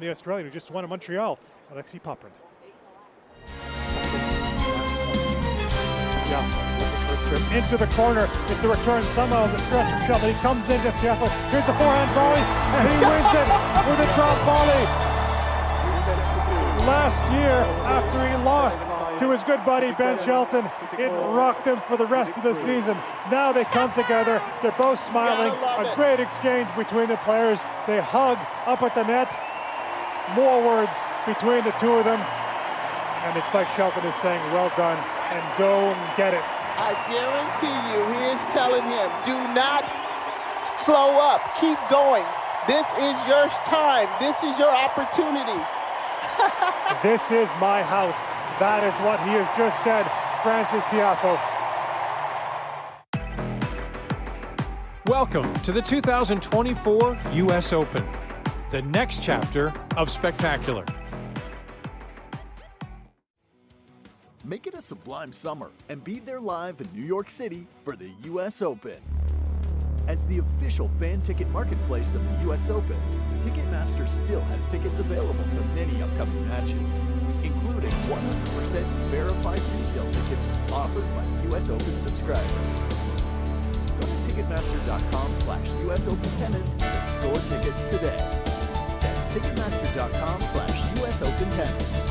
The Australian who just won in Montreal, Alexis Popyrin. Tiafoe into the corner. It's a return somehow on the stretch from Shelton. He comes into Tiafoe. Here's the forehand volley, and he wins it with a drop volley. Last year, after he lost to his good buddy Ben Shelton, it rocked him for the rest of the season. Now they come together. They're both smiling. A great exchange between the players. They hug up at the net. More words between the two of them, and it's like Shelton is saying, well done, and go and get it. I guarantee you, he is telling him, do not slow up, keep going. This is your time, this is your opportunity. This is my house. That is what he has just said, Francis Tiafoe. Welcome to the 2024 US Open, the next chapter of spectacular. Make it a sublime summer and be there live in New York City for the US Open. As the official fan ticket marketplace of the US Open, Ticketmaster still has tickets available to many upcoming matches, including 100% verified resale tickets offered by US Open subscribers. Go to Ticketmaster.com/US Open Tennis and score tickets today. That's Ticketmaster.com/US Open Tennis.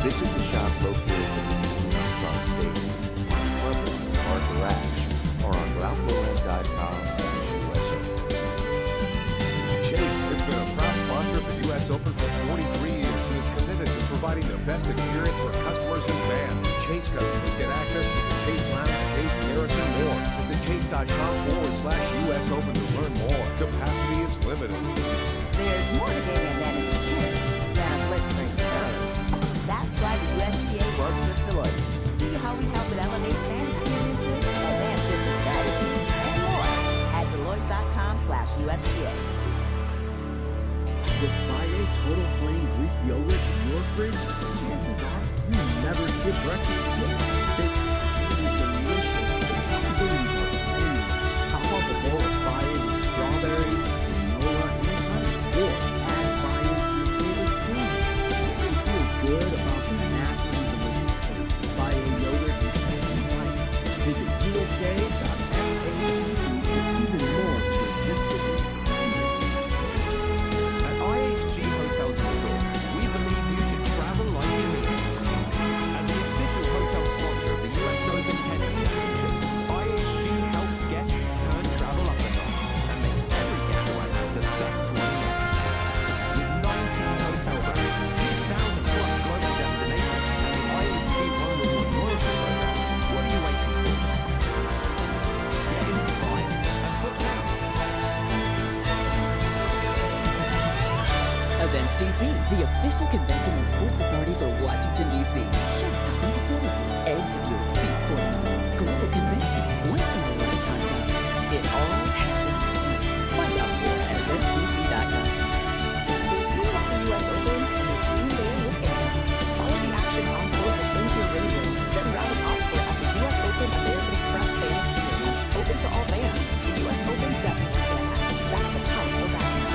This is the shop located in the Union State, our garage, or on ralphlauren.com/USA. Chase has been a proud sponsor of the U.S. Open for 43 years and is committed to providing the best experience for customers and fans. Chase customers get access to the Chase Lounge, Chase Terrace, and more. Visit chase.com/US Open to learn more. Capacity is limited. There's more to gaming than footprint. That's why the USTA works with Deloitte. See how we help with elevate fan experiences, advanced business strategies, and more at Deloitte.com/USTA. With 5A Total Flame Greek yogurt in your fridge, chances are you never skip breakfast. This is delicious. Possibilities are endless. Top off a bowl of 5A with strawberries, granola, and honey, or add 5A to your favorite smoothie. Feel good about the naturally delicious taste of 5A yogurt and life. Visit USA.FA for even more irresistible. At IHG Hotels and Resorts, we believe you should travel like you mean it. As the official hotel sponsor of the US Open Tennis Championship, IHG helps guests turn travel up a notch and make every getaway the best one yet. With 19 hotel brands, 6,000 plus global destinations, and the IHG One Reward loyalty program, what are you waiting for? Get inside and book now. Events DC, the official convention and sports authority for Washington, D.C. Show-stopping performances, edge-to-your seat sporting events, global convention, once-in-a-lifetime conference. It all happens here. Find out more at eventsdc.com. Coming off the U.S. Open and the Green Bay with Air. Follow the action on board the India Radio, then round off for at the U.S. Open American Express Fan Experience. Open to all fans. The U.S. Open doesn't stand out. That's the time for basketball.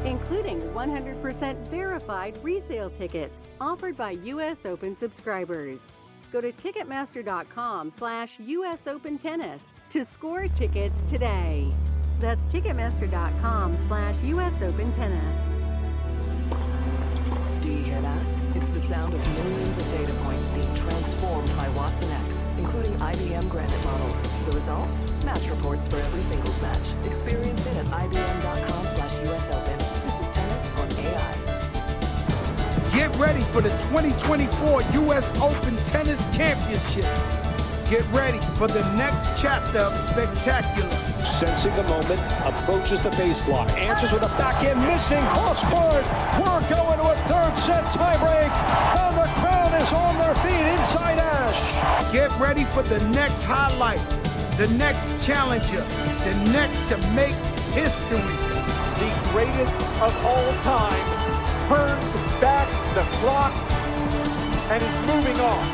Including 100% verified resale tickets offered by US Open subscribers. Go to Ticketmaster.com/US Open Tennis to score tickets today. That's Ticketmaster.com/US Open Tennis. Do you hear that? It's the sound of millions of data points being transformed by Watson X, including IBM Granite models. the result? Match reports for every singles match. Experience it at ibm.com/US Open. This is tennis on AI. Get ready for the 2024 US Open Tennis Championships. Get ready for the next chapter of spectacular. Sensing the moment, approaches the baseline, answers with a backhand, missing, cross court. We're going to a third set tiebreak, and the crowd is on their feet inside Ash. Get ready for the next highlight, the next challenger, the next to make history. The greatest of all time turns back the clock and is moving on.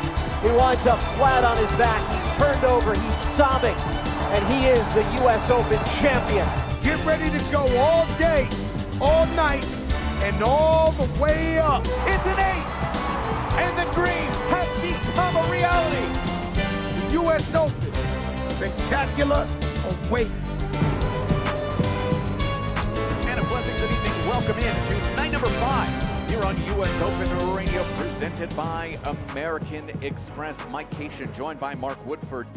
He winds up flat on his back. He's turned over. He's sobbing. And he is the U.S. Open champion. Get ready to go all day, all night, and all the way up. It's an 8. And the dream has become a reality. The U.S. Open. Spectacular awaits. And a pleasant good evening. Welcome in to night number 5. Here on U.S. Open Radio, presented by American Express. Mike Cation, joined by Mark Woodford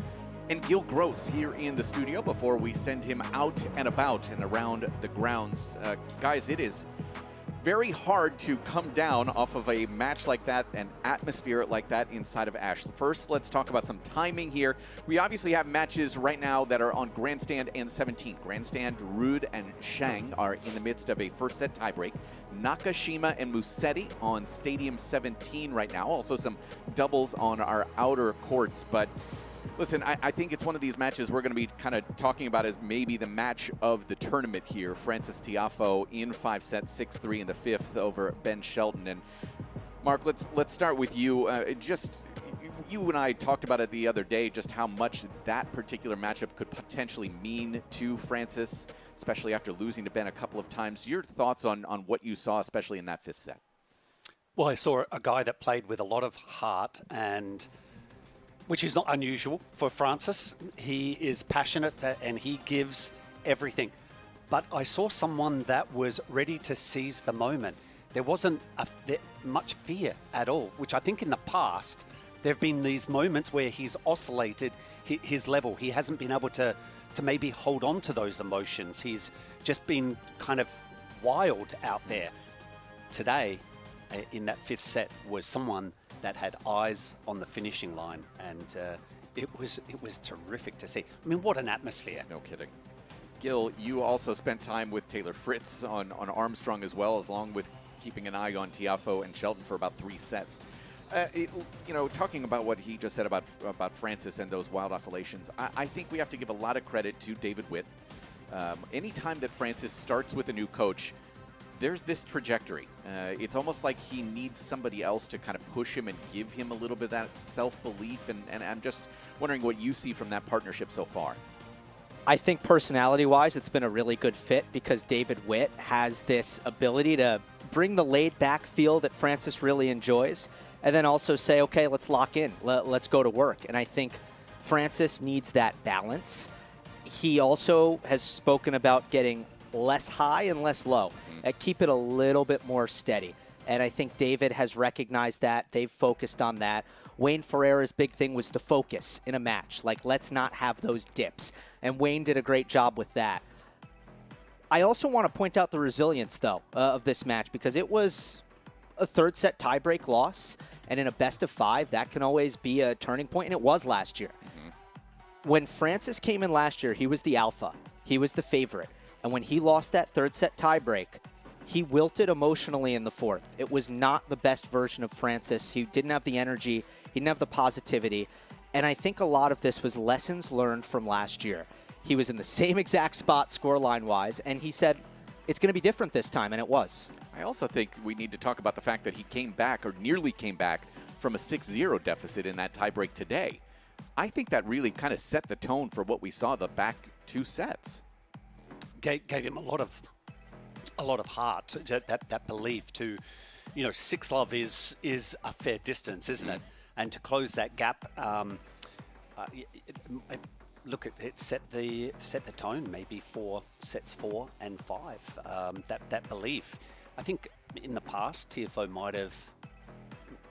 and Gil Gross here in the studio before we send him out and about and around the grounds. Guys, it is very hard to come down off of a match like that, an atmosphere like that inside of Ash. First, let's talk about some timing here. We obviously have matches right now that are on Grandstand and 17. Grandstand, Ruud and Shang are in the midst of a first set tiebreak. Nakashima and Musetti on Stadium 17 right now. Also some doubles on our outer courts, but listen, I think it's one of these matches we're going to be kind of talking about as maybe the match of the tournament here. Frances Tiafoe in 5 sets, 6-3 in the 5th over Ben Shelton. And Mark, let's start with you. You and I talked about it the other day, just how much that particular matchup could potentially mean to Frances, especially after losing to Ben a couple of times. Your thoughts on what you saw, especially in that 5th set? Well, I saw a guy that played with a lot of heart, and which is not unusual for Frances. He is passionate and he gives everything. But I saw someone that was ready to seize the moment. There wasn't much fear at all, which I think in the past, there have been these moments where he's oscillated his level. He hasn't been able to maybe hold on to those emotions. He's just been kind of wild out there. Today, in that 5th set, was someone that had eyes on the finishing line, and it was terrific to see. I mean, what an atmosphere. No kidding. Gil, you also spent time with Taylor Fritz on Armstrong as well, along with keeping an eye on Tiafoe and Shelton for about 3 sets. Talking about what he just said about Frances and those wild oscillations, I think we have to give a lot of credit to David Witt. Anytime that Frances starts with a new coach, there's this trajectory. It's almost like he needs somebody else to kind of push him and give him a little bit of that self-belief, and I'm just wondering what you see from that partnership so far. I think personality-wise, it's been a really good fit because David Witt has this ability to bring the laid-back feel that Frances really enjoys, and then also say, okay, let's lock in, let's go to work. And I think Frances needs that balance. He also has spoken about getting less high and less low. Keep it a little bit more steady. And I think David has recognized that. They've focused on that. Wayne Ferreira's big thing was the focus in a match. Like, let's not have those dips. And Wayne did a great job with that. I also want to point out the resilience, though, of this match, because it was a 3rd set tiebreak loss. And in a best of 5, that can always be a turning point, and it was last year. When Frances came in last year, he was the alpha. He was the favorite. And when he lost that 3rd set tiebreak, he wilted emotionally in the 4th. It was not the best version of Frances. He didn't have the energy. He didn't have the positivity. And I think a lot of this was lessons learned from last year. He was in the same exact spot scoreline-wise, and he said, it's going to be different this time, and it was. I also think we need to talk about the fact that he came back, or nearly came back, from a 6-0 deficit in that tiebreak today. I think that really kind of set the tone for what we saw the back 2 sets. Gave him a lot of heart, that belief to, 6 love is a fair distance, isn't it? And to close that gap, look, it set the tone maybe for sets 4 and 5. That belief, I think in the past Tiafoe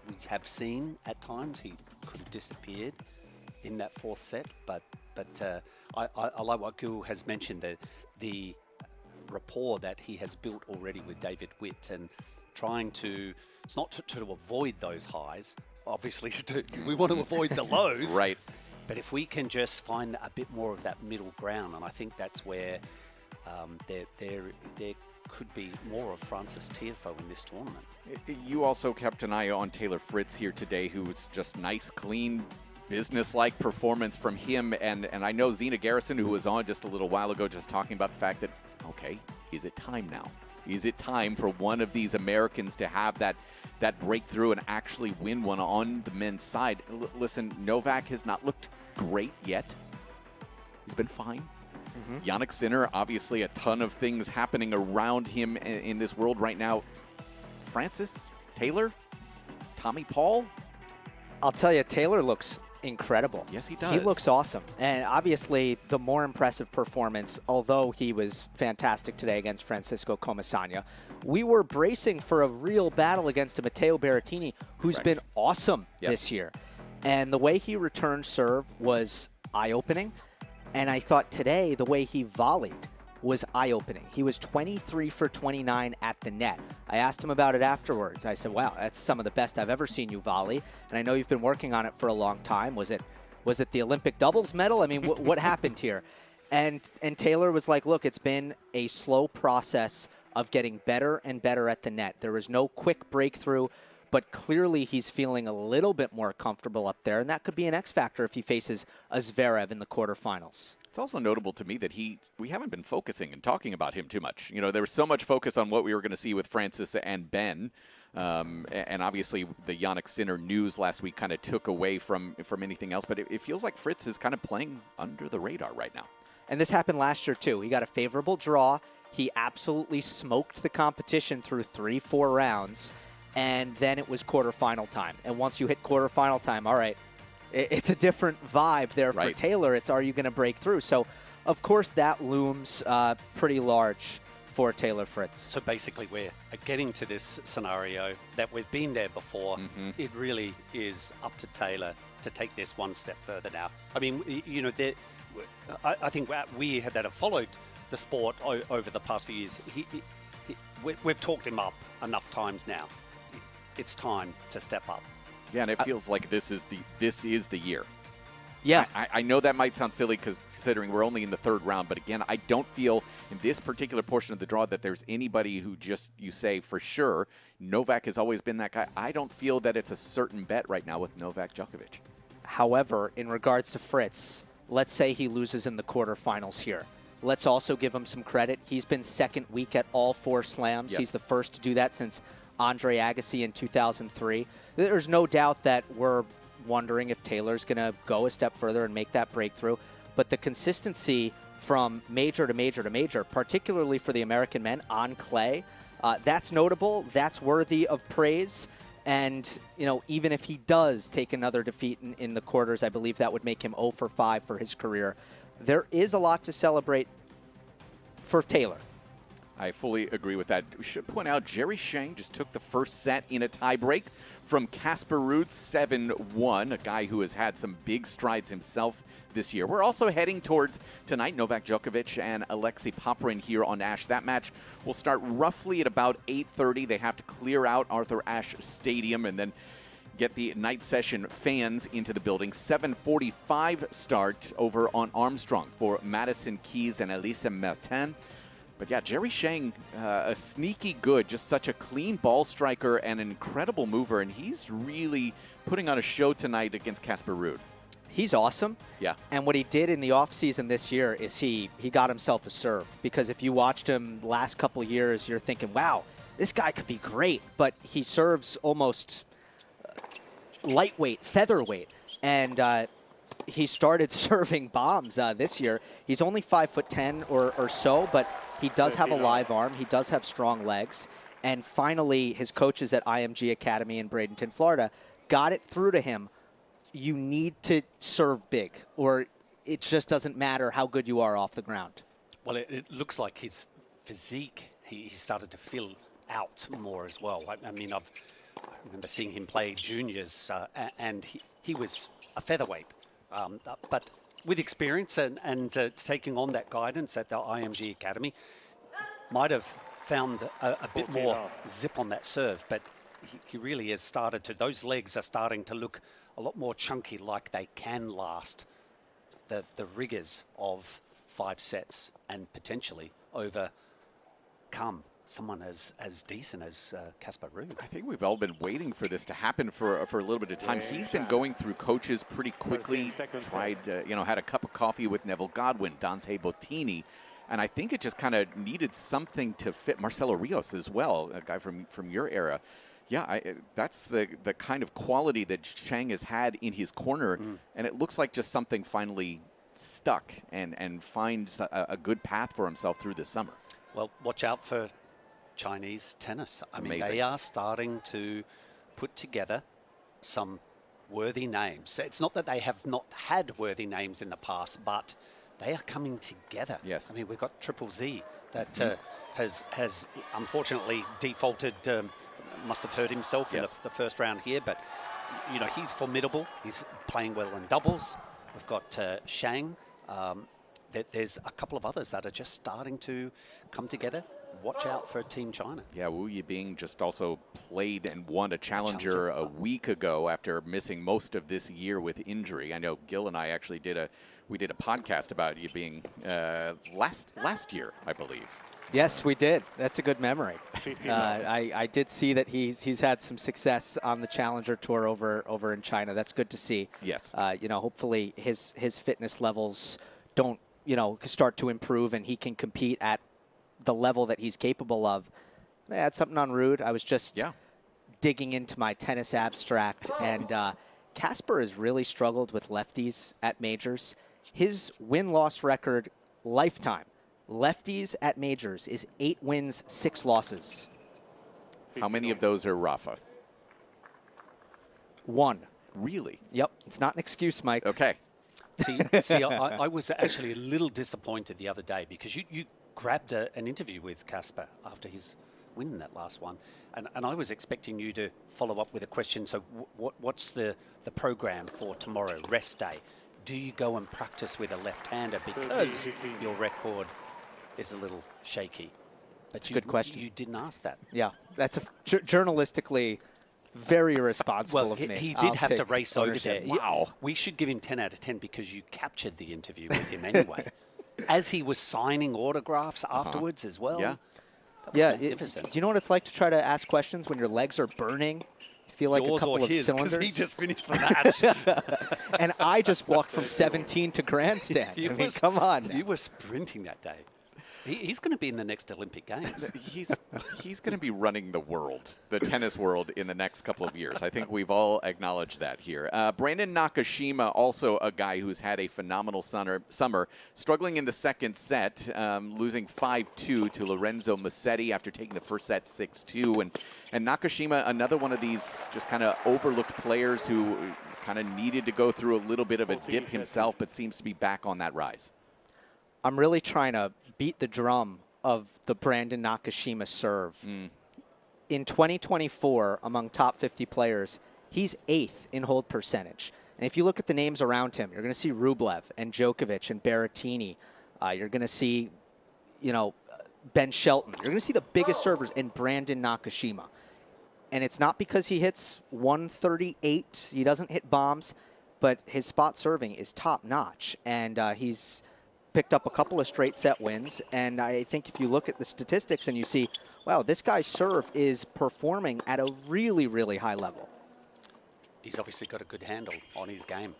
we have seen at times he could have disappeared in that 4th set, but But I like what Gil has mentioned, the rapport that he has built already with David Witt, and trying to, it's not to avoid those highs, obviously we want to avoid the lows. Right. But if we can just find a bit more of that middle ground, and I think that's where there could be more of Frances Tiafoe in this tournament. You also kept an eye on Taylor Fritz here today, who was just nice, clean, business-like performance from him. And I know Zina Garrison, who was on just a little while ago, just talking about the fact that, okay, is it time now? Is it time for one of these Americans to have that breakthrough and actually win one on the men's side? Listen, Novak has not looked great yet. He's been fine. Jannik Sinner, obviously a ton of things happening around him in this world right now. Frances, Taylor, Tommy Paul. I'll tell you, Taylor looks incredible. Yes, he does. He looks awesome. And obviously, the more impressive performance, although he was fantastic today against Francisco Comasagna, we were bracing for a real battle against a Matteo Berrettini, who's been awesome this year. And the way he returned serve was eye-opening. And I thought today, the way he volleyed was eye-opening. He was 23 for 29 at the net. I asked him about it afterwards. I said, wow, that's some of the best I've ever seen you volley. And I know you've been working on it for a long time. Was it the Olympic doubles medal? I mean, what happened here? And Taylor was like, look, it's been a slow process of getting better and better at the net. There was no quick breakthrough, but clearly he's feeling a little bit more comfortable up there, and that could be an X factor if he faces a Zverev in the quarterfinals. It's also notable to me that we haven't been focusing and talking about him too much. You know, there was so much focus on what we were going to see with Frances and Ben, and obviously the Jannik Sinner news last week kind of took away from anything else, but it feels like Fritz is kind of playing under the radar right now. And this happened last year, too. He got a favorable draw. He absolutely smoked the competition through 3-4 rounds. And then it was quarterfinal time. And once you hit quarterfinal time, all right, it's a different vibe there for Taylor. It's, are you going to break through? So, of course, that looms pretty large for Taylor Fritz. So basically, we're getting to this scenario that we've been there before. It really is up to Taylor to take this one step further now. I mean, you know, I think we that have followed the sport over the past few years, we've talked him up enough times now. It's time to step up. Yeah, and it feels like this is the year. Yeah. I know that might sound silly considering we're only in the third round, but again, I don't feel in this particular portion of the draw that there's anybody who just, you say for sure, Novak has always been that guy. I don't feel that it's a certain bet right now with Novak Djokovic. However, in regards to Fritz, let's say he loses in the quarterfinals here. Let's also give him some credit. He's been second week at all 4 slams. He's the first to do that since Andre Agassi in 2003. There's no doubt that we're wondering if Taylor's going to go a step further and make that breakthrough. But the consistency from major to major to major, particularly for the American men on clay, that's notable. That's worthy of praise. And, you know, even if he does take another defeat in the quarters, I believe that would make him 0 for 5 for his career. There is a lot to celebrate for Taylor. I fully agree with that. We should point out Jerry Shang just took the first set in a tiebreak from Casper Ruud 7-1, a guy who has had some big strides himself this year. We're also heading towards tonight, Novak Djokovic and Alexei Popyrin here on Ashe. That match will start roughly at about 8:30. They have to clear out Arthur Ashe Stadium and then get the night session fans into the building. 7:45 start over on Armstrong for Madison Keys and Elise Mertens. But yeah, Jerry Shang, a sneaky good, just such a clean ball striker and an incredible mover, and he's really putting on a show tonight against Casper Ruud. He's awesome. Yeah. And what he did in the offseason this year is he got himself a serve. Because if you watched him the last couple of years, you're thinking, wow, this guy could be great. But he serves almost lightweight, featherweight. And he started serving bombs this year. He's only 5'10" or so, but he does have a live arm. He does have strong legs. And finally, his coaches at IMG Academy in Bradenton, Florida, got it through to him. You need to serve big, or it just doesn't matter how good you are off the ground. Well, it looks like his physique, he started to fill out more as well. I mean, I remember seeing him play juniors, and he was a featherweight. But with experience and taking on that guidance at the IMG Academy, might have found a bit more zip on that serve, but he really has started to, those legs are starting to look a lot more chunky, like they can last the rigors of 5 sets and potentially overcome someone as decent as Casper Ruud. I think we've all been waiting for this to happen for a little bit of time. He's been going through coaches pretty quickly, tried, had a cup of coffee with Neville Godwin, Dante Bottini, and I think it just kind of needed something to fit. Marcelo Rios as well, a guy from your era. Yeah, that's the kind of quality that Chang has had in his corner, and it looks like just something finally stuck and finds a good path for himself through this summer. Well, watch out for Chinese tennis. I mean, they are starting to put together some worthy names. It's not that they have not had worthy names in the past, but they are coming together. Yes. I mean, we've got Triple Z that has unfortunately defaulted. Must have hurt himself in the first round here, but he's formidable. He's playing well in doubles. We've got Shang. There's a couple of others that are just starting to come together. Watch out for Team China. Yeah, Wu Yibing just also played and won a challenger a week ago after missing most of this year with injury. I know Gil and I actually did a podcast about Yibing last year, I believe. Yes, we did. That's a good memory. I did see that he's had some success on the Challenger Tour over in China. That's good to see. Yes. Hopefully his fitness levels don't start to improve and he can compete at the level that he's capable of. I had something on Ruud. I was just digging into my tennis abstract, and Casper has really struggled with lefties at majors. His win-loss record lifetime, lefties at majors, is 8 wins, 6 losses. How many of those are Rafa? 1. Really? Yep. It's not an excuse, Mike. Okay. See, I was actually a little disappointed the other day because you grabbed an interview with Casper after his win in that last one, and I was expecting you to follow up with a question. So what's the program for tomorrow, rest day? Do you go and practice with a left-hander because your record is a little shaky? That's a good question. You didn't ask that. Yeah, that's journalistically very irresponsible of me. He did have to race over there. Wow. We should give him 10 out of 10 because you captured the interview with him anyway. As he was signing autographs afterwards as well. Yeah. Yeah. Do you know what it's like to try to ask questions when your legs are burning? You feel like Yours a couple or of his, cylinders. He just finished the match. And I just walked from 17 to grandstand. I mean, come on. You were sprinting that day. He's going to be in the next Olympic Games. He's going to be running the world, the tennis world, in the next couple of years. I think we've all acknowledged that here. Brandon Nakashima, also a guy who's had a phenomenal summer, struggling in the second set, losing 5-2 to Lorenzo Musetti after taking the first set 6-2. And Nakashima, another one of these just kind of overlooked players who kind of needed to go through a little bit of a dip himself, but seems to be back on that rise. I'm really trying to beat the drum of the Brandon Nakashima serve. In 2024, among top 50 players, he's 8th in hold percentage. And if you look at the names around him, you're going to see Rublev and Djokovic and Berrettini. You're going to see, Ben Shelton. You're going to see the biggest servers in Brandon Nakashima. And it's not because he hits 138. He doesn't hit bombs, but his spot serving is top notch. And he's picked up a couple of straight set wins, and I think if you look at the statistics and you see, wow, this guy's serve is performing at a really, really high level. He's obviously got a good handle on his game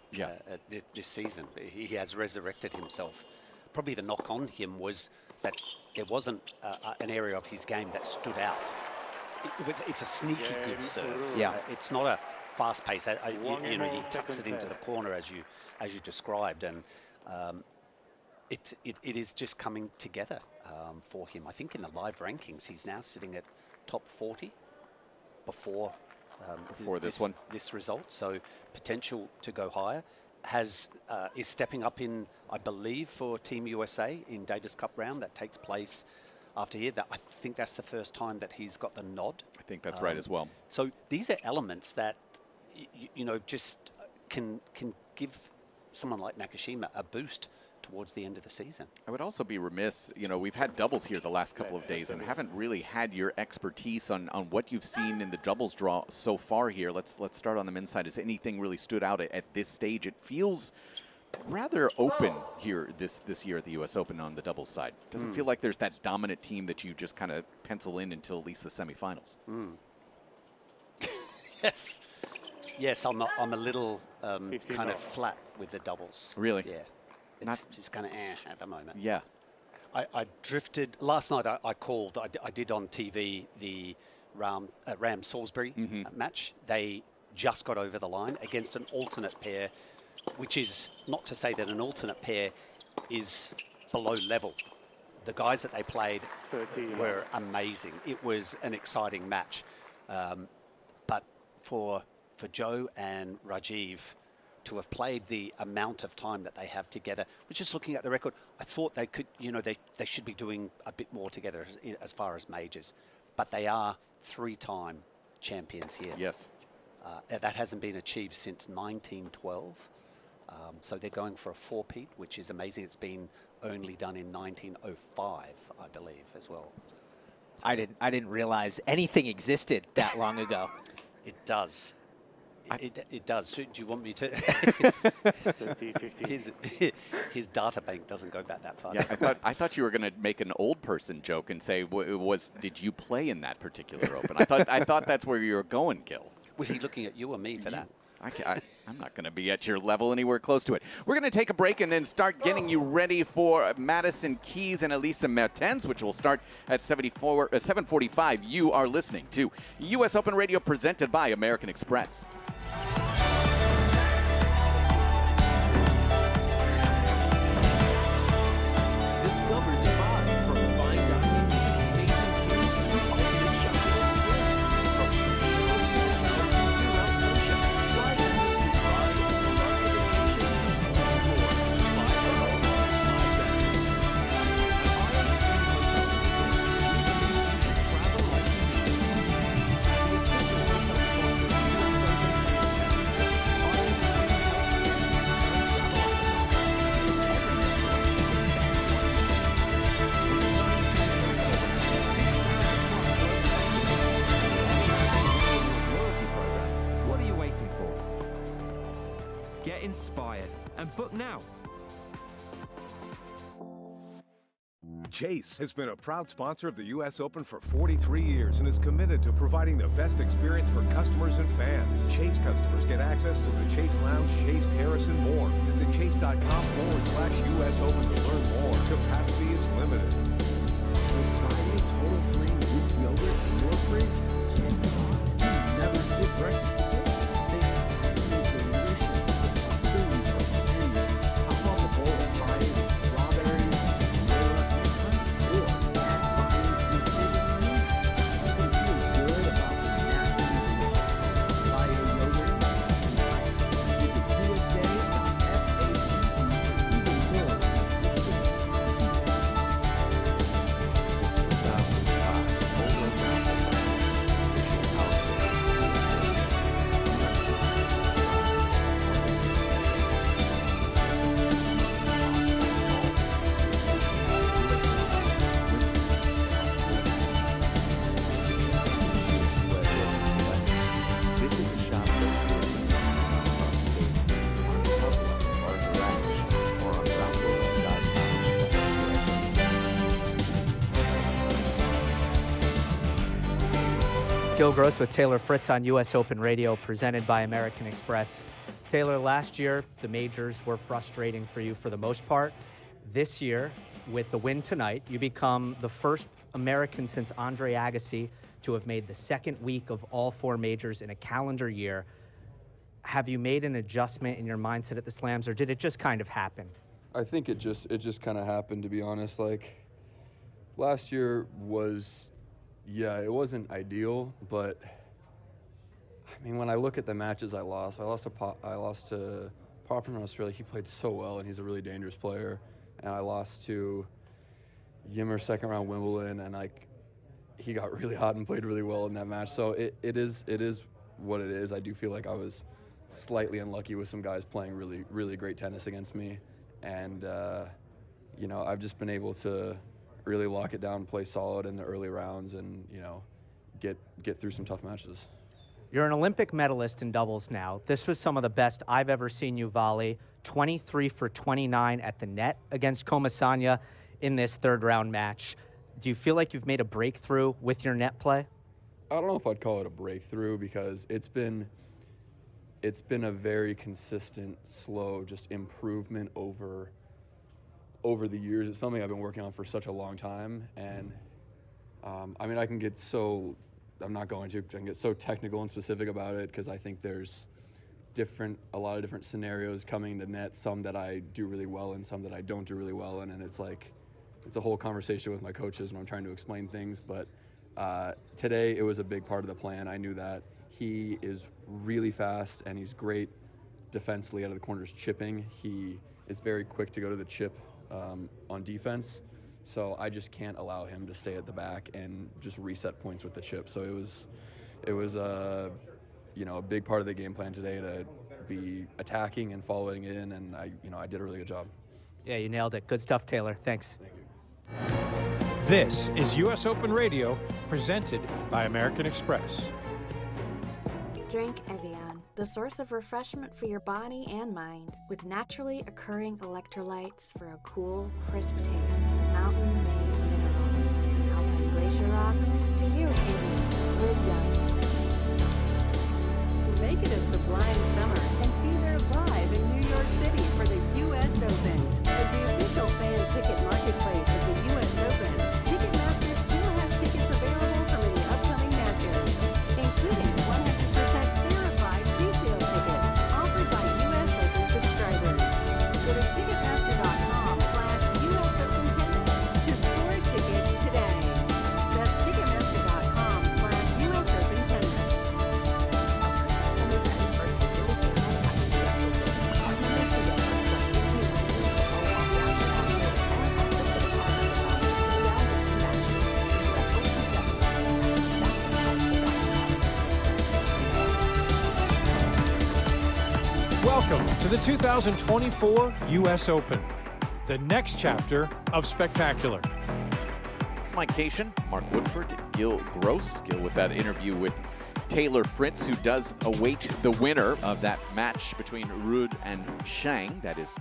this season. He has resurrected himself. Probably the knock on him was that there wasn't an area of his game that stood out. It's a sneaky good serve. Yeah. It's not a fast pace. He tucks it into the corner as you described, and it is just coming together for him. I think in the live rankings, he's now sitting at top 40 before this result. So potential to go higher. Is stepping up in, I believe, for Team USA in Davis Cup round that takes place after here. I think that's the first time that he's got the nod. I think that's right as well. So these are elements that just can give someone like Nakashima a boost towards the end of the season. I would also be remiss, you know, we've had doubles here the last couple of days and haven't really had your expertise on what you've seen in the doubles draw so far here. Let's start on the men's side. Has anything really stood out at this stage? It feels rather open here this year at the U.S. Open on the doubles side. Doesn't feel like there's that dominant team that you just kind of pencil in until at least the semifinals. Yes. Yes, I'm a little kind of flat with the doubles. Really? Yeah. It's just kind of at the moment. Yeah. I drifted. Last night I called, I did on TV the Ram Salisbury match. They just got over the line against an alternate pair, which is not to say that an alternate pair is below level. The guys that they played were amazing. It was an exciting match. But for Joe and Rajiv to have played the amount of time that they have together, which is looking at the record, I thought they could, you know, they should be doing a bit more together as far as majors. But they are 3-time champions here. Yes. That hasn't been achieved since 1912. So they're going for a four-peat, which is amazing. It's been only done in 1905, I believe, as well. So I didn't realize anything existed that long ago. It does. It does. So do you want me to? His data bank doesn't go back that far. Yeah, I thought you were going to make an old person joke and say, did you play in that particular Open? I thought that's where you were going, Gil. Was he looking at you or me for that? I'm not going to be at your level anywhere close to it. We're going to take a break and then start getting you ready for Madison Keys and Elisa Mertens, which will start at 7:45. You are listening to U.S. Open Radio presented by American Express. Discover Dubai from fine dining to amazing views to ultimate shopping experience. From Get inspired and book now. Chase has been a proud sponsor of the U.S. Open for 43 years and is committed to providing the best experience for customers and fans. Chase customers get access to the Chase Lounge, Chase Terrace, and more. Visit chase.com/US Open to learn more. Capacity is limited. Friday, total free Greek yogurt in your fridge. You never skip breakfast. Gil Gross with Taylor Fritz on U.S. Open Radio, presented by American Express. Taylor, last year, the majors were frustrating for you for the most part. This year, with the win tonight, you become the first American since Andre Agassi to have made the second week of all four majors in a calendar year. Have you made an adjustment in your mindset at the Slams, or did it just kind of happen? I think it just kind of happened, to be honest. Like, last year was... yeah, it wasn't ideal, but I mean, when I look at the matches I lost to Popyrin in Australia. He played so well, and he's a really dangerous player. And I lost to Yimmer second round Wimbledon, and he got really hot and played really well in that match. So it is what it is. I do feel like I was slightly unlucky with some guys playing really, really great tennis against me. And, you know, I've just been able to really lock it down, play solid in the early rounds, and, you know, get through some tough matches. You're an Olympic medalist in doubles now. This was some of the best I've ever seen you volley. 23 for 29 at the net against Comasanya in this third round match. Do you feel like you've made a breakthrough with your net play? I don't know if I'd call it a breakthrough, because it's been a very consistent, slow, just improvement over the years. It's something I've been working on for such a long time, and I mean, I can get so, I'm not going to, I can get so technical and specific about it, because I think there's a lot of different scenarios coming to net, some that I do really well in, some that I don't do really well in, and it's like, it's a whole conversation with my coaches when I'm trying to explain things. But today it was a big part of the plan. I knew that he is really fast and he's great defensively out of the corners chipping. He is very quick to go to the chip on defense. So I just can't allow him to stay at the back and just reset points with the chip. So it was you know, a big part of the game plan today to be attacking and following in, and I did a really good job. Yeah, you nailed it. Good stuff, Taylor. Thanks. Thank you. This is US Open Radio, presented by American Express. Drink Evian, the source of refreshment for your body and mind, with naturally occurring electrolytes for a cool, crisp taste. Mountain-made minerals. Alpine glacier rocks. To you, Evian. Live young. Make it a sublime summer and be there live in New York City for the US Open. As the official fan ticket marketplace of the US Open, Ticketmaster still has tickets available for the upcoming matches, including 100% verified resale tickets offered by US Open subscribers. Go to Ticketmaster.com/US Open Tennis to score a ticket today. That's Ticketmaster.com/US Open Tennis. Welcome to the 2024 US Open, the next chapter of spectacular. It's Mike Cation, Mark Woodford, Gil Gross. Gil with that interview with Taylor Fritz, who does await the winner of that match between Ruud and Shang. That is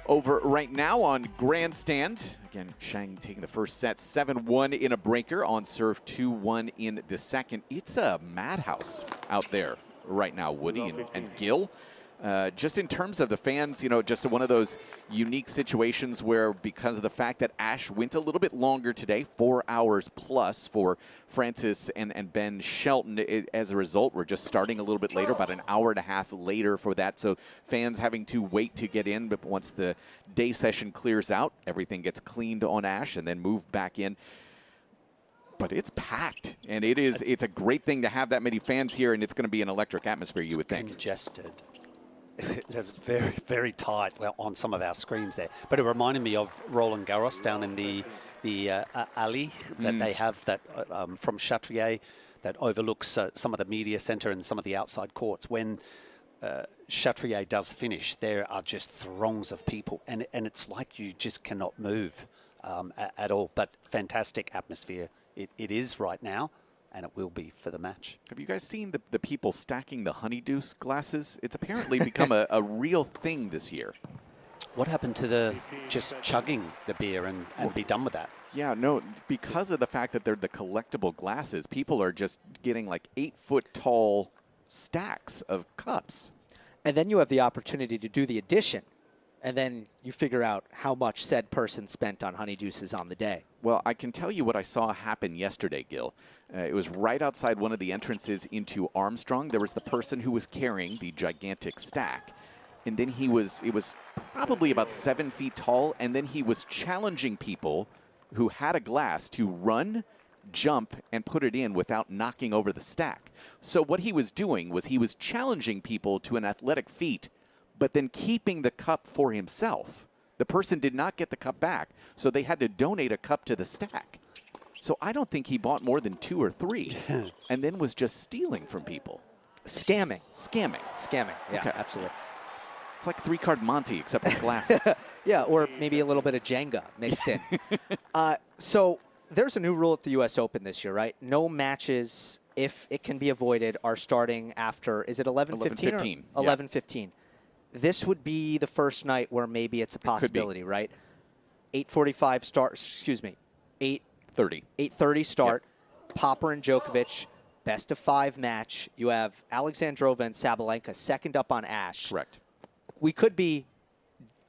over right now on grandstand. Again, Shang taking the first set, 7-1 in a breaker on serve, 2-1 in the second. It's a madhouse out there right now, Woody and Gil. Just in terms of the fans, you know, just one of those unique situations where, because of the fact that Ash went a little bit longer today, 4 hours plus for Francis and Ben Shelton, as a result, we're just starting a little bit later, about an hour and a half later for that. So fans having to wait to get in, but once the day session clears out, everything gets cleaned on Ash and then moved back in. But it's packed, and it's a great thing to have that many fans here, and it's going to be an electric atmosphere, you would think. Congested. It's very, very tight on some of our screens there. But it reminded me of Roland Garros down in the alley that they have that from Chatrier that overlooks some of the media center and some of the outside courts. When Chatrier does finish, there are just throngs of people, and it's like you just cannot move at all. But fantastic atmosphere. It is right now, and it will be for the match. Have you guys seen the people stacking the honeydew glasses? It's apparently become a real thing this year. What happened to the just chugging the beer and be done with that? Yeah, no, because of the fact that they're the collectible glasses, people are just getting like 8-foot tall stacks of cups. And then you have the opportunity to do the addition, and then you figure out how much said person spent on honeydews on the day. Well, I can tell you what I saw happen yesterday, Gil. It was right outside one of the entrances into Armstrong. There was the person who was carrying the gigantic stack. And then it was probably about 7 feet tall, and then he was challenging people who had a glass to run, jump, and put it in without knocking over the stack. So what he was doing was he was challenging people to an athletic feat, but then keeping the cup for himself. The person did not get the cup back, so they had to donate a cup to the stack. So I don't think he bought more than 2 or 3, and then was just stealing from people. Scamming. Scamming. Yeah, Okay. absolutely. It's like 3-card Monty, except with glasses. Yeah, or maybe a little bit of Jenga mixed in. So there's a new rule at the U.S. Open this year, right? No matches, if it can be avoided, are starting after, is it 11:15? 11:15. This would be the first night where maybe it's a possibility, right? 8:45 start, 8:30. 8:30 start. Yep. Popyrin Djokovic, best of 5 match. You have Alexandrova and Sabalenka second up on Ash. Correct. We could be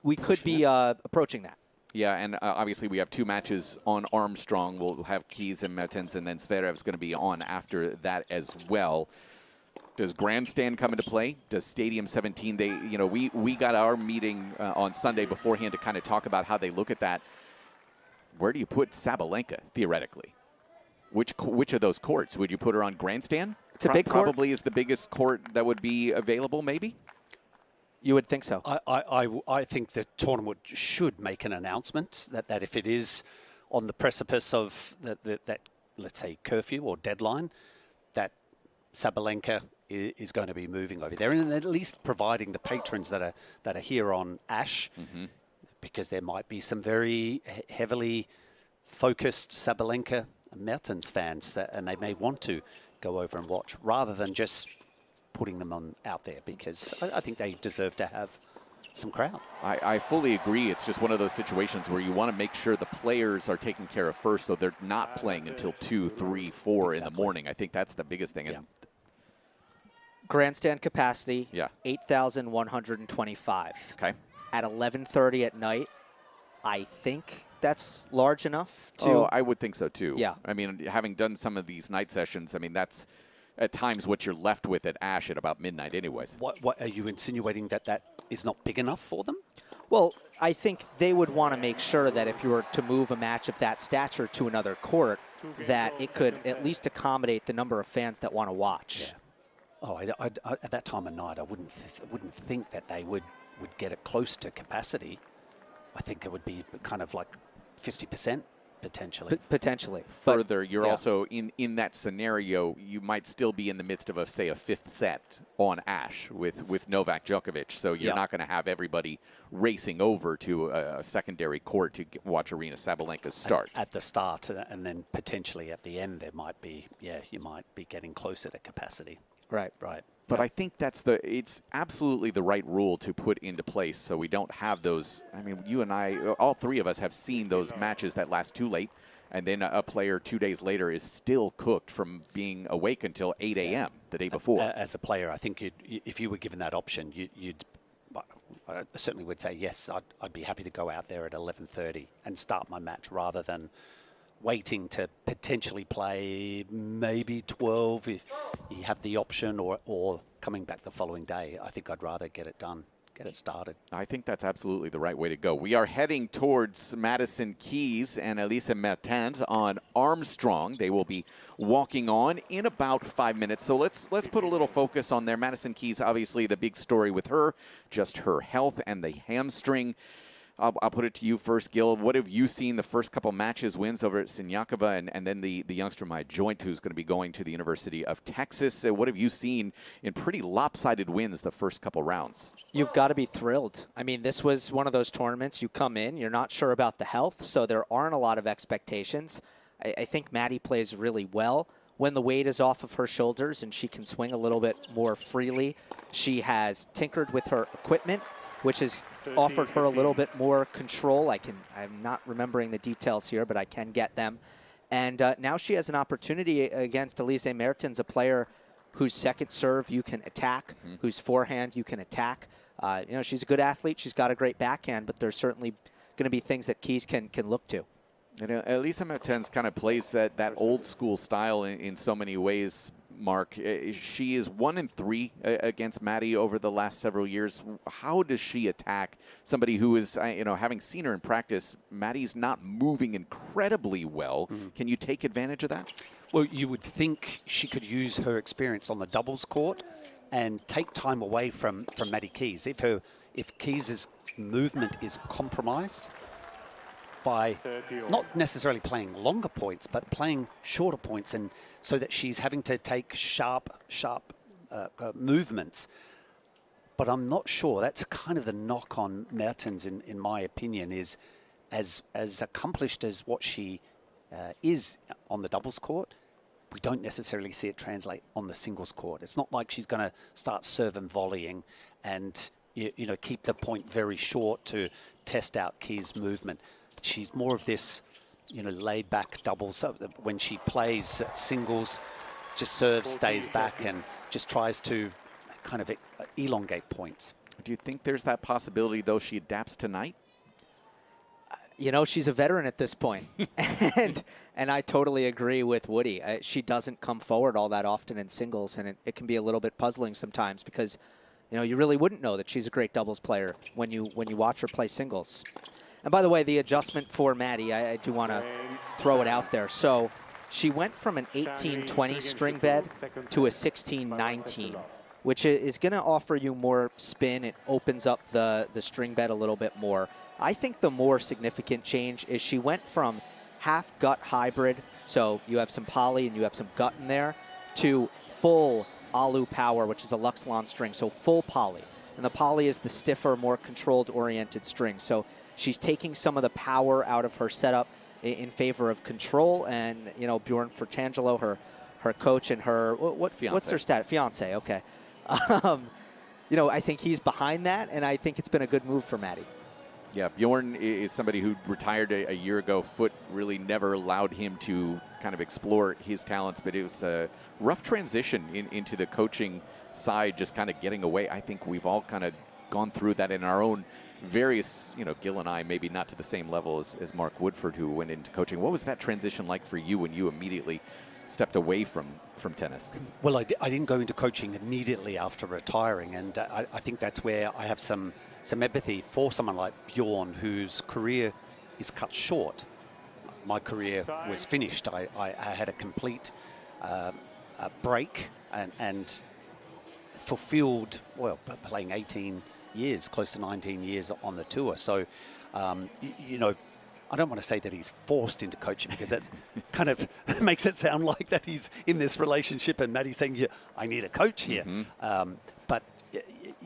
approaching that. Yeah, and obviously we have 2 matches on Armstrong. We'll have Keys and Mertens, and then Zverev's going to be on after that as well. Does Grandstand come into play? Does Stadium 17? We got our meeting on Sunday beforehand to kind of talk about how they look at that. Where do you put Sabalenka theoretically? Which of those courts would you put her on? Grandstand? It's a big court. Probably is the biggest court that would be available. Maybe. You would think so. I think the tournament should make an announcement that if it is on the precipice of that, let's say, curfew or deadline, that Sabalenka is going to be moving over there, and at least providing the patrons that are here on Ash, because there might be some very heavily focused Sabalenka Mertens fans, and they may want to go over and watch rather than just putting them on out there, because I think they deserve to have some crowd. I fully agree. It's just one of those situations where you want to make sure the players are taken care of first, so they're not playing until 2, 3, 4 in the morning. I think that's the biggest thing. Yeah. Grandstand capacity, 8,125. Okay. At 11:30 at night, I think that's large enough to... Oh, I would think so too. Yeah. I mean, having done some of these night sessions, I mean, that's at times what you're left with at Ash at about midnight anyways. What are you insinuating, that is not big enough for them? Well, I think they would want to make sure that if you were to move a match of that stature to another court, that it could at least accommodate the number of fans that want to watch. Yeah. Oh, I, at that time of night, I wouldn't think that they would get it close to capacity. I think it would be kind of like 50% potentially. Potentially. Further, you're also in that scenario, you might still be in the midst of a 5th set on Ash with Novak Djokovic. So you're not going to have everybody racing over to a secondary court to watch Aryna Sabalenka start. At the start, and then potentially at the end, there might be, you might be getting closer to capacity. Right. But I think it's absolutely the right rule to put into place so we don't have those. I mean, you and I, all 3 of us have seen those matches that last too late, and then a player 2 days later is still cooked from being awake until 8 a.m. the day before. As a player, I think if you were given that option, I certainly would say, yes, I'd be happy to go out there at 11:30 and start my match rather than waiting to potentially play maybe 12 if you have the option, or coming back the following day. I think I'd rather get it done, get it started. I think that's absolutely the right way to go. We are heading towards Madison Keys and Alyssa Mertens on Armstrong. They will be walking on in about 5 minutes. So let's put a little focus on there. Madison Keys, obviously the big story with her, just her health and the hamstring. I'll put it to you first, Gil. What have you seen the first couple matches, wins over at Siniakova, and then the youngster My Joint, who's going to be going to the University of Texas? What have you seen in pretty lopsided wins the first couple rounds? You've got to be thrilled. I mean, this was one of those tournaments you come in, you're not sure about the health, so there aren't a lot of expectations. I think Maddie plays really well when the weight is off of her shoulders and she can swing a little bit more freely. She has tinkered with her equipment, which has offered her a little bit more control. I'm not remembering the details here, but I can get them. And now she has an opportunity against Alyssa Mertens, a player whose second serve you can attack, whose forehand you can attack. She's a good athlete. She's got a great backhand, but there's certainly going to be things that Keys can look to. And Alyssa Mertens kind of plays that old school style in so many ways, Mark. She is 1-3 against Maddie over the last several years. How does she attack somebody who is, having seen her in practice, Maddie's not moving incredibly well. Can you take advantage of that? Well, you would think she could use her experience on the doubles court and take time away from Maddie Keys. If Keys' movement is compromised by not necessarily playing longer points, but playing shorter points, and so that she's having to take sharp movements. But I'm not sure. That's kind of the knock on Mertens, in my opinion, is as accomplished as what she is on the doubles court, we don't necessarily see it translate on the singles court. It's not like she's going to start serve and volleying and you know, keep the point very short to test out Keys' movement. She's more of this, you know, laid back doubles. When she plays singles, just serves, stays back, and just tries to kind of elongate points. Do you think there's that possibility, though, she adapts tonight? You know, she's a veteran at this point. and I totally agree with Woody. She doesn't come forward all that often in singles, and it can be a little bit puzzling sometimes because, you know, you really wouldn't know that she's a great doubles player when you watch her play singles. And by the way, the adjustment for Maddie, I do want to throw it out there. So she went from an 18-20 string bed to a 16-19, which is going to offer you more spin. It opens up the string bed a little bit more. I think the more significant change is she went from half gut hybrid, so you have some poly and you have some gut in there, to full alu power, which is a Luxlon string, so full poly. And the poly is the stiffer, more controlled-oriented string. So she's taking some of the power out of her setup in favor of control. And, you know, Bjorn Fratangelo, her coach, and her, what's their stat? Fiance, okay. You know, I think he's behind that, and I think it's been a good move for Maddie. Yeah, Bjorn is somebody who retired a year ago. Foot really never allowed him to kind of explore his talents, but it was a rough transition into the coaching side, just kind of getting away. I think we've all kind of gone through that in our own various, you know, Gil and I, maybe not to the same level as Mark Woodford, who went into coaching. What was that transition like for you when you immediately stepped away from tennis? Well, I didn't go into coaching immediately after retiring, and I think that's where I have some empathy for someone like Bjorn, whose career is cut short. My career was finished. I had a complete break and fulfilled, well, playing 18 years, close to 19 years on the tour. So, you know, I don't want to say that he's forced into coaching, because that kind of makes it sound like that he's in this relationship and Maddie's saying, yeah, I need a coach here. Mm-hmm. But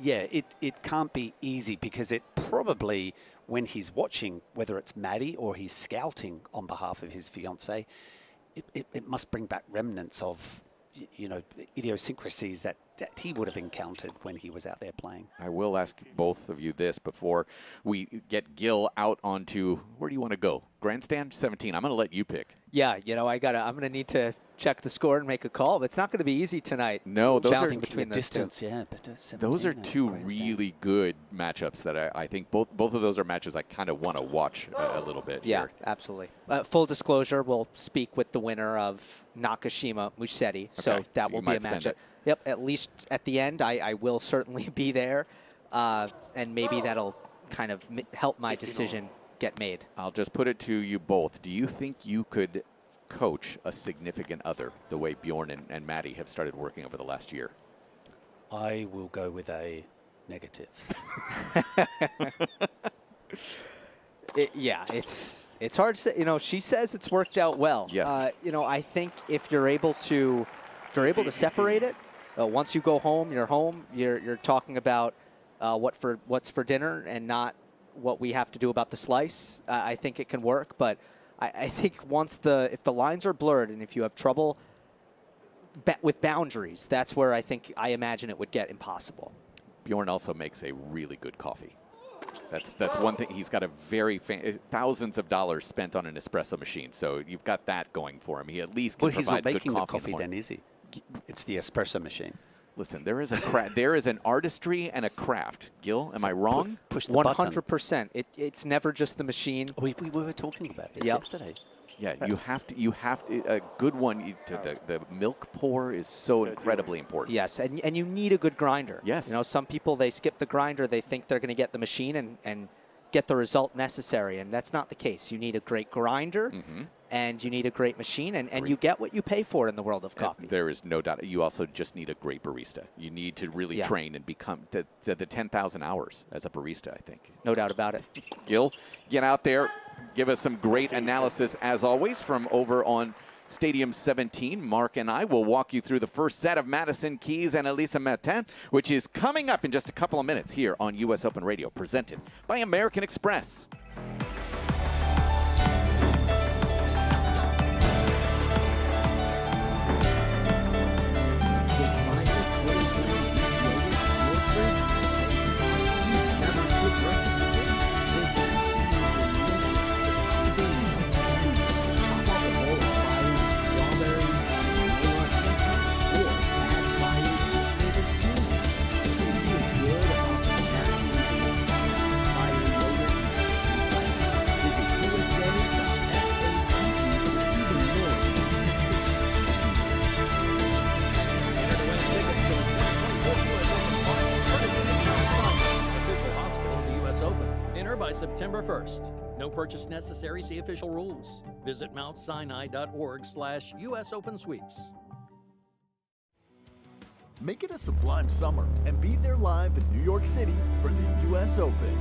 yeah, it can't be easy, because it probably, when he's watching, whether it's Maddie or he's scouting on behalf of his fiancée, it must bring back remnants of, you know, idiosyncrasies that he would have encountered when he was out there playing. I will ask both of you this before we get Gil out onto, where do you want to go? Grandstand 17. I'm going to let you pick. Yeah, you know, I'm going to need to check the score and make a call, but it's not going to be easy tonight. No, those are between the distance, yeah. But those are two really good matchups that I think both of those are matches I kind of want to watch a little bit. Yeah, here. absolutely. Full disclosure, we'll speak with the winner of Nakashima Musetti, so that will be a matchup. Yep, at least at the end, I will certainly be there, and maybe that'll kind of help my decision get made. I'll just put it to you both. Do you think you could coach a significant other the way Bjorn and Maddie have started working over the last year? I will go with a negative. Yeah, it's hard to say. You know, she says it's worked out well. Yes. You know, I think if you're able to separate it, once you go home, you're home. You're talking about what's for dinner and not what we have to do about the slice. I think it can work, but I think if the lines are blurred and if you have trouble with boundaries, that's where I imagine it would get impossible. Bjorn also makes a really good coffee. That's one thing. He's got a very thousands of dollars spent on an espresso machine, so you've got that going for him. He at least can provide good coffee. He's not making the coffee then, is he? It's the espresso machine. Listen, there is there is an artistry and a craft. Gil, am I wrong? Push the 100%. It's never just the machine. We were talking about this yesterday. Yeah, you have to a good one. The milk pour is so incredibly important. Yes, and you need a good grinder. Yes. You know, some people, they skip the grinder. They think they're going to get the machine and get the result necessary, and that's not the case. You need a great grinder, and you need a great machine, and you get what you pay for in the world of coffee. There is no doubt. You also just need a great barista. You need to really train and become the 10,000 hours as a barista, I think. No doubt about it. Gil, get out there. Give us some great analysis, as always, from over on Stadium 17. Mark and I will walk you through the first set of Madison Keys and Elisa Mertens, which is coming up in just a couple of minutes here on US Open Radio, presented by American Express. By September 1st. No purchase necessary. See official rules. Visit mountsinai.org/US Open Sweeps. Make it a sublime summer and be there live in New York City for the US Open.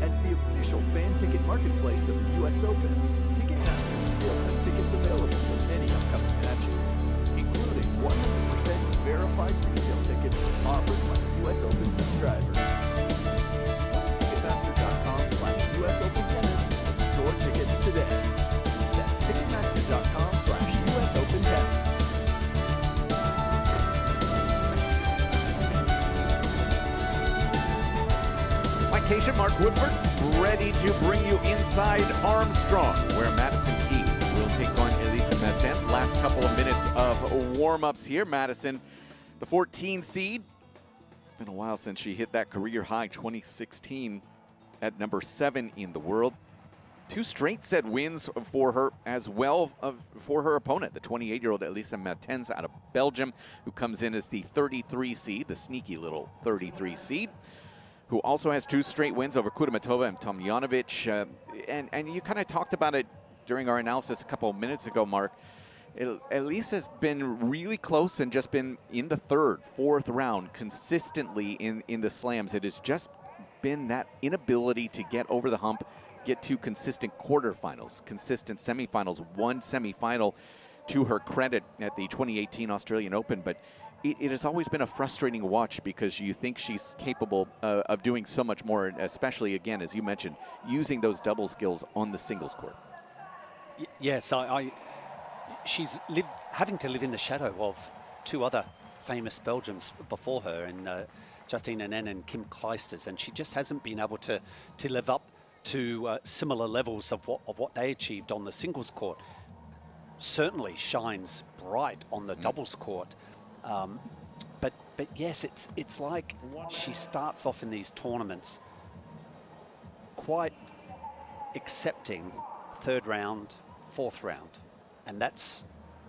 As the official fan ticket marketplace of the US Open, Ticketmaster still has tickets available for many upcoming matches, including 100% verified retail tickets offered by US Open subscribers. US Open Tennis and score tickets today. That's Ticketmaster.com/US Open Tennis. Mike Cation, Mark Woodford, ready to bring you inside Armstrong, where Madison Keys will take on Elisa Mertens. Last couple of minutes of warm-ups here. Madison, the 14 seed. It's been a while since she hit that career high, 2016. At number 7 in the world. 2 straight set wins for her as well for her opponent, the 28-year-old Elisa Mertens out of Belgium, who comes in as the 33 seed, the sneaky little 33 seed, who also has 2 straight wins over Kudermetova and Tomljanovic. And you kind of talked about it during our analysis a couple of minutes ago, Mark. Elisa's been really close and just been in the 3rd, 4th round consistently in the slams. It has just been that inability to get over the hump, get to consistent quarterfinals, consistent semifinals, 1 semifinal to her credit at the 2018 Australian Open. But it has always been a frustrating watch because you think she's capable of doing so much more, especially, again, as you mentioned, using those double skills on the singles court. Yes, she's having to live in the shadow of 2 other famous Belgians before her, and Justine Henin and Kim Clijsters, and she just hasn't been able to live up to similar levels of what they achieved on the singles court. Certainly shines bright on the doubles court, but yes, it's like she starts off in these tournaments quite accepting 3rd round, 4th round, and that's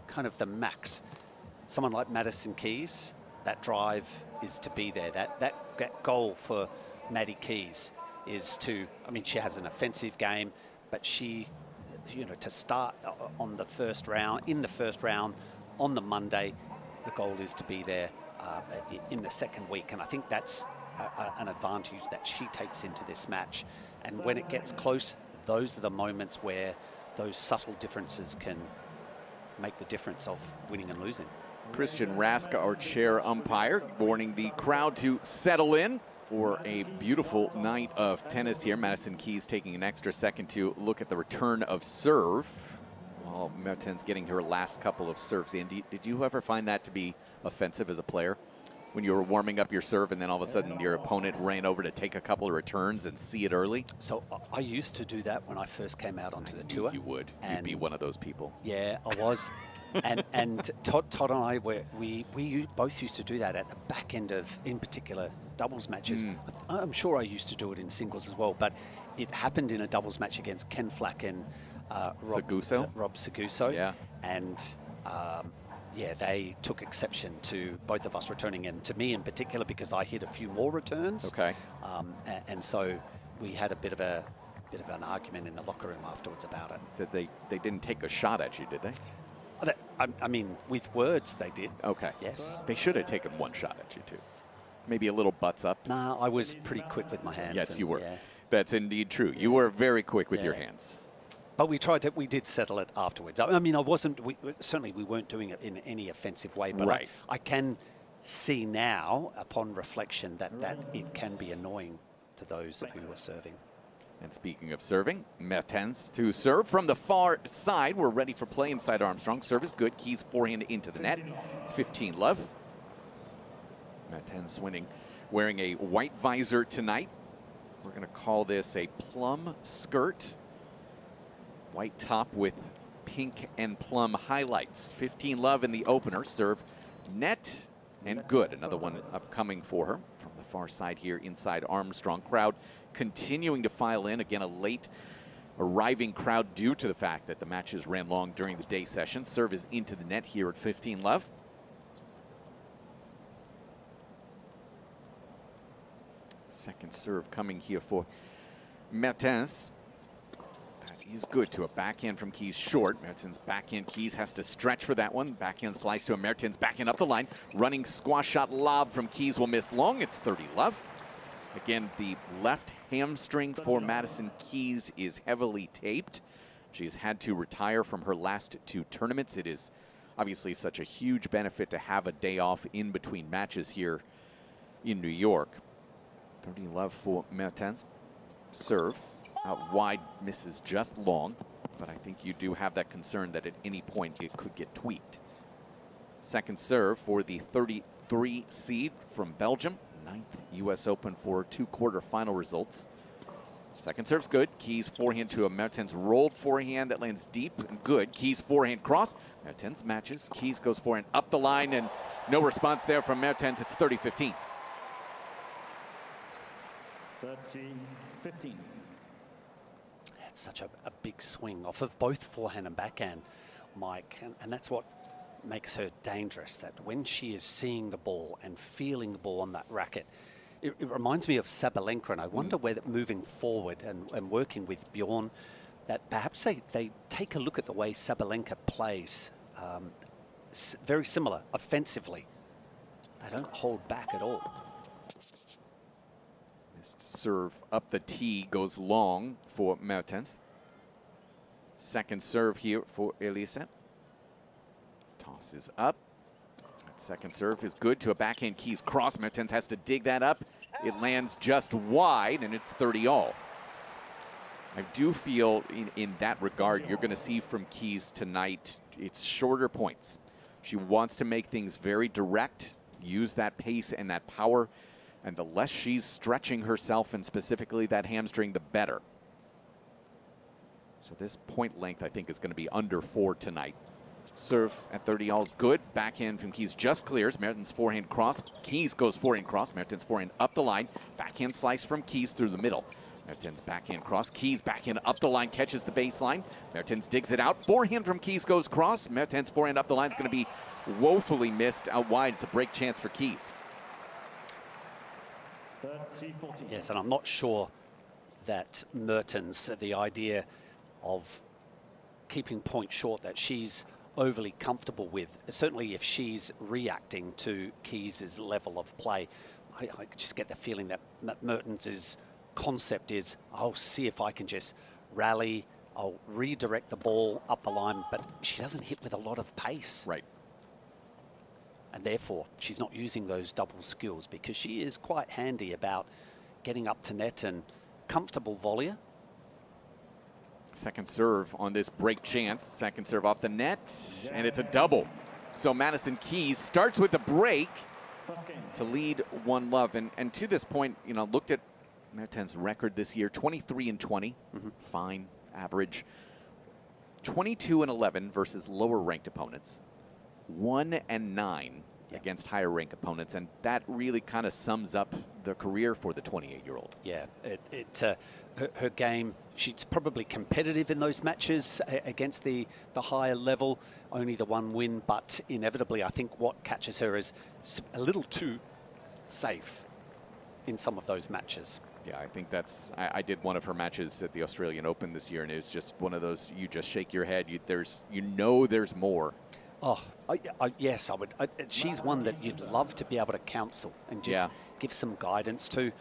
kind of the max. Someone like Madison Keys, that drive is to be there. That goal for Maddie Keys is to, I mean, she has an offensive game, but she, to start on the first round, on the Monday, the goal is to be there in the second week. And I think that's an advantage that she takes into this match. And when it gets close, those are the moments where those subtle differences can make the difference of winning and losing. Christian Raska, our chair umpire, warning the crowd to settle in for a beautiful night of tennis here. Madison Keys taking an extra second to look at the return of serve, while Mertens getting her last couple of serves in. Did you ever find that to be offensive as a player? When you were warming up your serve and then all of a sudden your opponent ran over to take a couple of returns and see it early? So I used to do that when I first came out onto the tour. You would. You'd be one of those people. Yeah, I was. and Todd and I, we both used to do that at the back end of, in particular, doubles matches. I'm sure I used to do it in singles as well, but it happened in a doubles match against Ken Flack and Rob Seguso. Yeah. And yeah, they took exception to both of us returning, and to me in particular because I hit a few more returns. Okay. And so we had a bit of an argument in the locker room afterwards about it. That they didn't take a shot at you, did they? I mean, with words they did. Okay. Yes. They should have taken one shot at you too. Maybe a little butts up. No, I was pretty quick with my hands. Yes, you were. Yeah. That's indeed true. You were very quick with your hands. But we did settle it afterwards. I mean, certainly we weren't doing it in any offensive way, but Right. I can see now, upon reflection, that it can be annoying to those who were serving. And speaking of serving, Mertens to serve from the far side. We're ready for play inside Armstrong. Service good. Keys forehand into the net. It's 15-love. Mertens wearing a white visor tonight. We're going to call this a plum skirt. White top with pink and plum highlights. 15-love in the opener. Serve net and good. Another one upcoming for her from the far side here inside Armstrong. Crowd continuing to file in. Again, a late arriving crowd due to the fact that the matches ran long during the day session. Serve is into the net here at 15-love. Second serve coming here for Mertens. That is good to a backhand from Keys short. Mertens backhand. Keys has to stretch for that one. Backhand slice to a Mertens. Backhand up the line. Running squash shot lob from Keys will miss long. It's 30-love. Again, the left hamstring for Madison Keys is heavily taped. She has had to retire from her last 2 tournaments. It is obviously such a huge benefit to have a day off in between matches here in New York. 30-love for Mertens. Serve out wide, misses just long, but I think you do have that concern that at any point it could get tweaked. Second serve for the 33 seed from Belgium. 9th U.S. Open for 2 quarterfinal results. Second serve's good. Keys forehand to a Mertens rolled forehand that lands deep and good. Keys forehand cross. Mertens matches. Keys goes forehand up the line and no response there from Mertens. It's 30-15. 13-15. It's such a big swing off of both forehand and backhand, Mike, and that's what makes her dangerous, that when she is seeing the ball and feeling the ball on that racket, it reminds me of Sabalenka, and I wonder whether moving forward and working with Bjorn, that perhaps they take a look at the way Sabalenka plays, very similar offensively. They don't hold back at all. Serve up the tee goes long for Mertens. Second serve here for Elisa. Toss is up. That second serve is good to a backhand Keys cross. Mertens has to dig that up. It lands just wide, and it's 30-all. I do feel in that regard, you're going to see from Keys tonight, it's shorter points. She wants to make things very direct, use that pace and that power. And the less she's stretching herself, and specifically that hamstring, the better. So this point length, I think, is going to be under 4 tonight. Serve at 30-all is good. Backhand from Keys just clears. Mertens forehand cross. Keys goes forehand cross. Mertens forehand up the line. Backhand slice from Keys through the middle. Mertens backhand cross. Keys backhand up the line, catches the baseline. Mertens digs it out. Forehand from Keys goes cross. Mertens forehand up the line is going to be woefully missed out wide. It's a break chance for Keys. Yes, and I'm not sure that Mertens, the idea of keeping point short, that she's overly comfortable with. Certainly if she's reacting to Keys' level of play, I just get the feeling that Mertens' concept is, I'll see if I can just rally, I'll redirect the ball up the line, but she doesn't hit with a lot of pace. Right. And therefore, she's not using those double skills, because she is quite handy about getting up to net and comfortable volleyer. Second serve on this break chance. Second serve off the net, and it's a double. So Madison Keys starts with the break to lead 1-love. And to this point, you know, looked at Mertens' record this year, 23-20, fine, average. 22-11 versus lower ranked opponents. 1-9 against higher ranked opponents, and that really kind of sums up the career for the 28-year-old. Yeah, her game, she's probably competitive in those matches against the higher level, only the one win, but inevitably I think what catches her is a little too safe in some of those matches. Yeah, I think that's, I did one of her matches at the Australian Open this year, and it was just one of those, you just shake your head, you know there's more. Oh, yes, I would. She's one that you'd love to be able to counsel and just give some guidance to.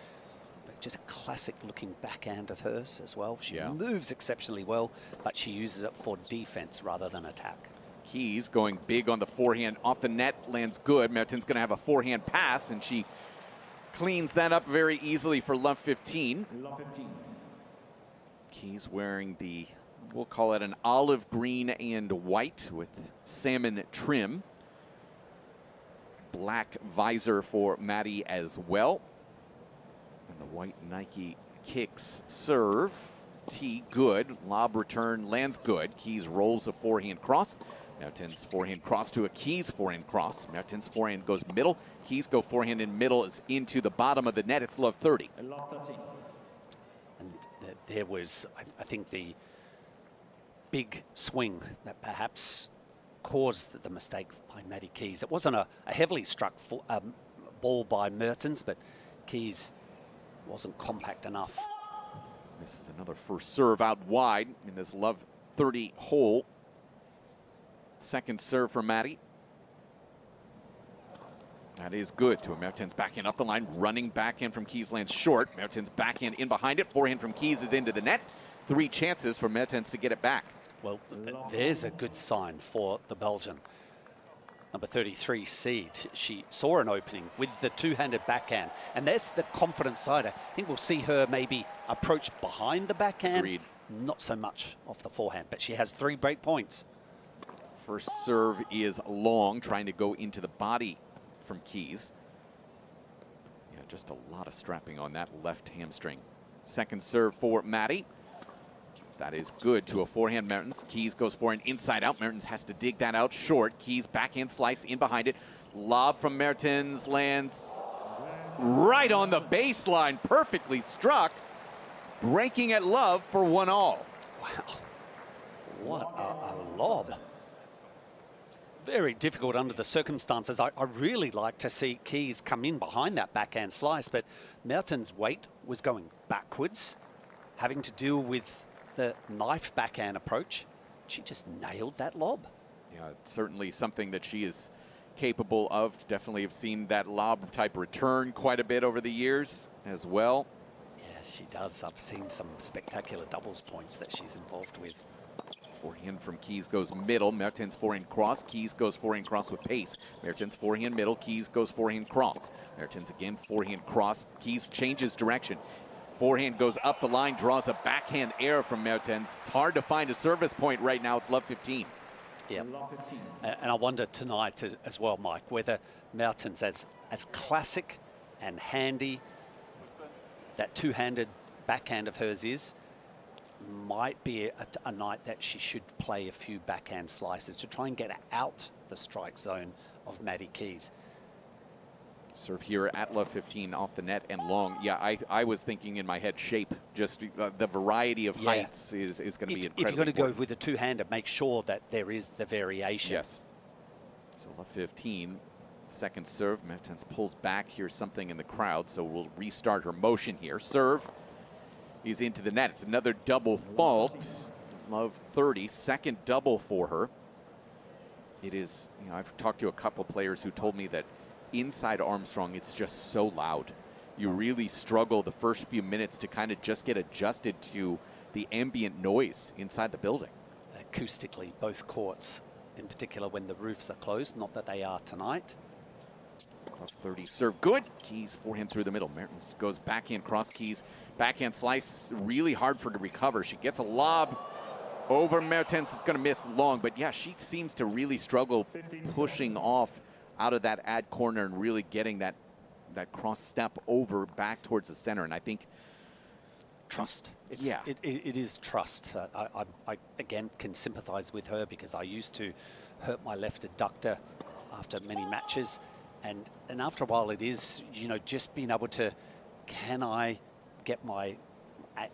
But just a classic looking backhand of hers as well. She moves exceptionally well, but she uses it for defense rather than attack. Keys going big on the forehand off the net, lands good. Mertens going to have a forehand pass, and she cleans that up very easily for love 15. Keys wearing the, we'll call it an olive green and white with salmon trim. Black visor for Maddie as well. And the white Nike kicks serve. T good. Lob return lands good. Keys rolls a forehand cross. Mertens forehand cross to a Keys forehand cross. Mertens forehand goes middle. Keys go forehand in middle. Is into the bottom of the net. It's love 30. And there was, I think, the big swing that perhaps caused the mistake by Maddie Keys. It wasn't a heavily struck ball by Mertens, but Keys wasn't compact enough. This is another first serve out wide in this love 30 hole. Second serve for Maddie. That is good to a Mertens backhand up the line, running backhand from Keys lands short. Mertens backhand in behind it. Forehand from Keys is into the net. 3 chances for Mertens to get it back. Well, there's a good sign for the Belgian. Number 33 seed. She saw an opening with the two-handed backhand, and that's the confident side. I think we'll see her maybe approach behind the backhand. Agreed. Not so much off the forehand, but she has 3 break points. First serve is long, trying to go into the body from Keys. Yeah, just a lot of strapping on that left hamstring. Second serve for Maddie. That is good to a forehand Mertens. Keys goes forehand inside out. Mertens has to dig that out short. Keys backhand slice in behind it. Lob from Mertens lands right on the baseline. Perfectly struck. Breaking at love for 1-all. Wow. What a lob. Very difficult under the circumstances. I really like to see Keys come in behind that backhand slice, but Mertens' weight was going backwards, having to deal with the knife backhand approach. She just nailed that lob. Yeah, certainly something that she is capable of. Definitely have seen that lob type return quite a bit over the years as well. Yeah, she does. I've seen some spectacular doubles points that she's involved with. Forehand from Keys goes middle. Mertens forehand cross. Keys goes forehand cross with pace. Mertens forehand middle. Keys goes forehand cross. Mertens again forehand cross. Keys changes direction. Forehand goes up the line, draws a backhand error from Mertens. It's hard to find a service point right now. It's love 15. Yeah, and I wonder tonight as well, Mike, whether Mertens, as classic and handy that two-handed backhand of hers is, might be a night that she should play a few backhand slices to try and get out the strike zone of Maddie Keys. Serve here at love 15 off the net and long. Yeah, I was thinking in my head shape. Just the variety of heights is going to be incredibly If you're going to go important. with a two-hander, make sure that there is the variation. Yes. So love 15. Second serve. Mertens pulls back. Here's something in the crowd, so we'll restart her motion here. Serve. He's into the net. It's another double fault. Love 30. Second double for her. It is, you know, I've talked to a couple players who told me that inside Armstrong, it's just so loud. You really struggle the first few minutes to kind of just get adjusted to the ambient noise inside the building. Acoustically, both courts, in particular when the roofs are closed, not that they are tonight. Love 30 serve good. Keys forehand through the middle. Mertens goes backhand cross. Keys backhand slice, really hard for her to recover. She gets a lob over Mertens. It's going to miss long, but yeah, she seems to really struggle pushing off out of that ad corner and really getting that cross step over back towards the center. And I think trust. Yeah, it is trust. I again can sympathize with her because I used to hurt my left adductor after many matches, and after a while it is, you know, just being able to, can I get my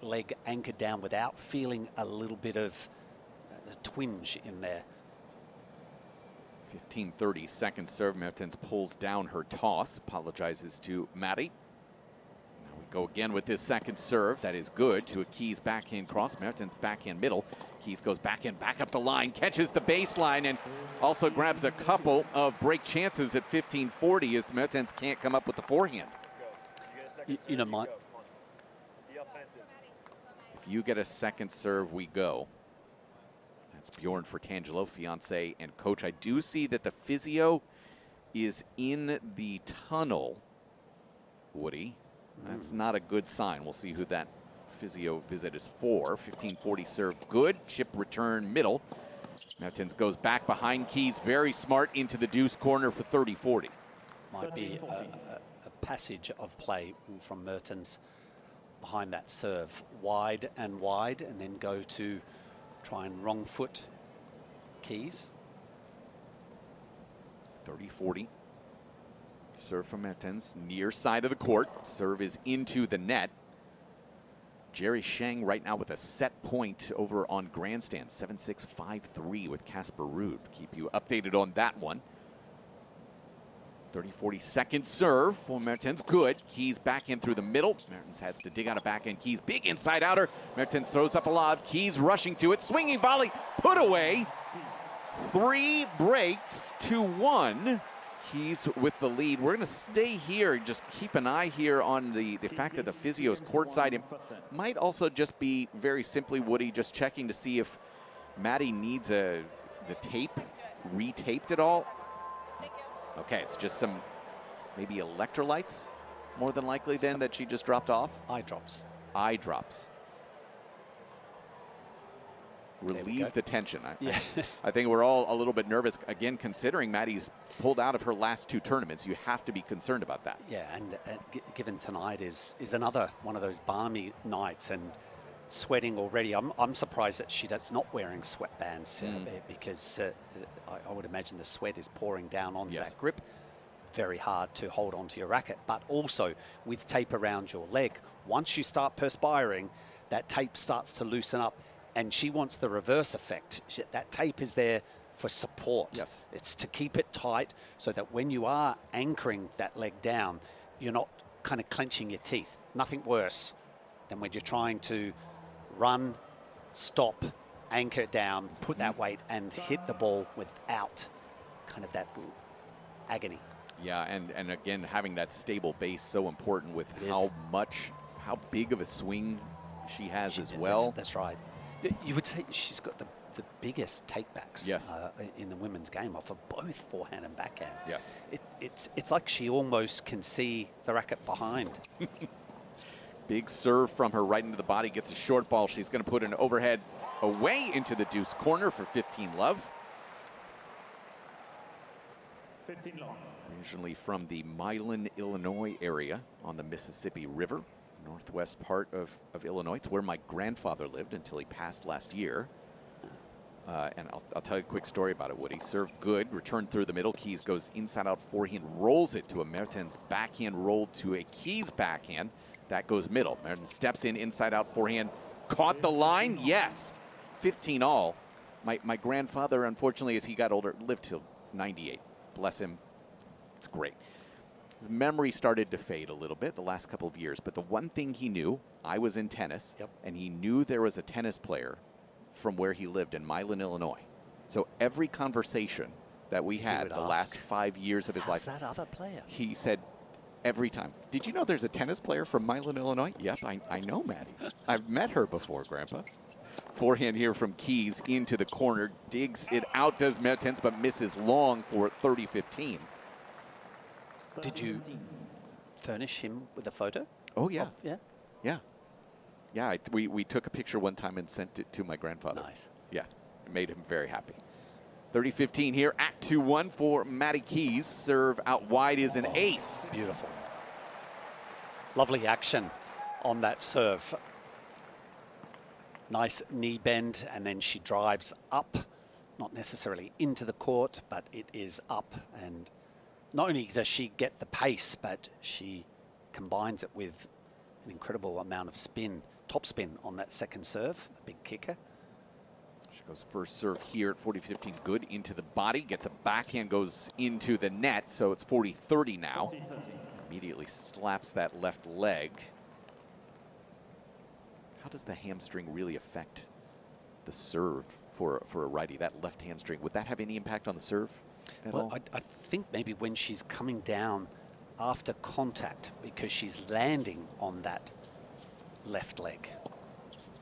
leg anchored down without feeling a little bit of a twinge in there. 15-30 second serve. Mertens pulls down her toss, apologizes to Maddie. Now we go again with this second serve. That is good to a Keys backhand cross. Mertens backhand middle. Keys goes backhand back up the line, catches the baseline, and also grabs a couple of break chances at 15-40 as Mertens can't come up with the forehand. You know, Mike, you get a second serve, we go. That's Bjorn Fratangelo, fiance and coach. I do see that the physio is in the tunnel, Woody. That's not a good sign. We'll see who that physio visit is for. 15-40 serve, good. Chip return, middle. Mertens goes back behind Keys, very smart, into the deuce corner for 30-40. Might be a passage of play from Mertens behind that serve. Wide, and then go to try and wrong foot Keys. 30-40. Serve from Mertens, near side of the court. Serve is into the net. Jerry Sheng right now with a set point over on grandstand. 7-6, 5-3 with Casper Ruud. Keep you updated on that one. 30-40 second serve for Mertens. Good. Keys back in through the middle. Mertens has to dig out a backhand. Keys big inside outer. Mertens throws up a lob. Keys rushing to it. Swinging volley. Put away. 3 breaks to 1. Keys with the lead. We're going to stay here and just keep an eye here on the fact that the physio is courtside. It might also just be very simply, Woody, just checking to see if Maddie needs the tape retaped at all. Okay, it's just some maybe electrolytes, more than likely then, that she just dropped off. Eye drops. Eye drops. Relieve the tension. I think we're all a little bit nervous, again, considering Maddie's pulled out of her last 2 tournaments. You have to be concerned about that. Yeah, and given tonight is another one of those balmy nights and sweating already. I'm surprised that she's not wearing sweatbands because I would imagine the sweat is pouring down onto that grip. Very hard to hold onto your racket, but also with tape around your leg, once you start perspiring, that tape starts to loosen up. And she wants the reverse effect. That tape is there for support. Yes. It's to keep it tight so that when you are anchoring that leg down, you're not kind of clenching your teeth. Nothing worse than when you're trying to run, stop, anchor down, put that weight, and hit the ball without kind of that agony. Yeah, and again, having that stable base so important with how big of a swing she has as well. That's right. You would say she's got the biggest takebacks in the women's game off of both forehand and backhand. Yes. It's like she almost can see the racket behind. Big serve from her right into the body, gets a short ball. She's going to put an overhead away into the deuce corner for 15 love. 15 love. Originally from the Milan, Illinois area on the Mississippi River. Northwest part of Illinois. It's where my grandfather lived until he passed last year. And I'll tell you a quick story about it, Woody. Serve good, return through the middle. Keys goes inside out forehand, rolls it to a Mertens backhand, rolled to a Keys backhand. That goes middle. Mertens steps in, inside out forehand, caught the line, yes. 15 all. My grandfather, unfortunately, as he got older, lived till 98. Bless him. It's great. His memory started to fade a little bit the last couple of years, but the one thing he knew, I was in tennis, and he knew there was a tennis player from where he lived in Milan, Illinois. So every conversation that we had the last 5 years of his life, that other player? He said every time, did you know there's a tennis player from Milan, Illinois? Yes, I know Maddie. I've met her before, Grandpa. Forehand here from Keys into the corner, digs it out, does Mertens, but misses long for 30-15. Did you furnish him with a photo? Oh, yeah. Yeah. We took a picture one time and sent it to my grandfather. Nice. Yeah, it made him very happy. 30-15 here, Act 2-1 for Maddie Keys. Serve out wide is an ace. Beautiful. Lovely action on that serve. Nice knee bend, and then she drives up, not necessarily into the court, but it is up. And not only does she get the pace, but she combines it with an incredible amount of spin, top spin on that second serve, a big kicker. She goes first serve here at 40-15, good into the body, gets a backhand, goes into the net, so it's 40-30 now. Immediately slaps that left leg. How does the hamstring really affect the serve for a righty, that left hamstring? Would that have any impact on the serve at all? I think maybe when she's coming down after contact, because she's landing on that left leg.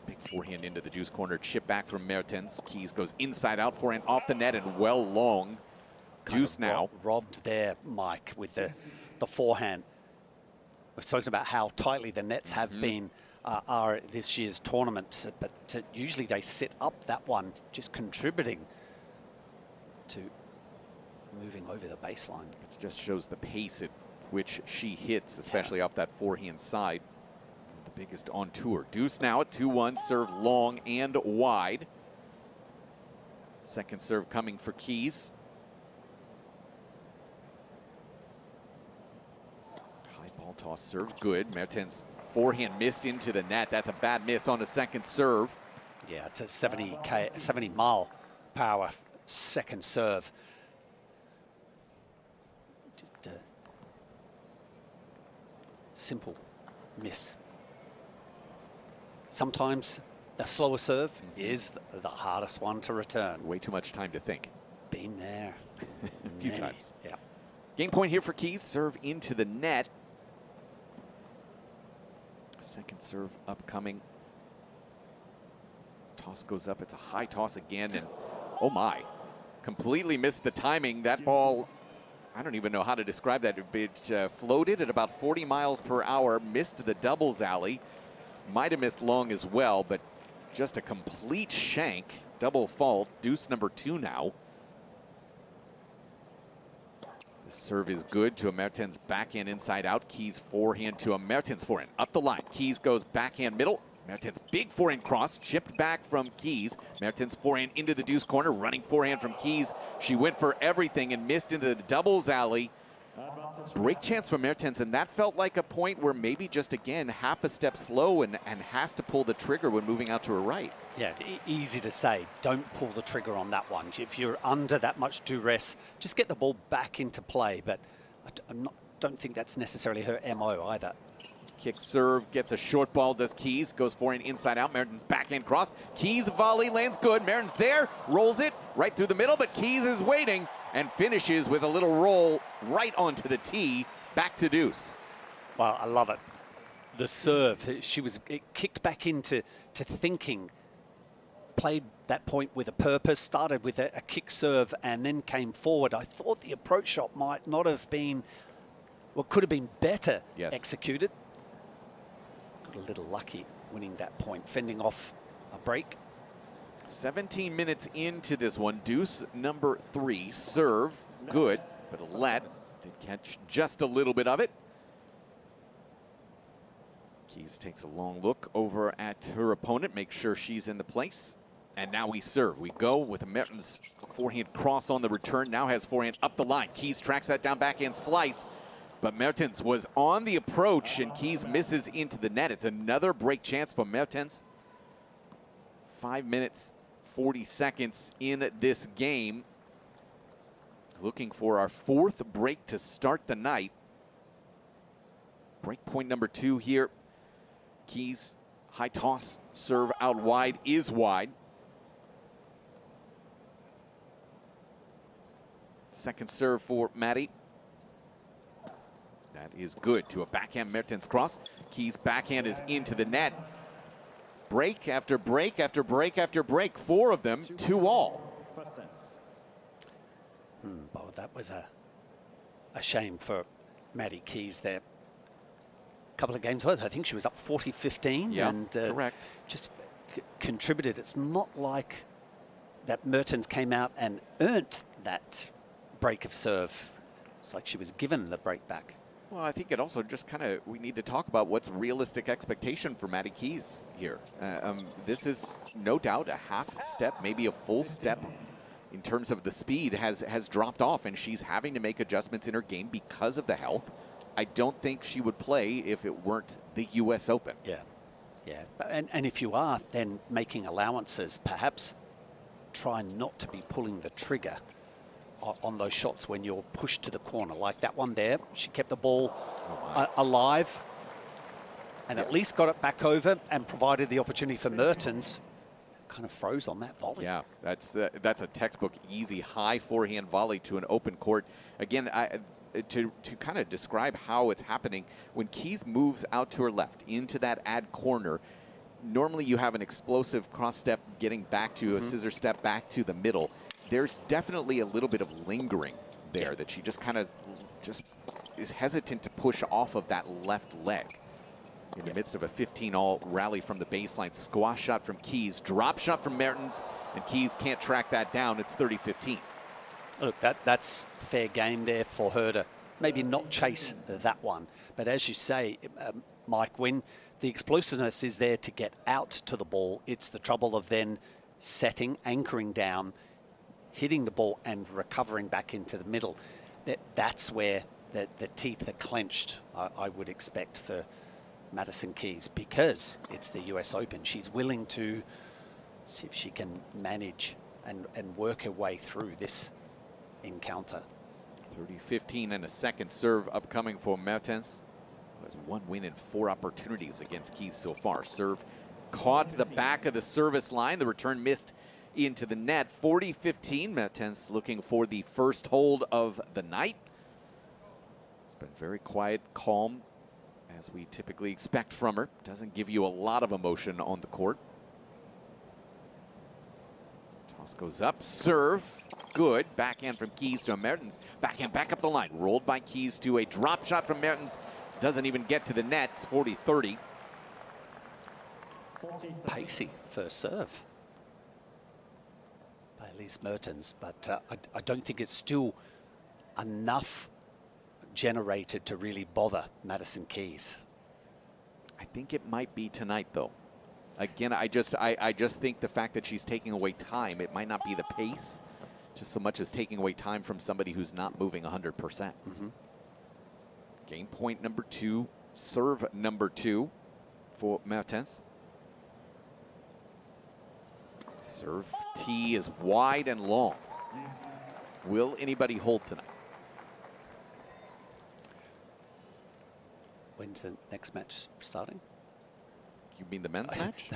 Big forehand into the deuce corner. Chip back from Mertens. Keys goes inside out, forehand off the net and well long. Deuce now. Robbed there, Mike, with the forehand. We've spoken about how tightly the nets have been are this year's tournament, but usually they sit up that one, just contributing to moving over the baseline. It just shows the pace at which she hits, especially off that forehand side. The biggest on tour. Deuce now at 2-1, serve long and wide. Second serve coming for Keys. High ball toss, serve good. Mertens forehand missed into the net. That's a bad miss on the second serve. Yeah, it's a 70 mile per hour second serve. Just a simple miss. Sometimes the slower serve is the hardest one to return. Way too much time to think. Been there a few times. Yeah. Game point here for Keys. Serve into the net. Second serve upcoming. Toss goes up. It's a high toss again. And oh my, completely missed the timing. That ball, I don't even know how to describe that. It floated at about 40 miles per hour, missed the doubles alley. Might have missed long as well, but just a complete shank. Double fault. Deuce number 2 now. The serve is good to a Mertens backhand inside out. Keys forehand to a Mertens forehand. Up the line. Keys goes backhand middle. Mertens big forehand cross. Chipped back from Keys. Mertens forehand into the deuce corner. Running forehand from Keys. She went for everything and missed into the doubles alley. Break chance for Mertens, and that felt like a point where maybe just again half a step slow and has to pull the trigger when moving out to her right. Yeah, easy to say. Don't pull the trigger on that one. If you're under that much duress, just get the ball back into play. But I don't think that's necessarily her MO either. Kick serve, gets a short ball, does Keys, goes forehand inside out, Mertens backhand cross. Keys volley lands good, Mertens there, rolls it right through the middle, but Keys is waiting and finishes with a little roll right onto the tee, back to deuce. Wow, I love it. The serve, it kicked back into thinking, played that point with a purpose, started with a kick serve and then came forward. I thought the approach shot might not have been, well, could have been better executed. Got a little lucky winning that point, fending off a break. 17 minutes into this one, deuce number 3, serve, good, but a let, did catch just a little bit of it. Keys takes a long look over at her opponent, makes sure she's in the place. And now we serve. We go with a Mertens forehand cross on the return, now has forehand up the line. Keys tracks that down, backhand slice. But Mertens was on the approach and Keys misses into the net. It's another break chance for Mertens. 5 minutes, 40 seconds in this game. Looking for our 4th break to start the night. Break point number 2 here. Keys, high toss, serve out wide is wide. Second serve for Maddie. That is good to a backhand Mertens cross. Keys backhand is into the net. Break after break after break after break. 4 of them, 2-all. Well, that was a shame for Maddie Keys there. A couple of games worth. I think she was up 40-15 and correct. Just contributed. It's not like that Mertens came out and earned that break of serve. It's like she was given the break back. Well, I think it also just kind of, we need to talk about what's realistic expectation for Maddie Keys here. This is no doubt a half step, maybe a full step in terms of the speed has dropped off, and she's having to make adjustments in her game because of the health. I don't think she would play if it weren't the US Open. Yeah, yeah. And if you are then making allowances, perhaps try not to be pulling the trigger on those shots when you're pushed to the corner, like that one there. She kept the ball alive and at least got it back over and provided the opportunity for Mertens. Kind of froze on that volley. Yeah, that's a textbook easy high forehand volley to an open court. Again, to kind of describe how it's happening, when Keys moves out to her left into that ad corner, normally you have an explosive cross step getting back to a scissor step back to the middle. There's definitely a little bit of lingering there that she just kind of is hesitant to push off of that left leg. In the midst of a 15-all rally from the baseline, squash shot from Keys, drop shot from Mertens, and Keys can't track that down. It's 30-15. Look, that's fair game there for her to maybe not chase that one. But as you say, Mike, when the explosiveness is there to get out to the ball, it's the trouble of then setting, anchoring down, hitting the ball and recovering back into the middle. That's where the teeth are clenched, I would expect, for Madison Keys, because it's the US Open. She's willing to see if she can manage and work her way through this encounter. 30-15 and a second serve upcoming for Mertens. Has one win in 4 opportunities against Keys so far. Serve caught the back of the service line. The return missed into the net. 40-15. Mertens looking for the first hold of the night. It's been very quiet, calm, as we typically expect from her. Doesn't give you a lot of emotion on the court. Toss goes up, serve, good. Backhand from Keys to Mertens. Backhand back up the line. Rolled by Keys to a drop shot from Mertens. Doesn't even get to the net. It's 40-30. Pacey first serve by Elise Mertens, but I don't think it's still enough generated to really bother Madison Keys. I think it might be tonight, though. Again, I just think the fact that she's taking away time, it might not be the pace, just so much as taking away time from somebody who's not moving 100%. Game point number 2, serve number 2 for Mertens. Serve tee is wide and long. Will anybody hold tonight? When's the next match starting? You mean the men's match?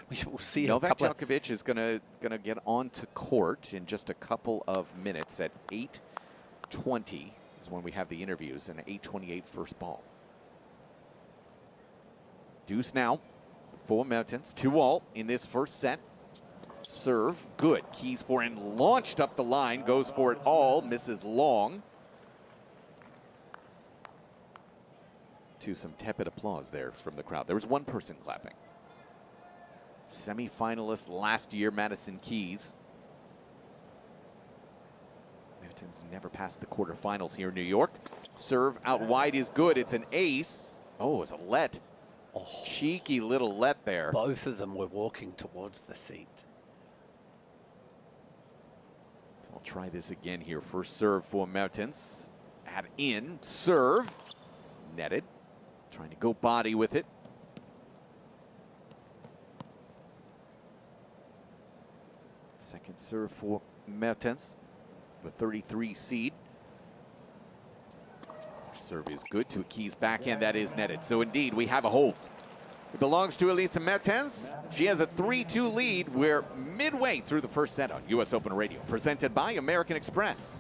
We will see. Novak Djokovic is gonna get onto court in just a couple of minutes at 8:20 is when we have the interviews, and 8:28 first ball. Deuce now for Mertens, 2-all in this first set. Serve, good. Keys forehand launched up the line, goes for it all, misses long. To some tepid applause there from the crowd. There was one person clapping. Semi-finalist last year, Madison Keys. Mertens never passed the quarterfinals here in New York. Serve out wide is good. It's an ace. Oh, it's a let. Oh, cheeky little let there. Both of them were walking towards the seat. So I'll try this again here. First serve for Mertens. Add in, serve. Netted. Trying to go body with it. Second serve for Mertens, the 33 seed. Serve is good to a Keys backhand, that is netted. So indeed, we have a hold. It belongs to Elisa Mertens. She has a 3-2 lead. We're midway through the first set on US Open Radio, presented by American Express.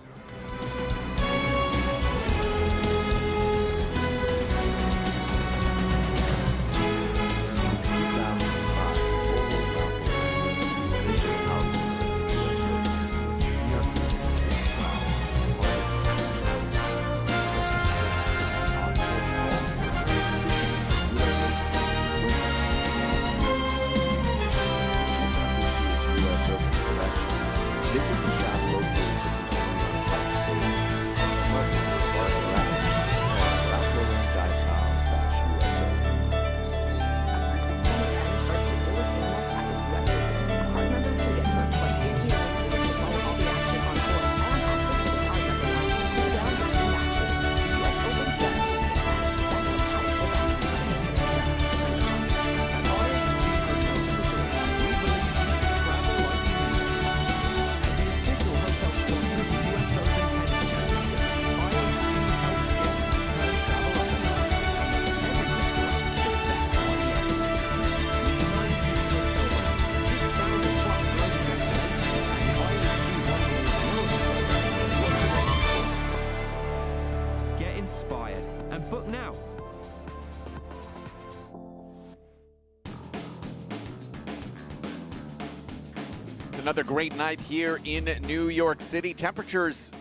Another great night here in New York City. Temperatures,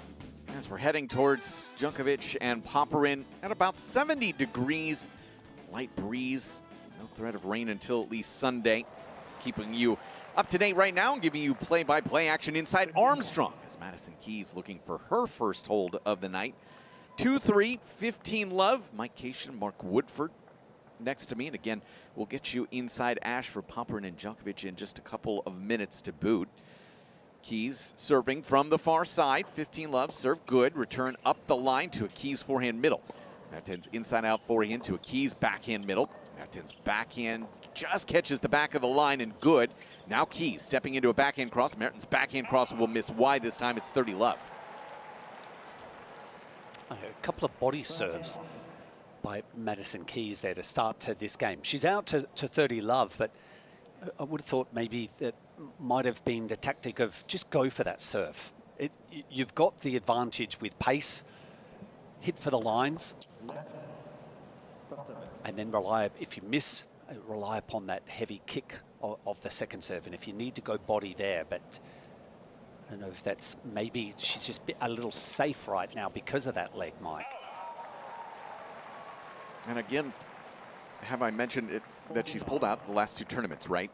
as we're heading towards Djokovic and Popyrin, at about 70 degrees. Light breeze, no threat of rain until at least Sunday. Keeping you up to date right now and giving you play-by-play action inside Armstrong as Madison Keys looking for her first hold of the night. 2-3, 15 love. Mike Cation, Mark Woodford next to me. And again, we'll get you inside Ash for Popyrin and Djokovic in just a couple of minutes to boot. Keys serving from the far side. 15 love, serve good. Return up the line to a Keys forehand middle. Mertens inside out forehand to a Keys backhand middle. Mertens backhand just catches the back of the line and good. Now Keys stepping into a backhand cross. Mertens backhand cross will miss wide this time. It's 30 love. A couple of body serves by Madison Keys there to start to this game. She's out to 30 love, but I would have thought maybe that might have been the tactic of just go for that serve. You've got the advantage with pace, hit for the lines, and then rely, if you miss, rely upon that heavy kick of the second serve. And if you need to go body there, but I don't know if that's, maybe she's just a little safe right now because of that leg, Mike. And again, have I mentioned it, that she's pulled out the last two tournaments, right?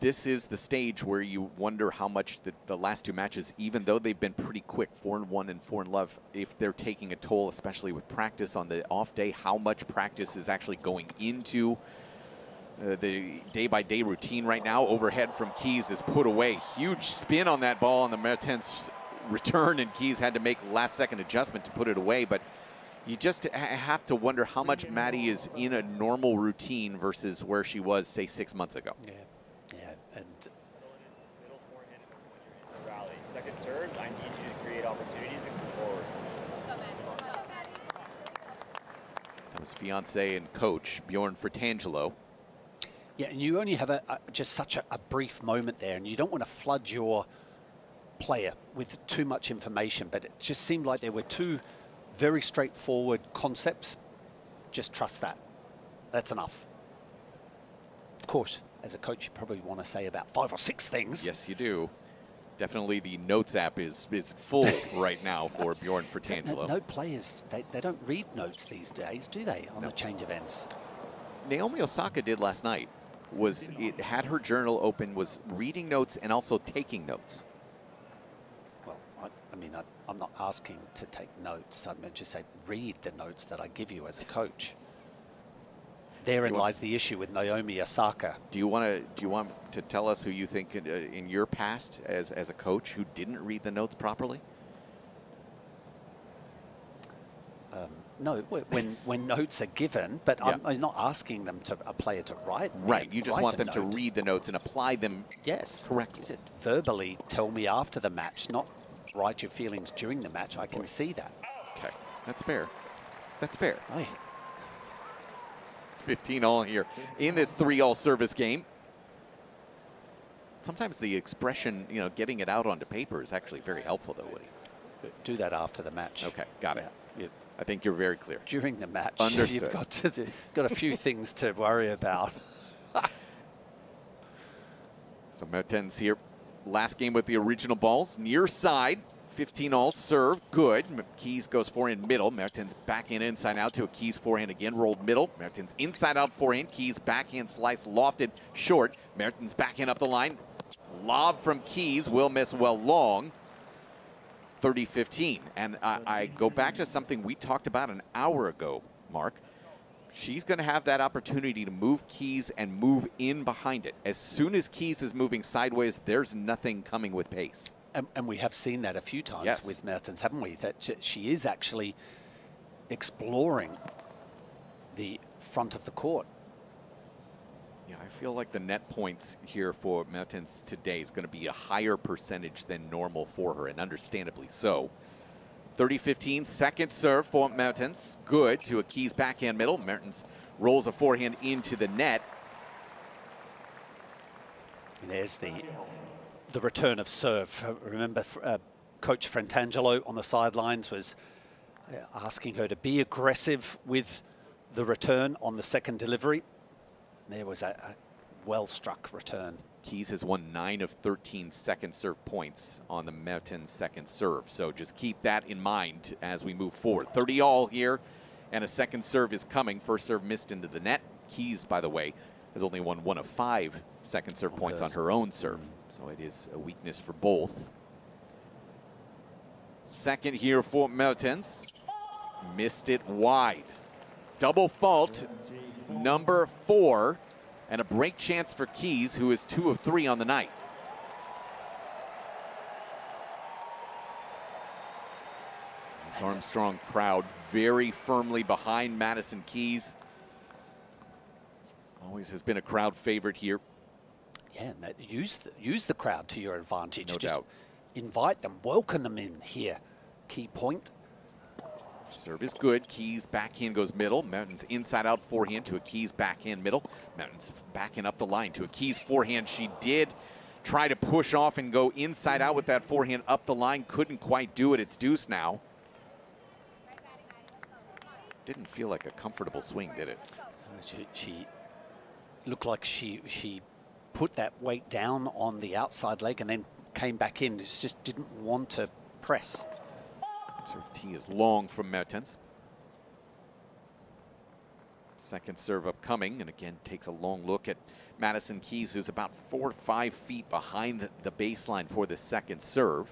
This is the stage where you wonder how much the last two matches, even though they've been pretty quick, 4-1 and 4-love, if they're taking a toll, especially with practice on the off day, how much practice is actually going into the day-by-day routine right now. Overhead from Keys is put away. Huge spin on that ball on the Mertens return, and Keys had to make last-second adjustment to put it away. But you just have to wonder how much Maddie is in a normal routine versus where she was, say, 6 months ago. Yeah, and middle forehand when you're in the rally. Second serves, I need you to create opportunities and come forward. That was fiance and coach Bjorn Fratangelo. yeah, and you only have just such a brief moment there, and you don't want to flood your player with too much information, but it just seemed like there were two very straightforward concepts. Just trust that. That's enough. Of course, as a coach, you probably want to say about 5 or 6 things. Yes, you do. Definitely the notes app is full right now for Bjorn Fratangelo. No players, they don't read notes these days, do they, on the change of ends? Naomi Osaka did last night. It had her journal open, was reading notes and also taking notes. Well, I mean, I'm not asking to take notes. I'm going to just say read the notes that I give you as a coach. Therein lies the issue with Naomi Osaka. Do you want to tell us who you think in your past as a coach who didn't read the notes properly? No, when notes are given, but yeah. I'm not asking them to a player to write. Right, you just want them to read the notes and apply them. Yes, correctly. Verbally tell me after the match, not write your feelings during the match. I can see that. Okay, that's fair. That's fair. Aye. It's 15-all here in this 3-all service game. Sometimes the expression, getting it out onto paper is actually very helpful, though, Woody. Do that after the match. Okay, got it. I think you're very clear. During the match, Understood. You've got a few things to worry about. So Mertens here, last game with the original balls, near side, 15-all serve, good. Keys goes forehand middle. Mertens backhand inside out to a Keys forehand again, rolled middle. Mertens inside out forehand. Keys backhand slice lofted short. Mertens backhand up the line. Lob from Keys will miss well long. 30-15. And I go back to something we talked about an hour ago, Mark. She's going to have that opportunity to move Keys and move in behind it. As soon as Keys is moving sideways, there's nothing coming with pace. And we have seen that a few times with Mertens, haven't we? That she is actually exploring the front of the court. Yeah, I feel like the net points here for Mertens today is going to be a higher percentage than normal for her, and understandably so. 30-15, second serve for Mertens. Good to a Keys backhand middle. Mertens rolls a forehand into the net. And there's the return of serve. Remember, Coach Fratangelo on the sidelines was asking her to be aggressive with the return on the second delivery. There was a well-struck return. Keys has won 9 of 13 second serve points on the Mertens second serve. So just keep that in mind as we move forward. 30 all here, and a second serve is coming. First serve missed into the net. Keys, by the way, has only won 1 of 5 second serve points on her own serve. So it is a weakness for both. Second here for Mertens. Missed it wide. Double fault, number 4, and a break chance for Keys, who is 2 of 3 on the night. This Armstrong crowd very firmly behind Madison Keys. Always has been a crowd favorite here. Yeah, and use the crowd to your advantage. No Just doubt. invite them, welcome them in here. Key point. Serve is good. Keys backhand goes middle. Mertens inside out forehand to a Keys backhand middle. Mertens backing up the line to a Keys forehand. She did try to push off and go inside out with that forehand up the line. Couldn't quite do it. It's deuce now. Didn't feel like a comfortable swing, did it? She looked like she put that weight down on the outside leg and then came back in. Just didn't want to press. Serve tee is long from Mertens. Second serve upcoming, and again takes a long look at Madison Keys, who's about 4 or 5 feet behind the baseline for the second serve.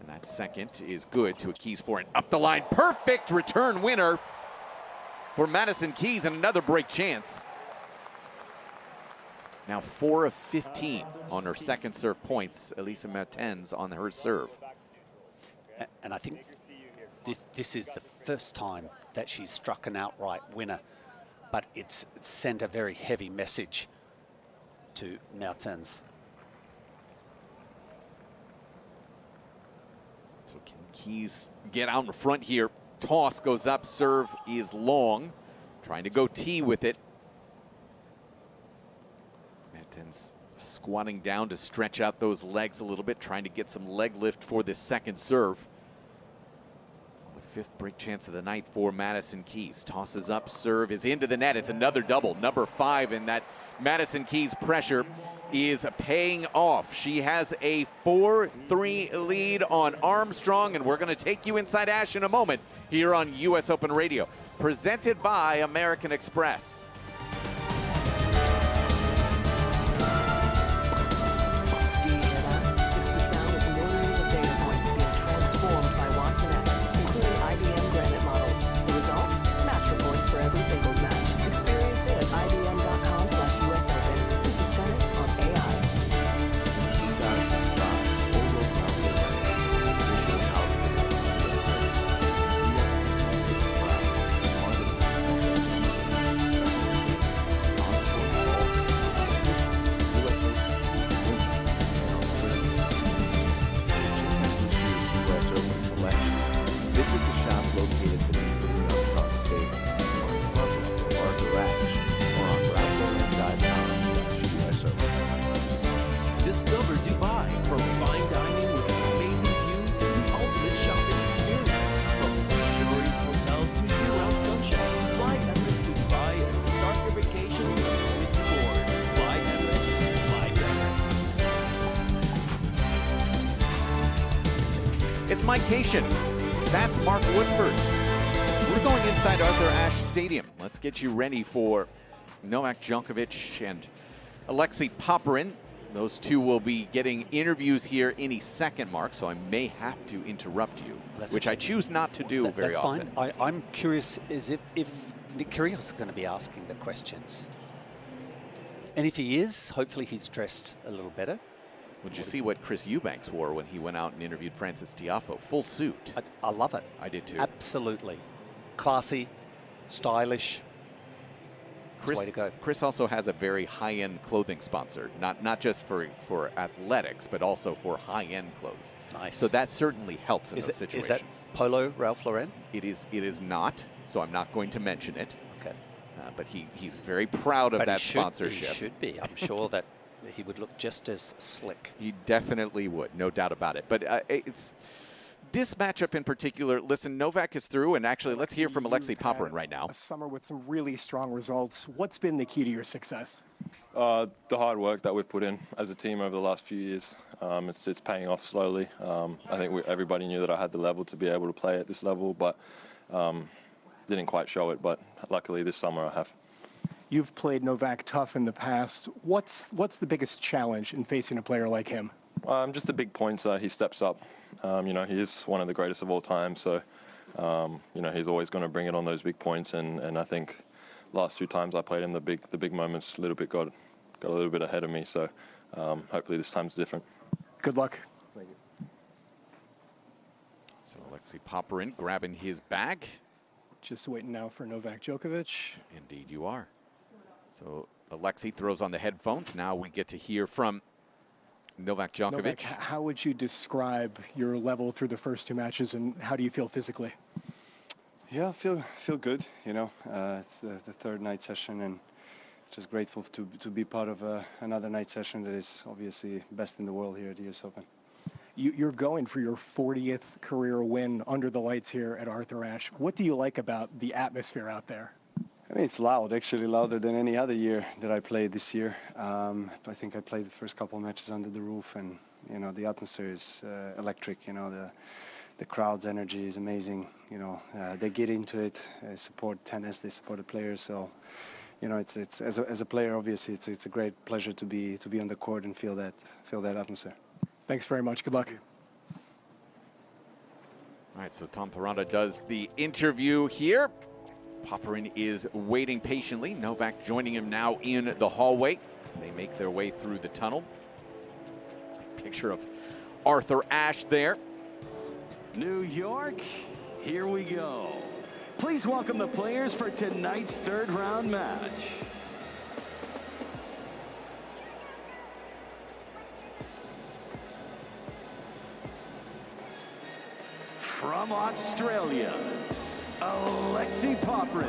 And that second is good to a Keys forehand up the line. Perfect return winner for Madison Keys, and another break chance. Now 4 of 15 on her second serve points. Elisa Mertens on her serve. And I think this is the first time that she's struck an outright winner, but it's sent a very heavy message to Mertens. So can Keys get out in front here? Toss goes up, serve is long. Trying to go tee with it. Mertens squatting down to stretch out those legs a little bit, trying to get some leg lift for this second serve. The 5th break chance of the night for Madison Keys. Tosses up, serve is into the net. It's another double, number 5, and that Madison Keys pressure is paying off. She has a 4-3 lead on Armstrong, and we're going to take you inside Ash in a moment here on US Open Radio, presented by American Express. It's Mikecation. That's Mark Woodford. We're going inside Arthur Ashe Stadium. Let's get you ready for Novak Djokovic and Alexei Popyrin. Those two will be getting interviews here any second, Mark, so I may have to interrupt you, which I choose not to do very often. Fine. I'm curious is if Nick Kyrgios is going to be asking the questions. And if he is, hopefully he's dressed a little better. Would you see what Chris Eubanks wore when he went out and interviewed Francis Tiafoe? Full suit. I love it. I did too. Absolutely. Classy, stylish. Way to go. Chris also has a very high-end clothing sponsor, not just for athletics, but also for high-end clothes. Nice. So that certainly helps in those situations. Is that Polo Ralph Lauren? It is not, so I'm not going to mention it. Okay. But he's very proud of that sponsorship. He should be. I'm sure that he would look just as slick. He definitely would, no doubt about it. But it's This matchup in particular, listen, Novak is through, and actually let's hear from Alexei Popyrin right now. A summer with some really strong results. What's been the key to your success? The hard work that we've put in as a team over the last few years. It's paying off slowly. I think everybody knew that I had the level to be able to play at this level, but didn't quite show it. But luckily this summer I have. You've played Novak tough in the past. What's the biggest challenge in facing a player like him? Just the big points. He steps up. You know, he is one of the greatest of all time. So, you know, he's always going to bring it on those big points. And I think last 2 times I played him, the big moments a little bit got a little bit ahead of me. So, hopefully this time's different. Good luck. Thank you. So Alexei Popyrin grabbing his bag. Just waiting now for Novak Djokovic. Indeed you are. So Alexei throws on the headphones. Now we get to hear from Novak Djokovic. Novak, how would you describe your level through the first 2 matches, and how do you feel physically? Yeah, feel good. You know, it's the 3rd night session, and just grateful to be part of another night session that is obviously best in the world here at the US Open. You're going for your 40th career win under the lights here at Arthur Ashe. What do you like about the atmosphere out there? I mean, it's loud, actually louder than any other year that I played this year. I think I played the first couple of matches under the roof, and you know the atmosphere is electric. You know the crowd's energy is amazing. You know they get into it, support tennis, they support the players. So you know it's as a player, obviously it's a great pleasure to be on the court and feel that atmosphere. Thanks very much. Good luck. All right, so Tom Parada does the interview here. Popyrin is waiting patiently. Novak joining him now in the hallway as they make their way through the tunnel. Picture of Arthur Ashe there. New York, here we go. Please welcome the players for tonight's 3rd round match. From Australia, Alexei Popyrin.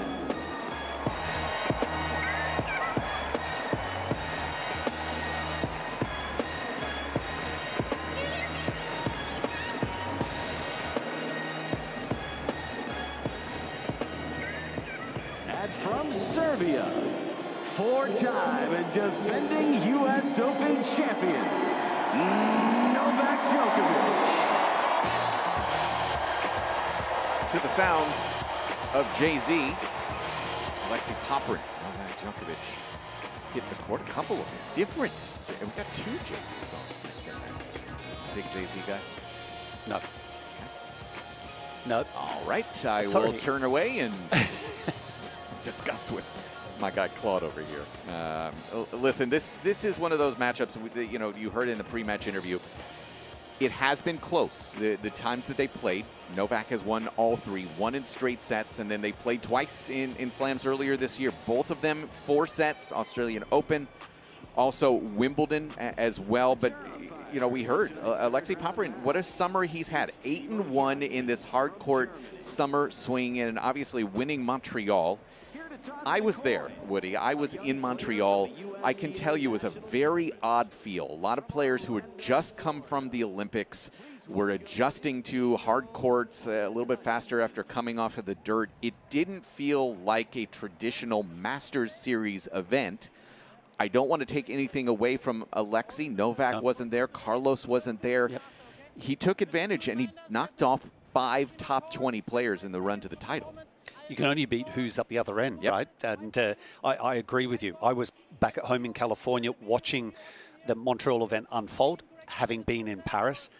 And from Serbia, 4-time and defending US Open champion, Novak Djokovic. To the sounds of Jay-Z, Alexei Popyrin, Novak Djokovic hit the court. A couple of different. We got 2 Jay-Z songs next to that. Big Jay-Z guy? No. No. All right, I will turn away and discuss with my guy Claude over here. Listen, this is one of those matchups. You know, you heard in the pre-match interview. It has been close. The times that they played, Novak has won all 3, one in straight sets, and then they played twice in slams earlier this year. Both of them 4 sets, Australian Open, also Wimbledon as well. But, you know, we heard Alexei Popyrin, what a summer he's had. 8-1 in this hard court summer swing, and obviously winning Montreal. I was there, Woody. I was in Montreal. I can tell you it was a very odd feel. A lot of players who had just come from the Olympics were adjusting to hard courts a little bit faster after coming off of the dirt. It didn't feel like a traditional Masters Series event. I don't want to take anything away from Alexei. Novak wasn't there. Carlos wasn't there. Yep. He took advantage, and he knocked off 5 top 20 players in the run to the title. You can only beat who's up the other end, right? And I agree with you. I was back at home in California watching the Montreal event unfold, having been in Paris.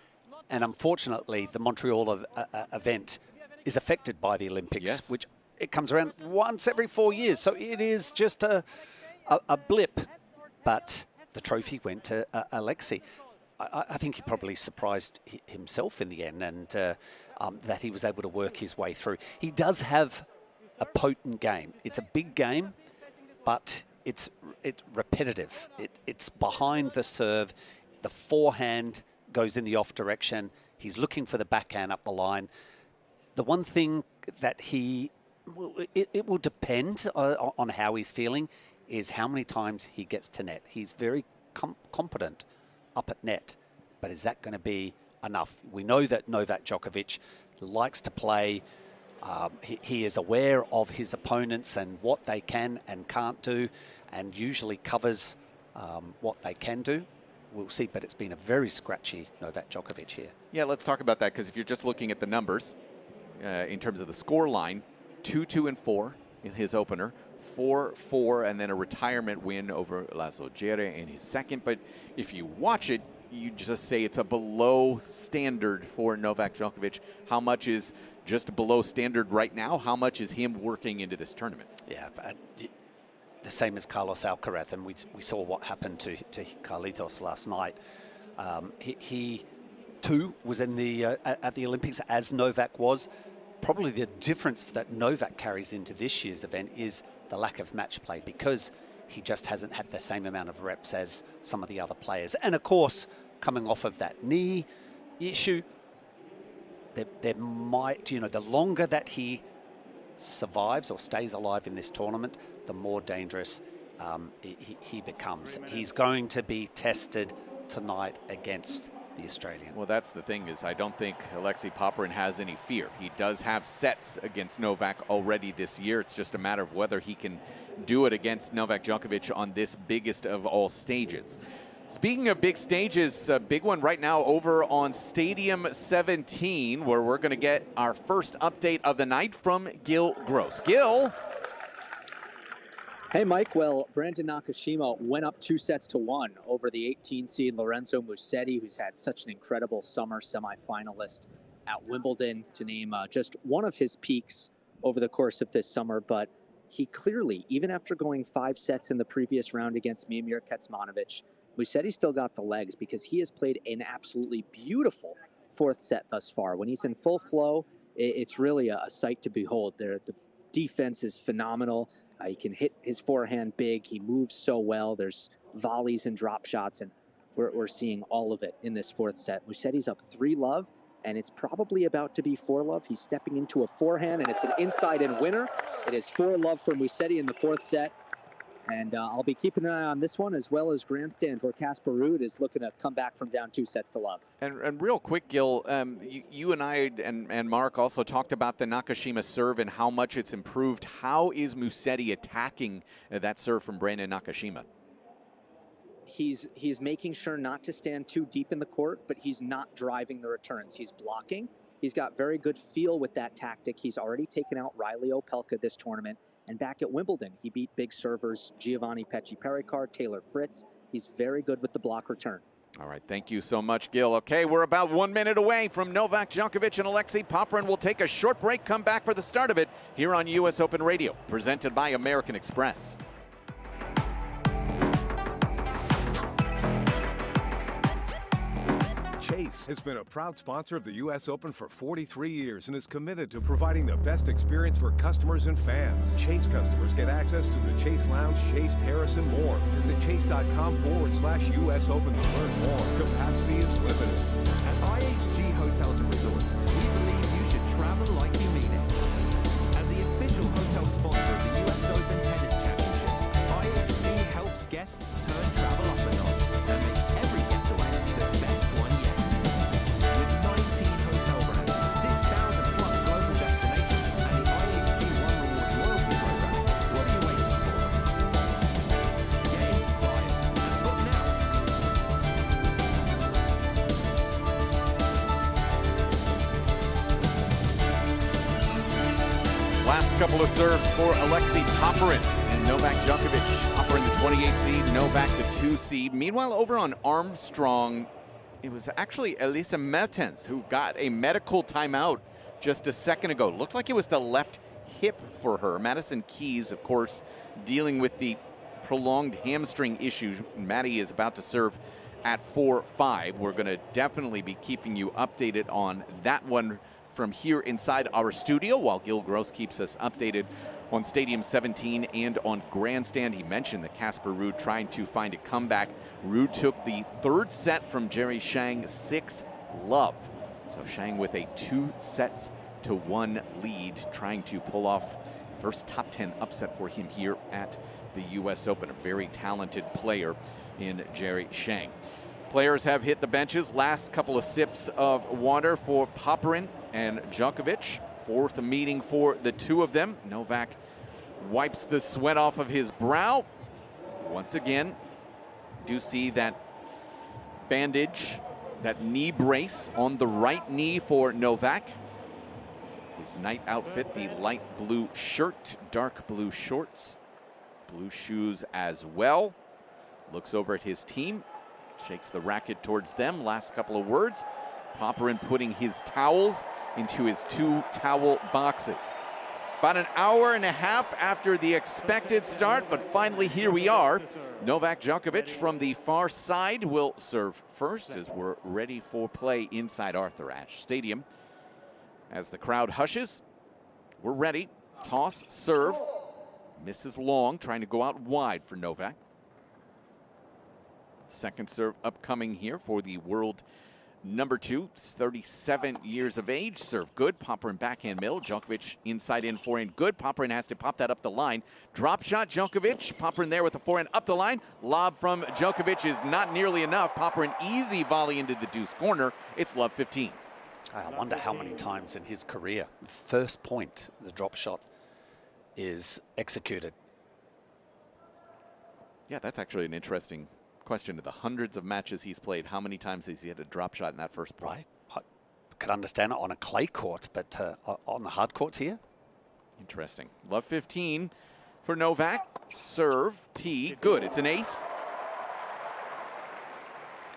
And unfortunately, the Montreal event is affected by the Olympics, which it comes around once every 4 years. So it is just a blip. But the trophy went to Alexei. I think he probably surprised himself in the end, and that he was able to work his way through. He does have a potent game. It's a big game, but it's repetitive. It's behind the serve. The forehand goes in the off direction. He's looking for the backhand up the line. The one thing that it will depend on how he's feeling is how many times he gets to net. He's very competent up at net, but is that going to be enough. We know that Novak Djokovic likes to play. He is aware of his opponents and what they can and can't do, and usually covers what they can do. We'll see, but it's been a very scratchy Novak Djokovic here. Yeah, let's talk about that, because if you're just looking at the numbers, in terms of the score line, 2-2-4 in his opener, 4-4, and then a retirement win over Laszlo Djere in his second. But if you watch it, you just say it's a below standard for Novak Djokovic. How much is just below standard right now? How much is him working into this tournament? Yeah, but the same as Carlos Alcaraz, and we saw what happened to Carlitos last night. He too was in the at the Olympics, as Novak was. Probably the difference that Novak carries into this year's event is the lack of match play, because he just hasn't had the same amount of reps as some of the other players. And of course, coming off of that knee issue, there might, the longer that he survives or stays alive in this tournament, the more dangerous he becomes. He's going to be tested tonight against the Australian. Well, that's the thing, is I don't think Alexei Popyrin has any fear. He does have sets against Novak already this year. It's just a matter of whether he can do it against Novak Djokovic on this biggest of all stages. Speaking of big stages, a big one right now over on Stadium 17, where we're going to get our first update of the night from Gil Gross. Gil? Hey, Mike. Well, Brandon Nakashima went up 2-1 over the 18-seed Lorenzo Musetti, who's had such an incredible summer, semifinalist at Wimbledon, to name just one of his peaks over the course of this summer. But he clearly, even after going 5 sets in the previous round against Miomir Kecmanovic, Musetti still got the legs, because he has played an absolutely beautiful 4th set thus far. When he's in full flow, it's really a sight to behold. The defense is phenomenal. He can hit his forehand big. He moves so well. There's volleys and drop shots, and we're seeing all of it in this 4th set. Musetti's up 3-love, and it's probably about to be 4-love. He's stepping into a forehand, and it's an inside-in winner. It is 4-love for Musetti in the 4th set. And I'll be keeping an eye on this one, as well as Grandstand, where Casper Ruud is looking to come back from down 2-0. And real quick, Gil, you and I and Mark also talked about the Nakashima serve and how much it's improved. How is Musetti attacking that serve from Brandon Nakashima? He's making sure not to stand too deep in the court, but he's not driving the returns. He's blocking. He's got very good feel with that tactic. He's already taken out Riley Opelka this tournament. And back at Wimbledon, he beat big servers Giovanni Pecci-Pericard, Taylor Fritz. He's very good with the block return. All right, thank you so much, Gil. Okay, we're about 1 minute away from Novak Djokovic and Alexei Popyrin. We'll take a short break, come back for the start of it here on US Open Radio, presented by American Express. Chase has been a proud sponsor of the U.S. Open for 43 years and is committed to providing the best experience for customers and fans. Chase customers get access to the Chase Lounge, Chase Terrace, and more. Visit chase.com/US Open to learn more. Capacity is limited. At IHG Hotels and Resorts, we believe you should travel like you mean it. As the official hotel sponsor of the US Open Tennis Championship, IHG helps guests turn travel up a notch and make every getaway the best one yet. With 19 hotel brands, 6,000 plus global destinations, and the IHG One Rewards loyalty program, what are you waiting for? Get inspired and book now. Last couple of serves for Alexei Popyrin and Novak Djokovic. Popyrin the 28th seed, Novak the 2 seed. Meanwhile, over on Armstrong, it was actually Elisa Mertens who got a medical timeout just a second ago. Looked like it was the left hip for her. Madison Keys, of course, dealing with the prolonged hamstring issue. Maddie is about to serve at 4-5. We're going to definitely be keeping you updated on that one from here inside our studio, while Gil Gross keeps us updated on Stadium 17 and on Grandstand. He mentioned that Casper Ruud trying to find a comeback. Ruud took the 3rd set from Jerry Shang, 6-love. So Shang with a 2-1 lead, trying to pull off first top 10 upset for him here at the US Open. A very talented player in Jerry Shang. Players have hit the benches. Last couple of sips of water for Popyrin and Djokovic. Fourth meeting for the two of them. Novak wipes the sweat off of his brow. Once again, do see that bandage, that knee brace on the right knee for Novak. His night outfit, the light blue shirt, dark blue shorts, blue shoes as well. Looks over at his team, shakes the racket towards them. Last couple of words. Popyrin putting his towels into his 2 towel boxes. About an hour and a half after the expected start, but finally here we are. Novak Djokovic from the far side will serve first as we're ready for play inside Arthur Ashe Stadium. As the crowd hushes, we're ready. Toss, serve, misses long, trying to go out wide for Novak. Second serve upcoming here for the world number 2, 37 years of age. Serve good. Popyrin backhand middle. Djokovic inside in forehand good. Popyrin has to pop that up the line. Drop shot Djokovic. Popyrin there with the forehand up the line. Lob from Djokovic is not nearly enough. Popyrin easy volley into the deuce corner. It's love 15. I wonder how many times in his career, first point, the drop shot is executed. Yeah, that's actually an interesting question. Of the hundreds of matches he's played, how many times has he had a drop shot in that first point? Right. I could understand it on a clay court, but on the hard courts here? Interesting. Love 15 for Novak. Serve, tee, good. It's an ace.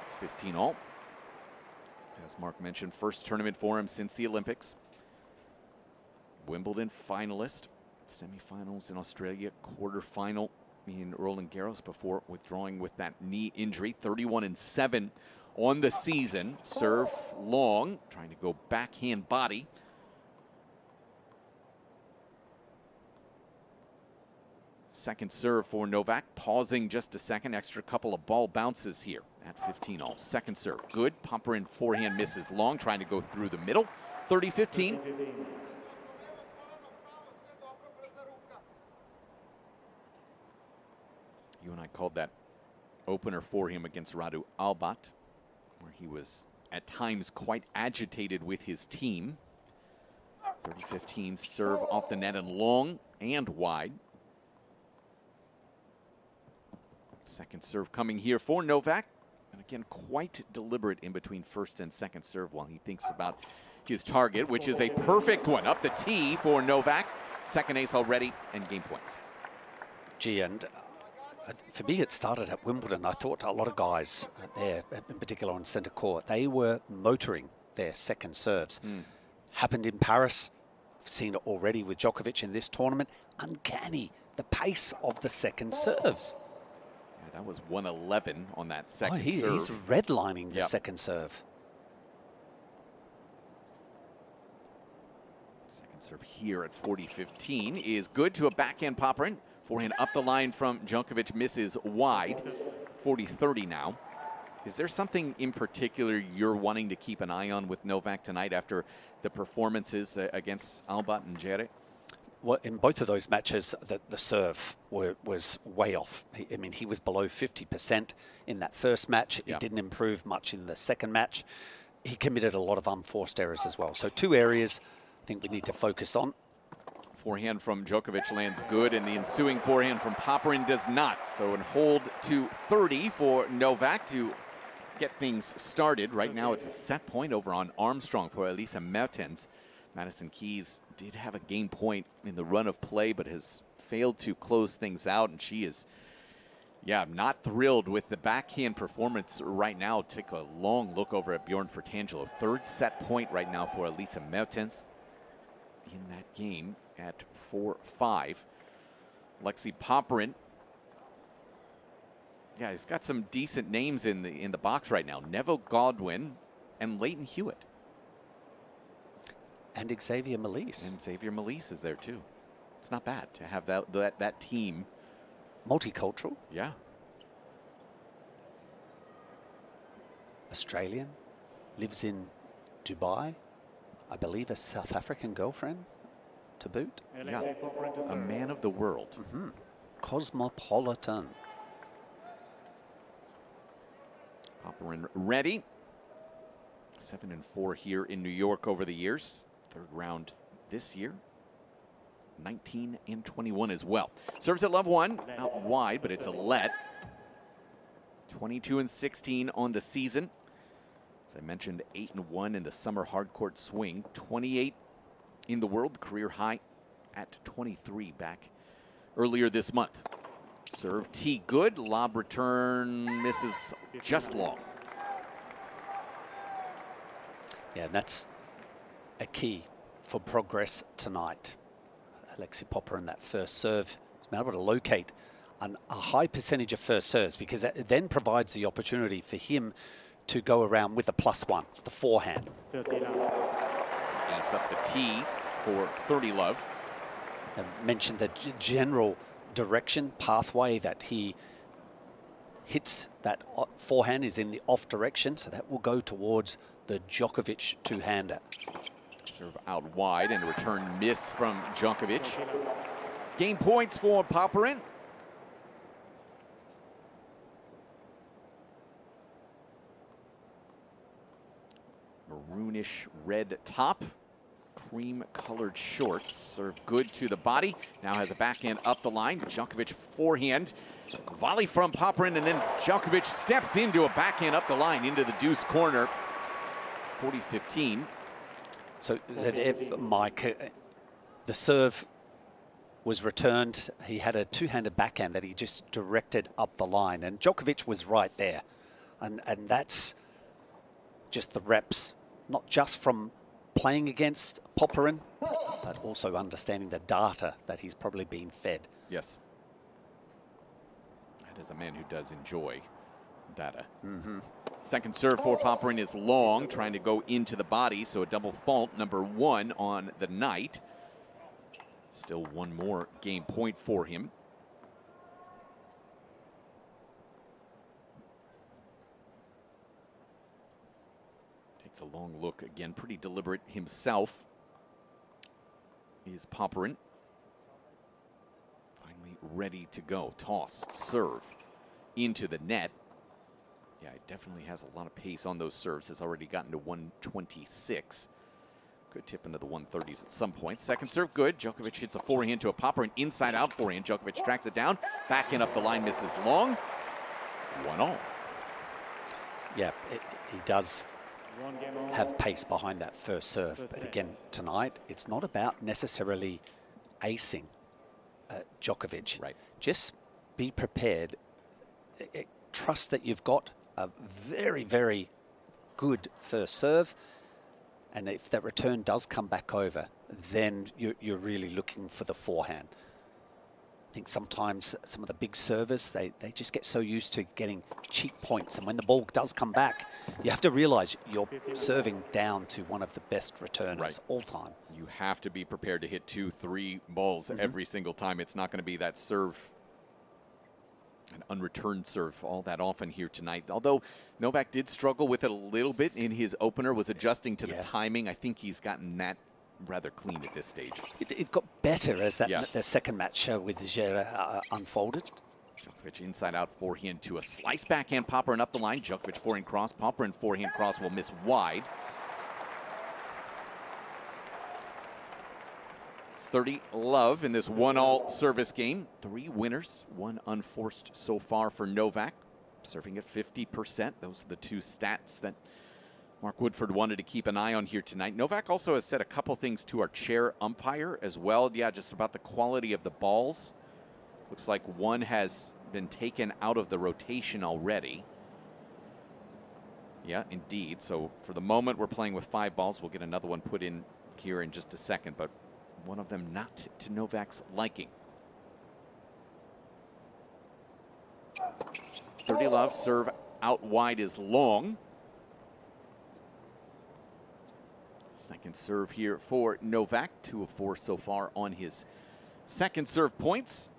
It's 15 all. As Mark mentioned, first tournament for him since the Olympics. Wimbledon finalist. Semifinals in Australia, quarterfinal in Roland Garros before withdrawing with that knee injury. 31-7 on the season. Serve long, trying to go backhand body. Second serve for Novak, pausing just a second. Extra couple of ball bounces here at 15 all. Second serve, good. Popyrin forehand misses long, trying to go through the middle. 30-15. You and I called that opener for him against Radu Albat, where he was at times quite agitated with his team. 30-15, serve off the net and long and wide. Second serve coming here for Novak. And again, quite deliberate in between first and second serve while he thinks about his target, which is a perfect one. Up the tee for Novak. Second ace already and game points. Gee, and for me, it started at Wimbledon. I thought a lot of guys there, in particular on centre court, they were motoring their second serves. Happened in Paris. I've seen it already with Djokovic in this tournament. Uncanny, the pace of the second serves. Yeah, that was 111 on that second serve. He's redlining the second serve. Second serve here at 40-15 is good to a backhand Popyrin. Forehand up the line from Djokovic, misses wide. 40-30 now. Is there something in particular you're wanting to keep an eye on with Novak tonight after the performances against Albat and Djere? Well, in both of those matches, the serve was way off. I mean, he was below 50% in that first match. It didn't improve much in the second match. He committed a lot of unforced errors as well. So 2 areas I think we need to focus on. Forehand from Djokovic lands good, and the ensuing forehand from Popyrin does not. So in hold to 30 for Novak to get things started. Right now it's a set point over on Armstrong for Elisa Mertens. Madison Keys did have a game point in the run of play, but has failed to close things out, and she is, not thrilled with the backhand performance right now. Take a long look over at Bjorn Fratangelo. Third set point right now for Elisa Mertens in that game at 4-5. Lexi Popyrin. Yeah, he's got some decent names in the box right now. Neville Godwin and Leighton Hewitt. And Xavier Malisse. And Xavier Malisse is there too. It's not bad to have that team. Multicultural. Yeah. Australian. Lives in Dubai. I believe a South African girlfriend to boot. Yeah. A man of the world. Cosmopolitan. Popyrin ready. 7-4 here in New York over the years. Third round this year. 19-21 as well. Serves at love one, out wide, but it's a let. 22-16 on the season. As I mentioned, 8-1 in the summer hardcourt swing. 28 in the world, career high at 23 back earlier this month. Serve T good, lob return misses just long. Yeah, and that's a key for progress tonight. Alexi Popyrin, that first serve, has been able to locate a high percentage of first serves, because that then provides the opportunity for him to go around with the +1, the forehand. Ace up the tee for 30 love. I mentioned the general direction, pathway that he hits. That forehand is in the off direction, so that will go towards the Djokovic two-hander. Serve out wide and a return miss from Djokovic. Game points for Popyrin. Maroonish red top, cream colored shorts. Serve good to the body. Now has a backhand up the line. Djokovic forehand. Volley from Popyrin, and then Djokovic steps into a backhand up the line into the deuce corner. 40-15. So if Mike, the serve was returned, he had a two-handed backhand that he just directed up the line, and Djokovic was right there. And that's just the reps, not just from playing against Popyrin, but also understanding the data that he's probably been fed. Yes. That is a man who does enjoy data. Second serve for Popyrin is long, trying to go into the body, so a double fault, number 1 on the night. Still one more game point for him. Takes a long look again, pretty deliberate himself is Popyrin. Finally ready to go. Toss, serve into the net. Yeah, it definitely has a lot of pace on those serves. Has already gotten to 126. Could tip into the 130s at some point. Second serve, good. Djokovic hits a forehand to a Popyrin. Inside out forehand. Djokovic tracks it down. Backhand up the line, misses long. 1-all. Yeah, he does have pace behind that first serve. But again, tonight, it's not about necessarily acing Djokovic. Right. Just be prepared. Trust that you've got a very, very good first serve. And if that return does come back over, then you're really looking for the forehand. I think sometimes some of the big servers, they just get so used to getting cheap points. And when the ball does come back, you have to realize you're serving down to one of the best returners all time. You have to be prepared to hit 2-3 balls every single time. It's not going to be that serve, an unreturned serve all that often here tonight. Although Novak did struggle with it a little bit in his opener, was adjusting to the timing. I think he's gotten that rather clean at this stage. It got better as the second match with Gera unfolded. Djokovic inside out forehand to a slice backhand. Popyrin up the line. Djokovic forehand cross. Popyrin forehand cross will miss wide. It's 30 love in this 1-all service game. 3 winners, 1 unforced so far for Novak. Serving at 50%. Those are the 2 stats that Mark Woodford wanted to keep an eye on here tonight. Novak also has said a couple things to our chair umpire as well. Yeah, just about the quality of the balls. Looks like one has been taken out of the rotation already. Yeah, indeed. So for the moment, we're playing with 5 balls. We'll get another one put in here in just a second, but one of them not to Novak's liking. 30 love, serve out wide is long. Second serve here for Novak. 2 of 4 so far on his second serve points.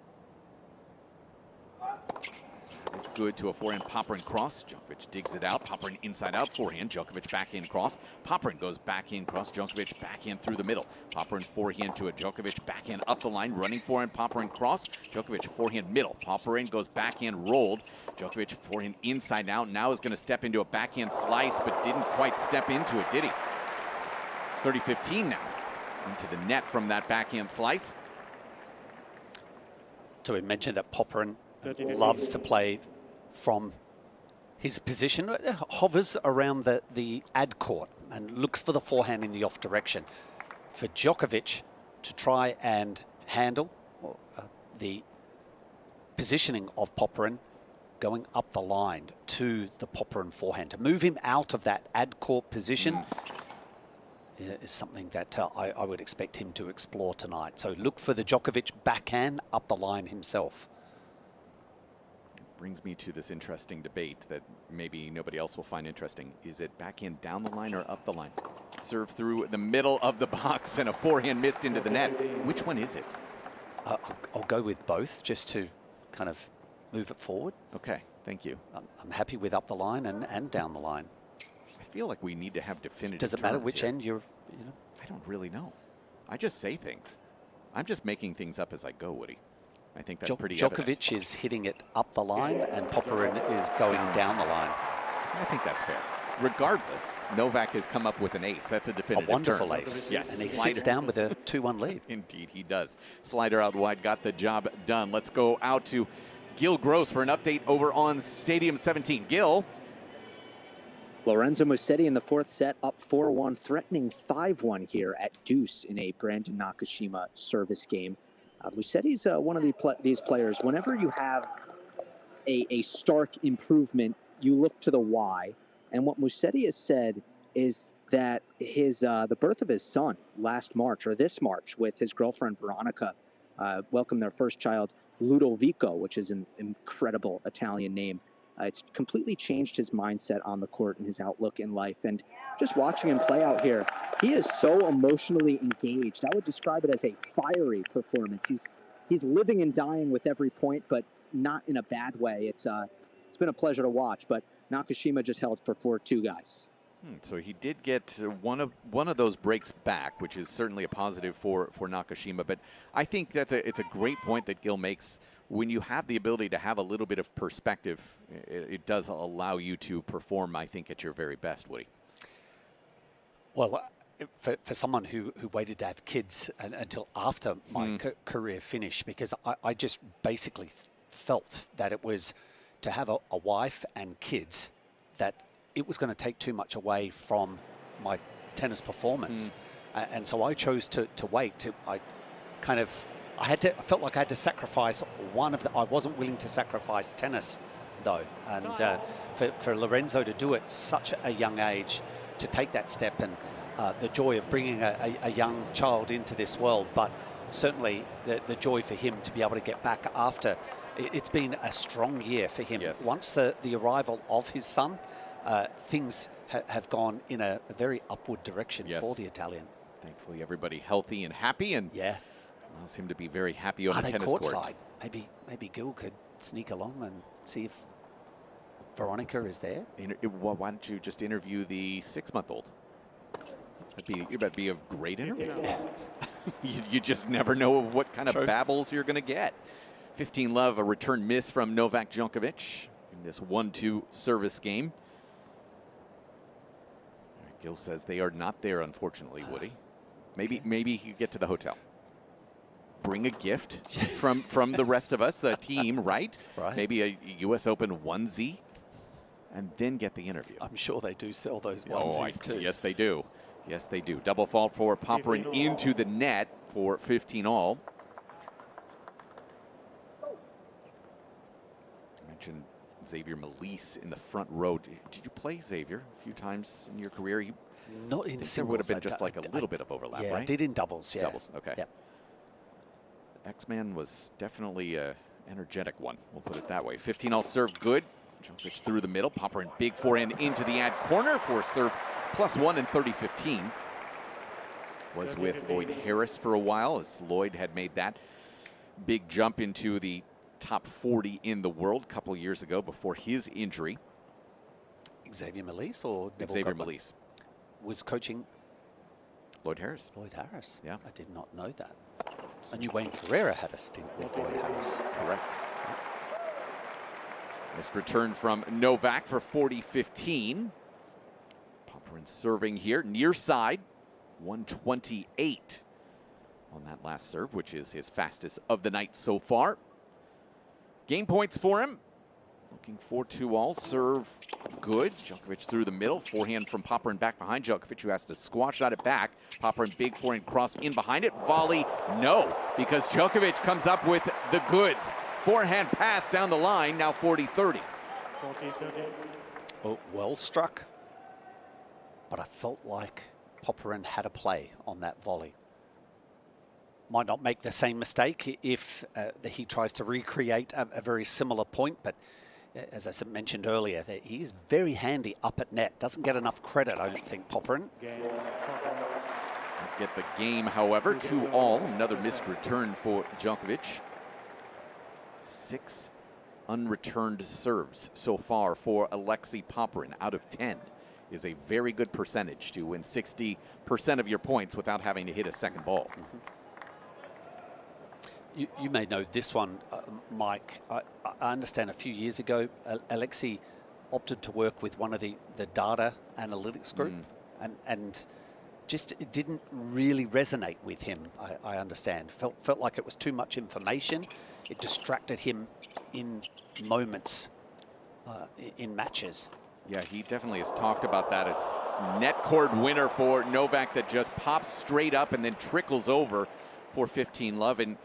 is good to a forehand Popyrin cross. Djokovic digs it out. Popyrin inside out forehand. Djokovic backhand cross. Popyrin goes backhand cross. Djokovic backhand through the middle. Popyrin forehand to a Djokovic backhand up the line. Running forehand Popyrin cross. Djokovic forehand middle. Popyrin goes backhand rolled. Djokovic forehand inside out. Now is going to step into a backhand slice, but didn't quite step into it, did he? 30-15 now. Into the net from that backhand slice. So we mentioned that Popyrin loves to play from his position, hovers around the ad court and looks for the forehand in the off direction. For Djokovic to try and handle the positioning of Popyrin going up the line to the Popyrin forehand, to move him out of that ad court position is something that I would expect him to explore tonight. So look for the Djokovic backhand up the line himself. Brings me to this interesting debate that maybe nobody else will find interesting. Is it backhand down the line or up the line? Serve through the middle of the box and a forehand missed into the net. Which one is it? I'll go with both just to kind of move it forward. Okay, thank you. I'm happy with up the line and down the line. I feel like we need to have definitive Does it matter terms which here. end you're, I don't really know. I just say things. I'm just making things up as I go, Woody. I think that's pretty evident. Djokovic is hitting it up the line and Popyrin is going down the line. I think that's fair. Regardless, Novak has come up with an ace. That's a definitive wonderful term. ace. Yes. And he sits down with a 2-1 lead. Indeed, he does. Slider out wide, got the job done. Let's go out to Gil Gross for an update over on Stadium 17. Gil. Lorenzo Musetti in the fourth set, up 4-1, threatening 5-1 here at deuce in a Brandon Nakashima service game. Musetti's one of these players. Whenever you have a stark improvement, you look to the why. And what Musetti has said is that his the birth of his son last March, or this March, with his girlfriend Veronica, welcomed their first child, Ludovico, which is an incredible Italian name. It's completely changed his mindset on the court and his outlook in life. And just watching him play out here, he is so emotionally engaged. I would describe it as a fiery performance. He's living and dying with every point, but not in a bad way. It's been a pleasure to watch. But Nakashima just held for 4-2, guys. So he did get one of those breaks back, which is certainly a positive for Nakashima. But I think it's a great point that Gil makes. When you have the ability to have a little bit of perspective, it does allow you to perform, I think, at your very best, Woody. Well, for someone who waited to have kids until after my career finished, because I just basically felt that it was to have a wife and kids, that it was going to take too much away from my tennis performance. And so I chose to wait. I felt like I had to sacrifice one of the, I wasn't willing to sacrifice tennis though. And for Lorenzo to do it such a young age, to take that step, and the joy of bringing a young child into this world, but certainly the joy for him to be able to get back after. It's been a strong year for him. Yes. Once the arrival of his son, things have gone in a very upward direction for the Italian. Thankfully, everybody healthy and happy, and allows him to be very happy on the tennis court. Courtside? Maybe Gil could sneak along and see if Veronica is there. Why don't you just interview the 6-month-old? That'd be a great interview. You just never know what kind of babbles you're going to get. 15-love, a return miss from Novak Djokovic in this 1-2 service game. Gil says they are not there, unfortunately, Woody. Maybe he could get to the hotel. Bring a gift from the rest of us, the team, right? Maybe a U.S. Open onesie, and then get the interview. I'm sure they do sell those onesies too. Yes, they do. Yes, they do. Double fault for Popyrin into the net for 15-all. I mentioned Xavier Malisse in the front row. Did you play Xavier a few times in your career? Not in singles. There would have been just like a little bit of overlap, right? I did in doubles, Doubles, okay. Yep. X-Man was definitely an energetic one. We'll put it that way. 15-all serve good. Djokovic through the middle. Popyrin big forehand into the ad corner for serve +1 in 30-15. Was with Lloyd Harris for a while, as Lloyd had made that big jump into the top 40 in the world a couple years ago before his injury. Xavier Malisse or Xavier Malisse was coaching Lloyd Harris. Lloyd Harris. Yeah. I did not know that. I knew Wayne Ferreira had a stint with Lloyd Harris. Correct. Missed return from Novak for 40-15. Popyrin serving here, near side, 128 on that last serve, which is his fastest of the night so far. Game points for him. Looking for 2-all. Serve good. Djokovic through the middle. Forehand from Popyrin back behind Djokovic, who has to squash out it back. Popyrin big forehand cross in behind it. Volley, no, because Djokovic comes up with the goods. Forehand pass down the line, now 40-30. Oh, well struck. But I felt like Popyrin had a play on that volley. Might not make the same mistake if he tries to recreate a very similar point, but as I mentioned earlier, he's very handy up at net. Doesn't get enough credit, I don't think, Popyrin. Let's get the game, however, 2-all. Another missed return for Djokovic. 6 unreturned serves so far for Alexei Popyrin out of 10 is a very good percentage to win 60% of your points without having to hit a second ball. Mm-hmm. You may know this one, Mike. I understand a few years ago, Alexei opted to work with one of the data analytics group, and just it didn't really resonate with him, I understand. Felt like it was too much information. It distracted him in moments in matches. Yeah, he definitely has talked about that. A net cord winner for Novak that just pops straight up and then trickles over for 15 love. And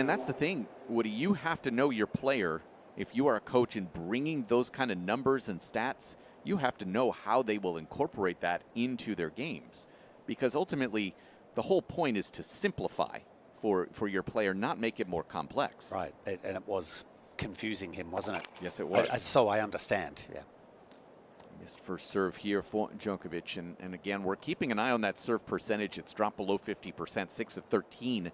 that's the thing, Woody, you have to know your player. If you are a coach and bringing those kind of numbers and stats, you have to know how they will incorporate that into their games. Because ultimately, the whole point is to simplify for your player, not make it more complex. Right, and it was confusing him, wasn't it? Yes, it was. So I understand, yeah. Missed first serve here for Djokovic, and again, we're keeping an eye on that serve percentage. It's dropped below 50%, 6 of 13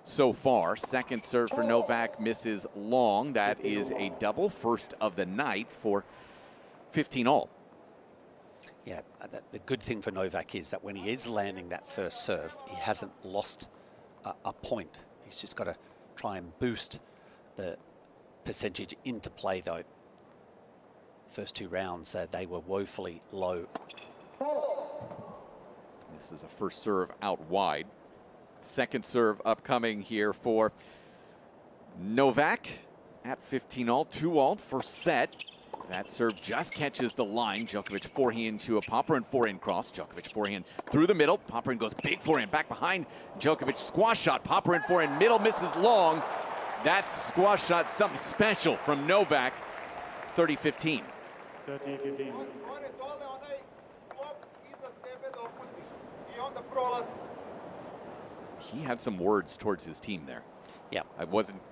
so far. Second serve for Novak misses long. That is a double, first of the night for 15-all. Yeah, the good thing for Novak is that when he is landing that first serve, he hasn't lost a point. He's just got to try and boost the percentage into play, though. First 2 rounds, they were woefully low. This is a first serve out wide. Second serve upcoming here for Novak at 15-all, 2-all, first set. That serve just catches the line. Djokovic forehand to a Popyrin forehand cross. Djokovic forehand through the middle. Popyrin goes big forehand back behind. Djokovic squash shot. Popyrin forehand middle misses long. That squash shot, something special from Novak. 30-15. 13-15. He had some words towards his team there. Yeah.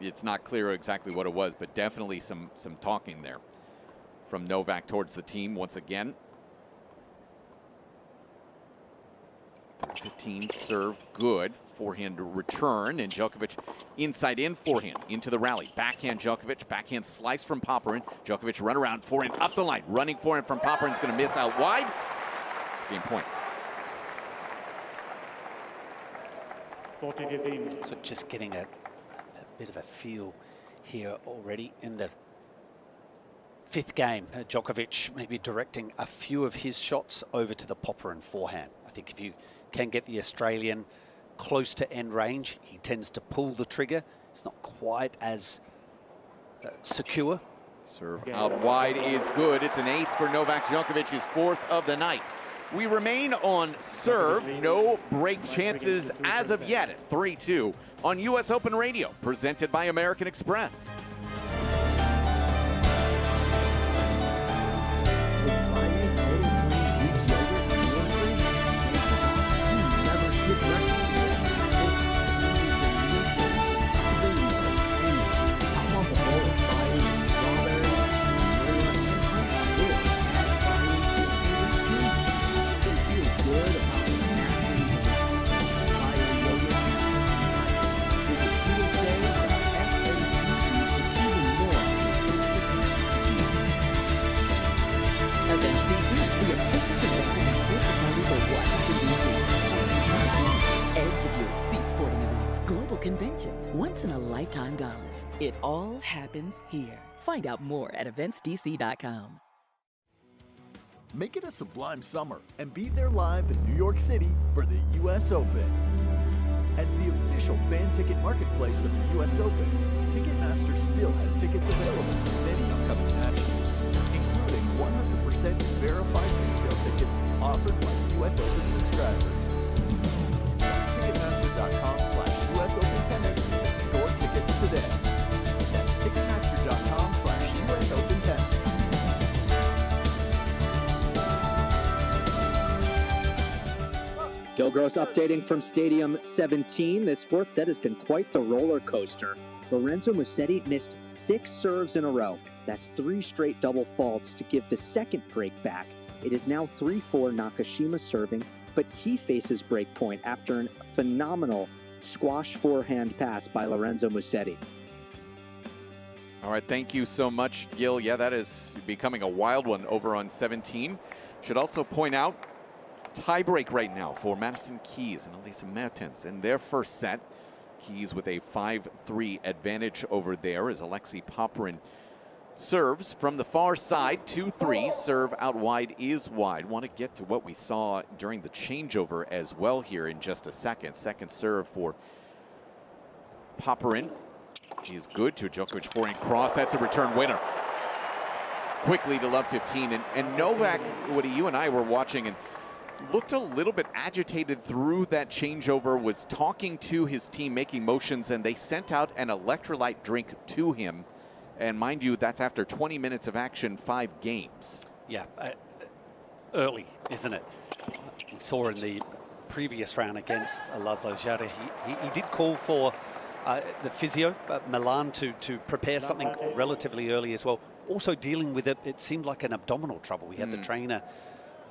It's not clear exactly what it was, but definitely some talking there from Novak towards the team once again. 15 serve good. Forehand return, and Djokovic inside in forehand into the rally. Backhand Djokovic, backhand slice from Popyrin. Djokovic run around forehand up the line. Running forehand from Popyrin's going to miss out wide. It's game points. 14-15. So just getting a bit of a feel here already in the 5th game. Djokovic maybe directing a few of his shots over to the Popyrin forehand. I think if you can get the Australian close to end range, he tends to pull the trigger. It's not quite as secure. Serve out wide is good. It's an ace for Novak Djokovic, his 4th of the night. We remain on serve. No break chances as of yet at 3-2 on US Open Radio, presented by American Express. lifetime dollars. It all happens here. Find out more at eventsdc.com. Make it a sublime summer and be there live in New York City for the US Open. As the official fan ticket marketplace of the US Open, Ticketmaster still has tickets available for many upcoming matches, including 100% verified resale tickets offered by US Open subscribers. Ticketmaster.com/US Open Tennis to score tickets today. That's Ticketmaster.com/US Open Tennis. Gilgross updating from Stadium 17. This fourth set has been quite the roller coaster. Lorenzo Musetti missed 6 serves in a row. That's 3 straight double faults to give the second break back. It is now 3-4 Nakashima serving, but he faces break point after a phenomenal squash forehand pass by Lorenzo Musetti. All right, thank you so much, Gil. Yeah, that is becoming a wild one over on 17. Should also point out, tiebreak right now for Madison Keys and Elisa Mertens in their first set. Keys with a 5-3 advantage over there as Alexei Popyrin serves from the far side. 2-3, serve out wide is wide. Want to get to what we saw during the changeover as well here in just a second. Second serve for Popyrin is good to Djokovic forehand cross. That's a return winner. Quickly to love 15. And Novak, Woody, you and I were watching and looked a little bit agitated through that changeover, was talking to his team, making motions, and they sent out an electrolyte drink to him. And mind you, that's after 20 minutes of action, 5 games. Yeah, early, isn't it? We saw in the previous round against Laszlo Djere, he did call for the physio, Milan, to prepare something relatively early as well. Also dealing with it seemed like an abdominal trouble. We had the trainer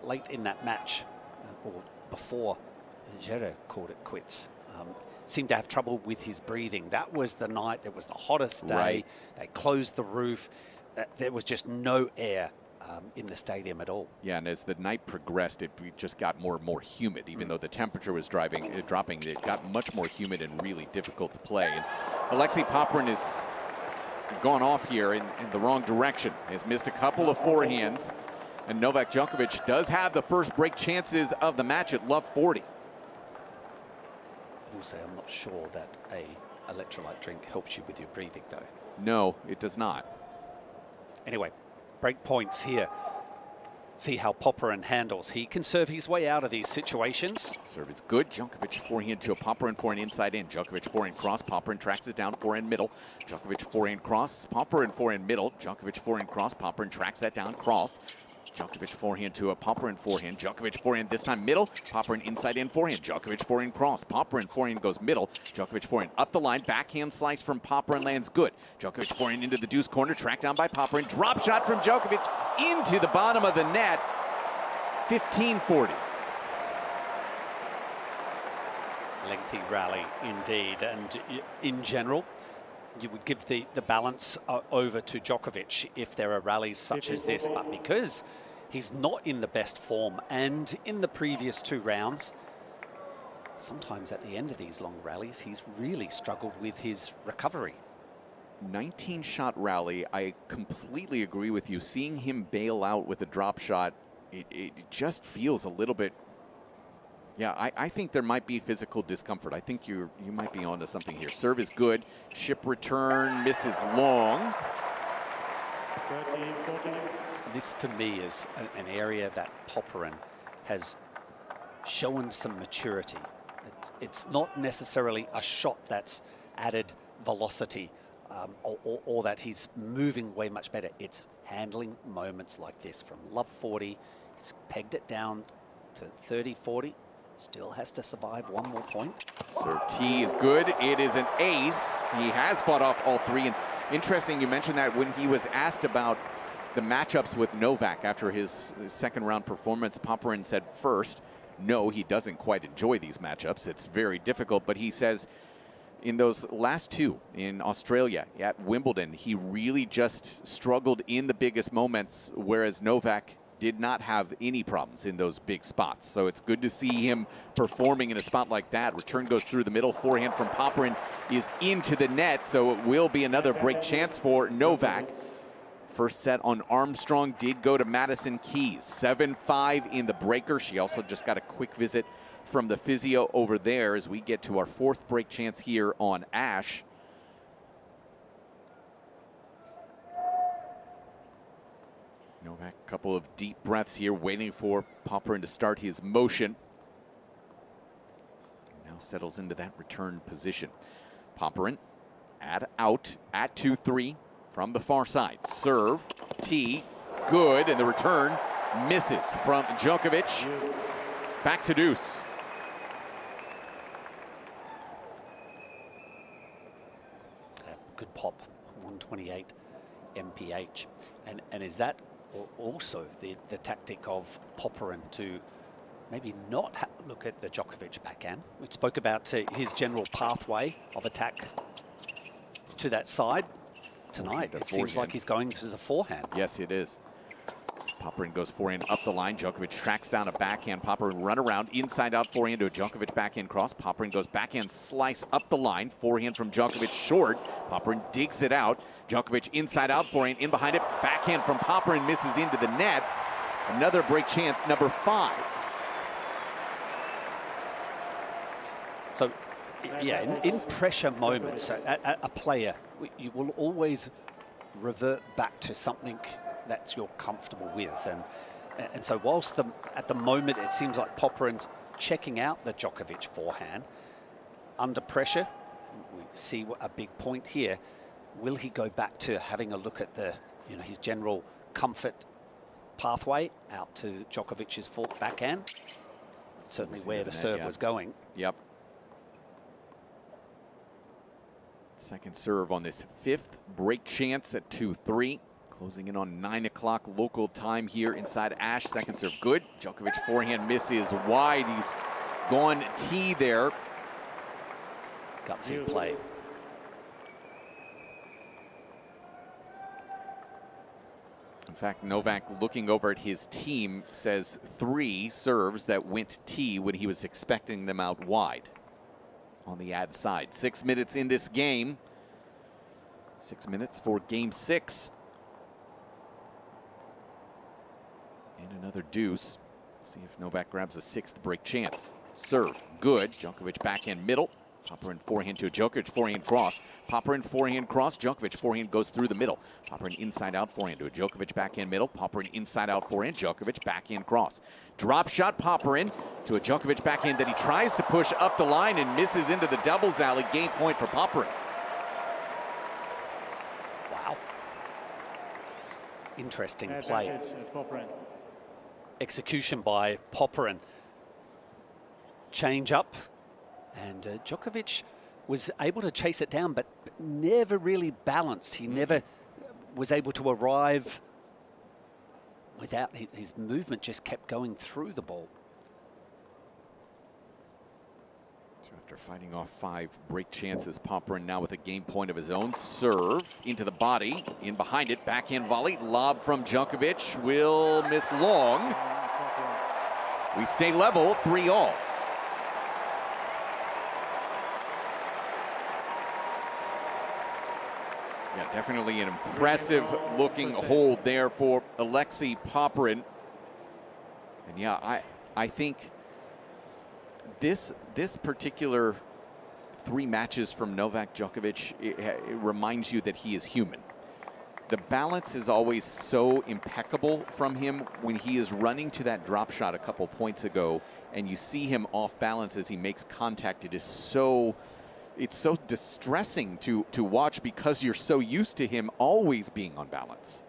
late in that match, or before Djere called it quits. Seemed to have trouble with his breathing. That was the night, it was the hottest day. Right. They closed the roof. There was just no air in the stadium at all. Yeah, and as the night progressed, it just got more and more humid. Even though the temperature was dropping, it got much more humid and really difficult to play. And Alexei Popyrin has gone off here in the wrong direction. Has missed a couple of forehands. And Novak Djokovic does have the first break chances of the match at love 40. I will say I'm not sure that a electrolyte drink helps you with your breathing, though. No, it does not. Anyway, break points here. See how Popyrin handles. He can serve his way out of these situations. Serve is good. Djokovic forehand to a Popyrin forehand inside in. Djokovic forehand cross. Popyrin tracks it down forehand middle. Djokovic forehand cross. Popyrin forehand middle. Djokovic forehand cross. Popyrin tracks that down cross. Djokovic forehand to a Popyrin forehand. Djokovic forehand this time middle. Popyrin inside in forehand. Djokovic forehand cross. Popyrin forehand goes middle. Djokovic forehand up the line. Backhand slice from Popyrin lands good. Djokovic forehand into the deuce corner. Tracked down by Popyrin. Drop shot from Djokovic into the bottom of the net. 15-40. Lengthy rally indeed, and in general you would give the balance over to Djokovic if there are rallies such as this, but because he's not in the best form and in the previous 2 rounds, sometimes at the end of these long rallies he's really struggled with his recovery. 19-shot rally, I completely agree with you. Seeing him bail out with a drop shot, it just feels a little bit. Yeah, I think there might be physical discomfort. I think you might be onto something here. Serve is good. Ship return misses long. This for me is an area that Popyrin has shown some maturity. It's not necessarily a shot that's added velocity or that he's moving way much better. It's handling moments like this from love 40. He's pegged it down to 30-40. Still has to survive one more point. Serve T is good. It is an ace. He has fought off all 3. And interesting, you mentioned that when he was asked about the matchups with Novak after his second round performance, Popyrin said first, no, he doesn't quite enjoy these matchups. It's very difficult, but he says in those last 2 in Australia at Wimbledon, he really just struggled in the biggest moments, whereas Novak did not have any problems in those big spots. So it's good to see him performing in a spot like that. Return goes through the middle. Forehand from Popyrin is into the net, so it will be another break chance for Novak. First set on Armstrong did go to Madison Keys. 7-5 in the breaker. She also just got a quick visit from the physio over there as we get to our fourth break chance here on Ash. Novak, a couple of deep breaths here, waiting for Popyrin to start his motion. Now settles into that return position. Popyrin out at 2-3 from the far side. Serve, tee, good, and the return misses from Djokovic. Back to deuce. Good pop, 128 mph. And is that also the tactic of Popyrin to maybe not look at the Djokovic backhand? We spoke about his general pathway of attack to that side. Tonight, it seems like he's going to the forehand. Yes, it is. Popyrin goes forehand up the line. Djokovic tracks down a backhand. Popyrin run around, inside out forehand to a Djokovic backhand cross. Popyrin goes backhand slice up the line. Forehand from Djokovic short. Popyrin digs it out. Djokovic inside out forehand in behind it. Backhand from Popyrin misses into the net. Another break chance, number 5. So, yeah, in pressure moments, a player, you will always revert back to something that you're comfortable with. And so whilst at the moment it seems like Popyrin's checking out the Djokovic forehand, under pressure, we see a big point here. Will he go back to having a look at his general comfort pathway out to Djokovic's backhand? Certainly where the serve was going. Yep. Second serve on this 5th break chance at 2-3. Closing in on 9 o'clock local time here inside Ash. Second serve good. Djokovic forehand misses wide. He's gone tee there. Gutsy play. In fact, Novak, looking over at his team, says 3 serves that went tee when he was expecting them out wide on the ad side. 6 minutes in this game. 6 minutes for game 6. And another deuce. See if Novak grabs a 6th break chance. Serve, good. Djokovic backhand middle. Popyrin forehand to Djokovic, forehand cross. Popyrin forehand cross. Djokovic forehand goes through the middle. Popyrin inside out forehand to a Djokovic backhand middle. Popyrin inside out forehand. Djokovic backhand cross. Drop shot Popyrin to a Djokovic backhand that he tries to push up the line and misses into the doubles alley. Game point for Popyrin. Wow. Interesting play. Execution by Popyrin. Change up. And Djokovic was able to chase it down, but never really balanced. He never was able to arrive without his movement, just kept going through the ball. So after fighting off 5 break chances, Popyrin now with a game point of his own. Serve into the body, in behind it, backhand volley, lob from Djokovic, will miss long. We stay level, 3-all. Yeah, definitely an impressive looking hold there for Alexei Popyrin. And yeah, I think this particular 3 matches from Novak Djokovic, it reminds you that he is human. The balance is always so impeccable from him when he is running to that drop shot a couple points ago, and you see him off balance as he makes contact. It is so... It's so distressing to watch because you're so used to him always being on balance.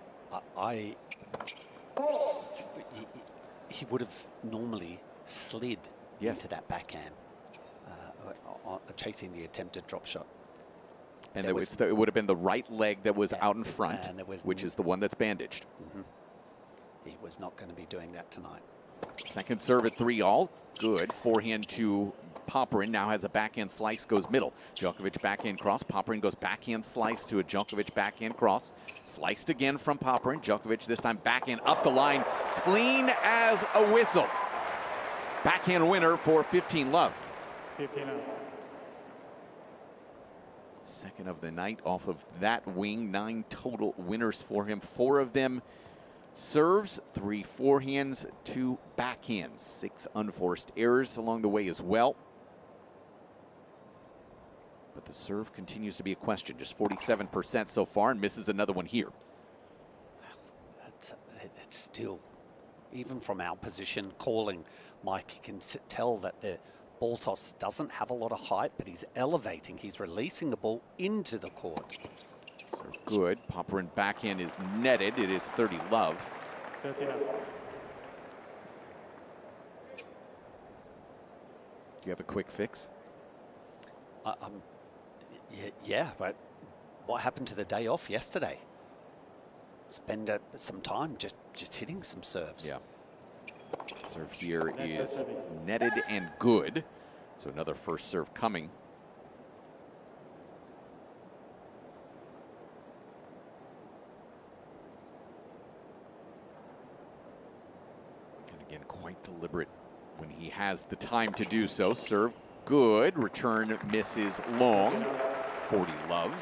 He would have normally slid into that backhand, chasing the attempted drop shot. And it would have been the right leg that was out in front, which is the one that's bandaged. He was not going to be doing that tonight. Second serve at 3-all. Good. Forehand to Popyrin now has a backhand slice, goes middle. Djokovic backhand cross. Popyrin goes backhand slice to a Djokovic backhand cross. Sliced again from Popyrin. Djokovic this time backhand up the line, clean as a whistle. Backhand winner for 15-love. 15-0. Second of the night off of that wing. 9 total winners for him. 4 of them serves, 3 forehands, 2 backhands. 6 unforced errors along the way as well. But the serve continues to be a question. Just 47% so far, and misses another one here. It's still, even from our position, calling, Mike, you can tell that the ball toss doesn't have a lot of height, but he's elevating. He's releasing the ball into the court. Serve good. Popyrin backhand is netted. It is 30-love. 39. Do you have a quick fix? Yeah, but what happened to the day off yesterday? Spend some time just hitting some serves. Yeah. Serve here is netted and good. So another first serve coming. And again, quite deliberate when he has the time to do so. Serve good. Return misses long. 40-love.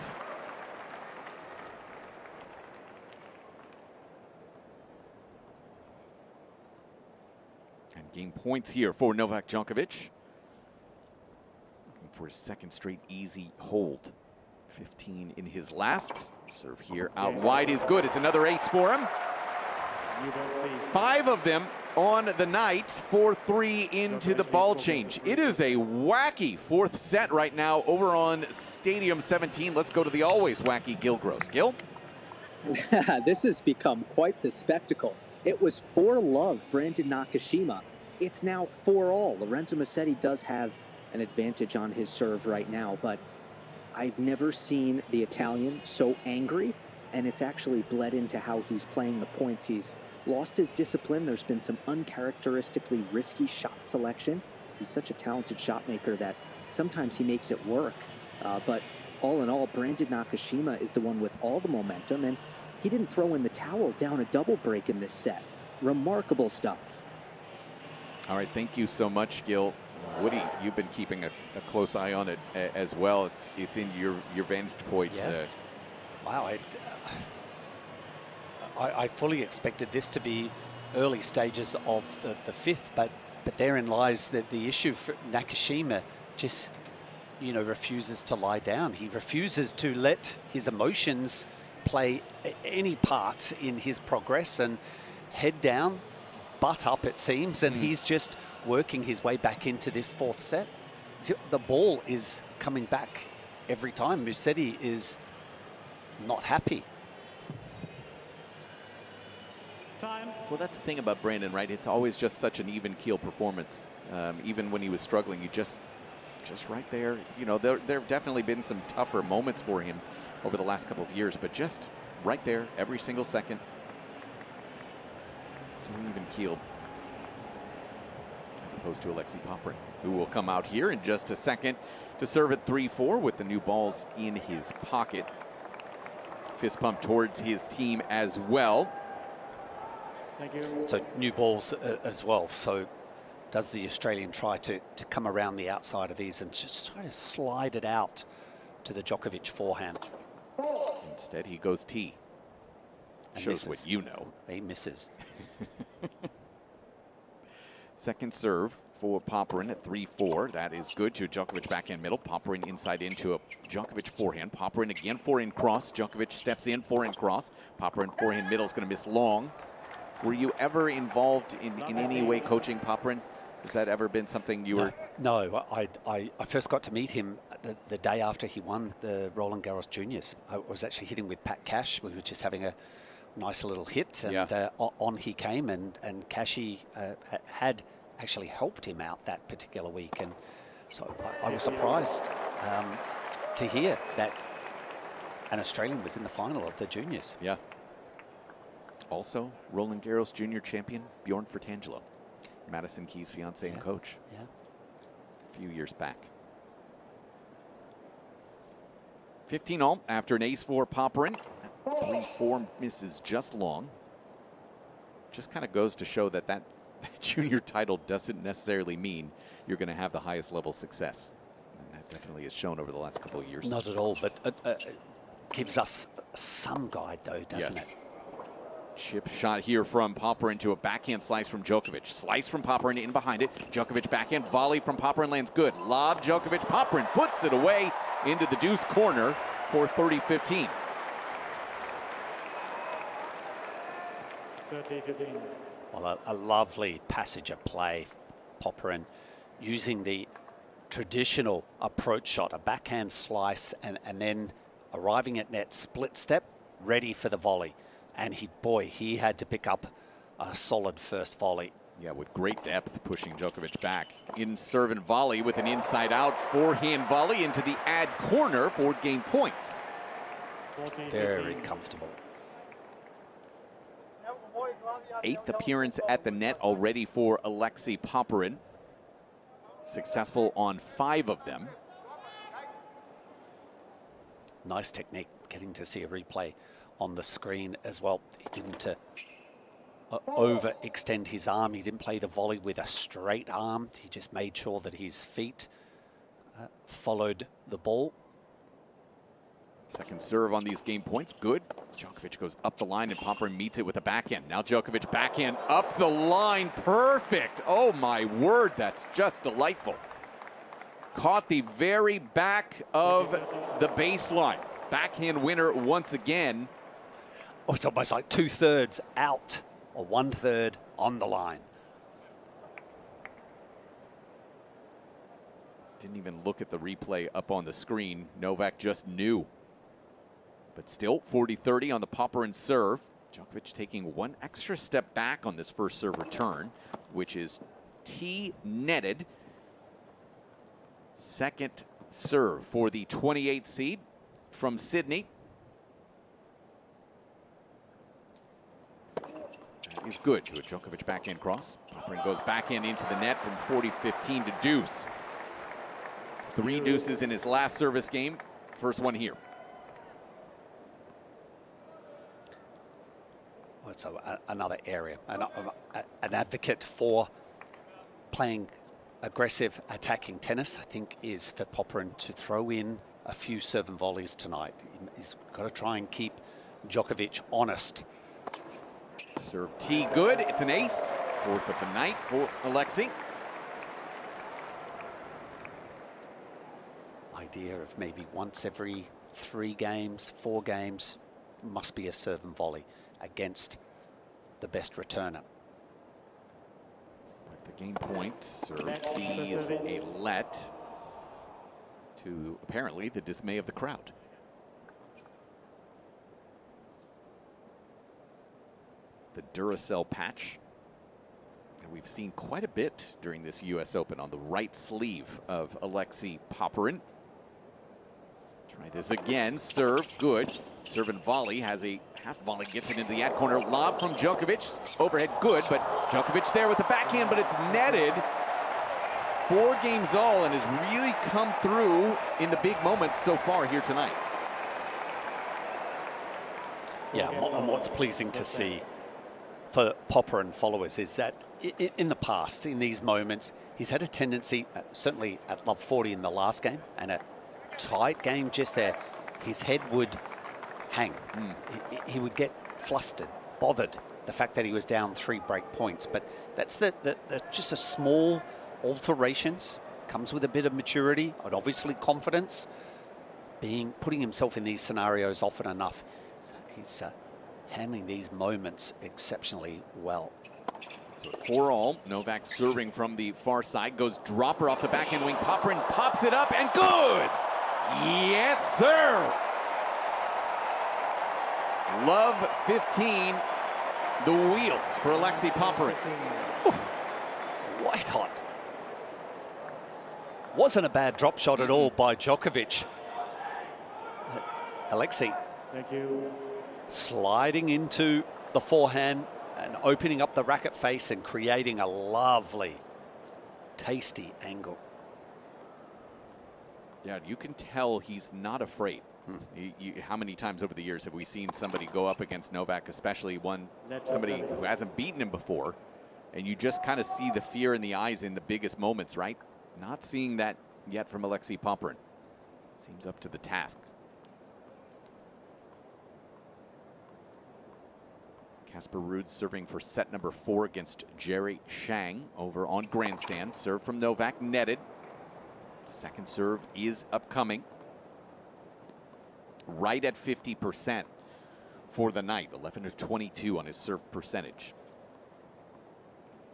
And game points here for Novak Djokovic. Looking for his second straight easy hold. 15 in his last. Serve here out wide is good. It's another ace for him. 5 of them on the night. 4-3 into the ball change. It is a wacky 4th set right now over on Stadium 17. Let's go to the always wacky Gil Gross. Gil? This has become quite the spectacle. It was 4-love Brandon Nakashima. It's now 4-all. Lorenzo Musetti does have an advantage on his serve right now, but I've never seen the Italian so angry, and it's actually bled into how he's playing the points. He's lost his discipline. There's been some uncharacteristically risky shot selection. He's such a talented shot maker that sometimes he makes it work. But all in all, Brandon Nakashima is the one with all the momentum, and he didn't throw in the towel down a double break in this set. Remarkable stuff. All right, thank you so much, Gil. Woody, you've been keeping a close eye on it as well. It's in your vantage point. Yeah. Wow, I fully expected this to be early stages of the 5th, but therein lies the issue for Nakashima. Just, refuses to lie down. He refuses to let his emotions play any part in his progress, and head down, butt up it seems, and he's just working his way back into this 4th set. The ball is coming back every time. Musetti is not happy. Time. Well, that's the thing about Brandon, right? It's always just such an even keel performance. Even when he was struggling, you just right there. There have definitely been some tougher moments for him over the last couple of years, but just right there every single second. So even keeled, as opposed to Alexei Popyrin, who will come out here in just a second to serve at 3-4 with the new balls in his pocket. Fist pump towards his team as well. Thank you. So new balls as well. So does the Australian try to come around the outside of these and just try to slide it out to the Djokovic forehand? Instead, he goes tee. And Shows misses. what you know. He misses. Second serve for Popyrin at 3-4. That is good to Djokovic backhand middle. Popyrin inside into a Djokovic forehand. Popyrin again, forehand cross. Djokovic steps in, forehand cross. Popyrin forehand middle is going to miss long. Were you ever involved in any way coaching Popyrin? Has that ever been something you were? No, I first got to meet him the day after he won the Roland Garros Juniors. I was actually hitting with Pat Cash. We were just having a nice little hit, and on he came, and Cashy had actually helped him out that particular week, and so I was surprised to hear that an Australian was in the final of the juniors. Yeah. Also, Roland Garros Junior champion Bjorn Fratangelo, Madison Keys' fiance and coach. Yeah. few years back. 15-all after an ace for Popyrin. 3-4 misses just long. Just kind of goes to show that that junior title doesn't necessarily mean you're going to have the highest level success. And that definitely has shown over the last couple of years. Not at all, but it gives us some guide, though, doesn't it? Chip shot here from Popyrin to a backhand slice from Djokovic. Slice from Popyrin in behind it. Djokovic backhand volley from Popyrin lands good. Lob Djokovic. Popyrin puts it away into the deuce corner for 30-15. 30-15. Well, a lovely passage of play. Popyrin using the traditional approach shot, a backhand slice, and then arriving at net, split step, ready for the volley. And he had to pick up a solid first volley. Yeah, with great depth, pushing Djokovic back. In serve and volley with an inside-out forehand volley into the ad corner for game points. Very comfortable. 8th appearance at the net already for Alexei Popyrin. Successful on 5 of them. Nice technique, getting to see a replay on the screen as well. He didn't overextend his arm. He didn't play the volley with a straight arm. He just made sure that his feet followed the ball. Second serve on these game points, good. Djokovic goes up the line and Popyrin meets it with a backhand. Now Djokovic backhand up the line, perfect. Oh my word, that's just delightful. Caught the very back of the baseline. Backhand winner once again. Oh, it's almost like 2/3 out or 1/3 on the line. Didn't even look at the replay up on the screen. Novak just knew. But still 40-30 on the Popyrin serve. Djokovic taking one extra step back on this first serve return, which is T-netted. Second serve for the 28th seed from Sydney. That is good to a Djokovic backhand cross. Popyrin goes backhand into the net from 40-15 to deuce. 3 deuces in his last service game. First one here. Well, it's another area. An advocate for playing aggressive attacking tennis, I think, is for Popyrin to throw in a few serve and volleys tonight. He's got to try and keep Djokovic honest. Serve T good. It's an ace. 4th of the night for Alexei. Idea of maybe once every 3 games, 4 games, must be a serve and volley against the best returner. At the game point, serve T is a let, to apparently the dismay of the crowd. The Duracell patch that we've seen quite a bit during this US Open on the right sleeve of Alexei Popyrin. Try this again, serve, good. Serve and volley, has a half volley, gets it into the ad corner. Lob from Djokovic, overhead good, but Djokovic there with the backhand, but it's netted. 4 games all and has really come through in the big moments so far here tonight. Yeah, and what's pleasing to see for Popyrin followers is that in the past, in these moments, he's had a tendency, certainly at love 40 in the last game, and a tight game just there, his head would hang. He would get flustered, bothered, the fact that he was down 3 break points. But that's just a small alterations, comes with a bit of maturity and obviously confidence, putting himself in these scenarios often enough. So he's handling these moments exceptionally well. So 4-all, Novak serving from the far side, goes dropper off the backhand wing. Popyrin pops it up and good! Yes, sir! Love 15, the wheels for Alexei Popyrin. White hot. Wasn't a bad drop shot at all by Djokovic. Alexei. Thank you. Sliding into the forehand and opening up the racket face and creating a lovely, tasty angle. Yeah, you can tell he's not afraid. How many times over the years have we seen somebody go up against Novak, especially somebody who hasn't beaten him before, and you just kind of see the fear in the eyes in the biggest moments, right? Not seeing that yet from Alexei Popyrin. Seems up to the task. Casper Ruud serving for set number 4 against Jerry Shang over on grandstand. Serve from Novak, netted. Second serve is upcoming. Right at 50% for the night. 11 of 22 on his serve percentage.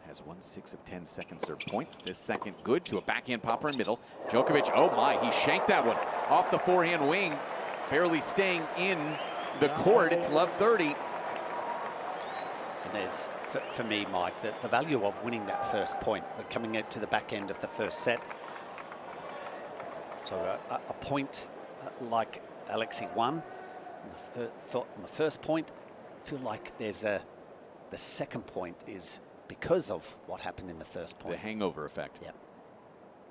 Has won 6 of 10 second serve points. This second good to a backhand popper in middle. Djokovic, oh my, he shanked that one off the forehand wing. Barely staying in the court. It's love 30. And there's, for me, Mike, the value of winning that first point, but coming out to the back end of the first set. So a point like Alexei won on the first point, I feel like there's the second point is because of what happened in the first point. The hangover effect. Yep.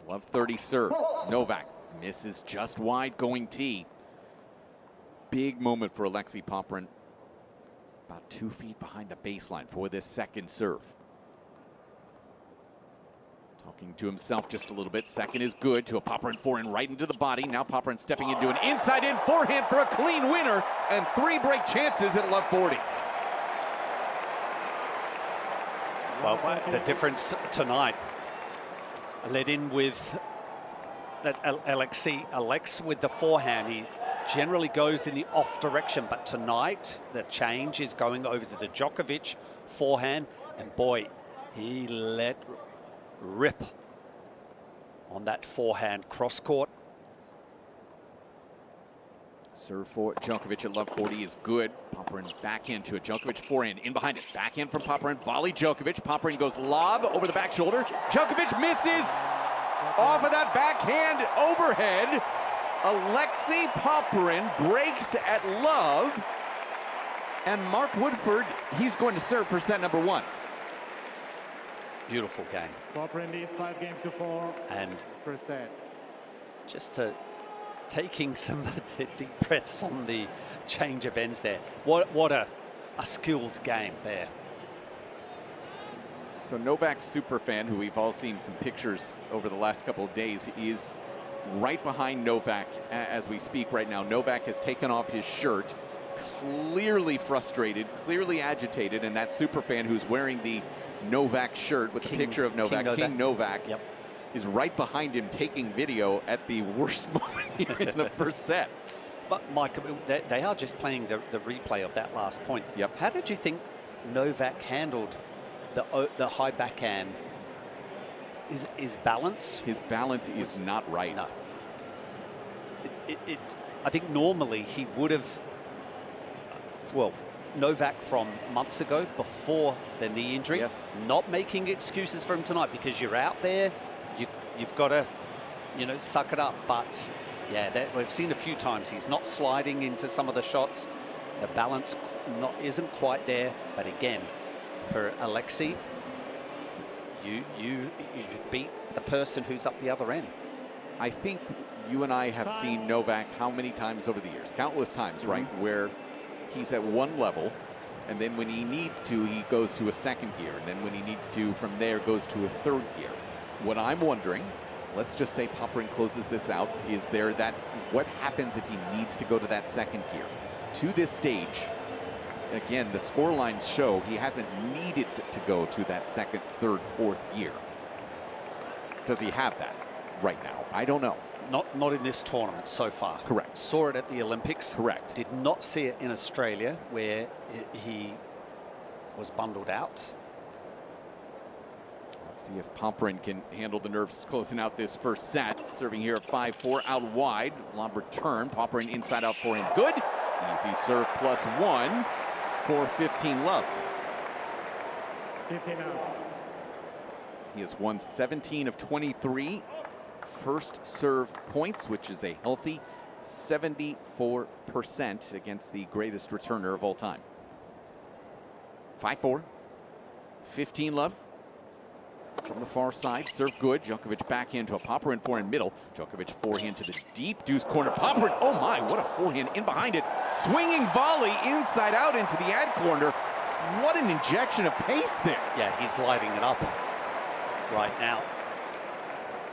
Love 30 serve. Novak misses just wide going tee. Big moment for Alexei Popyrin. About 2 feet behind the baseline for this second serve. Talking to himself just a little bit. Second is good to a Popyrin forehand right into the body. Now Popyrin stepping into an inside-in forehand for a clean winner. And 3 break chances at love 40. Well, the difference tonight led in with that Alex with the forehand. He generally goes in the off direction, but tonight the change is going over to the Djokovic forehand, and boy, he let rip on that forehand cross court. Serve for Djokovic at love 40 is good. Popyrin back into it. Djokovic forehand in behind it. Backhand from Popyrin. Volley Djokovic. Popyrin goes lob over the back shoulder. Djokovic misses off of that backhand overhead. Alexei Popyrin breaks at love. And Mark Woodford, he's going to serve for set number 1. Beautiful game. Popyrin leads 5 games to 4. And first set. Just taking some deep breaths on the change of ends there. What a skilled game there. So Novak's superfan, who we've all seen some pictures over the last couple of days, is right behind Novak as we speak right now. Novak has taken off his shirt, clearly frustrated, clearly agitated, and that superfan who's wearing the Novak shirt with the picture of Novak, King Novak, yep, is right behind him taking video at the worst moment here in the first set. But Mike, they are just playing the replay of that last point. Yep. How did you think Novak handled the high backhand? His balance? His balance is not right. No. I think normally he would have, well, Novak from months ago before the knee injury, yes, not making excuses for him tonight because you're out there, you've got to, suck it up. But yeah, we've seen a few times he's not sliding into some of the shots. The balance isn't quite there. But again, for Alexei, you beat the person who's up the other end. I think you and I have seen Novak how many times over the years? Countless times, right? Where he's at one level, and then when he needs to, he goes to a second gear, and then when he needs to, from there, goes to a third gear. What I'm wondering, let's just say Popyrin closes this out, is there what happens if he needs to go to that second gear? To this stage, again, the score lines show he hasn't needed to go to that second, third, fourth gear. Does he have that right now? I don't know. Not in this tournament so far. Correct. Saw it at the Olympics. Correct. Did not see it in Australia where he was bundled out. Let's see if Popyrin can handle the nerves closing out this first set. Serving here at 5-4 out wide. Lob return. Popyrin inside out forehand. Good. Easy serve +1 for 15 love. 15 out. He has won 17 of 23 first serve points, which is a healthy 74% against the greatest returner of all time. 5-4, 15 love. from the far side. Serve good. Djokovic back into a Popyrin forehand middle. Djokovic forehand to the deep deuce corner. Popyrin, oh my, what a forehand in behind it. Swinging volley inside out into the ad corner. What an injection of pace there. Yeah, he's lighting it up right now.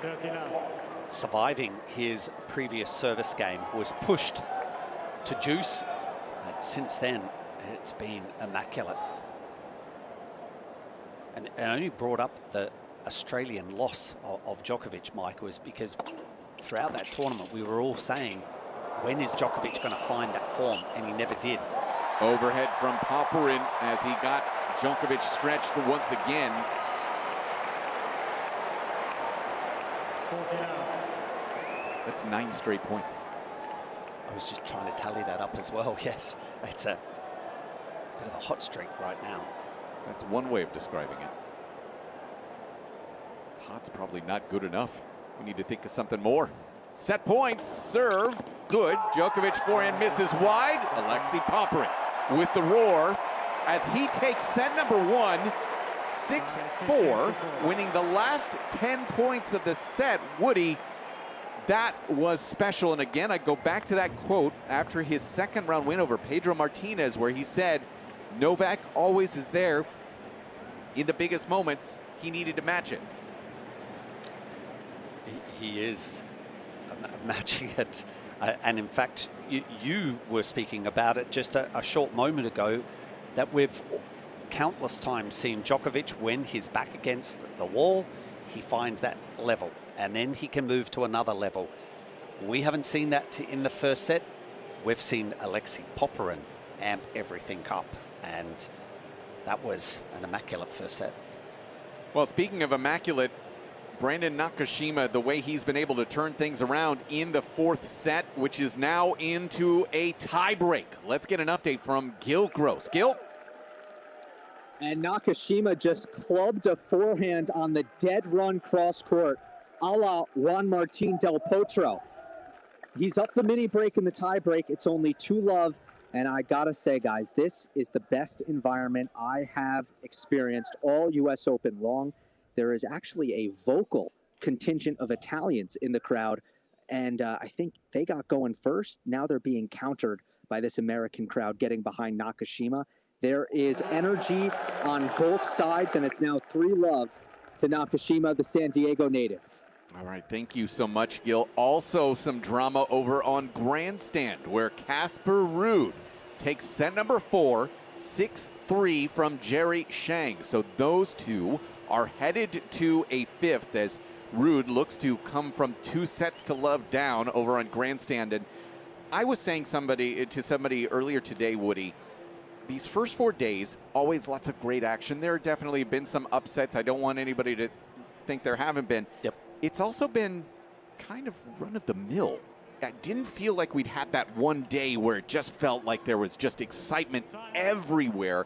39. Surviving his previous service game, was pushed to juice. But since then, it's been immaculate. And it only brought up the Australian loss of Djokovic, Mike, was because throughout that tournament we were all saying, when is Djokovic going to find that form? And he never did. Overhead from Popyrin as he got Djokovic stretched once again. 49. That's 9 straight points. I was just trying to tally that up as well. Yes, it's a bit of a hot streak right now. That's one way of describing it. Hot's probably not good enough. We need to think of something more. Set points, serve, good. Djokovic forehand misses wide. Alexei Popyrin with the roar as he takes set number 1, 6-4, winning the last 10 points of the set. Woody, that was special. And again, I go back to that quote after his second round win over Pedro Martinez, where he said, Novak always is there in the biggest moments. He needed to match it. He is matching it. And in fact, you were speaking about it just a short moment ago, that we've countless times seen Djokovic, when he's back against the wall, he finds that level and then he can move to another level. We haven't seen that in the first set. We've seen Alexei Popyrin amp everything up, and that was an immaculate first set. Well, speaking of immaculate, Brandon Nakashima, the way he's been able to turn things around in the 4th set, which is now into a tiebreak. Let's get an update from Gil Gross. Gil? And Nakashima just clubbed a forehand on the dead run cross court, a la Juan Martín del Potro. He's up the mini break in the tie break. It's only 2-love. And I gotta say, guys, this is the best environment I have experienced all US Open long. There is actually a vocal contingent of Italians in the crowd. And I think they got going first. Now they're being countered by this American crowd getting behind Nakashima. There is energy on both sides, and it's now 3-love to Nakashima, the San Diego native. All right, thank you so much, Gil. Also some drama over on Grandstand, where Casper Ruud takes set number 4, 6-3 from Jerry Shang. So those two are headed to a 5th as Ruud looks to come from 2 sets to love down over on Grandstand. And I was saying to somebody earlier today, Woody, these first 4 days, always lots of great action. There have definitely been some upsets. I don't want anybody to think there haven't been. Yep. It's also been kind of run-of-the-mill. I didn't feel like we'd had that one day where it just felt like there was just excitement everywhere.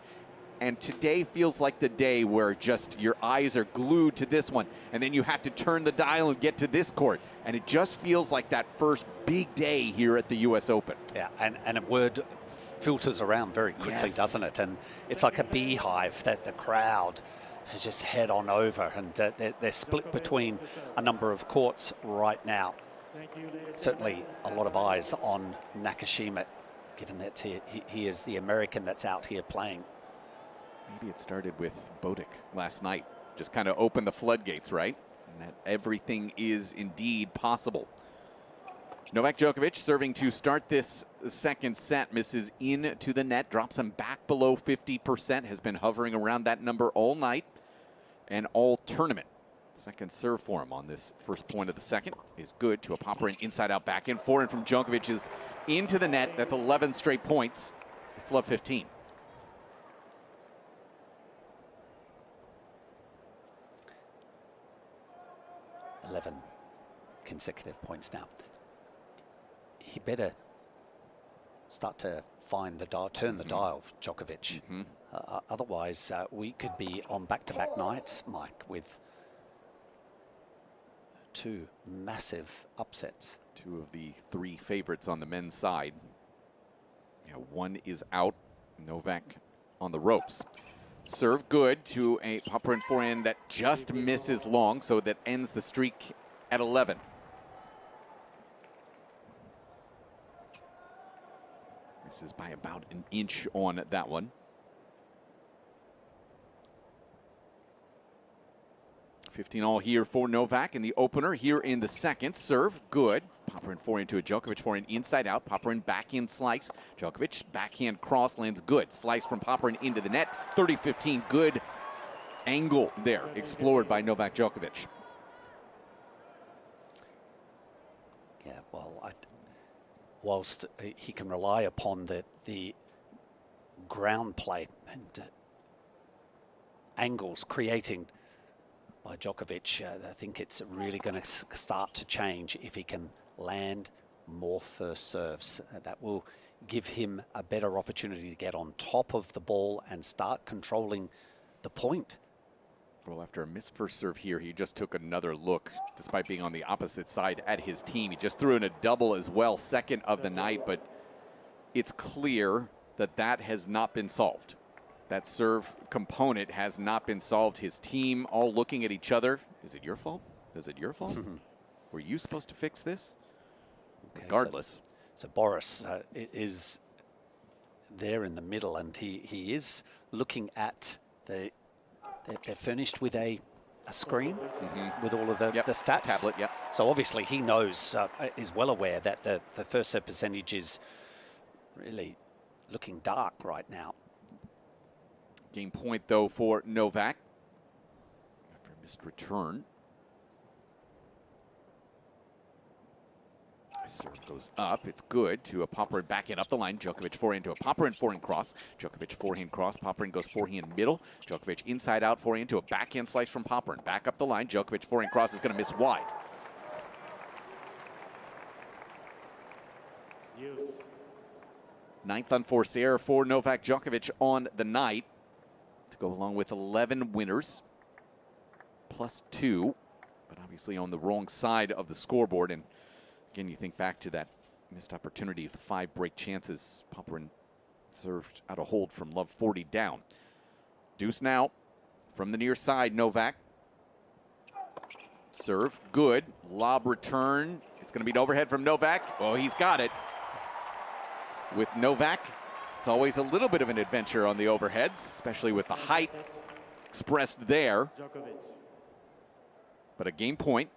And today feels like the day where just your eyes are glued to this one. And then you have to turn the dial and get to this court. And it just feels like that first big day here at the US Open. Yeah, and a word filters around very quickly, doesn't it? And it's like a beehive that the crowd has just head on over, and they're split between a number of courts right now. Certainly a lot of eyes on Nakashima, given that he is the American that's out here playing. Maybe it started with Bodic last night. Just kind of opened the floodgates, right? And that everything is indeed possible. Novak Djokovic serving to start this second set, misses into the net, drops him back below 50%, has been hovering around that number all night and all tournament. Second serve for him on this first point of the second is good to a Popyrin inside out back in. Forehand from Djokovic is into the net. That's 11 straight points. It's love 15. Consecutive points now. He better start to find the dial, turn the dial, Djokovic. Otherwise, we could be on back-to-back nights, Mike, with 2 massive upsets. 2 of the 3 favorites on the men's side. Yeah, 1 is out. Novak on the ropes. Serve good to a Popyrin forehand that just misses long, so that ends the streak at 11. This is by about an inch on that one. 15-all here for Novak in the opener. Here in the second, serve good. Popyrin forehand to a Djokovic forehand inside out. Popyrin backhand slice. Djokovic backhand cross lands good. Slice from Popyrin into the net. 30-15, good angle there explored by Novak Djokovic. Yeah, well, whilst he can rely upon the ground play and angles creating by Djokovic, I think it's really going to start to change if he can land more first serves. That will give him a better opportunity to get on top of the ball and start controlling the point. Well, after a missed first serve here, he just took another look, despite being on the opposite side at his team. He just threw in a double as well, second of the night, but it's clear that that has not been solved. That serve component has not been solved. His team all looking at each other. Is it your fault? Is it your fault? Were you supposed to fix this? Okay, regardless. So Boris is there in the middle, and he is looking at they're furnished with a screen with all of the stats. Tablet, yeah. So obviously he knows, is well aware that the first serve percentage is really looking dark right now. Game point, though, for Novak after a missed return. Serve goes up. It's good to a Popyrin backhand up the line. Djokovic forehand to a Popyrin forehand cross. Djokovic forehand cross. Popyrin goes forehand middle. Djokovic inside out forehand to a backhand slice from Popyrin. Back up the line. Djokovic forehand cross is going to miss wide. Ninth unforced error for Novak Djokovic on the night, to go along with 11 winners, +2, but obviously on the wrong side of the scoreboard. And again, you think back to that missed opportunity of the 5 break chances. Popyrin served out a hold from love 40 down. Deuce now from the near side, Novak. Serve, good. Lob return. It's going to be an overhead from Novak. Oh, he's got it. With Novak, it's always a little bit of an adventure on the overheads, especially with the height expressed there. But a game point.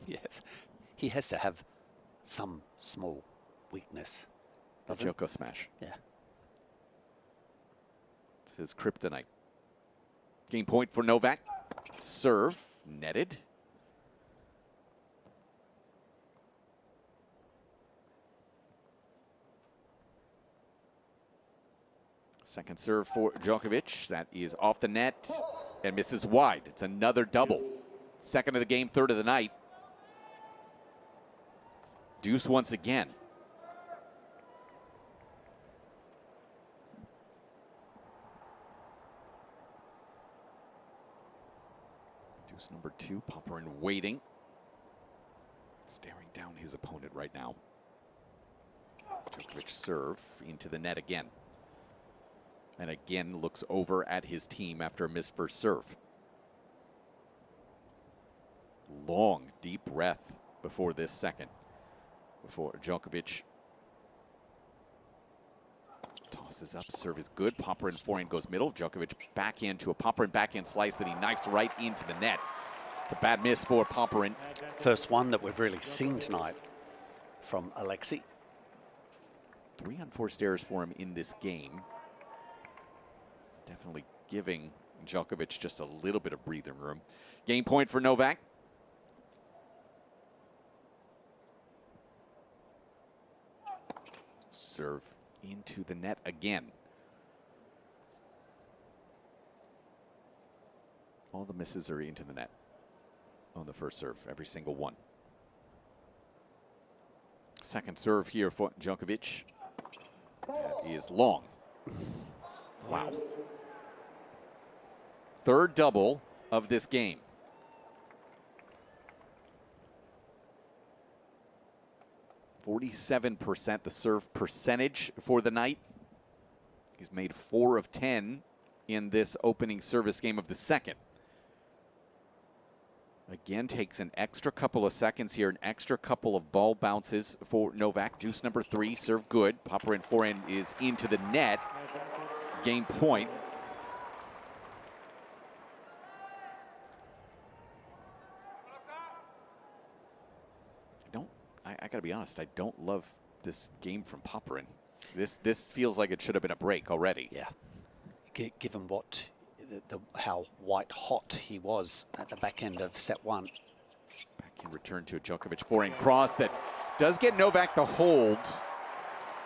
Yes. He has to have some small weakness. The Djoko smash. Yeah. It's his kryptonite. Game point for Novak. Serve, netted. Second serve for Djokovic. That is off the net and misses wide. It's another double. Second of the game, third of the night. Deuce once again. Deuce number 2, Popyrin waiting. Staring down his opponent right now. Djokovic serve into the net again. And again looks over at his team after a missed first serve. Long, deep breath before this second. Before Djokovic tosses up, serve is good. Popyrin forehand goes middle. Djokovic backhand to a Popyrin backhand slice that he knifes right into the net. It's a bad miss for Popyrin. First one that we've really seen tonight from Alexei. 3 unforced errors for him in this game. Definitely giving Djokovic just a little bit of breathing room. Game point for Novak. Serve into the net again. All the misses are into the net on the first serve, every single one. Second serve here for Djokovic. That is long. Wow. Third double of this game. .47% the serve percentage for the night. He's made 4 of 10 in this opening service game of the second. Again, takes an extra couple of seconds here, an extra couple of ball bounces for Novak. Deuce number 3, serve good. Popyrin forehand is into the net. Game point. I got to be honest, I don't love this game from Popyrin. This feels like it should have been a break already. Yeah. Given what how white hot he was at the back end of set 1. Backhand return to a Djokovic forehand cross that does get Novak the hold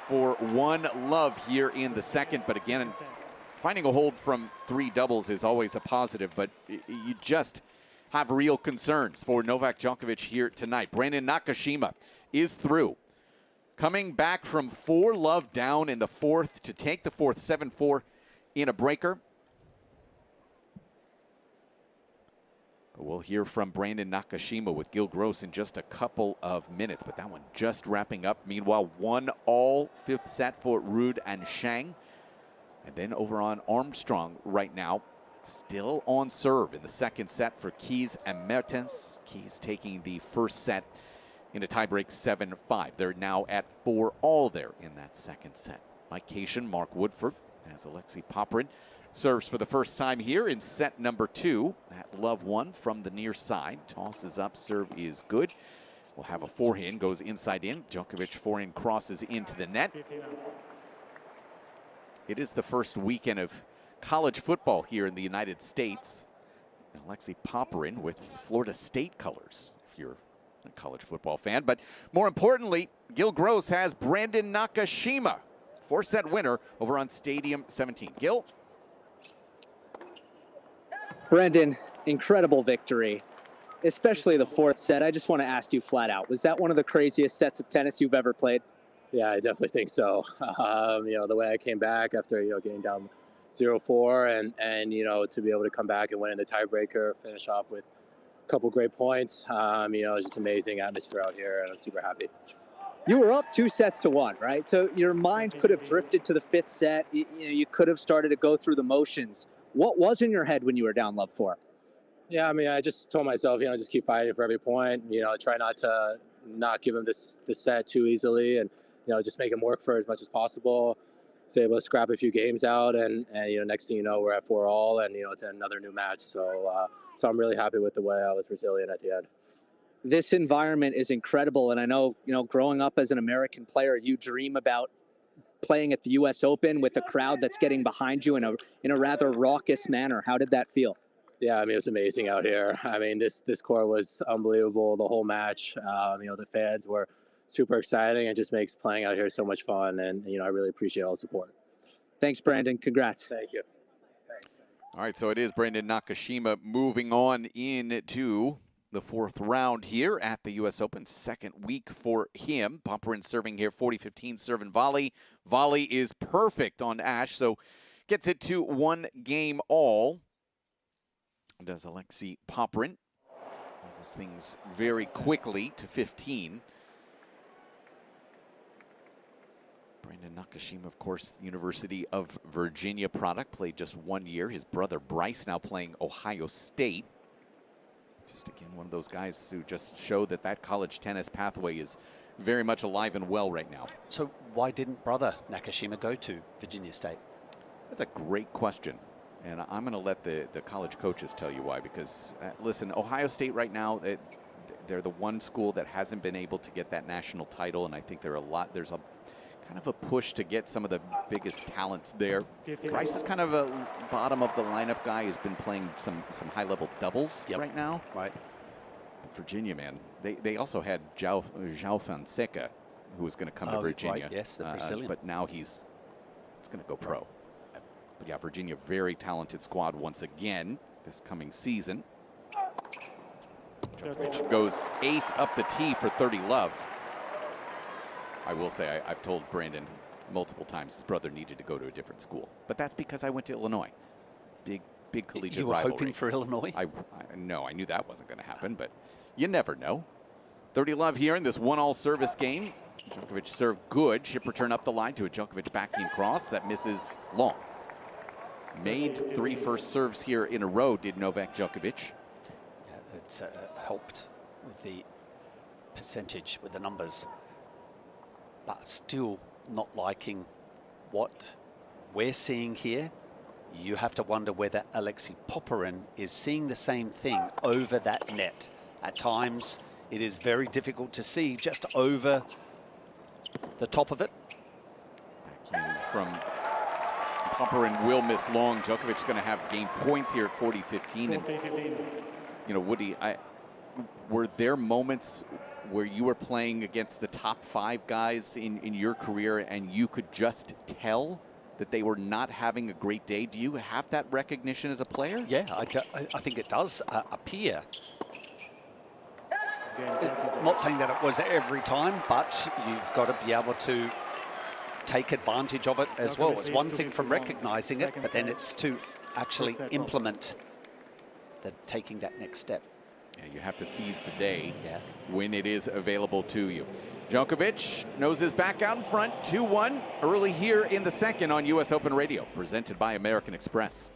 for 1-love here in the second. But again, finding a hold from 3 doubles is always a positive, but you just have real concerns for Novak Djokovic here tonight. Brandon Nakashima is through. Coming back from 4-love down in the fourth to take the fourth 7-4 in a breaker. But we'll hear from Brandon Nakashima with Gil Gross in just a couple of minutes. But that one just wrapping up. Meanwhile, 1-all 5th set for Ruud and Shang. And then over on Armstrong right now. Still on serve in the second set for Keys and Mertens. Keys taking the first set in a tiebreak 7-5. They're now at 4-all there in that second set. Mike Cation, Mark Woodford, as Alexei Popyrin serves for the first time here in set number 2. That love one from the near side. Tosses up, serve is good. We'll have a forehand, goes inside in. Djokovic forehand crosses into the net. It is the first weekend of college football here in the United States. Alexei Popyrin with Florida State colors, if you're a college football fan. But more importantly, Gil Gross has Brandon Nakashima, 4-set winner over on Stadium 17. Gil? Brandon, incredible victory, especially the 4th set. I just want to ask you flat out, was that one of the craziest sets of tennis you've ever played? Yeah, I definitely think so. The way I came back after, getting down 0-4 and to be able to come back and win in the tiebreaker, finish off with a couple great points. It's just amazing atmosphere out here, and I'm super happy. You were up 2-1, right? So your mind could have drifted to the 5th set. You could have started to go through the motions. What was in your head when you were down love 4? Yeah, I just told myself, just keep fighting for every point. Try not to not give him this set too easily, and just make him work for as much as possible. Was able to scrap a few games out, and next thing you know, we're at 4-all, and it's another new match. So I'm really happy with the way I was resilient at the end. This environment is incredible, and I know growing up as an American player, you dream about playing at the U.S. Open with a crowd that's getting behind you in a rather raucous manner. How did that feel? Yeah, it was amazing out here. This court was unbelievable the whole match. The fans were super exciting. It just makes playing out here so much fun, and I really appreciate all the support. Thanks, Brandon. Congrats. Thank you. All right, so it is Brandon Nakashima moving on into the 4th round here at the U.S. Open. Second week for him. Popyrin serving here, 40-15 serve and volley. Volley is perfect on Ash, so gets it to 1-all. Does Alexei Popyrin. Those things very quickly to 15. Brandon Nakashima, of course, University of Virginia product, played just 1 year. His brother Bryce now playing Ohio State. Just again, one of those guys who just show that college tennis pathway is very much alive and well right now. So why didn't brother Nakashima go to Virginia State? That's a great question. And I'm going to let the college coaches tell you why. Because, listen, Ohio State right now, they're the one school that hasn't been able to get that national title. And I think there's a kind of a push to get some of the biggest talents there. Bryce is kind of a bottom of the lineup guy who's been playing some high-level doubles right now. Right. But Virginia, man, they also had João Fonseca, who was going to come to Virginia. Right, yes, the Brazilian. But now he's going to go pro. But yeah, Virginia, very talented squad once again this coming season. Djokovic goes ace up the tee for 30-love. I will say, I've told Brandon multiple times his brother needed to go to a different school. But that's because I went to Illinois. Big collegiate rivalry. You were hoping for Illinois? No, I knew that wasn't going to happen, but you never know. 30-love here in this 1-all service game. Djokovic served good. Chip return up the line to a Djokovic backhand cross that misses long. Made 3 first serves here in a row, did Novak Djokovic. Yeah, it's helped with the percentage, with the numbers, but still not liking what we're seeing here. You have to wonder whether Alexei Popyrin is seeing the same thing over that net. At times, it is very difficult to see just over the top of it. From Popyrin will miss long. Djokovic's going to have game points here at 40-15. And, you know, Woody, were there moments where you were playing against the top 5 guys in your career and you could just tell that they were not having a great day? Do you have that recognition as a player? Yeah, I think it does appear. I'm not saying that it was every time, but you've got to be able to take advantage of it as well. It's one thing from recognizing it, but then it's to actually implement taking that next step. Yeah, you have to seize the day when it is available to you. Djokovic knows his back out in front, 2-1 early here in the second on US Open Radio, presented by American Express.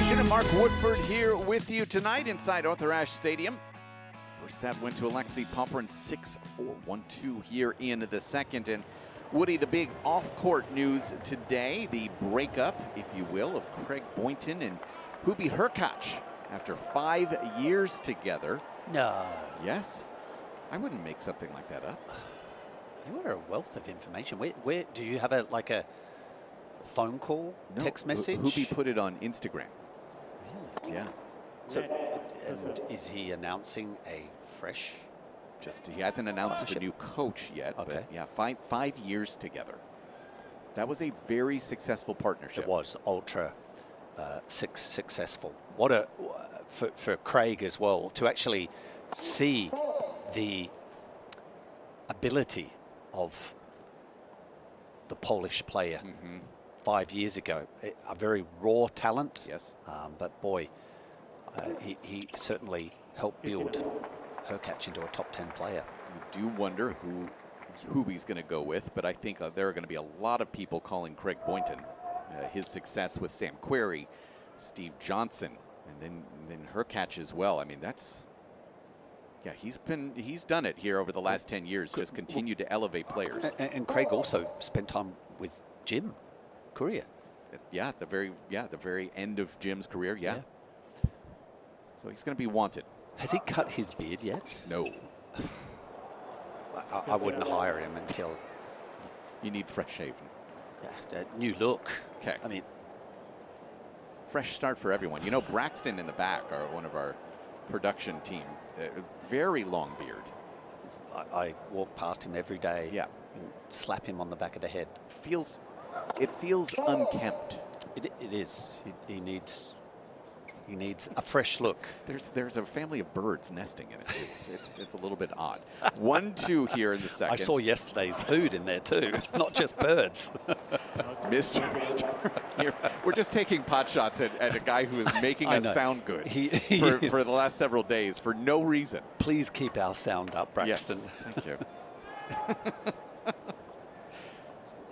And Mark Woodford here with you tonight inside Arthur Ashe Stadium. First set went to Alexei Popyrin, 6-4, 1-2 here in the second. And Woody, the big off-court news today, the breakup, if you will, of Craig Boynton and Hubie Hurkacz after 5 years together. No. Yes. I wouldn't make something like that up. You are a wealth of information. Where do you have a phone call, text message? Hubie put it on Instagram. Really? Yeah. So, and is he announcing a fresh? He hasn't announced the new coach yet. Okay. But yeah, 5 years together. That was a very successful partnership. It was ultra successful. What a for Craig as well to actually see the ability of the Polish player 5 years ago. A very raw talent. Yes. But boy, he certainly helped build Hurkacz into a top 10 player. You do wonder who he's going to go with, but I think there are going to be a lot of people calling Craig Boynton. His success with Sam Querrey, Steve Johnson, and then Hurkacz as well. I mean, that's, yeah, he's done it here over the last 10 years, just continued to elevate players. And Craig also spent time with Jim Courier. Yeah, the very end of Jim's career, yeah. So he's going to be wanted. Has he cut his beard yet? No. I wouldn't hire him until... You need fresh shaven. Yeah, new look. Okay. I mean... Fresh start for everyone. You know, Braxton in the back are one of our production team. Very long beard. I walk past him every day. Yeah. And slap him on the back of the head. It feels unkempt. It is. He needs a fresh look. There's a family of birds nesting in it. It's a little bit odd. 1-2 here in the second. I saw yesterday's food in there too, not just birds. Mr. We're just taking pot shots at a guy who is making us sound good for the last several days for no reason. Please keep our sound up, Braxton. Yes, thank you.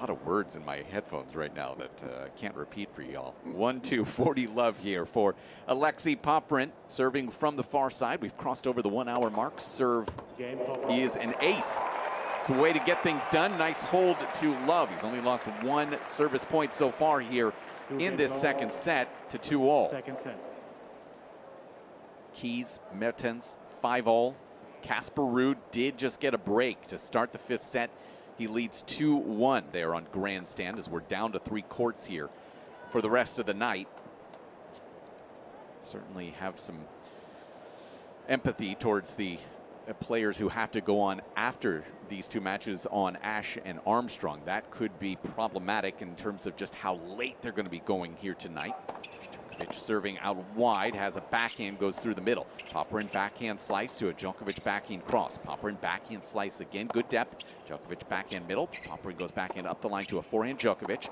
A lot of words in my headphones right now that I can't repeat for y'all. 1-2, 40 love here for Alexei Popyrin, serving from the far side. We've crossed over the 1 hour mark. Serve is an ace. It's a way to get things done. Nice hold to Love. He's only lost 1 service point so far here in this second set to 2-all. Second set. Keys, Mertens, 5-all. Casper Ruud did just get a break to start the 5th set. He leads 2-1 there on grandstand as we're down to 3 courts here for the rest of the night. Certainly have some empathy towards the players who have to go on after these 2 matches on Ashe and Armstrong. That could be problematic in terms of just how late they're going to be going here tonight. Djokovic serving out wide, has a backhand, goes through the middle. Popyrin backhand slice to a Djokovic backhand cross. Popyrin backhand slice again, good depth. Djokovic backhand middle. Popyrin goes backhand up the line to a forehand Djokovic.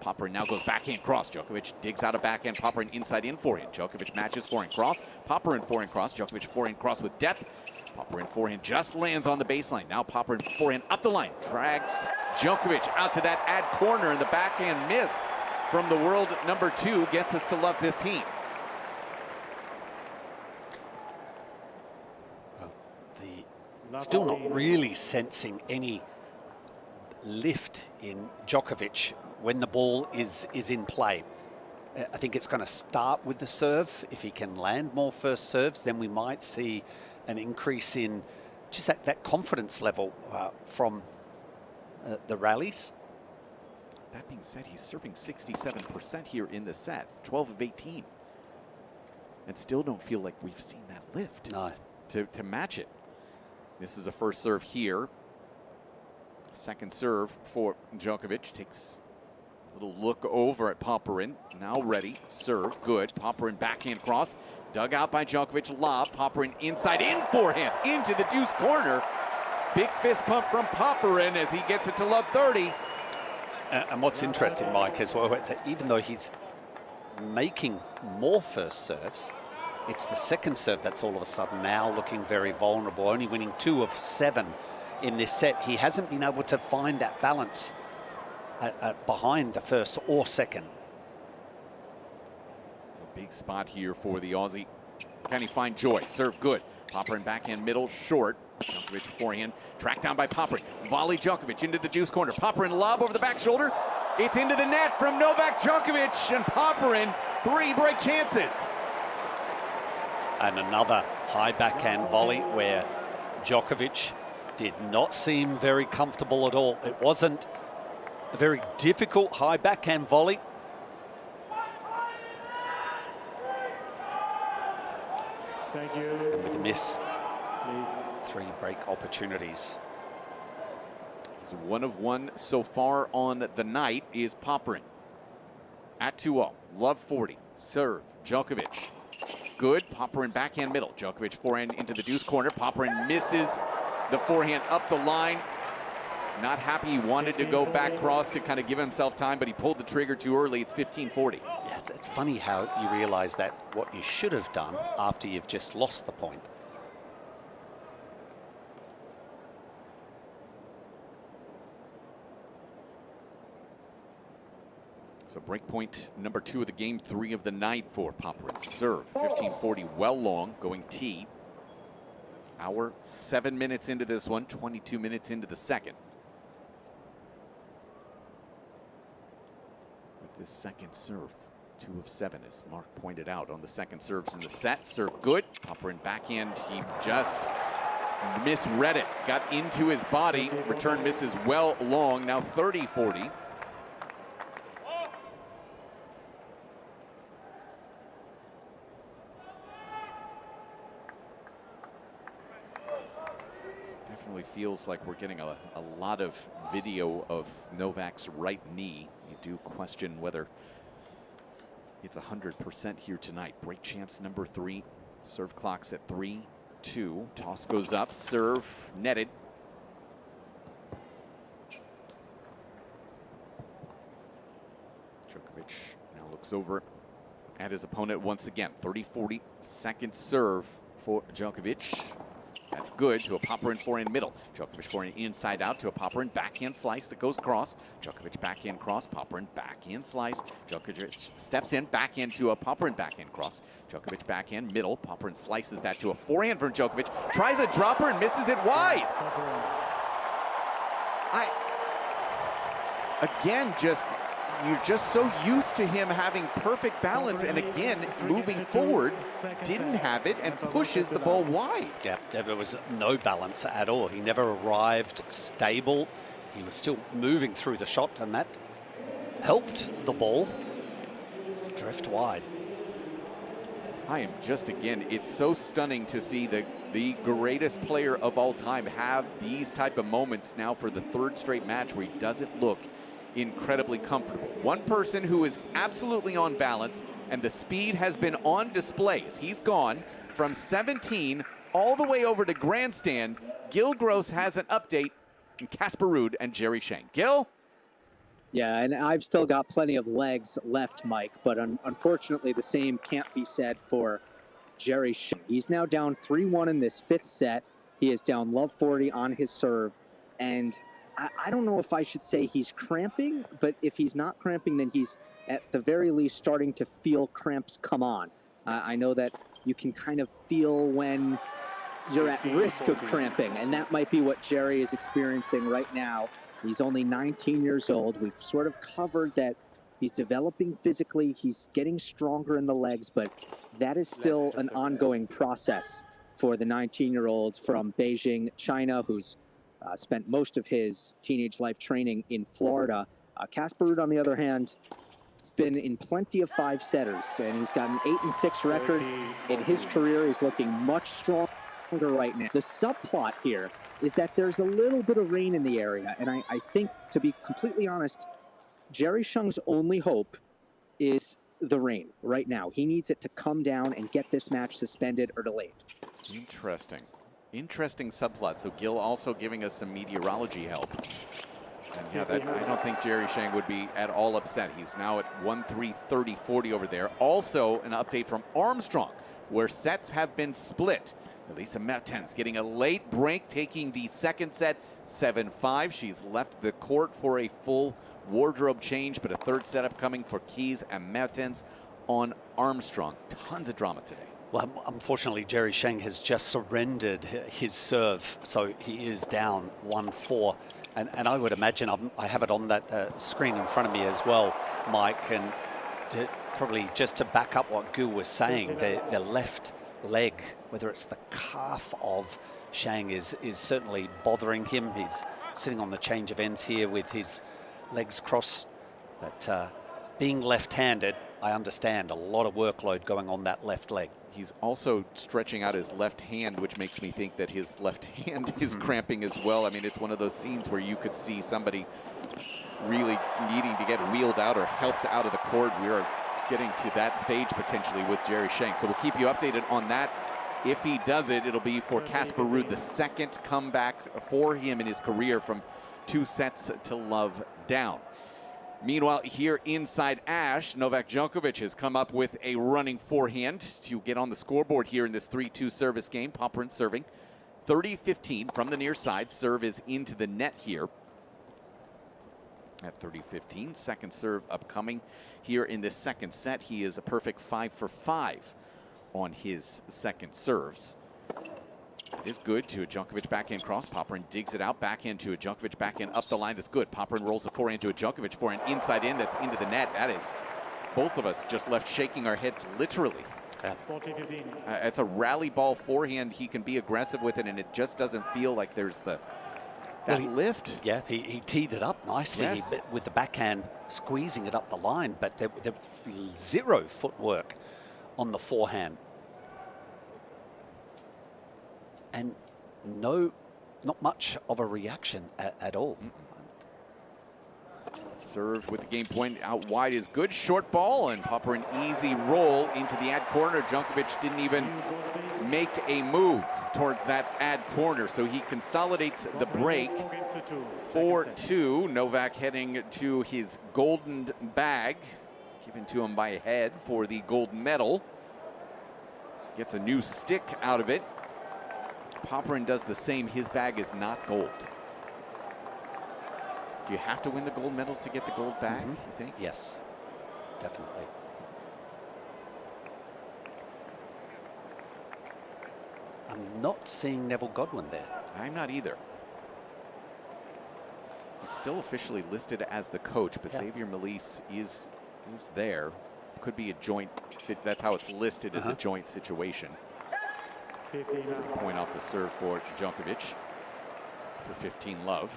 Popyrin now goes backhand cross. Djokovic digs out a backhand. Popyrin inside in forehand. Djokovic matches forehand cross. Popyrin forehand cross. Djokovic forehand cross with depth. Popyrin forehand just lands on the baseline. Now Popyrin forehand up the line. Drags Djokovic out to that ad corner, and the backhand miss from the world number 2 gets us to love 15. Well, still not really sensing any lift in Djokovic when the ball is in play. I think it's going to start with the serve. If he can land more first serves, then we might see an increase in just that confidence level from the rallies. That being said, he's serving 67% here in the set, 12 of 18. And still don't feel like we've seen that lift to match it. This is a first serve here. Second serve for Djokovic. Takes a little look over at Popyrin. Now ready. Serve. Good. Popyrin backhand cross. Dug out by Djokovic. Lob. Popyrin inside in forehand. Into the deuce corner. Big fist pump from Popyrin as he gets it to love 30. And what's interesting, Mike, as well, is that even though he's making more first serves, it's the second serve that's all of a sudden now looking very vulnerable, only winning 2 of 7 in this set. He hasn't been able to find that balance behind the first or second. It's a big spot here for the Aussie. Can he find joy? Serve good. Popyrin backhand middle short. Djokovic forehand, tracked down by Popyrin. Volley Djokovic into the juice corner. Popyrin lob over the back shoulder. It's into the net from Novak Djokovic, and Popyrin 3 break chances. And another high backhand volley where Djokovic did not seem very comfortable at all. It wasn't a very difficult high backhand volley. Thank you. And with a miss, Please. 3 break opportunities. He's 1 of 1 so far on the night is Popyrin. At 2-0, love 40, serve, Djokovic. Good, Popyrin backhand middle. Djokovic forehand into the deuce corner. Popyrin misses the forehand up the line. Not happy, he wanted to go back cross to kind of give himself time, but he pulled the trigger too early. It's 15-40. Yeah, it's funny how you realize that what you should have done after you've just lost the point. So break point number 2 of the game, 3 of the night for Popyrin. Serve, 15-40, well long, going T. Hour, 7 minutes into this one, 22 minutes into the second. With this second serve, 2 of 7, as Mark pointed out on the second serves in the set. Serve good, Popyrin backhand, he just misread it, got into his body. Return misses well long, now 30-40. Feels like we're getting a lot of video of Novak's right knee. You do question whether it's 100% here tonight. Break chance number 3. Serve clock's at 3-2. Toss goes up. Serve netted. Djokovic now looks over at his opponent once again. 30-40 second serve for Djokovic. That's good to a Popyrin forehand middle. Djokovic forehand inside out to a Popyrin backhand slice that goes cross. Djokovic backhand cross, Popyrin backhand slice. Djokovic steps in, backhand to a Popyrin backhand cross. Djokovic backhand middle. Popyrin slices that to a forehand from Djokovic. Tries a dropper and misses it wide. You're just so used to him having perfect balance, and again, moving forward, didn't have it and pushes the ball wide. Yeah, there was no balance at all. He never arrived stable. He was still moving through the shot, and that helped the ball drift wide. I am just, again, it's so stunning to see the greatest player of all time have these type of moments now for the third straight match where he doesn't look incredibly comfortable. One person who is absolutely on balance, and the speed has been on display. He's gone from 17 all the way over to grandstand. Gil Gross has an update in Casper Ruud and Jerry Shang. Gil? Yeah, and I've still got plenty of legs left, Mike, but unfortunately the same can't be said for Jerry Shang. He's now down 3-1 in this fifth set. He is down love 40 on his serve, and I don't know if I should say he's cramping, but if he's not cramping, then he's at the very least starting to feel cramps come on. I know that you can kind of feel when you're at risk of cramping, and that might be what Jerry is experiencing right now. He's only 19 years old. We've sort of covered that he's developing physically, he's getting stronger in the legs, but that is still an ongoing process for the 19-year-old from Beijing, China, who's spent most of his teenage life training in Florida. Casper Ruud, on the other hand, has been in plenty of five-setters, and he's got an 8-6 record in his career. He's looking much stronger right now. The subplot here is that there's a little bit of rain in the area, and I think, to be completely honest, Jerry Shang's only hope is the rain right now. He needs it to come down and get this match suspended or delayed. Interesting subplot. So Gil also giving us some meteorology help. And yeah, I don't think Jerry Shang would be at all upset. He's now at 1-3-30-40 over there. Also an update from Armstrong, where sets have been split. Elisa Mertens getting a late break, taking the second set 7-5. She's left the court for a full wardrobe change, but a third set upcoming for Keys and Mertens on Armstrong. Tons of drama today. Well, unfortunately, Jerry Shang has just surrendered his serve, so he is down 1-4. And I would imagine, I have it on that screen in front of me as well, Mike, and probably just to back up what Gu was saying, the left leg, whether it's the calf of Shang, is certainly bothering him. He's sitting on the change of ends here with his legs crossed, but being left-handed, I understand a lot of workload going on that left leg. He's also stretching out his left hand, which makes me think that his left hand is cramping as well. I mean, it's one of those scenes where you could see somebody really needing to get wheeled out or helped out of the court. We are getting to that stage potentially with Jerry Shang. So we'll keep you updated on that. If he does it, it'll be for Casper Ruud, the second comeback for him in his career from 2 sets to love down. Meanwhile, here inside Ash, Novak Djokovic has come up with a running forehand to get on the scoreboard here in this 3-2 service game. Popyrin serving 30-15 from the near side. Serve is into the net here at 30-15. Second serve upcoming here in this second set. He is a perfect 5 for 5 on his second serves. It is good to a Djokovic backhand cross. Popyrin digs it out, backhand to a Djokovic backhand up the line. That's good. Popyrin rolls a forehand to a Djokovic forehand inside in. That's into the net. That is, both of us just left shaking our heads literally. It's a rally ball forehand. He can be aggressive with it, and it just doesn't feel like there's that lift. Yeah, he teed it up nicely with the backhand, squeezing it up the line, but there was zero footwork on the forehand. And not much of a reaction at all. Serve with the game point out wide is good. Short ball, and Popyrin easy roll into the ad corner. Djokovic didn't even make a move towards that ad corner, so he consolidates the break. 4-2. Novak heading to his golden bag, given to him by Head for the gold medal. Gets a new stick out of it. Popyrin does the same, his bag is not gold. Do you have to win the gold medal to get the gold bag, you think? Yes, definitely. I'm not seeing Neville Godwin there. I'm not either. He's still officially listed as the coach, but Xavier Malisse is there. Could be a joint, that's how it's listed as a joint situation. 3-point off the serve for Djokovic for 15 love.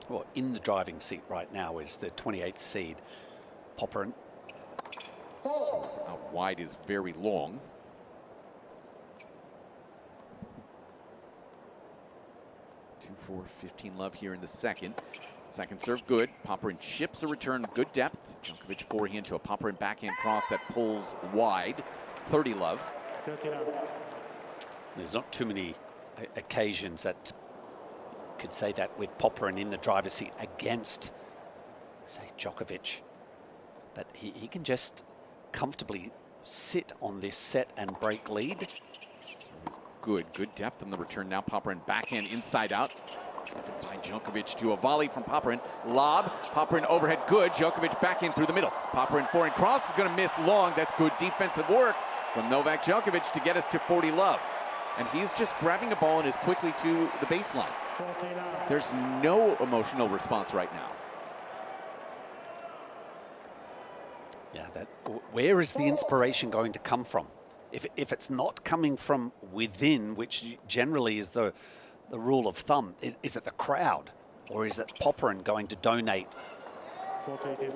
Well, in the driving seat right now is the 28th seed, Popyrin. Out wide is very long. Two, 4, 15 love here in the second. Second serve good. Popyrin chips a return, good depth. Djokovic forehand to a Popyrin backhand cross that pulls wide. 30 love. There's not too many occasions that could say that with Popyrin in the driver's seat against, say, Djokovic. But he can just comfortably sit on this set and break lead. Good depth on the return. Now Popyrin backhand inside out. By Djokovic to a volley from Popyrin. Lob. Popyrin overhead good. Djokovic backhand through the middle. Popyrin forehand cross is going to miss long. That's good defensive work from Novak Djokovic to get us to 40 love. And he's just grabbing a ball and is quickly to the baseline. There's no emotional response right now. Yeah, where is the inspiration going to come from? If it's not coming from within, which generally is the rule of thumb, is it the crowd, or is it Popyrin going to donate,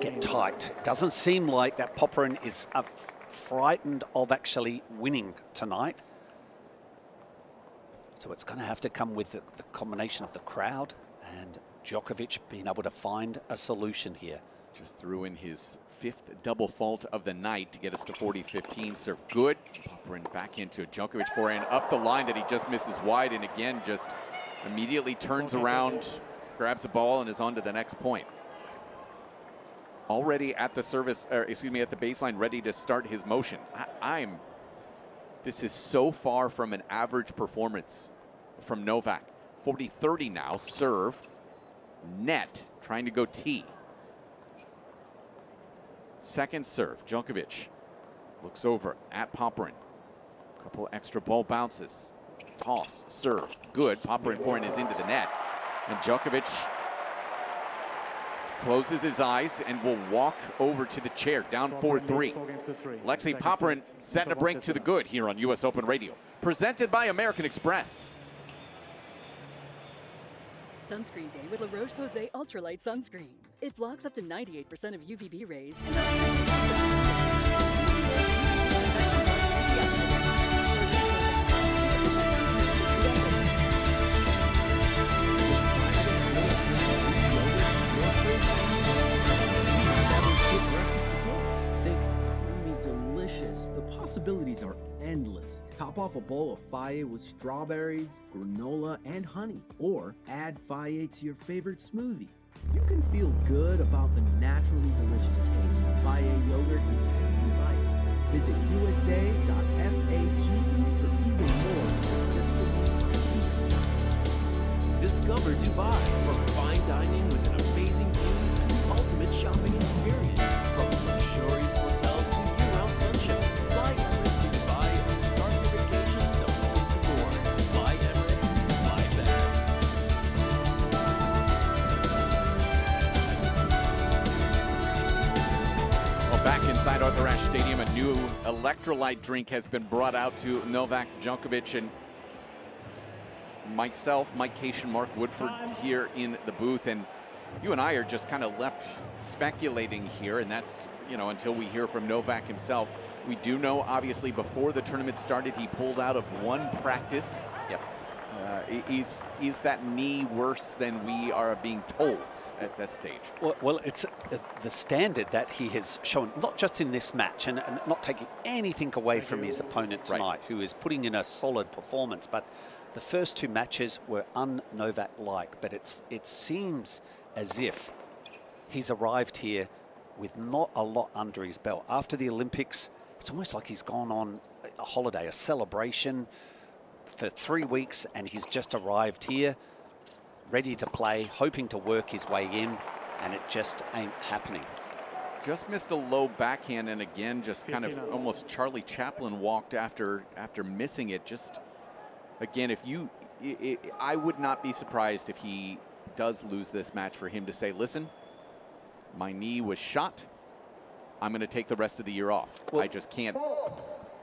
get tight? It doesn't seem like that Popyrin is frightened of actually winning tonight. So it's going to have to come with the combination of the crowd and Djokovic being able to find a solution here. Just threw in his 5th double fault of the night to get us to 40-15. Serve good. Popyrin back into Djokovic forehand up the line that he just misses wide, and again just immediately turns around, grabs the ball, and is on to the next point. Already at the service, or excuse me, at the baseline, ready to start his motion. This is so far from an average performance from Novak. 40-30 now. Serve, net, trying to go tee. Second serve, Djokovic looks over at Popyrin. Couple extra ball bounces. Toss, serve, good. Popyrin forehand is into the net. And Djokovic closes his eyes and will walk over to the chair, down 4-3. Alexei Popyrin setting a break to the good here on US Open Radio. Presented by American Express. Sunscreen Day with La Roche-Posay Ultralight Sunscreen. It blocks up to 98% of UVB rays and Think creamy delicious. The possibilities are endless. Top off a bowl of faye with strawberries, granola, and honey. Or add faye to your favorite smoothie. You can feel good about the naturally delicious taste of faye yogurt in every bite. Visit usa.fage for even more. Discover Dubai, from fine dining with an amazing view to the ultimate shopping experience. From luxurious hotels to year-round sunshine. Fly Emirates to Dubai and start your vacation the moment before. Fly Emirates, fly better. Well, back inside Arthur Ashe Stadium, a new electrolyte drink has been brought out to Novak Djokovic, and myself, Mike Cation, Mark Woodford here in the booth, and you and I are just kind of left speculating here, and that's, you know, until we hear from Novak himself. We do know, obviously, before the tournament started, he pulled out of one practice. Yep. Is that knee worse than we are being told at this stage? Well, it's the standard that he has shown, not just in this match, and not taking anything away from his opponent tonight, who is putting in a solid performance, but the first two matches were un-Novak-like, but it seems as if he's arrived here with not a lot under his belt. After the Olympics, it's almost like he's gone on a holiday, a celebration for 3 weeks, and he's just arrived here, ready to play, hoping to work his way in, and it just ain't happening. Just missed a low backhand, and again, just kind of almost Charlie Chaplin walked after missing it. Just, again, I would not be surprised if he does lose this match, for him to say, listen, my knee was shot. I'm going to take the rest of the year off. Well, I just can't.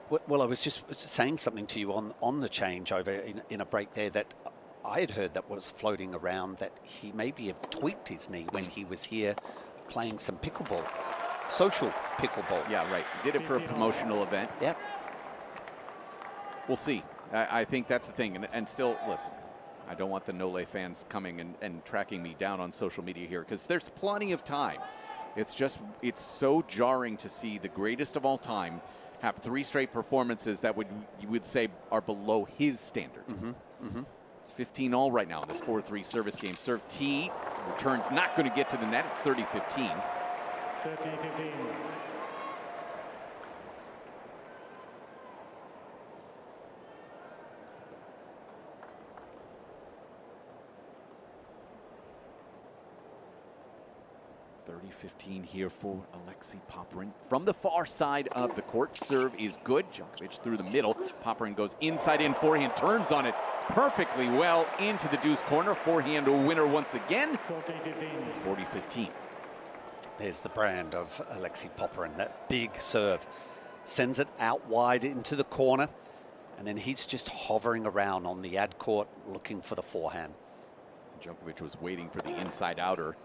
Well, I was just saying something to you on the changeover in a break there, that I had heard that was floating around, that he maybe have tweaked his knee when he was here playing some pickleball, social pickleball. Yeah, right. Did it for a promotional event. Yep. We'll see. I think that's the thing. And still, listen, I don't want the Nole fans coming and tracking me down on social media here, because there's plenty of time. It's just, so jarring to see the greatest of all time have 3 straight performances that you would say are below his standard. It's 15 all right now in this 4-3 service game. Serve T, return's not going to get to the net. It's 30-15. 30-15. Here for Alexei Popyrin. From the far side of the court, serve is good. Djokovic through the middle. Popyrin goes inside in, forehand, turns on it perfectly well into the deuce corner. Forehand winner once again. 40-15. There's the brand of Alexei Popyrin, that big serve. Sends it out wide into the corner, and then he's just hovering around on the ad court looking for the forehand. Djokovic was waiting for the inside outer.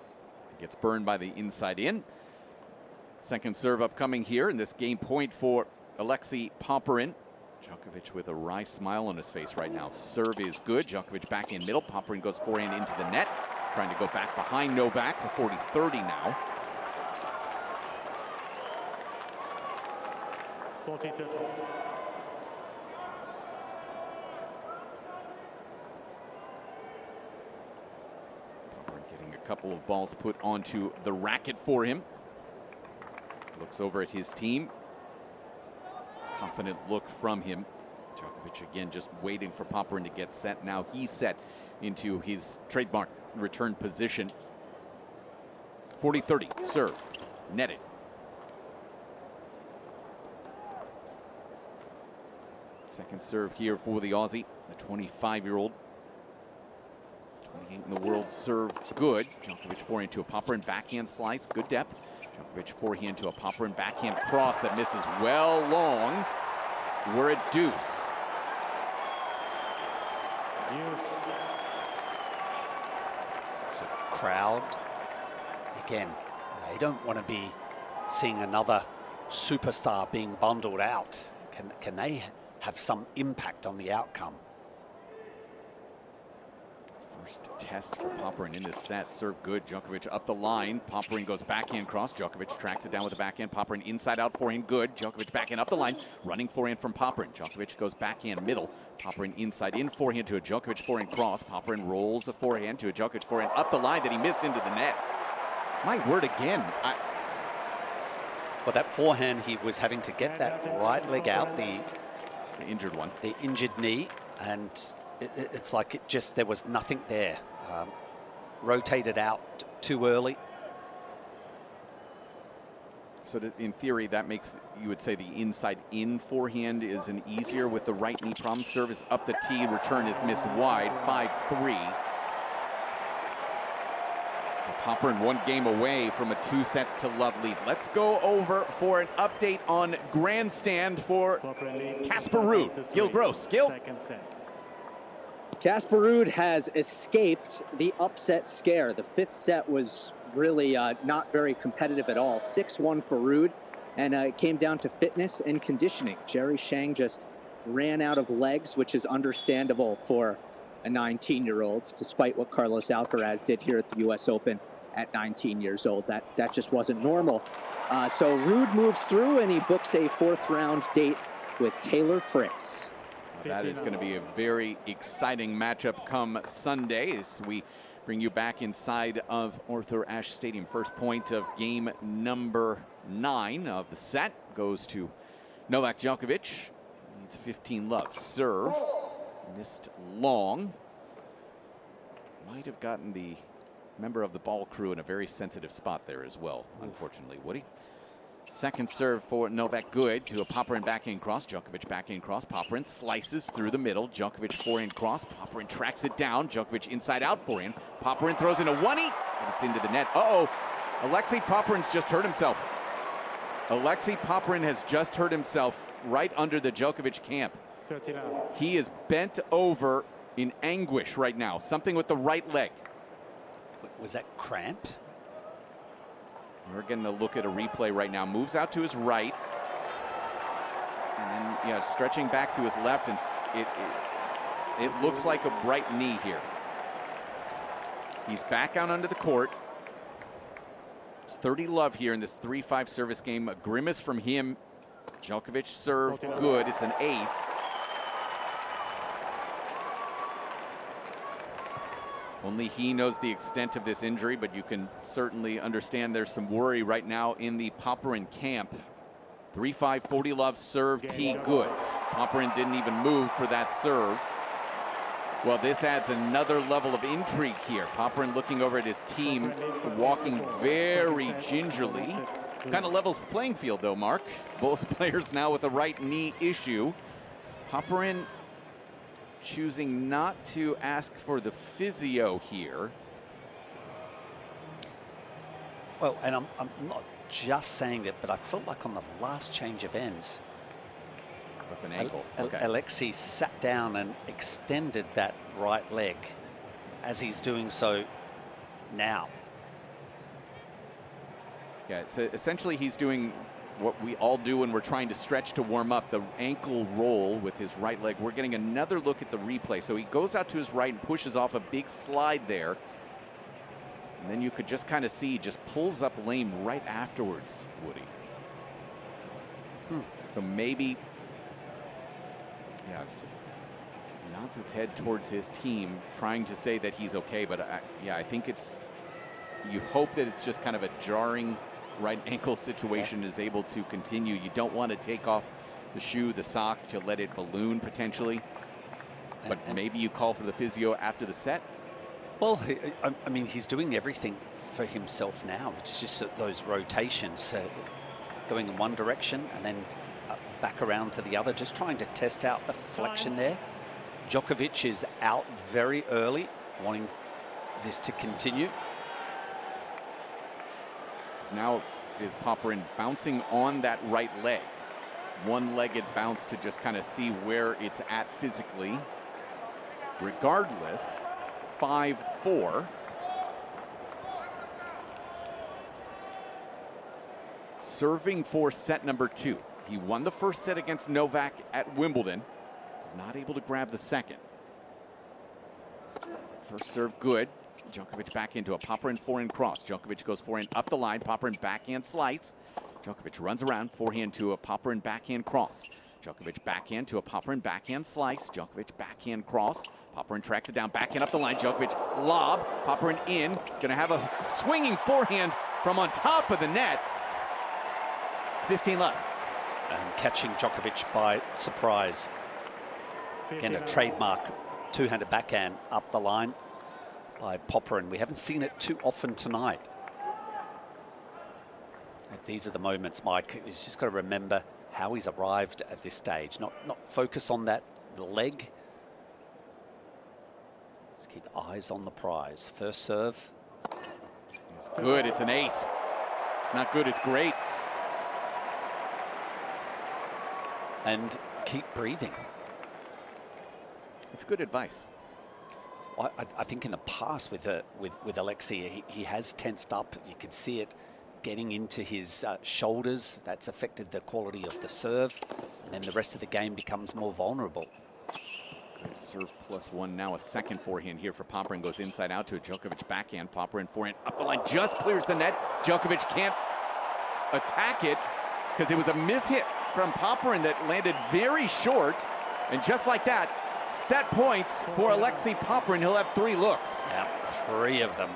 Gets burned by the inside in. Second serve upcoming here, in this game point for Alexei Popyrin. Djokovic with a wry smile on his face right now. Serve is good. Djokovic back in middle. Popyrin goes forehand into the net. Trying to go back behind Novak for 40-30 now. 40-30. Couple of balls put onto the racket for him. Looks over at his team. Confident look from him. Djokovic again just waiting for Popyrin to get set. Now he's set into his trademark return position. 40-30, serve, netted. Second serve here for the Aussie, the 25-year-old. 28 in the world, served good. Djokovic forehand to a Popyrin, backhand slice, good depth. Djokovic forehand to a Popyrin, backhand cross that misses well long. We're at deuce. So crowd, again, they don't want to be seeing another superstar being bundled out. Can they have some impact on the outcome? First test for Popyrin in this set. Serve good. Djokovic up the line. Popyrin goes backhand cross. Djokovic tracks it down with the backhand. Popyrin inside out forehand good. Djokovic backhand up the line. Running forehand from Popyrin. Djokovic goes backhand middle. Popyrin inside in forehand to a Djokovic forehand cross. Popyrin rolls a forehand to a Djokovic forehand up the line that he missed into the net. My word again. Well, that forehand, he was having to get that right leg out, the injured one, the injured knee, and it's like there was nothing there. Rotated out too early. So in theory, that makes, you would say, the inside in forehand is an easier with the right knee problem. Service up the tee, return is missed wide, 5-3. Popyrin 1 game away from a 2-sets-to-love lead. Let's go over for an update on grandstand for Casper Ruud. Gil Gross. Gil. Casper Ruud has escaped the upset scare. The 5th set was really not very competitive at all. 6-1 for Ruud, and it came down to fitness and conditioning. Jerry Shang just ran out of legs, which is understandable for a 19-year-old, despite what Carlos Alcaraz did here at the U.S. Open at 19 years old. That just wasn't normal. So Ruud moves through, and he books a 4th-round date with Taylor Fritz. That is going to be a very exciting matchup come Sunday as we bring you back inside of Arthur Ashe Stadium. First point of game number 9 of the set goes to Novak Djokovic. It's 15-love. Serve. Missed long. Might have gotten the member of the ball crew in a very sensitive spot there as well, unfortunately, Woody. Second serve for Novak, good to a Popyrin backhand cross. Djokovic backhand cross. Popyrin slices through the middle. Djokovic forehand cross. Popyrin tracks it down. Djokovic inside out forehand. Popyrin throws in a 1-e, and it's into the net. Uh-oh. Alexei Popyrin's just hurt himself. Alexei Popyrin has just hurt himself right under the Djokovic camp. 39. He is bent over in anguish right now. Something with the right leg. Was that cramped? We're getting a look at a replay right now. Moves out to his right. And then, stretching back to his left. And it looks like a right knee here. He's back out onto the court. It's 30-love here in this 3-5 service game. A grimace from him. Djokovic serve, good. It's an ace. Only he knows the extent of this injury, but you can certainly understand there's some worry right now in the Popyrin camp. 3-5, 40-love serve, tee, good. Popyrin didn't even move for that serve. Well, this adds another level of intrigue here. Popyrin looking over at his team, walking very gingerly. Kind of levels the playing field, though, Mark. Both players now with a right knee issue. Popyrin choosing not to ask for the physio here. Well, and I'm not just saying that, but I felt like on the last change of ends, that's an ankle. Alexei sat down and extended that right leg as he's doing so now. Yeah, so essentially he's doing what we all do when we're trying to stretch to warm up, the ankle roll with his right leg. We're getting another look at the replay. So he goes out to his right and pushes off a big slide there. And then you could just kind of see, just pulls up lame right afterwards, Woody. So maybe, yes, nods his head towards his team, trying to say that he's okay. But I think it's, you hope that it's just kind of a jarring right ankle situation is able to continue. You don't want to take off the shoe, the sock, to let it balloon potentially. But maybe you call for the physio after the set. Well, I mean, he's doing everything for himself now. It's just that those rotations, going in one direction and then back around to the other, just trying to test out the flexion there. Djokovic is out very early, wanting this to continue. So now is Popyrin bouncing on that right leg. One-legged bounce to just kind of see where it's at physically. Regardless, 5-4. Serving for set number 2. He won the first set against Novak at Wimbledon. Was not able to grab the second. First serve good. Djokovic back into a Popyrin forehand cross. Djokovic goes forehand up the line. Popyrin backhand slice. Djokovic runs around, forehand to a Popyrin backhand cross. Djokovic backhand to a Popyrin backhand slice. Djokovic backhand cross. Popyrin tracks it down, backhand up the line. Djokovic lob. Popyrin in. He's going to have a swinging forehand from on top of the net. It's 15 left. And catching Djokovic by surprise. Again, a trademark two-handed backhand up the line by Popyrin. We haven't seen it too often tonight. And these are the moments, Mike. He's just got to remember how he's arrived at this stage. Not focus on that leg. Just keep eyes on the prize. First serve. It's good. It's an ace. It's not good. It's great. And keep breathing. It's good advice. I think in the past with Alexei, he has tensed up. You could see it getting into his shoulders. That's affected the quality of the serve. And then the rest of the game becomes more vulnerable. Good serve +1. Now a second forehand here for Popyrin. Goes inside out to a Djokovic backhand. Popyrin forehand up the line. Just clears the net. Djokovic can't attack it because it was a mishit from Popyrin that landed very short. And just like that, set points for Alexei Popyrin. He'll have 3 looks. Yeah, 3 of them.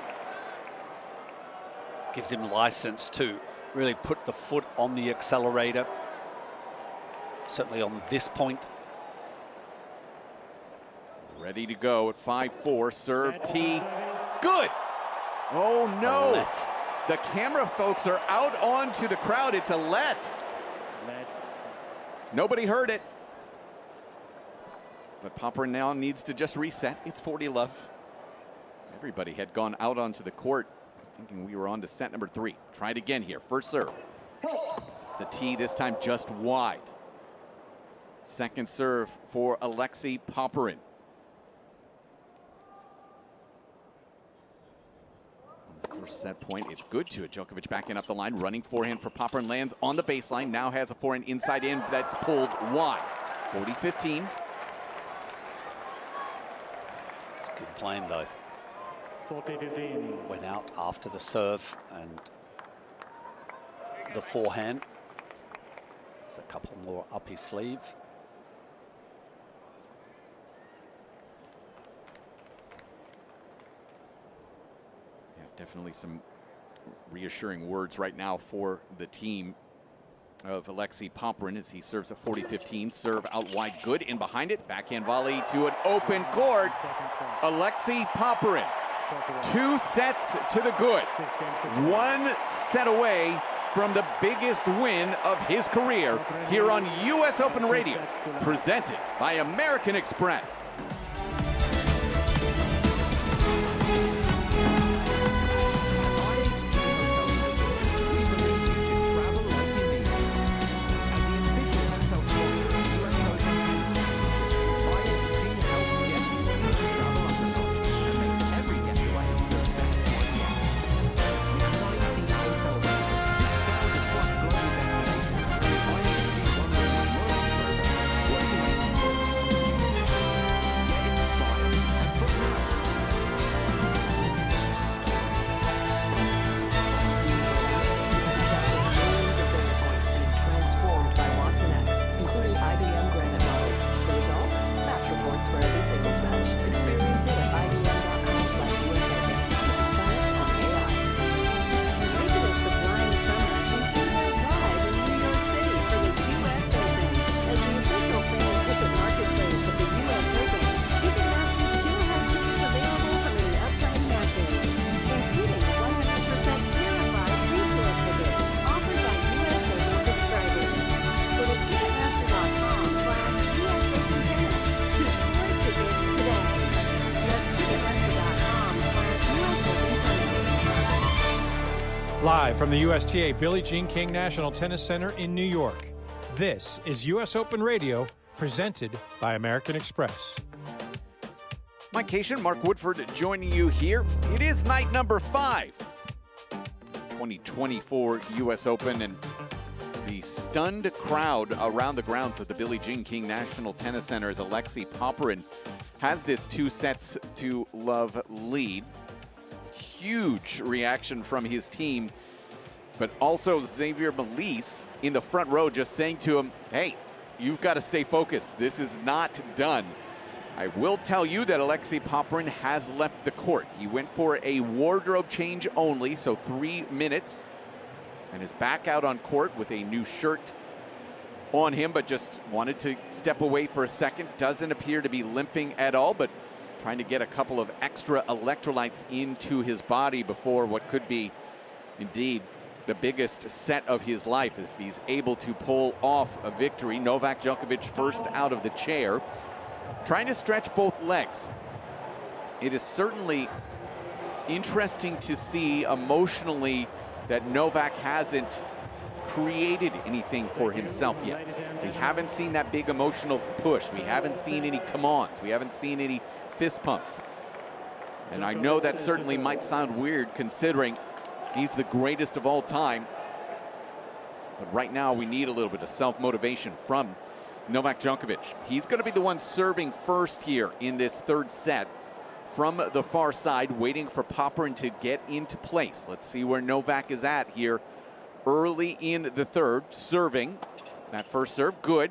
Gives him license to really put the foot on the accelerator. Certainly on this point Ready to go at 5-4. Serve T. Good. Oh no. The camera folks are out onto the crowd. It's a let. Nobody heard it. But Popyrin now needs to just reset. It's 40-love. Everybody had gone out onto the court thinking we were on to set number 3. Try it again here. First serve. The T this time just wide. Second serve for Alexei Popyrin. First set point, it's good to it. Djokovic backing up the line, running forehand for Popyrin, lands on the baseline, now has a forehand inside in that's pulled wide. 40-15. It's good playing though. 40-15. Went out after the serve and the forehand. There's a couple more up his sleeve. Definitely some reassuring words right now for the team of Alexei Popyrin as he serves a 40-15. Serve out wide, good in behind it. Backhand volley to an open court. Alexei Popyrin, 2 sets to the good. 1 set away from the biggest win of his career here on US Open Radio, presented by American Express. Live from the USTA Billie Jean King National Tennis Center in New York, this is US Open Radio, presented by American Express. Mike Cation, Mark Woodford joining you here. It is night number 5, 2024 US Open, and the stunned crowd around the grounds of the Billie Jean King National Tennis Center as Alexei Popyrin has this 2 sets to love lead. Huge reaction from his team, but also Xavier Malisse in the front row just saying to him, hey, you've got to stay focused. This is not done. I will tell you that Alexei Popyrin has left the court. He went for a wardrobe change only, so 3 minutes, and is back out on court with a new shirt on him, but just wanted to step away for a second. Doesn't appear to be limping at all, but trying to get a couple of extra electrolytes into his body before what could be indeed the biggest set of his life if he's able to pull off a victory. Novak Djokovic first out of the chair, trying to stretch both legs. It is certainly interesting to see emotionally that Novak hasn't created anything for himself yet. We haven't seen that big emotional push. We haven't seen any come-ons. We haven't seen any fist pumps. And I know that certainly might sound weird considering he's the greatest of all time. But right now we need a little bit of self-motivation from Novak Djokovic. He's going to be the one serving first here in this 3rd set from the far side, waiting for Popyrin to get into place. Let's see where Novak is at here early in the 3rd. Serving. That first serve, good.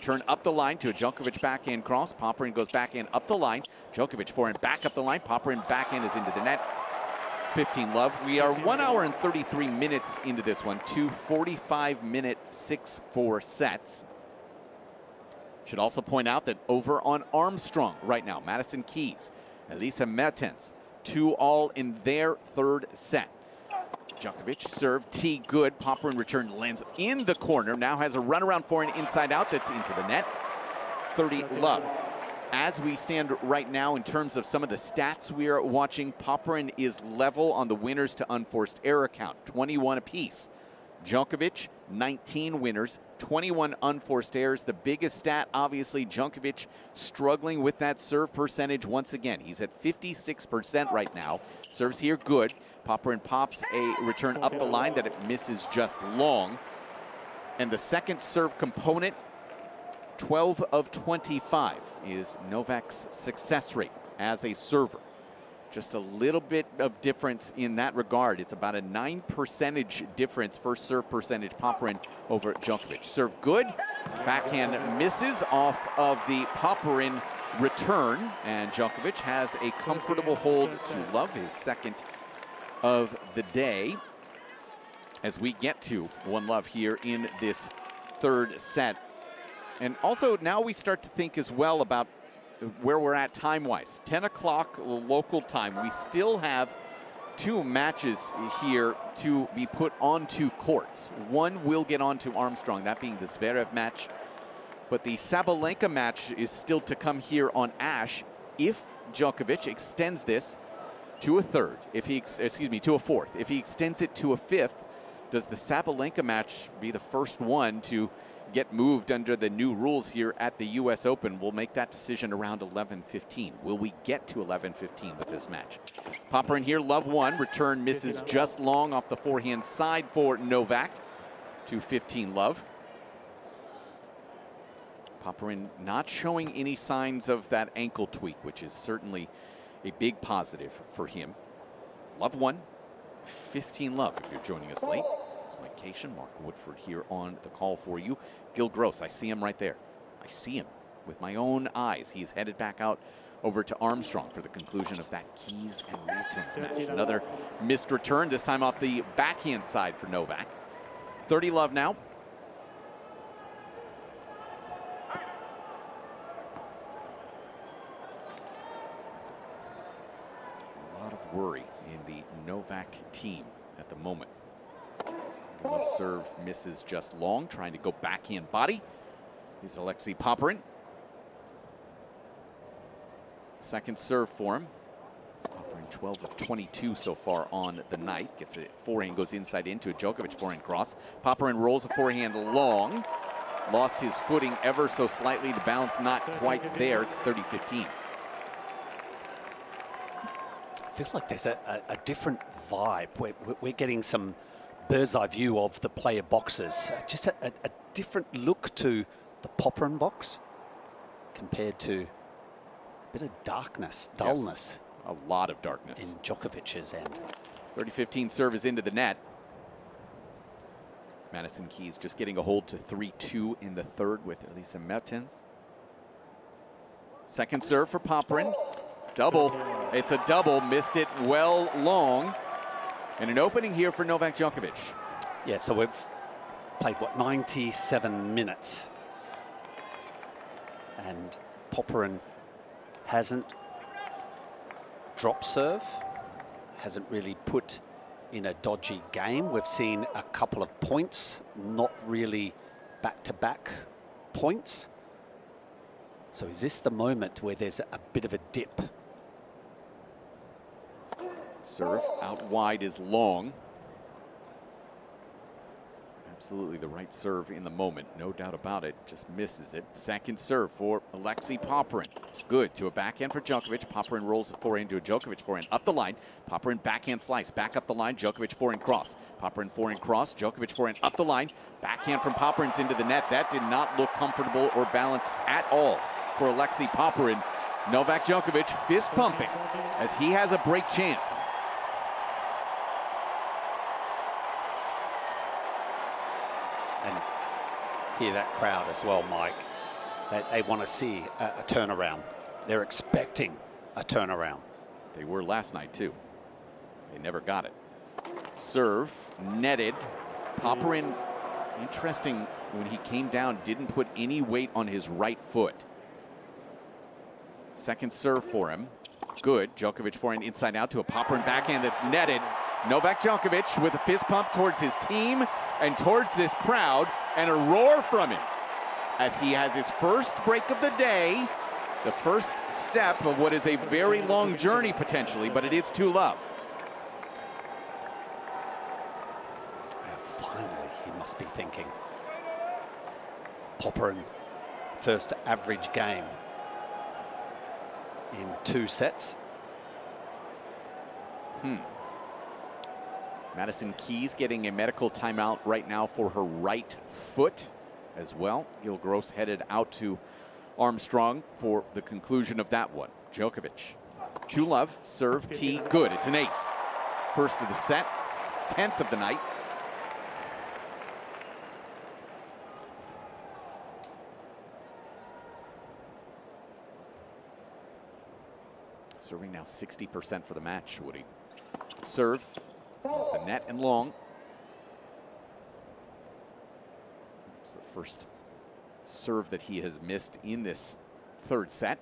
Turn up the line to a Djokovic backhand cross. Popyrin goes backhand up the line. Djokovic forehand back up the line. Popyrin backhand is into the net. 15-love. We are 1 hour and 33 minutes into this one. 2 45-minute 6-4 sets. Should also point out that over on Armstrong right now, Madison Keys, Elisa Mertens, 2-all in their third set. Djokovic serve, T good. Popyrin return lands in the corner. Now has a runaround forehand inside out that's into the net. 30 love. As we stand right now in terms of some of the stats we are watching, Popyrin is level on the winners to unforced error count, 21 apiece. Djokovic, 19 winners, 21 unforced errors. The biggest stat, obviously, Djokovic struggling with that serve percentage once again. He's at 56% right now. Serves here good. Popyrin pops a return up the line that it misses just long. And the second serve component, 12 of 25 is Novak's success rate as a server. Just a little bit of difference in that regard. It's about a 9% difference first serve percentage, Popyrin over Djokovic. Serve good, backhand misses off of the Popyrin return, and Djokovic has a comfortable hold to love, his second of the day, as we get to 1-love here in this third set. And also now we start to think as well about where we're at time-wise. 10 o'clock local time. We still have 2 matches here to be put onto courts. One will get onto Armstrong, that being the Zverev match. But the Sabalenka match is still to come here on Ash if Djokovic extends this to a third, to a fourth. If he extends it to a fifth, does the Sabalenka match be the first one to get moved under the new rules here at the US Open? We'll make that decision around 11:15. Will we get to 11:15 with this match? Popyrin here, love one. Return misses just long off the forehand side for Novak. 2-15 love. Popyrin not showing any signs of that ankle tweak, which is certainly a big positive for him. Love one. 15 love if you're joining us late. It's Mike Cation, Mark Woodford here on the call for you. Gil Gross, I see him right there. I see him with my own eyes. He's headed back out over to Armstrong for the conclusion of that Keys and Mertens match. Another missed return, this time off the backhand side for Novak. 30 love now. A lot of worry in the Novak team at the moment. Love serve misses just long, trying to go backhand body. Is Alexei Popyrin. Second serve for him. Popyrin 12 of 22 so far on the night. Gets a forehand, goes inside into a Djokovic forehand cross. Popyrin rolls a forehand long. Lost his footing ever so slightly. The bounce not quite there. It's 30-15. I feel like there's a different vibe. We're getting some bird's eye view of the player boxes. Just a different look to the Popyrin box compared to a bit of darkness, dullness. Yes, a lot of darkness. In Djokovic's end. 30-15 serve is into the net. Madison Keys just getting a hold to 3-2 in the third with Elisa Mertens. Second serve for Popyrin. Double. It's a double. Missed it well long. And an opening here for Novak Djokovic. Yeah, so we've played, 97 minutes. And Popyrin hasn't dropped serve, hasn't really put in a dodgy game. We've seen a couple of points, not really back-to-back points. So is this the moment where there's a bit of a dip? Serve out wide is long. Absolutely the right serve in the moment, no doubt about it. Just misses it. Second serve for Alexei Popyrin. Good to a backhand for Djokovic. Popyrin rolls the forehand to a Djokovic forehand up the line. Popyrin backhand slice, back up the line. Djokovic forehand cross. Popyrin forehand cross. Djokovic forehand up the line. Backhand from Popyrin's into the net. That did not look comfortable or balanced at all for Alexei Popyrin. Novak Djokovic fist pumping as he has a break chance. And hear that crowd as well, Mike. They want to see a turnaround. They're expecting a turnaround. They were last night, too. They never got it. Serve, netted. Popyrin Interesting, when he came down, didn't put any weight on his right foot. Second serve for him. Good. Djokovic forehand inside out to a Popyrin backhand that's netted. Novak Djokovic with a fist pump towards his team and towards this crowd, and a roar from him as he has his first break of the day, the first step of what is a very long journey potentially, but it is 2-love. Finally, he must be thinking. Popyrin, first average game in 2 sets. Madison Keys getting a medical timeout right now for her right foot as well. Gil Gross headed out to Armstrong for the conclusion of that one. Djokovic, 2-love, serve, tee, good. It's an ace. First of the set, 10th of the night. Serving now 60% for the match, Woody. Serve, off the net and long. It's the first serve that he has missed in this third set.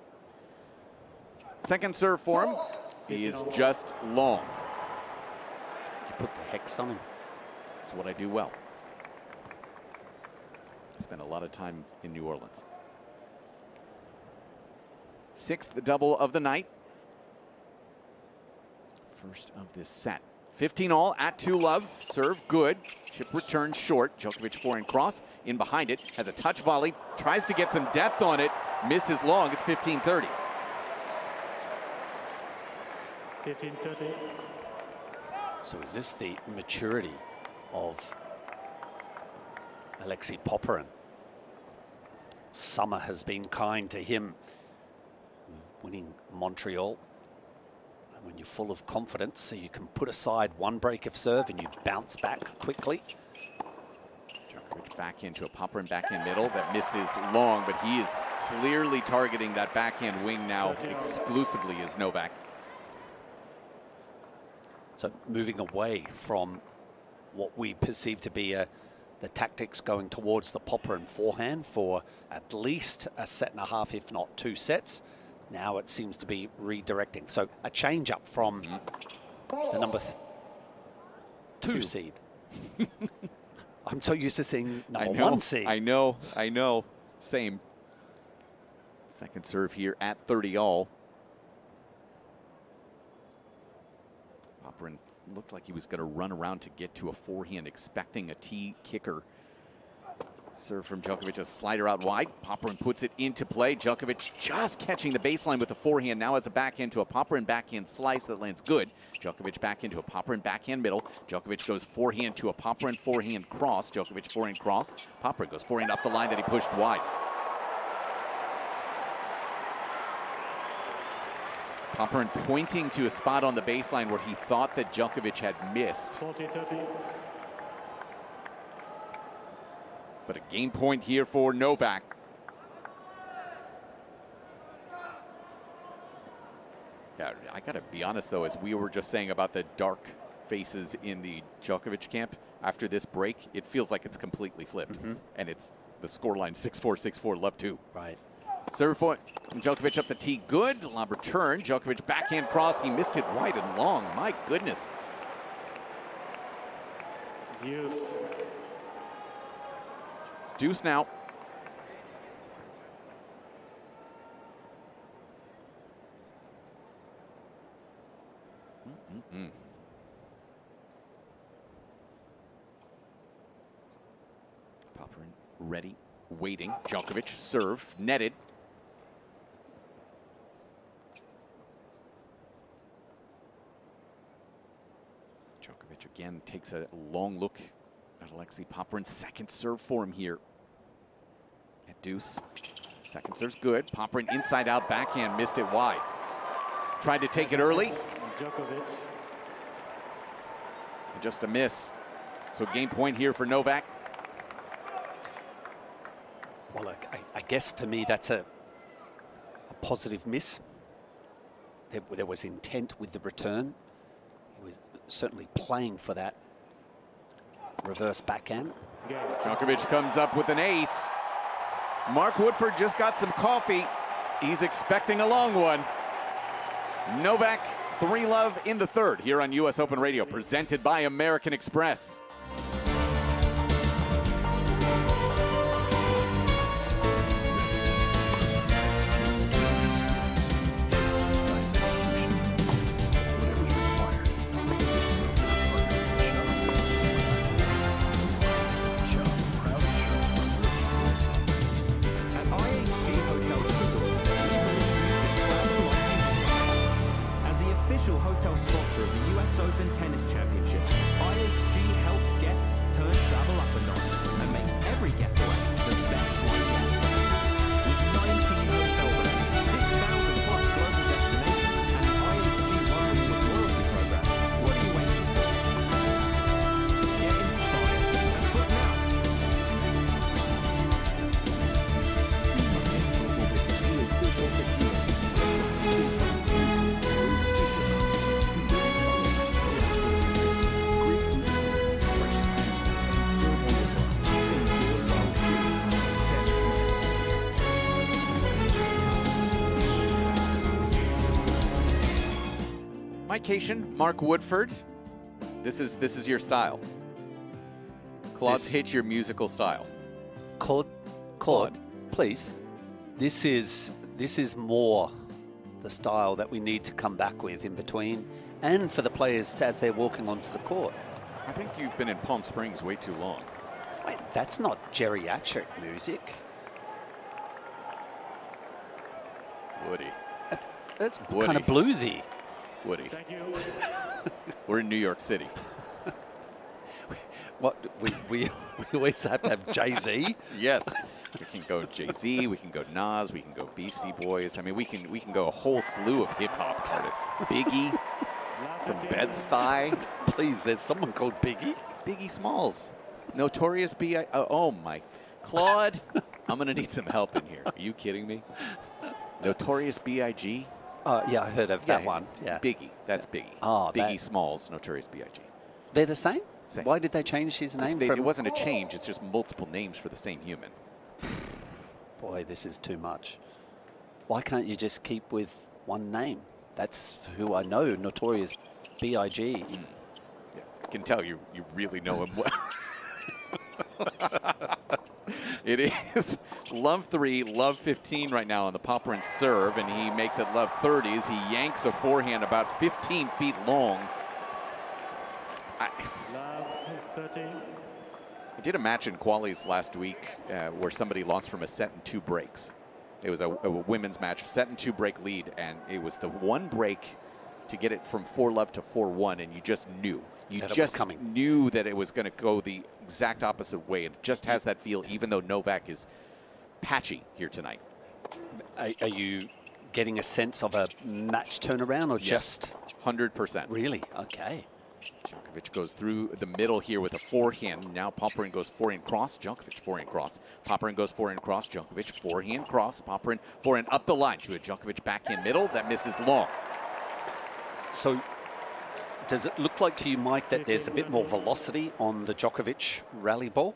Second serve for him is just long. You put the hex on him. That's what I do well. I spent a lot of time in New Orleans. Sixth double of the night. First of this set. 15-all at 2-love. Serve good. Chip return short. Djokovic forehand cross. In behind it. Has a touch volley. Tries to get some depth on it. Misses long. It's 15-30. 15-30. So is this the maturity of Alexei Popyrin? Summer has been kind to him, winning Montreal. And when you're full of confidence, so you can put aside one break of serve and you bounce back quickly. Djokovic back into a Popyrin backhand middle that misses long, but he is clearly targeting that backhand wing now exclusively as Novak. So moving away from what we perceive to be the tactics going towards the Popyrin forehand for at least a set and a half, if not 2 sets. Now it seems to be redirecting. So a change up from the number 2 seed. I'm so used to seeing number 1 seed. I know. Same. Second serve here at 30-all. Popyrin looked like he was going to run around to get to a forehand, expecting a tee kicker. Serve from Djokovic, a slider out wide. Popyrin puts it into play. Djokovic just catching the baseline with the forehand. Now has a backhand to a Popyrin backhand slice that lands good. Djokovic back into a Popyrin backhand middle. Djokovic goes forehand to a Popyrin forehand cross. Djokovic forehand cross. Popyrin goes forehand up the line that he pushed wide. Popyrin pointing to a spot on the baseline where he thought that Djokovic had missed. 40-30. But a game point here for Novak. Yeah, I gotta be honest though, as we were just saying about the dark faces in the Djokovic camp, after this break, it feels like it's completely flipped. And it's the scoreline 6-4, 6-4, love 2. Right. Serve point from Djokovic up the tee, good. Lob return, Djokovic backhand cross, he missed it wide and long, my goodness. Youth. It's deuce now. Popyrin ready, waiting. Djokovic serve, netted. Djokovic again takes a long look at Alexei Popyrin. Second serve for him here at deuce. Second serve's good. Popyrin inside out backhand, missed it wide. Tried to take it early. Djokovic. Just a miss. So game point here for Novak. Well, I guess for me that's a positive miss. There was intent with the return. He was certainly playing for that reverse backhand. Djokovic comes up with an ace. Mark Woodford just got some coffee. He's expecting a long one. Novak, 3-love in the third here on US Open Radio, presented by American Express. Hotel sponsor of the US Open Tennis Championship, IHG helps guests turn travel up a notch and makes every getaway the best one yet. With 19 hotel brands, 6,000 plus global destinations, and the IHG One Resort loyalty program, what are you waiting for? Get inspired and book now. Mikecation, Mark Woodford. This is your style. Claude, hit your musical style. Claude, please. This is more the style that we need to come back with in between, and for the players as they're walking onto the court. I think you've been in Palm Springs way too long. Wait, that's not geriatric music. Woody. That's Woody. kind of bluesy. Woody. Thank you. We're in New York City. What we always have to have Jay-Z. Yes. We can go Jay-Z, we can go Nas, we can go Beastie Boys. I mean, we can go a whole slew of hip-hop artists. Biggie from Bed-Stuy. Please, there's someone called Biggie. Biggie Smalls. Notorious B.I. Oh, my. Claude, I'm going to need some help in here. Are you kidding me? Notorious B.I.G.? Yeah, I heard of that one. Yeah. Biggie. That's Biggie. Oh, Biggie Smalls, Notorious B.I.G. They're the same? Same. Why did they change his name? It wasn't a change. It's just multiple names for the same human. Boy, this is too much. Why can't you just keep with one name? That's who I know, Notorious B.I.G. Yeah, I can tell you really know him well. It is love 3, love 15 right now on the Popyrin serve, and he makes it love 30s. He yanks a forehand about 15 feet long. Love 13. I did a match in qualies last week where somebody lost from a set and 2 breaks. It was a women's match, set and 2 break lead, and it was the one break to get it from 4-love to 4-1, and you just knew. You just knew that it was going to go the exact opposite way. It just has that feel, even though Novak is patchy here tonight. Are you getting a sense of a match turnaround, or just 100%? Really? Okay. Djokovic goes through the middle here with a forehand. Now Popyrin goes forehand cross. Djokovic forehand cross. Popyrin goes forehand cross. Djokovic forehand cross. Popyrin forehand up the line to a Djokovic backhand middle that misses long. So does it look like to you, Mike, that there's a bit more velocity on the Djokovic rally ball?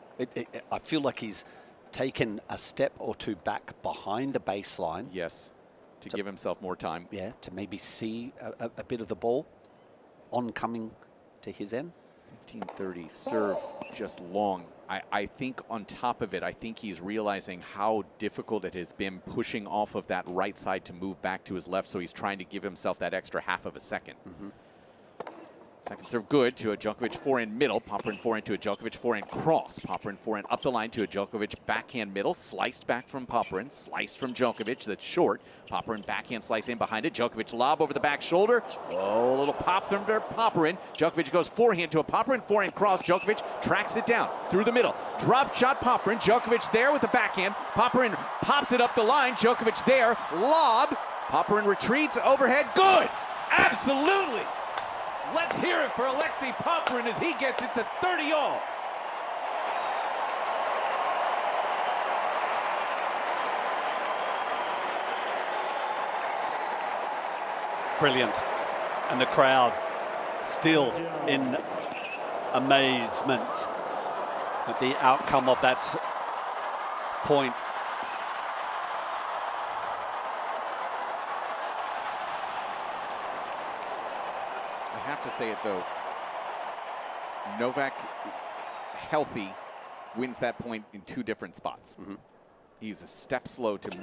I feel like he's taken a step or two back behind the baseline. Yes, to give himself more time. Yeah, to maybe see a bit of the ball oncoming to his end. 15-30 serve just long. I think on top of it, I think he's realizing how difficult it has been pushing off of that right side to move back to his left, so he's trying to give himself that extra half of a second. Second serve good to a Djokovic forehand middle. Popyrin forehand to a Djokovic forehand cross. Popyrin forehand up the line to a Djokovic backhand middle. Sliced back from Popyrin. Sliced from Djokovic. That's short. Popyrin backhand slice in behind it. Djokovic lob over the back shoulder. Oh, a little pop from Popyrin. Djokovic goes forehand to a Popyrin forehand cross. Djokovic tracks it down through the middle. Drop shot Popyrin. Djokovic there with the backhand. Popyrin pops it up the line. Djokovic there. Lob. Popyrin retreats overhead. Good. Absolutely. Let's hear it for Alexei Popyrin as he gets it to 30-all. Brilliant. And the crowd still in amazement. But the outcome of that point. I have to say it though. Novak, healthy, wins that point in 2 different spots. He's a step slow to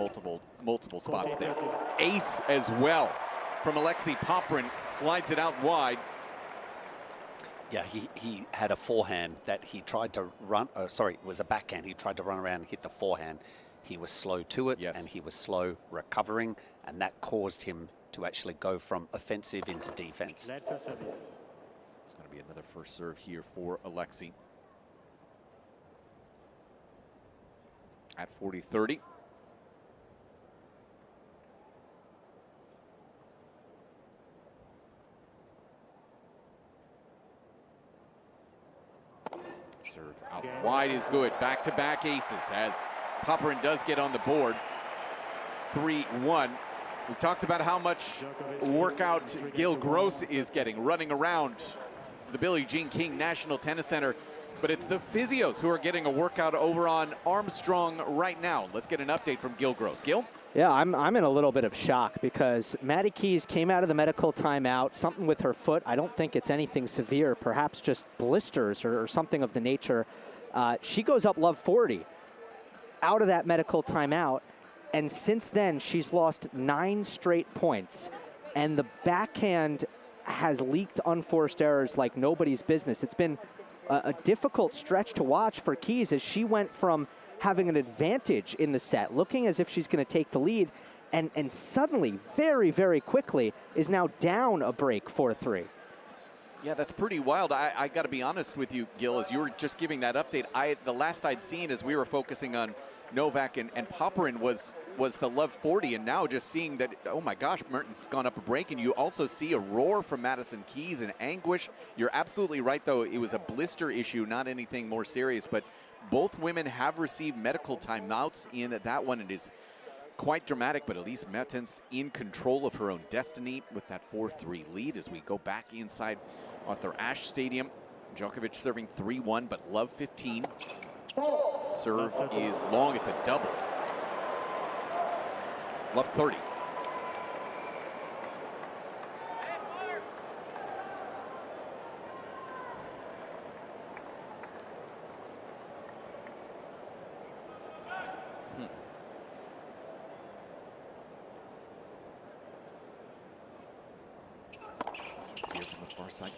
multiple spots there. Ace as well from Alexei Popyrin, slides it out wide. Yeah, he had a forehand that he tried to run, sorry, it was a backhand. He tried to run around and hit the forehand. He was slow to it, and he was slow recovering, and that caused him to actually go from offensive into defense. Net for service. It's going to be another first serve here for Alexei. At 40-30. Serve out wide is good. Back-to-back aces as Popyrin does get on the board. 3-1. We've talked about how much workout Gil Gross is getting, running around the Billie Jean King National Tennis Center. But it's the physios who are getting a workout over on Armstrong right now. Let's get an update from Gil Gross. Gil? Yeah, I'm in a little bit of shock because Maddy Keys came out of the medical timeout, something with her foot. I don't think it's anything severe, perhaps just blisters or something of the nature. She goes up love 40 out of that medical timeout, and since then she's lost 9 straight points, and the backhand has leaked unforced errors like nobody's business. It's been a difficult stretch to watch for Keys as she went from having an advantage in the set, looking as if she's going to take the lead, and suddenly, very, very quickly, is now down a break 4-3. Yeah, that's pretty wild. I got to be honest with you, Gil, as you were just giving that update, the last I'd seen as we were focusing on Novak and Popyrin was the love 40, and now just seeing that, oh my gosh, Mertens gone up a break, and you also see a roar from Madison Keys and anguish. You're absolutely right, though. It was a blister issue, not anything more serious, but both women have received medical timeouts in that one. It is quite dramatic, but at least Mertens in control of her own destiny with that 4-3 lead as we go back inside Arthur Ashe Stadium. Djokovic serving 3-1, but love 15. Serve is long, it's a double. Love 30.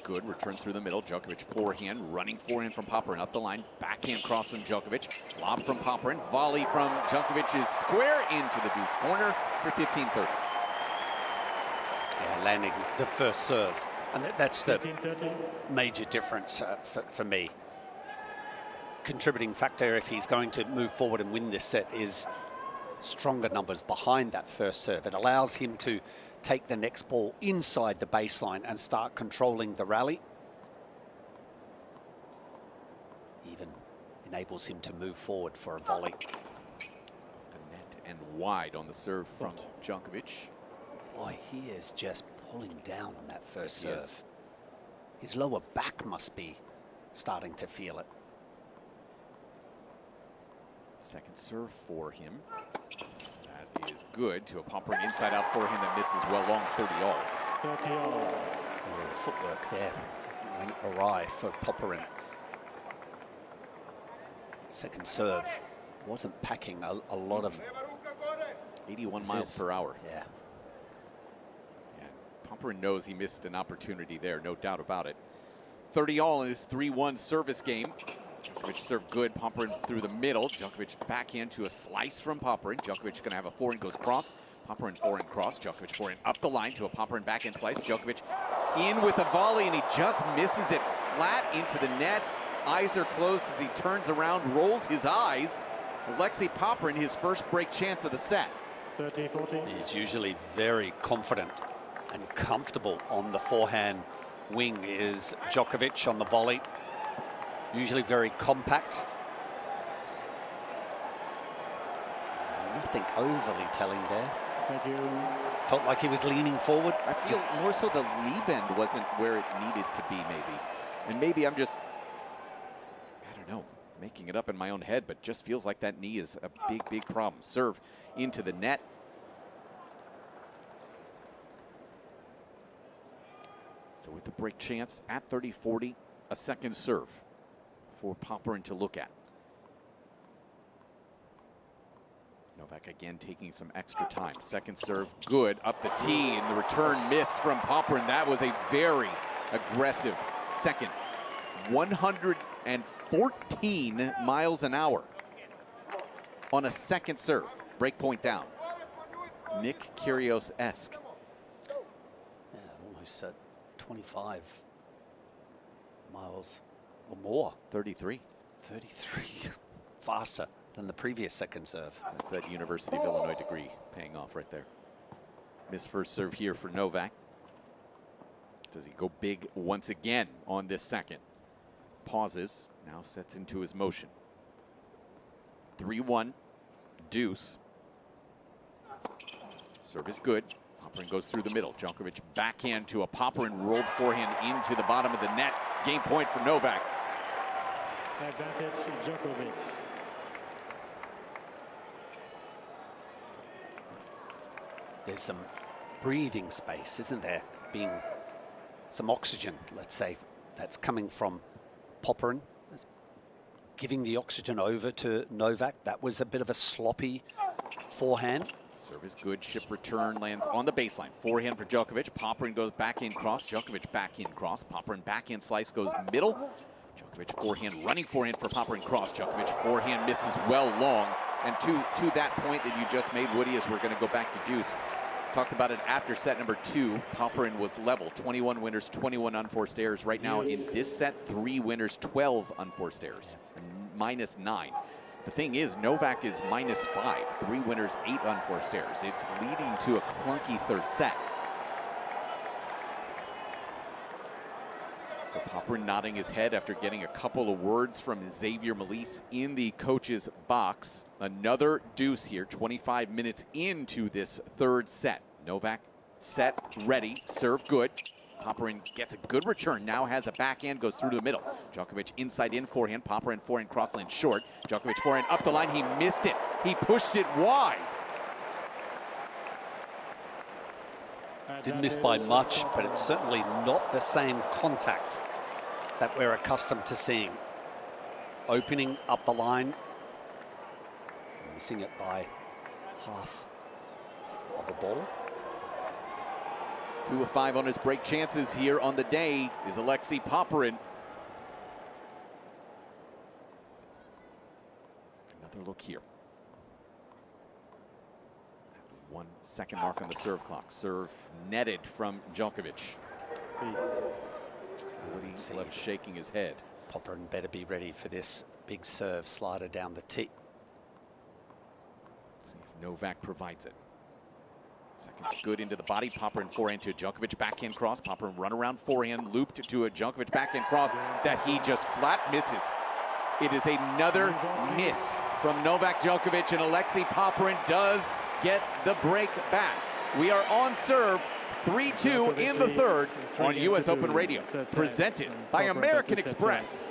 Good, return through the middle. Djokovic forehand, running forehand from Popyrin up the line. Backhand cross from Djokovic. Lob from Popyrin. Volley from Djokovic is square into the deuce corner for 15-30. Yeah, landing the first serve. And that's the major difference for me. Contributing factor if he's going to move forward and win this set is stronger numbers behind that first serve. It allows him to take the next ball inside the baseline and start controlling the rally. Even enables him to move forward for a volley. The net and wide on the serve from Djokovic. Boy, he is just pulling down on that first serve. His lower back must be starting to feel it. Second serve for him. That is good to a Popyrin inside out forehand that misses well long, 30-all. 30-all. Footwork there went awry for Popyrin. Second serve wasn't packing a lot of 81 miles per hour. Yeah. Popyrin knows he missed an opportunity there, no doubt about it. 30-all in this 3-1 service game. Djokovic served good. Popyrin through the middle. Djokovic backhand to a slice from Popyrin. Djokovic going to have a forehand, goes cross. Popyrin forehand cross. Djokovic forehand up the line to a Popyrin backhand slice. Djokovic in with a volley, and he just misses it flat into the net. Eyes are closed as he turns around, rolls his eyes. Alexei Popyrin, his first break chance of the set. 30-14. He's usually very confident and comfortable on the forehand wing is Djokovic on the volley. Usually very compact. Nothing overly telling there. Thank you. Felt like he was leaning forward. I feel more so the knee bend wasn't where it needed to be, maybe. And maybe I'm just, I don't know. making it up in my own head, but just feels like that knee is a big, big problem. Serve into the net. So with the break chance at 30-40, a second serve for Popyrin to look at. Novak again taking some extra time. Second serve, good, up the tee, and the return miss from Popyrin. That was a very aggressive second. 114 miles an hour on a second serve. Break point down. Nick Kyrgios-esque. Yeah, almost 25 miles or more. 33. 33. Faster than the previous second serve. That's that University of Illinois degree paying off right there. Missed first serve here for Novak. Does he go big once again on this second? Pauses, now sets into his motion. 3-1, deuce. Serve is good. Popyrin goes through the middle. Djokovic backhand to a Popyrin rolled forehand into the bottom of the net. Game point for Novak. Advantage Djokovic. There's some breathing space, isn't there? Being some oxygen, let's say, that's coming from Popyrin. Giving the oxygen over to Novak. That was a bit of a sloppy forehand. Serve is good. Chip return lands on the baseline. Forehand for Djokovic. Popyrin goes back in cross. Djokovic back in cross. Popyrin back in slice goes middle. Djokovic forehand, running forehand for Popyrin cross. Djokovic forehand misses well long. And to that point that you just made, Woody, as we're going to go back to deuce. Talked about it after set number 2. Popyrin was level. 21 winners, 21 unforced errors. Right now in this set, 3 winners, 12 unforced errors. -9. The thing is, Novak is -5. 3 winners, 8 unforced errors. It's leading to a clunky third set. So Popyrin nodding his head after getting a couple of words from Xavier Malisse in the coach's box. Another deuce here, 25 minutes into this third set. Novak set, ready, serve good. Popyrin gets a good return, now has a backhand, goes through to the middle. Djokovic inside in forehand, Popyrin forehand crossland short. Djokovic forehand up the line, he missed it. He pushed it wide. Didn't miss by much, but it's certainly not the same contact that we're accustomed to seeing. Opening up the line, missing it by half of a ball. 2 of 5 on his break chances here on the day is Alexei Popyrin. Another look here. 1 second mark on the serve clock. Serve netted from Djokovic. Woody left shaking his head. Popyrin better be ready for this big serve slider down the tee. See if Novak provides it. Second's good into the body. Popyrin forehand to a Djokovic backhand cross. Popyrin run around forehand, looped to a Djokovic backhand cross that he just flat misses. It is another miss from Novak Djokovic, and Alexei Popyrin does get the break back. We are on serve, 3-2 in the third on US Open Radio, presented by American Express.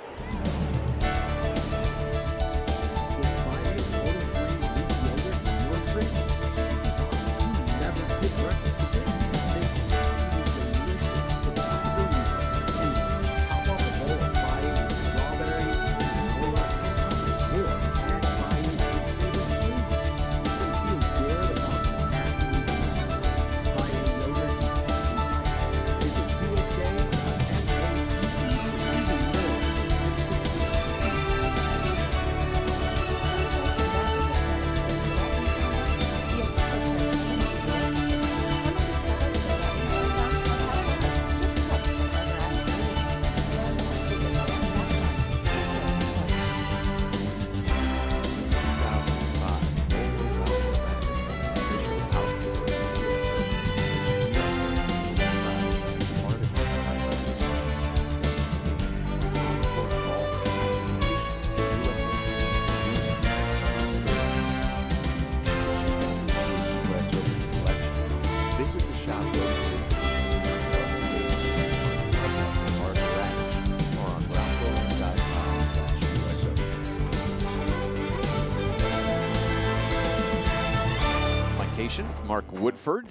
compilations. Mark Woodford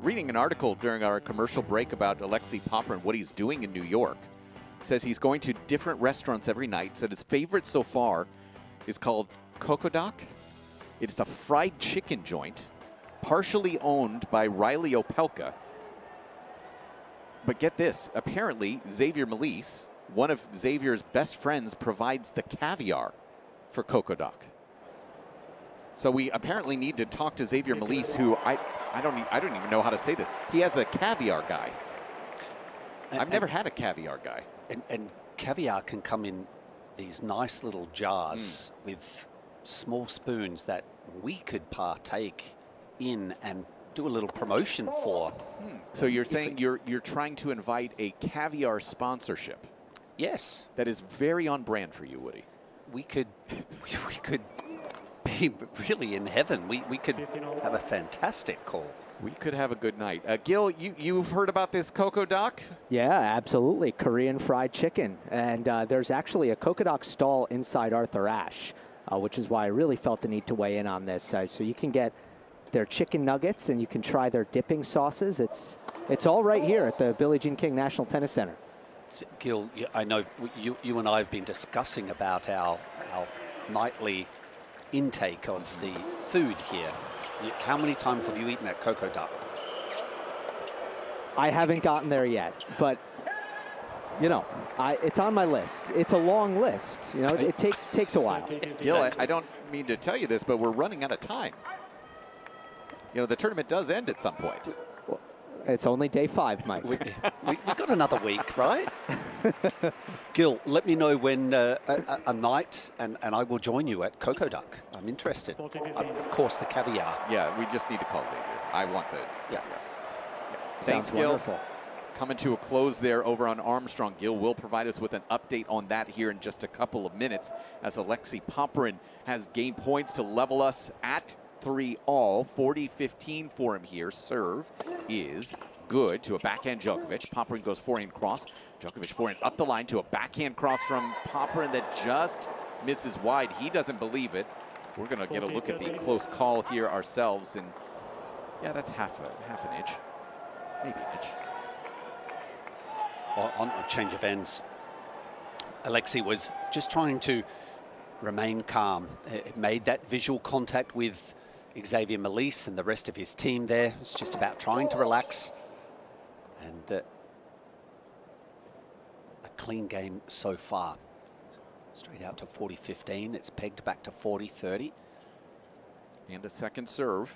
reading an article during our commercial break about Alexei Popyrin, what he's doing in New York. Says he's going to different restaurants every night. Said his favorite so far is called Coco. It's a fried chicken joint, partially owned by Riley Opelka. But get this, apparently Xavier Malisse, one of Xavier's best friends, provides the caviar for Coco. So we apparently need to talk to Xavier Malisse, who I don't even know how to say this. He has a caviar guy. I've never had a caviar guy. And caviar can come in these nice little jars with small spoons that we could partake in and do a little promotion for. So you're saying you're trying to invite a caviar sponsorship? Yes. That is very on brand for you, Woody. We could be really in heaven. We could have a fantastic call. We could have a good night. Gil, you've heard about this Coco Doc? Yeah, absolutely. Korean fried chicken. And there's actually a Coco Doc stall inside Arthur Ashe, which is why I really felt the need to weigh in on this. So you can get their chicken nuggets and you can try their dipping sauces. It's all right here at the Billie Jean King National Tennis Center. Gil, I know you and I have been discussing about our nightly intake of the food here. How many times have you eaten at Coco Doc? I haven't gotten there yet, but you know, it's on my list. It's a long list. You know, it takes a while. Gil, I don't mean to tell you this, but we're running out of time. You know, the tournament does end at some point. It's only day 5, Mike. we got another week, right? Gil, let me know when a night, and I will join you at Coco Doc. I'm interested. Of course, the caviar. Yeah, we just need to call Xavier. I want the... Yeah. Thanks, Gil. Wonderful. Coming to a close there over on Armstrong. Gil will provide us with an update on that here in just a couple of minutes as Alexei Popyrin has gained points to level us at 3-all. 40-15 for him here. Serve is good to a backhand Djokovic. Popyrin goes forehand cross. Djokovic forehand up the line to a backhand cross from Popyrin that just misses wide. He doesn't believe it. We're going to get a look at the close call here ourselves, and yeah, that's half an inch, maybe an inch. On a change of ends, Alexei was just trying to remain calm. It made that visual contact with Xavier Malisse and the rest of his team there. It's just about trying to relax. And a clean game so far. Straight out to 40-15. It's pegged back to 40-30. And a second serve,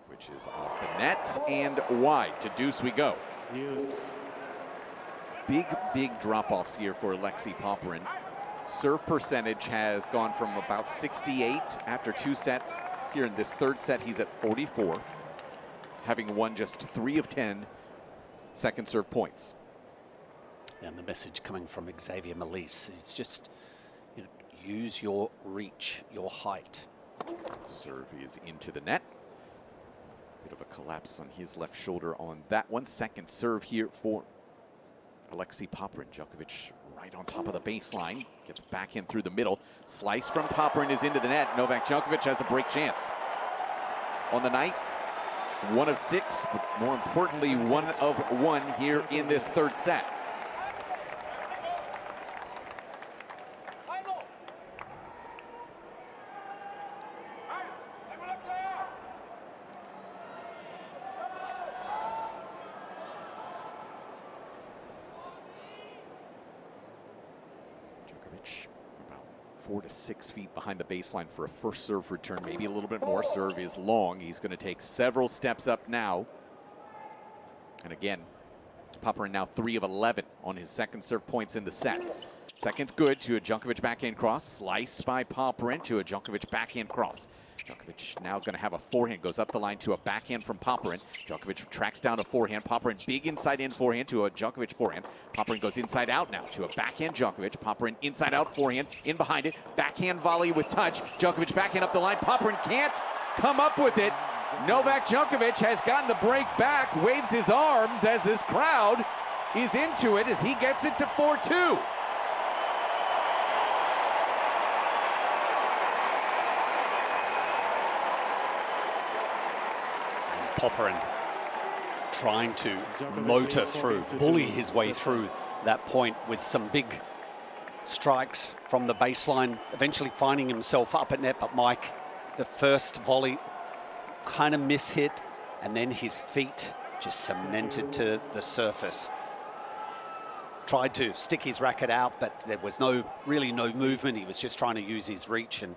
which is off the net and wide. To deuce we go. Big drop-offs here for Alexei Popyrin. Serve percentage has gone from about 68 after 2 sets. Here in this third set, he's at 44, having won just 3 of 10 second serve points. And the message coming from Xavier Malisse is just, you know, use your reach, your height. Serve is into the net. Bit of a collapse on his left shoulder on that one. Second serve here for Alexei Popyrin. Djokovic right on top of the baseline. Gets backhand through the middle. Slice from Popyrin is into the net. Novak Djokovic has a break chance. On the night, 1 of 6, but more importantly, 1 of 1 here in this third set. About 4 to 6 feet behind the baseline for a first serve return, maybe a little bit more. Serve is long. He's going to take several steps up now. And again, Popyrin now 3 of 11 on his second serve points in the set. Second's good to a Djokovic backhand cross, sliced by Popyrin to a Djokovic backhand cross. Djokovic now going to have a forehand, goes up the line to a backhand from Popyrin. Djokovic tracks down a forehand. Popyrin big inside in forehand to a Djokovic forehand. Popyrin goes inside out now to a backhand Djokovic. Popyrin inside out forehand, in behind it. Backhand volley with touch. Djokovic backhand up the line. Popyrin can't come up with it. Novak Djokovic has gotten the break back, waves his arms as this crowd is into it as he gets it to 4-2. Popyrin trying to motor through, bully his way through that point with some big strikes from the baseline, eventually finding himself up at net. But Mike, the first volley kind of mishit, and then his feet just cemented to the surface. Tried to stick his racket out, but there was really no movement. He was just trying to use his reach, and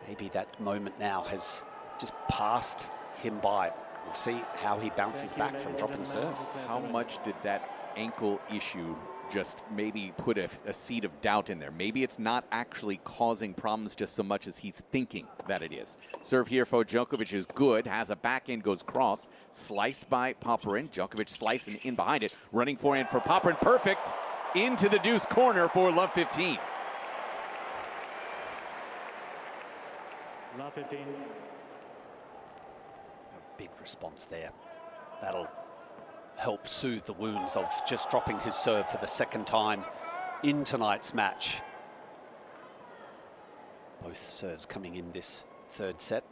maybe that moment now has just passed him by. We'll see how he bounces back from dropping serve. How much did that ankle issue just maybe put a seed of doubt in there? Maybe it's not actually causing problems just so much as he's thinking that it is. Serve here for Djokovic is good, has a backhand, goes cross, sliced by Popyrin. Djokovic slicing in behind it, running forehand for Popyrin, perfect, into the deuce corner for love 15. Love 15. A big response there. That'll help soothe the wounds of just dropping his serve for the second time in tonight's match. Both serves coming in this third set.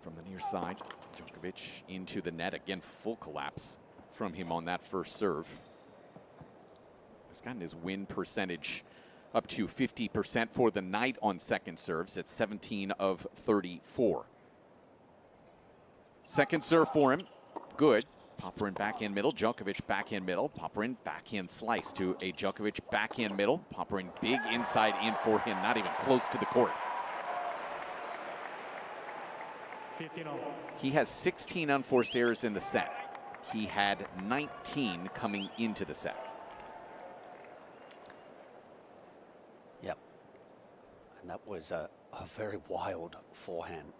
From the near side, Djokovic into the net. Again, full collapse from him on that first serve. He's gotten his win percentage up to 50% for the night on second serves at 17 of 34. Second serve for him, good. Popyrin backhand middle, Djokovic backhand middle. Popyrin backhand slice to a Djokovic backhand middle. Popyrin big inside in for him, not even close to the court. 15-0. He has 16 unforced errors in the set. He had 19 coming into the set. Yep. And that was a very wild forehand.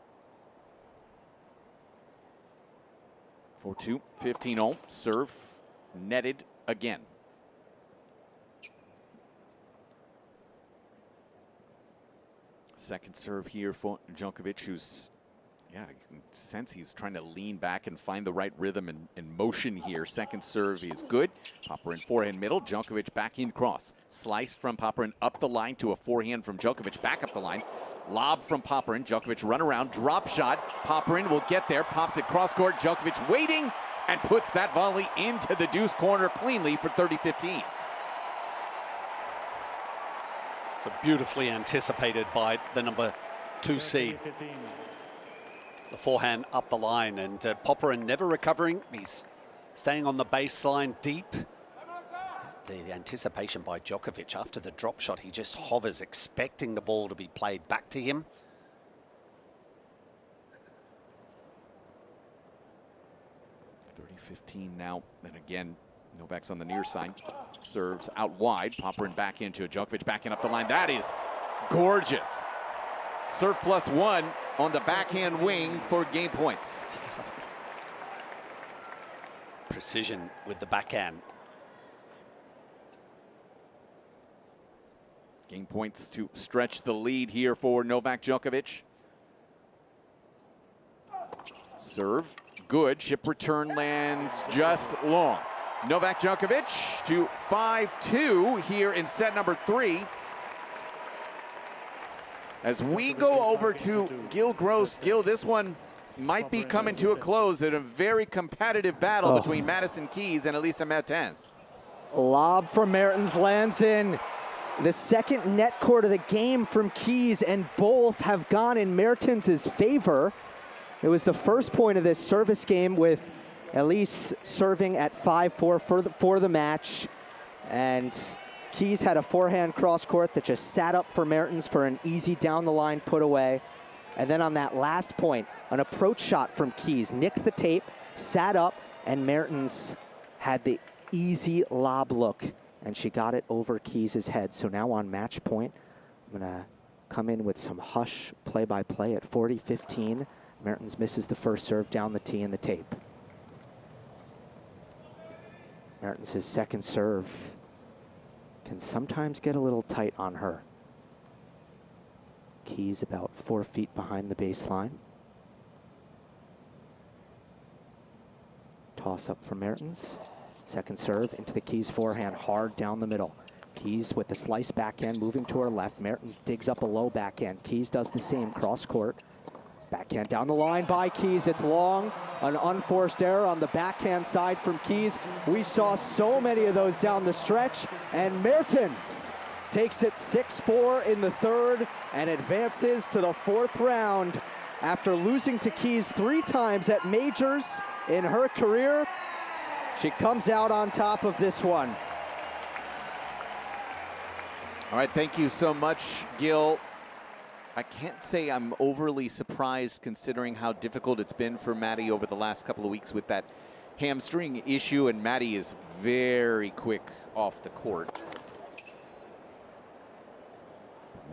4-2, 15-0, serve netted again. Second serve here for Djokovic, who's, yeah, you can sense he's trying to lean back and find the right rhythm and motion here. Second serve is good. Popyrin forehand middle, Djokovic backhand cross. Sliced from Popyrin up the line to a forehand from Djokovic, back up the line. Lob from Popyrin, Djokovic run around, drop shot. Popyrin will get there, pops it cross court. Djokovic waiting and puts that volley into the deuce corner cleanly for 30-15. So beautifully anticipated by the number 2 seed. The forehand up the line, and Popyrin never recovering. He's staying on the baseline deep. The anticipation by Djokovic after the drop shot, he just hovers, expecting the ball to be played back to him. .15 now, and again, Novak's on the near side. Serves out wide, Popyrin back into Djokovic, backing up the line. That is gorgeous. Serve +1 on the backhand wing for game points. Precision with the backhand. Game points to stretch the lead here for Novak Djokovic. Serve, good. Chip return lands just long. Novak Djokovic to 5-2 here in set number 3. As we go over to Gil Gross. Gil, this one might be coming to a close in a very competitive battle between Madison Keys and Aryna Mertens. Lob from Mertens lands in the second net court of the game from Keys, and both have gone in Mertens' favor. It was the first point of this service game with Elise serving at 5-4 for the match. And Keys had a forehand cross court that just sat up for Mertens for an easy down the line put away. And then on that last point, an approach shot from Keys, nicked the tape, sat up, and Mertens had the easy lob look, and she got it over Keys' head. So now on match point, I'm gonna come in with some hush play-by-play at 40-15. Mertens misses the first serve down the tee and the tape. Mertens' second serve can sometimes get a little tight on her. Keys about 4 feet behind the baseline. Toss up for Mertens. Second serve into the Keys forehand, hard down the middle. Keys with the slice backhand moving to her left. Mertens digs up a low backhand. Keys does the same cross court. Backhand down the line by Keys. It's long. An unforced error on the backhand side from Keys. We saw so many of those down the stretch. And Mertens takes it 6-4 in the third and advances to the fourth round. After losing to Keys 3 times at majors in her career, she comes out on top of this one. All right, thank you so much, Gil. I can't say I'm overly surprised considering how difficult it's been for Maddie over the last couple of weeks with that hamstring issue, and Maddie is very quick off the court.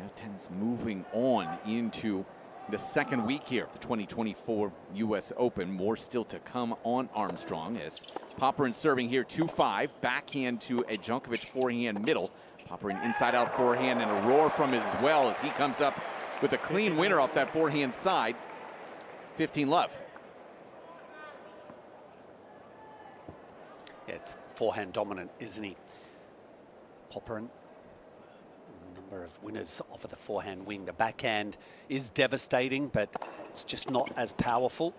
Mertens moving on into the second week here of the 2024 U.S. Open. More still to come on Armstrong as Popyrin serving here 2-5. Backhand to a Djokovic forehand middle. Popyrin inside out forehand and a roar from as well as he comes up with a clean winner off that forehand side. 15 love. Yeah, it's forehand dominant, isn't he? Popyrin, number of winners off of the forehand wing. The backhand is devastating, but it's just not as powerful.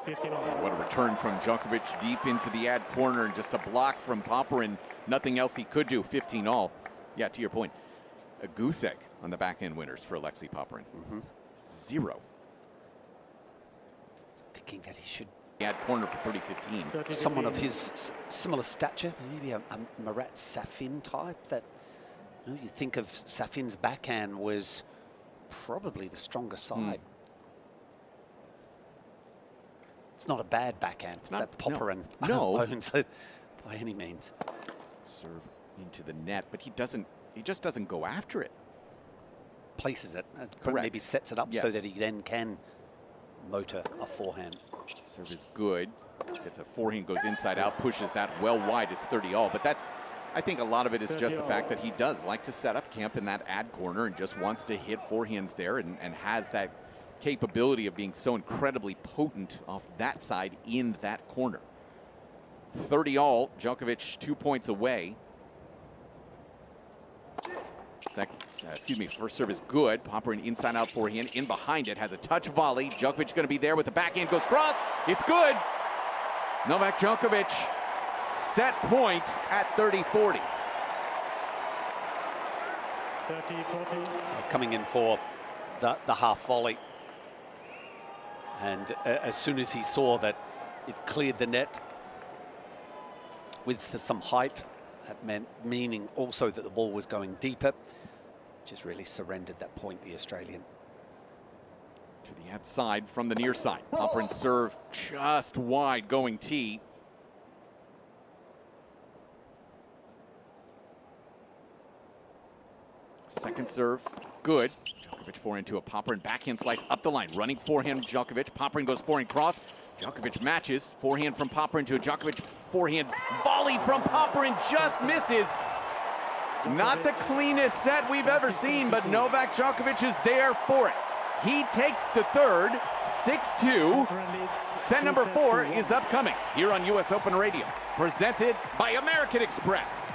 15 What a return from Djokovic deep into the ad corner, and just a block from Popyrin. Nothing else he could do. 15-all. Yeah, to your point. A goose egg on the backhand winners for Alexei Popyrin. 0. Thinking that he should ad corner for 30-15. Someone of his similar stature, maybe a Murat Safin type. That you think of Safin's backhand was probably the stronger side. It's not a bad backhand. It's not Popyrin owns it by any means. Serve into the net, but he just doesn't go after it. Places it, Correct. Maybe sets it up so that he then can motor a forehand. Serve is good. Gets a forehand, goes inside out, pushes that well wide. It's 30-all, but that's, I think a lot of it is just the fact that he does like to set up camp in that ad corner and just wants to hit forehands there, and has that capability of being so incredibly potent off that side in that corner. 30-all, Djokovic 2 points away. First serve is good. Popyrin inside out forehand, in behind it, has a touch volley. Djokovic going to be there with the backhand, goes cross. It's good. Novak Djokovic set point at 30-40. 30-40. Coming in for the half volley. And as soon as he saw that it cleared the net with some height, that meaning also that the ball was going deeper, just really surrendered that point, the Australian. To the outside from the near side. Popyrin serve just wide, going tee. Second serve, good. Djokovic forehand to a Popyrin, backhand slice up the line. Running forehand, Djokovic. Popyrin goes forehand cross. Djokovic matches. Forehand from Popyrin to a Djokovic forehand volley from Popyrin, just misses. Not the cleanest set we've ever seen, but Novak Djokovic is there for it. He takes the third, 6-2. Set number 4 is upcoming here on US Open Radio, presented by American Express.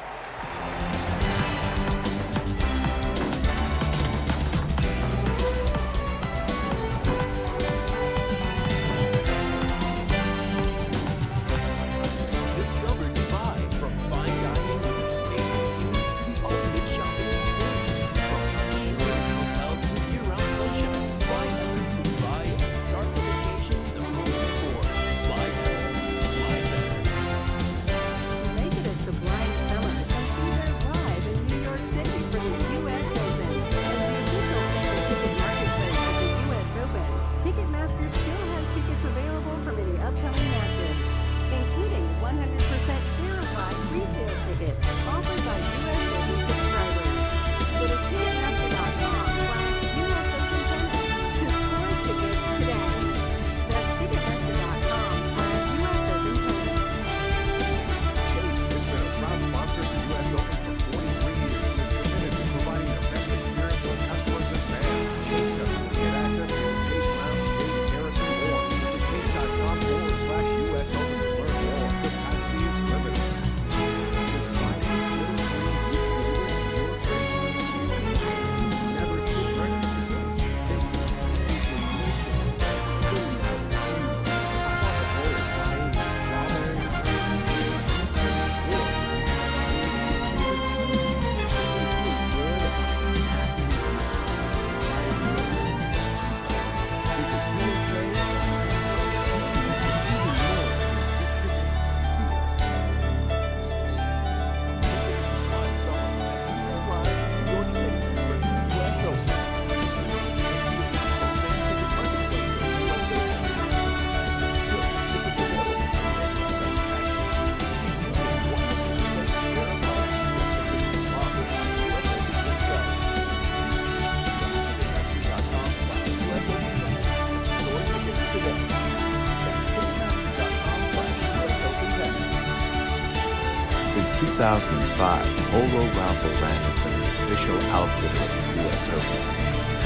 2005, Polo Ralph Lauren has been the official outfitter of the U.S. Open.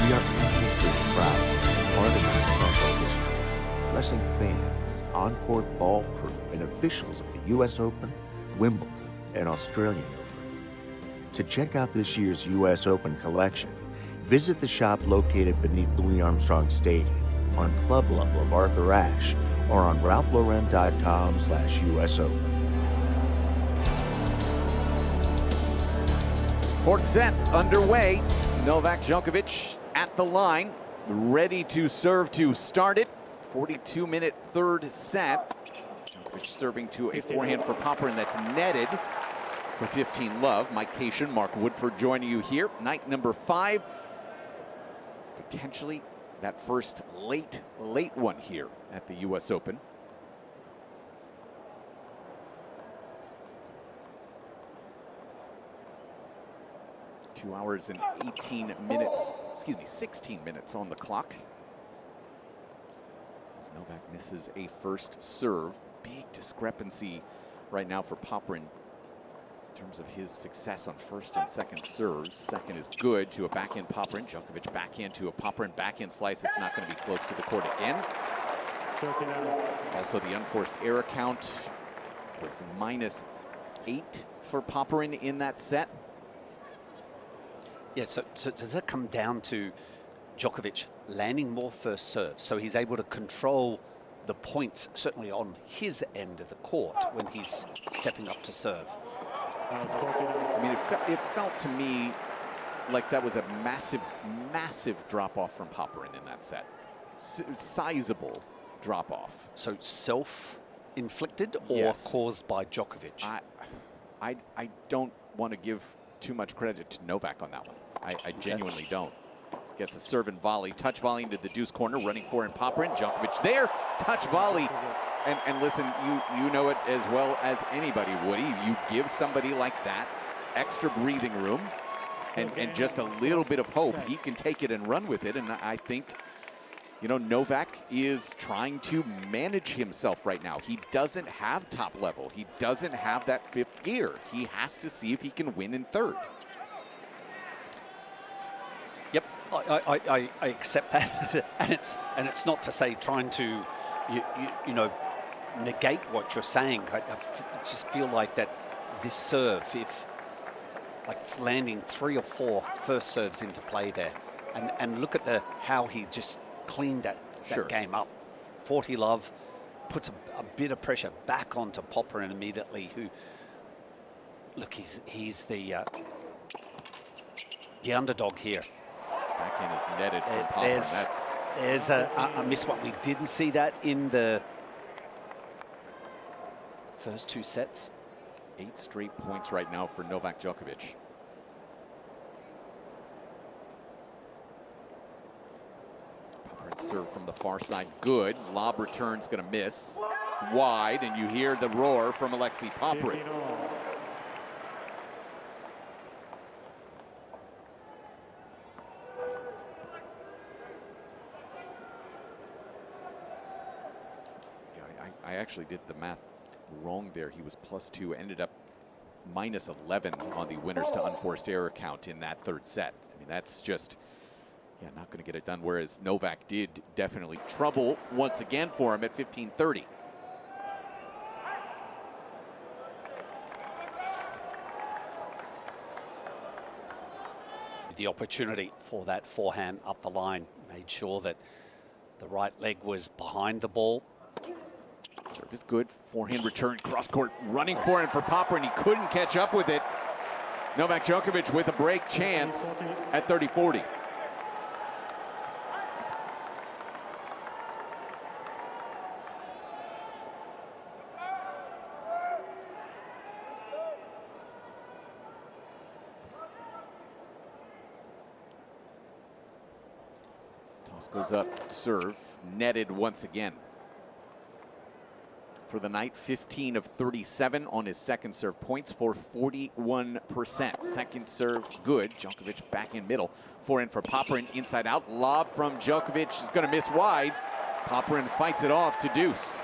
We are endlessly proud to be part of this special history, blessing fans, on-court ball crew, and officials of the U.S. Open, Wimbledon, and Australian Open. To check out this year's U.S. Open collection, visit the shop located beneath Louis Armstrong Stadium, on club level of Arthur Ashe, or on ralphlauren.com/US Open. Fourth set underway. Novak Djokovic at the line, ready to serve to start it. 42-minute third set. Djokovic serving to a forehand for Popyrin that's netted for 15 love. Mike Cation, Mark Woodford joining you here. Night number 5. Potentially that first late one here at the U.S. Open. Two hours and 16 minutes on the clock. As Novak misses a first serve. Big discrepancy right now for Popyrin in terms of his success on first and second serves. Second is good to a backhand Popyrin. Djokovic backhand to a Popyrin backhand slice. It's not going to be close to the court again. 39. Also, the unforced error count was -8 for Popyrin in that set. Yeah, so does that come down to Djokovic landing more first serves, so he's able to control the points, certainly on his end of the court, when he's stepping up to serve? I mean, it felt to me like that was a massive drop-off from Popyrin in that set. Sizable drop-off. So self-inflicted or Yes. caused by Djokovic? I don't want to give too much credit to Novak on that one. I genuinely don't. Gets a serve and volley, touch volley into the deuce corner, running forehand Popyrin. Djokovic there, touch volley. And listen, you know it as well as anybody, Woody. You give somebody like that extra breathing room and just a little bit of hope, he can take it and run with it. And I think, you know, Novak is trying to manage himself right now. He doesn't have top level. He doesn't have that fifth gear. He has to see if he can win in third. Yep, I accept that, and it's not to say trying to, you know, negate what you're saying. I just feel like that this serve, if like landing 3 or 4 first serves into play there, and look at how he just cleaned that game up. 40 love puts a bit of pressure back onto Popyrin immediately. Who, look, he's the underdog here. Backhand is netted from Popyrin. There's a miss one. We didn't see that in the first 2 sets. 8 straight points right now for Novak Djokovic. Popyrin serve from the far side, good. Lob return's going to miss. Wide, and you hear the roar from Alexei Popyrin. I actually did the math wrong there. He was +2, ended up -11 on the winners to unforced error count in that third set. I mean, that's just, not going to get it done, whereas Novak did definitely trouble once again for him at 15-30. The opportunity for that forehand up the line, made sure that the right leg was behind the ball. Serve is good. Forehand return, cross court, running forehand for Popyrin. He couldn't catch up with it. Novak Djokovic with a break chance at 30-40. Toss goes up, serve, netted once again. For the night, 15 of 37 on his second serve, points for 41%. Second serve good. Djokovic back in middle. Forehand for Popyrin, inside out. Lob from Djokovic is going to miss wide. Popyrin fights it off to deuce.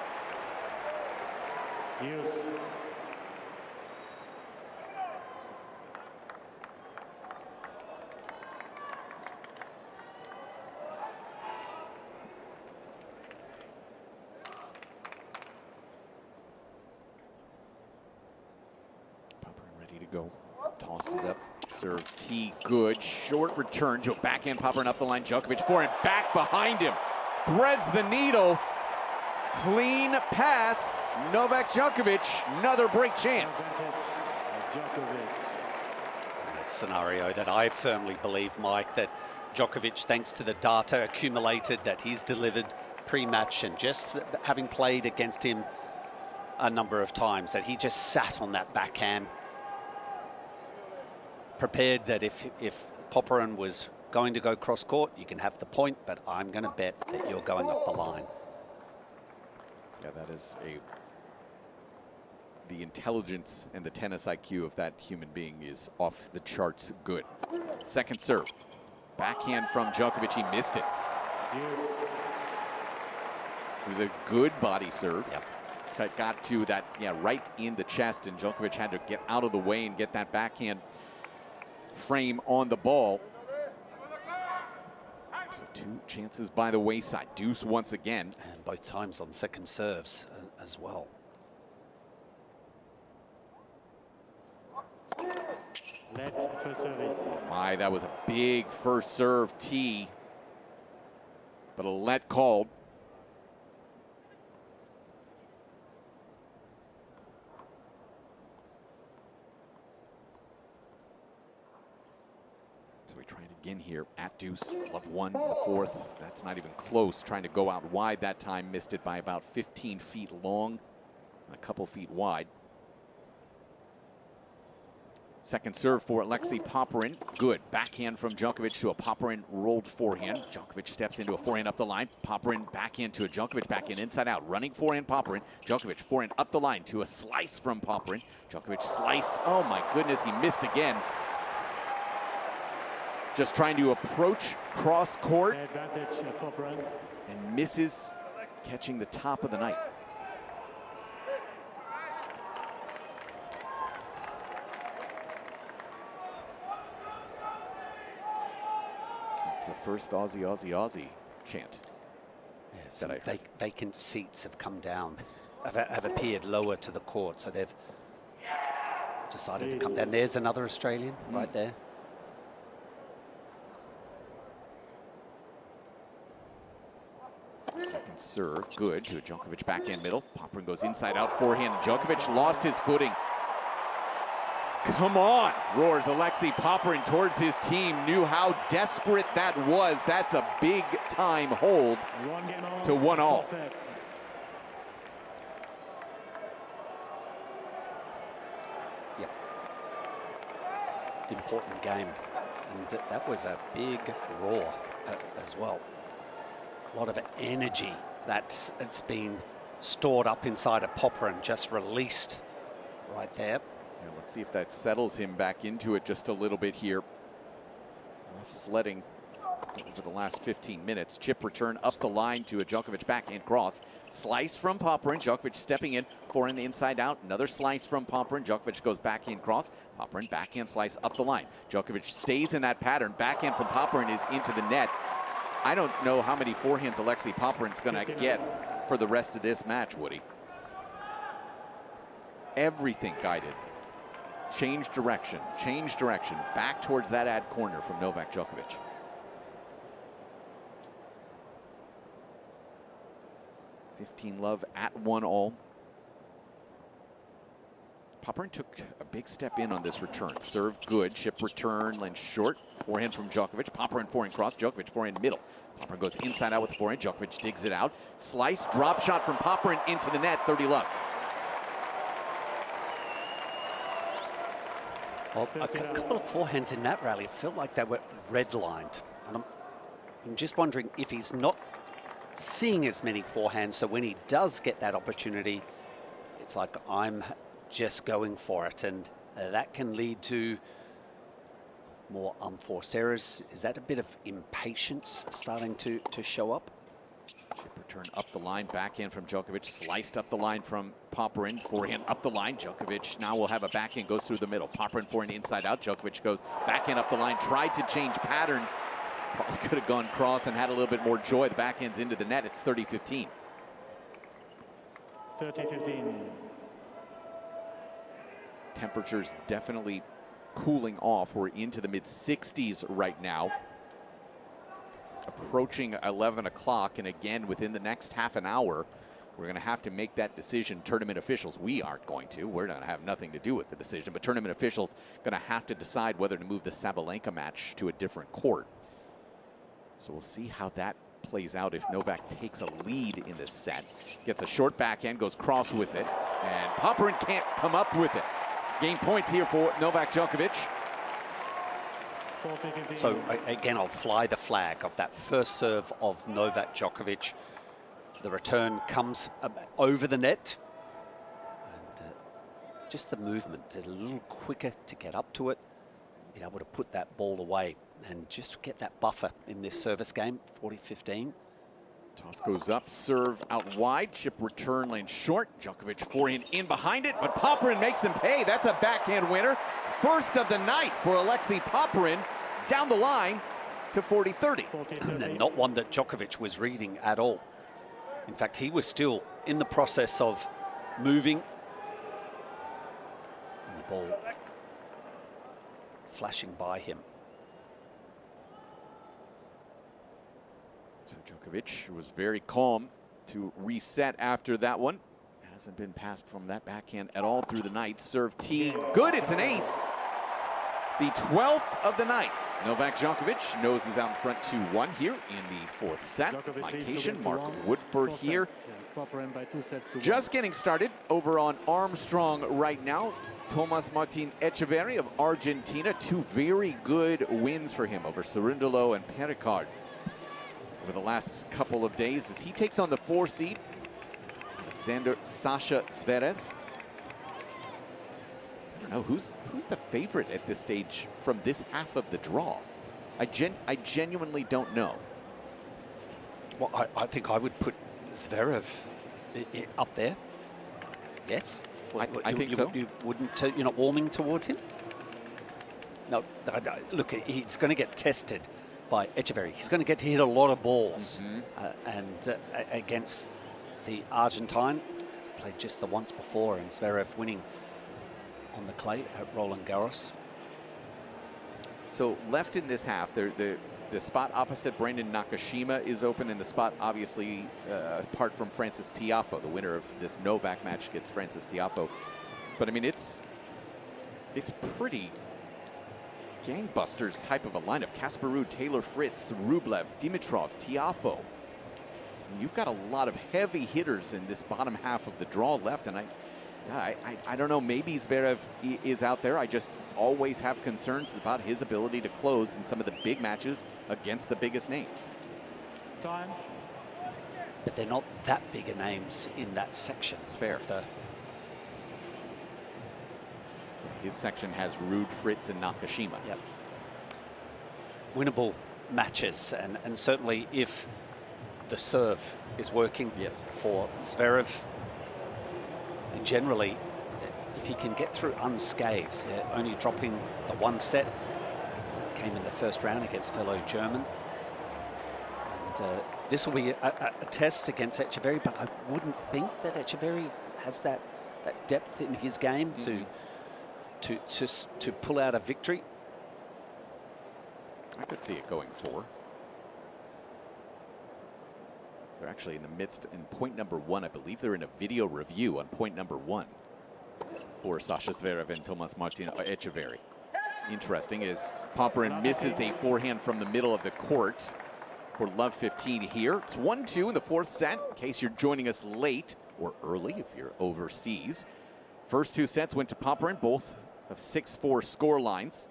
Gauff tosses up, serve T, good, short return to a backhand Popyrin up the line. Djokovic forehand back behind him, threads the needle, clean pass. Novak Djokovic, another break chance. A scenario that I firmly believe, Mike, that Djokovic, thanks to the data accumulated that he's delivered pre-match and just having played against him a number of times, that he just sat on that backhand, prepared that if Popyrin was going to go cross court, you can have the point, but I'm going to bet that you're going up the line. Yeah, that is the intelligence and the tennis IQ of that human being is off the charts good. Second serve. Backhand from Djokovic, he missed it. It was a good body serve. Yep. That got to that, right in the chest, and Djokovic had to get out of the way and get that backhand frame on the ball. So 2 chances by the wayside. Deuce once again. And both times on second serves as well. Net for service. My, that was a big first serve tee, but a let called. So we try it again here at deuce. Love one, the fourth. That's not even close. Trying to go out wide that time. Missed it by about 15 feet long, a couple feet wide. Second serve for Alexei Popyrin. Good. Backhand from Djokovic to a Popyrin rolled forehand. Djokovic steps into a forehand up the line. Popyrin backhand to a Djokovic backhand inside out. Running forehand Popyrin. Djokovic forehand up the line to a slice from Popyrin. Djokovic slice. Oh my goodness, he missed again. Just trying to approach cross court. Advantage Popyrin. And misses catching the top of the night. It's the first Aussie chant. Yes, that vacant seats have come down, have appeared lower to the court, so they've decided to come down. There's another Australian right there. Second serve, good to a Djokovic backhand middle. Popyrin goes inside out forehand. Djokovic lost his footing. Come on, roars Alexei Popyrin towards his team. Knew how desperate that was. That's a big time hold to 1-all. Yep. Important game. And that was a big roar as well. A lot of energy that's been stored up inside of Popyrin, just released right there. Yeah, let's see if that settles him back into it just a little bit here. Sledding over the last 15 minutes. Chip return up the line to a Djokovic backhand cross. Slice from Popyrin. Djokovic stepping in, forehand inside out. Another slice from Popyrin. Djokovic goes backhand cross. Popyrin backhand slice up the line. Djokovic stays in that pattern. Backhand from Popyrin is into the net. I don't know how many forehands Alexei Popyrin's going to get for the rest of this match, Woody. Everything guided. Change direction, back towards that ad corner from Novak Djokovic. Love at 1-all. Popyrin took a big step in on this return. Serve good, chip return, land short. Forehand from Djokovic. Popyrin forehand cross, Djokovic forehand middle. Popyrin goes inside out with the forehand. Djokovic digs it out. Slice, drop shot from Popyrin into the net, 30 love. Well, a couple of forehands in that rally felt like they were red-lined. And I'm just wondering if he's not seeing as many forehands, so when he does get that opportunity, it's like, I'm just going for it, and that can lead to more unforced errors. Is that a bit of impatience starting to show up? Chip return up the line, backhand from Djokovic, sliced up the line from Popyrin, forehand up the line. Djokovic now will have a backhand, goes through the middle. Popyrin forehand inside out. Djokovic goes backhand up the line, tried to change patterns. Probably could have gone cross and had a little bit more joy. The backhand's into the net. It's 30-15. 30-15. temperatures definitely cooling off. We're into the mid-60s right now. Approaching 11 o'clock, and again, within the next half an hour, we're going to have to make that decision. Tournament officials, we aren't going to. We're going to have nothing to do with the decision, but tournament officials going to have to decide whether to move the Sabalenka match to a different court. So we'll see how that plays out if Novak takes a lead in this set. Gets a short backhand, goes cross with it, and Popyrin can't come up with it. Game points here for Novak Djokovic. So again, I'll fly the flag of that first serve of Novak Djokovic. The return comes over the net. And just the movement, a little quicker to get up to it, be able to put that ball away and just get that buffer in this service game, 40-15. Toss goes up, serve out wide, chip return lane short. Djokovic forehand in behind it, but Popyrin makes him pay. That's a backhand winner. First of the night for Alexei Popyrin, down the line to 40-30. And not one that Djokovic was reading at all. In fact, he was still in the process of moving. And the ball flashing by him. So Djokovic was very calm to reset after that one. Hasn't been passed from that backhand at all through the night. Serve tee, good, it's an ace. The 12th of the night. Novak Djokovic noses out in front 2-1 here in the fourth set. Mikation, Mark Woodford here. Just getting started over on Armstrong right now. Tomas Martin Echeverri of Argentina. Two very good wins for him over Cerundolo and Pericard over the last couple of days as he takes on the 4 seed, Alexander Sasha Zverev. I don't know, who's the favorite at this stage from this half of the draw? I genuinely don't know. Well, I think I would put Zverev up there. Yes. I think so. You wouldn't, you're not warming towards him? No, look, he's going to get tested by Echeverri. He's going to get to hit a lot of balls. And against the Argentine, played just the once before, and Zverev winning on the clay at Roland Garros. So left in this half, the spot opposite Brandon Nakashima is open, and the spot obviously apart from Frances Tiafoe. The winner of this Novak match gets Frances Tiafoe. But I mean, it's pretty gangbusters type of a lineup. Casper Ruud, Taylor Fritz, Rublev, Dimitrov, Tiafoe. You've got a lot of heavy hitters in this bottom half of the draw left, and I don't know, maybe Zverev is out there. I just always have concerns about his ability to close in some of the big matches against the biggest names. Time. But they're not that big a names in that section. It's fair. His section has Ruud, Fritz, and Nakashima. Yep. Winnable matches, and certainly if the serve is working for Zverev, and generally, if he can get through unscathed, only dropping the 1 set, came in the first round against fellow German. And this will be a test against Echeverri, but I wouldn't think that Echeverri has that depth in his game to pull out a victory. I could see it going 4. They're actually in the midst in point number 1. I believe they're in a video review on point number 1 for Sasha Zverev and Tomas Martin Echeverri. Interesting is Popyrin misses a forehand from the middle of the court for love 15 here. It's 1-2 in the 4th set, in case you're joining us late or early if you're overseas. First 2 sets went to Popyrin, both of 6-4 score lines.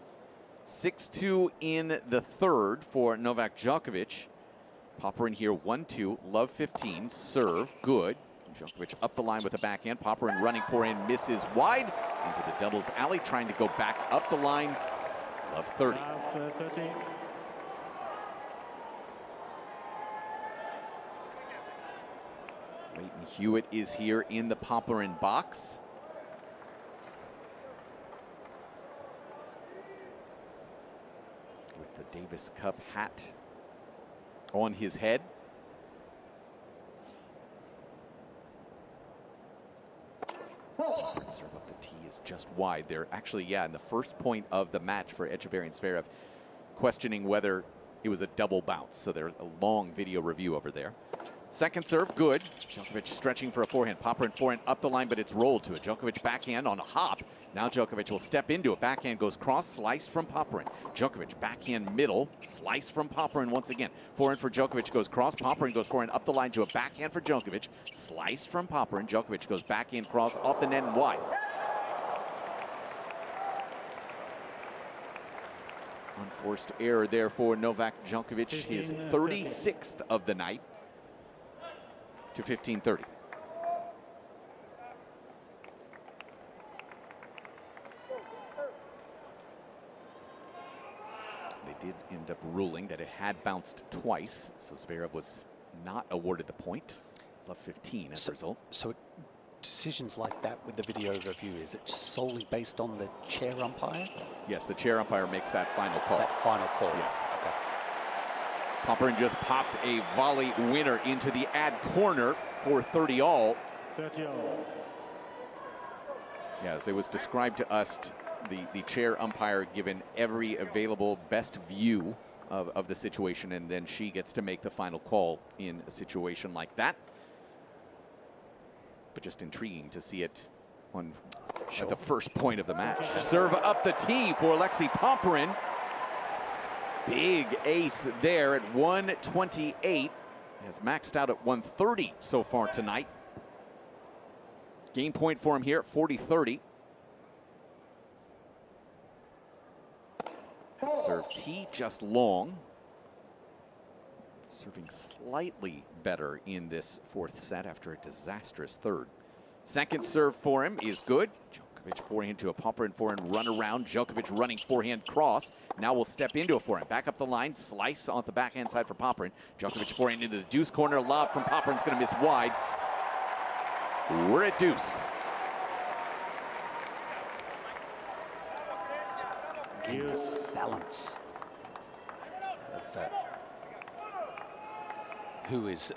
6-2 in the 3rd for Novak Djokovic. Popyrin here 1-2, love 15, serve, good. Djokovic up the line with a backhand. Popyrin running forehand, misses wide into the doubles alley, trying to go back up the line. Love 30. Leighton Hewitt is here in the Popyrin box. With the Davis Cup hat on his head. Serve up the tee is just wide. They're actually, yeah, in the first point of the match for Echeverry and Zverev, questioning whether it was a double bounce. So there's a long video review over there. Second serve, good. Djokovic stretching for a forehand. Popyrin forehand up the line, but it's rolled to it. Djokovic backhand on a hop. Now Djokovic will step into it. Backhand goes cross, sliced from Popyrin. Djokovic backhand middle, slice from Popyrin once again. Forehand for Djokovic goes cross. Popyrin goes forehand up the line to a backhand for Djokovic. Sliced from Popyrin. Djokovic goes backhand cross off the net and wide. Unforced error there for Novak Djokovic, his 36th of the night, to 15-30. They did end up ruling that it had bounced twice, so Zverev was not awarded the point. Love 15 as a result. So decisions like that with the video review, is it solely based on the chair umpire? Yes, the chair umpire makes that final call. That final call. Yes. Okay. Popyrin just popped a volley winner into the ad corner for 30 all. 30 all. Yes, it was described to us, the chair umpire given every available best view of the situation, and then she gets to make the final call in a situation like that. But just intriguing to see it on at the first point of the match. Serve up the tee for Alexei Popyrin. Big ace there at 128. Has maxed out at 130 so far tonight. Game point for him here at 40-30. Serve tee just long. Serving slightly better in this fourth set after a disastrous third. Second serve for him is good. Djokovic forehand to a Popyrin forehand run around. Djokovic running forehand cross. Now we'll step into a forehand. Back up the line. Slice off the backhand side for Popyrin. Djokovic forehand into the deuce corner. Lob from Popyrin's going to miss wide. We're at deuce. Balance of who is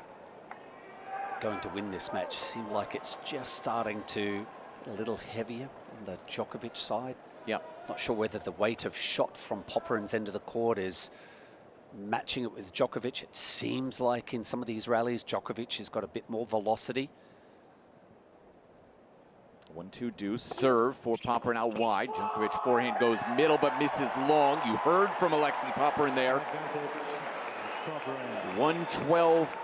going to win this match. Seems like it's just starting to a little heavier on the Djokovic side. Yeah. Not sure whether the weight of shot from Popyrin's end of the court is matching it with Djokovic. It seems like in some of these rallies, Djokovic has got a bit more velocity. 1-2 deuce. Serve for Popyrin out wide. Djokovic forehand goes middle but misses long. You heard from Alexei Popyrin there. 112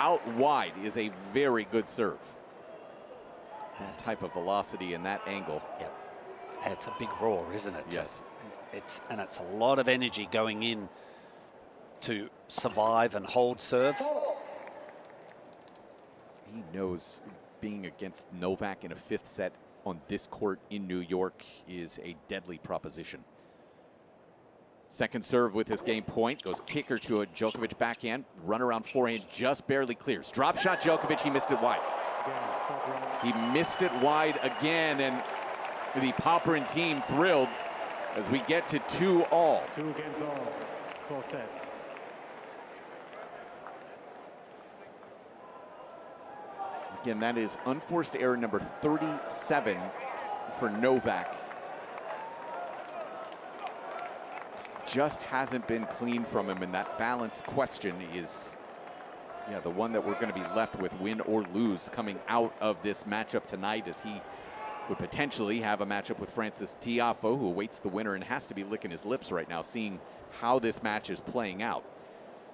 out wide is a very good serve. That type of velocity and that angle. Yep. It's a big roar, isn't it? Yes. It's a lot of energy going in to survive and hold serve. He knows being against Novak in a fifth set on this court in New York is a deadly proposition. Second serve with his game point. Goes kicker to a Djokovic backhand. Run around forehand just barely clears. Drop shot Djokovic, he missed it wide. He missed it wide again, and the Popyrin team thrilled as we get to 2-all. 2 against all, 4 sets. Again, that is unforced error number 37 for Novak. Just hasn't been clean from him, and that balance question is, yeah, the one that we're going to be left with, win or lose, coming out of this matchup tonight, as he would potentially have a matchup with Francis Tiafoe, who awaits the winner and has to be licking his lips right now, seeing how this match is playing out.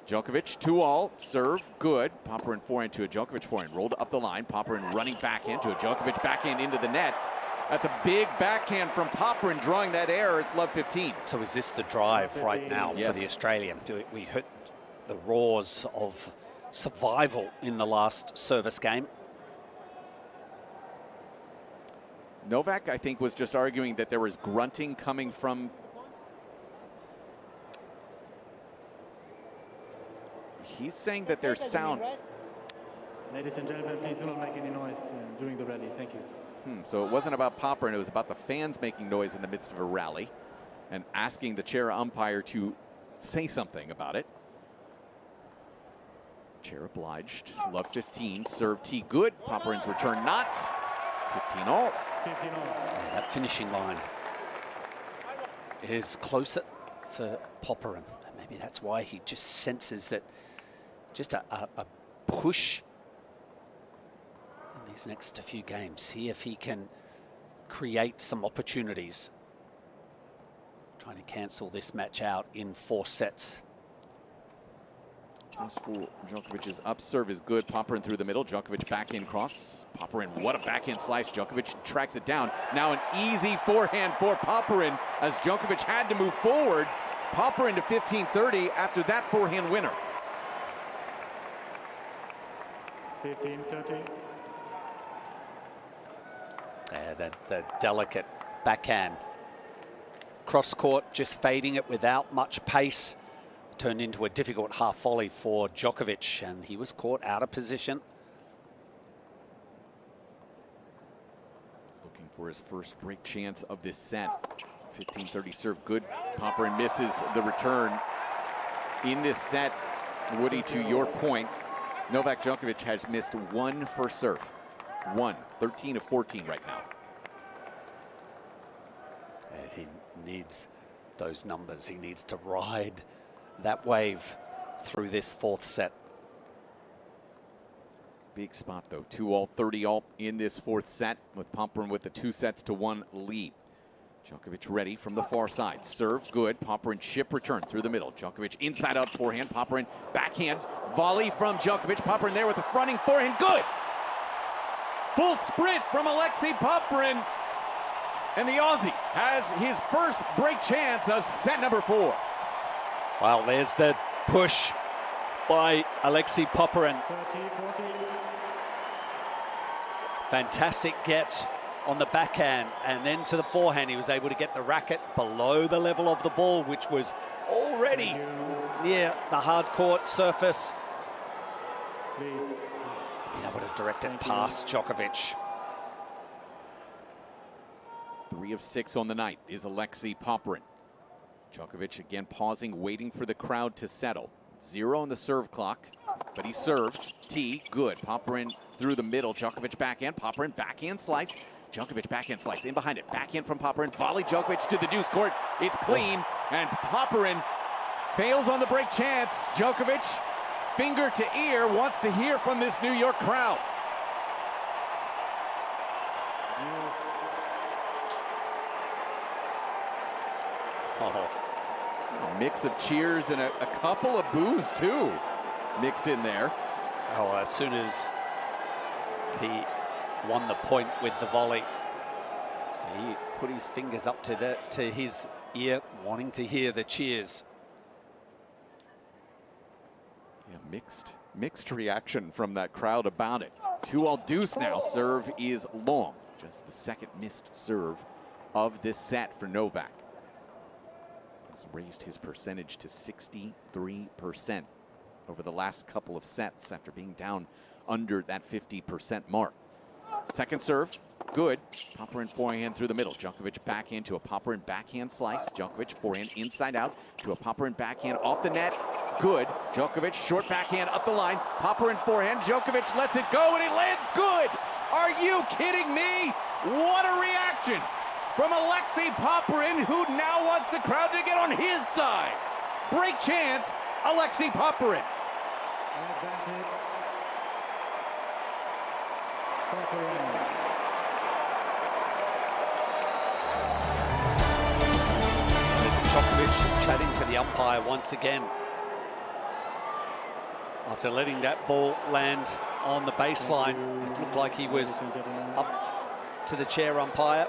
Djokovic, 2-all, serve, good. Popyrin forehand to a Djokovic forehand, rolled up the line. Popyrin running backhand to a Djokovic backhand into the net. That's a big backhand from Popyrin, drawing that error. It's love 15. So is this the drive right now for the Australian? We hit the roars of survival in the last service game. Novak, I think, was just arguing that there was grunting coming from he's saying that there's sound. Ladies and gentlemen, please do not make any noise during the rally. Thank you. So it wasn't about Popyrin, it was about the fans making noise in the midst of a rally and asking the chair umpire to say something about it. Chair obliged. Love 15. Serve tee good. Popyrin's return not. 15-all. That finishing line is closer for Popyrin. Maybe that's why he just senses that just a push in these next few games. See if he can create some opportunities. Trying to cancel this match out in 4 sets. Just for Djokovic's up serve is good. Popyrin through the middle. Djokovic backhand cross. Popyrin, what a backhand slice. Djokovic tracks it down. Now an easy forehand for Popyrin as Djokovic had to move forward. Popyrin to 15-30 after that forehand winner. 15-13. Yeah, the delicate backhand. Cross court, just fading it without much pace. Turned into a difficult half volley for Djokovic, and he was caught out of position. Looking for his first break chance of this set. 15-30 serve, good. Popyrin misses the return in this set. Woody, to your point, Novak Djokovic has missed 1 first serve. 1, 13 of 14 right now. And he needs those numbers. He needs to ride that wave through this 4th set. Big spot though, 2-all, 30-all in this 4th set with Popyrin with the 2-1 lead. Djokovic ready from the far side. Serve, good. Popyrin chip return through the middle. Djokovic inside out forehand. Popyrin backhand volley from Djokovic. Popyrin there with the fronting forehand, good. Full sprint from Alexei Popyrin. And the Aussie has his first break chance of set number 4. Well, there's the push by Alexei Popyrin. 30-14. Fantastic get on the backhand, and then to the forehand. He was able to get the racket below the level of the ball, which was already near the hard court surface. Please. Being able to direct it past Djokovic. 3 of 6 on the night is Alexei Popyrin. Djokovic again pausing, waiting for the crowd to settle. 0 on the serve clock, but he serves. T, good. Popyrin through the middle. Djokovic backhand. Popyrin backhand slice. Djokovic backhand slice in behind it. Backhand from Popyrin. Volley Djokovic to the deuce court. It's clean, and Popyrin fails on the break chance. Djokovic, finger to ear, wants to hear from this New York crowd. A mix of cheers and a couple of boos too mixed in there. Oh, as soon as he won the point with the volley, he put his fingers up to his ear, wanting to hear the cheers. Yeah, mixed reaction from that crowd about it. 2-all deuce now. Serve is long. Just the second missed serve of this set for Novak. He's raised his percentage to 63% over the last couple of sets after being down under that 50% mark. Second serve, good. Popyrin forehand through the middle. Djokovic backhand to a Popyrin backhand slice. Djokovic forehand inside out to a Popyrin backhand off the net. Good. Djokovic short backhand up the line. Popyrin forehand. Djokovic lets it go and it lands good. Are you kidding me? What a reaction from Alexei Popyrin, who now wants the crowd to get on his side. Break chance, Alexei Popyrin. Advantage. Djokovic chatting to the umpire once again. After letting that ball land on the baseline, it looked like he was up to the chair umpire.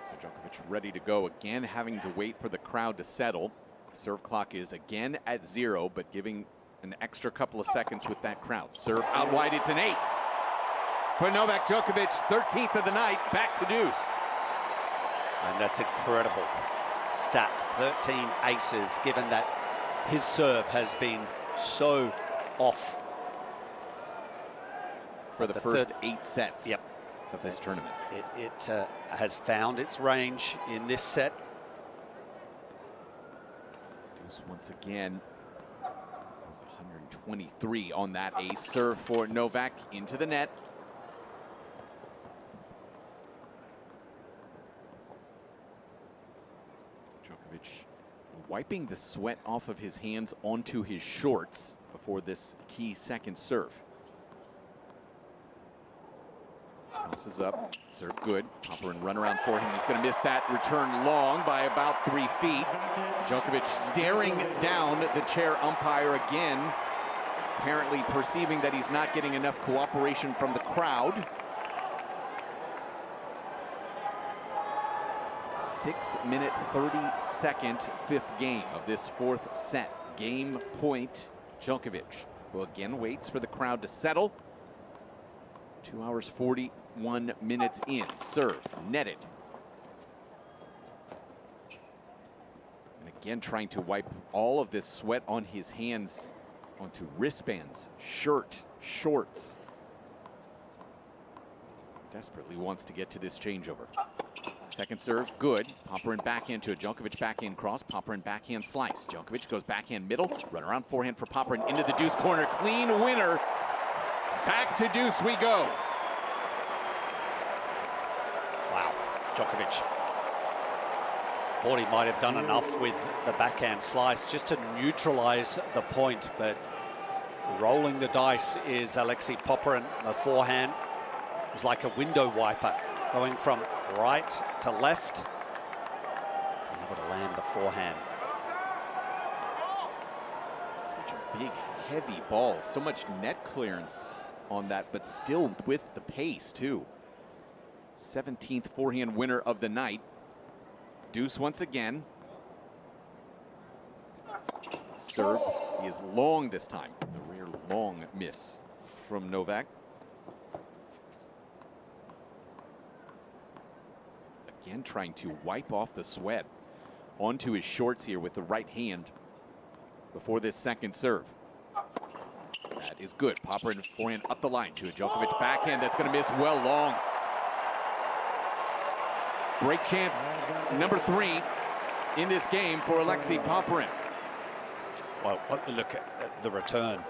So Djokovic ready to go again, having to wait for the crowd to settle. Serve clock is again at 0, but giving an extra couple of seconds with that crowd. Serve out wide, it's an ace. For Novak Djokovic, 13th of the night, back to deuce. And that's incredible stat, 13 aces, given that his serve has been so off. For the first 8 sets of this tournament. It has found its range in this set. Deuce once again. That was 23 on that ace. Serve for Novak into the net. Djokovic wiping the sweat off of his hands onto his shorts before this key second serve. Tosses up, serve good. Popyrin run around for him. He's going to miss that return long by about 3 feet. Djokovic staring down the chair umpire again, apparently perceiving that he's not getting enough cooperation from the crowd. 6-minute 30-second fifth game of this fourth set. Game point, Djokovic, who again waits for the crowd to settle. 2 hours 41 minutes in. Serve netted. And again trying to wipe all of this sweat on his hands onto wristbands, shirt, shorts. Desperately wants to get to this changeover. Second serve, good. Popyrin backhand to a Djokovic backhand cross. Popyrin backhand slice. Djokovic goes backhand middle. Run around forehand for Popyrin into the deuce corner. Clean winner. Back to deuce we go. Wow, Djokovic thought he might have done enough with the backhand slice just to neutralize the point, but rolling the dice is Alexei Popyrin. The forehand was like a window wiper, going from right to left, and able to land the forehand. Such a big, heavy ball. So much net clearance on that, but still with the pace, too. 17th forehand winner of the night. Deuce once again. Serve is long this time. A rare long miss from Novak. Again, trying to wipe off the sweat onto his shorts here with the right hand before this second serve. That is good. Popyrin forehand up the line to a Djokovic backhand that's going to miss well long. Break chance number 3 in this game for Alexei Popyrin. Well, look at the return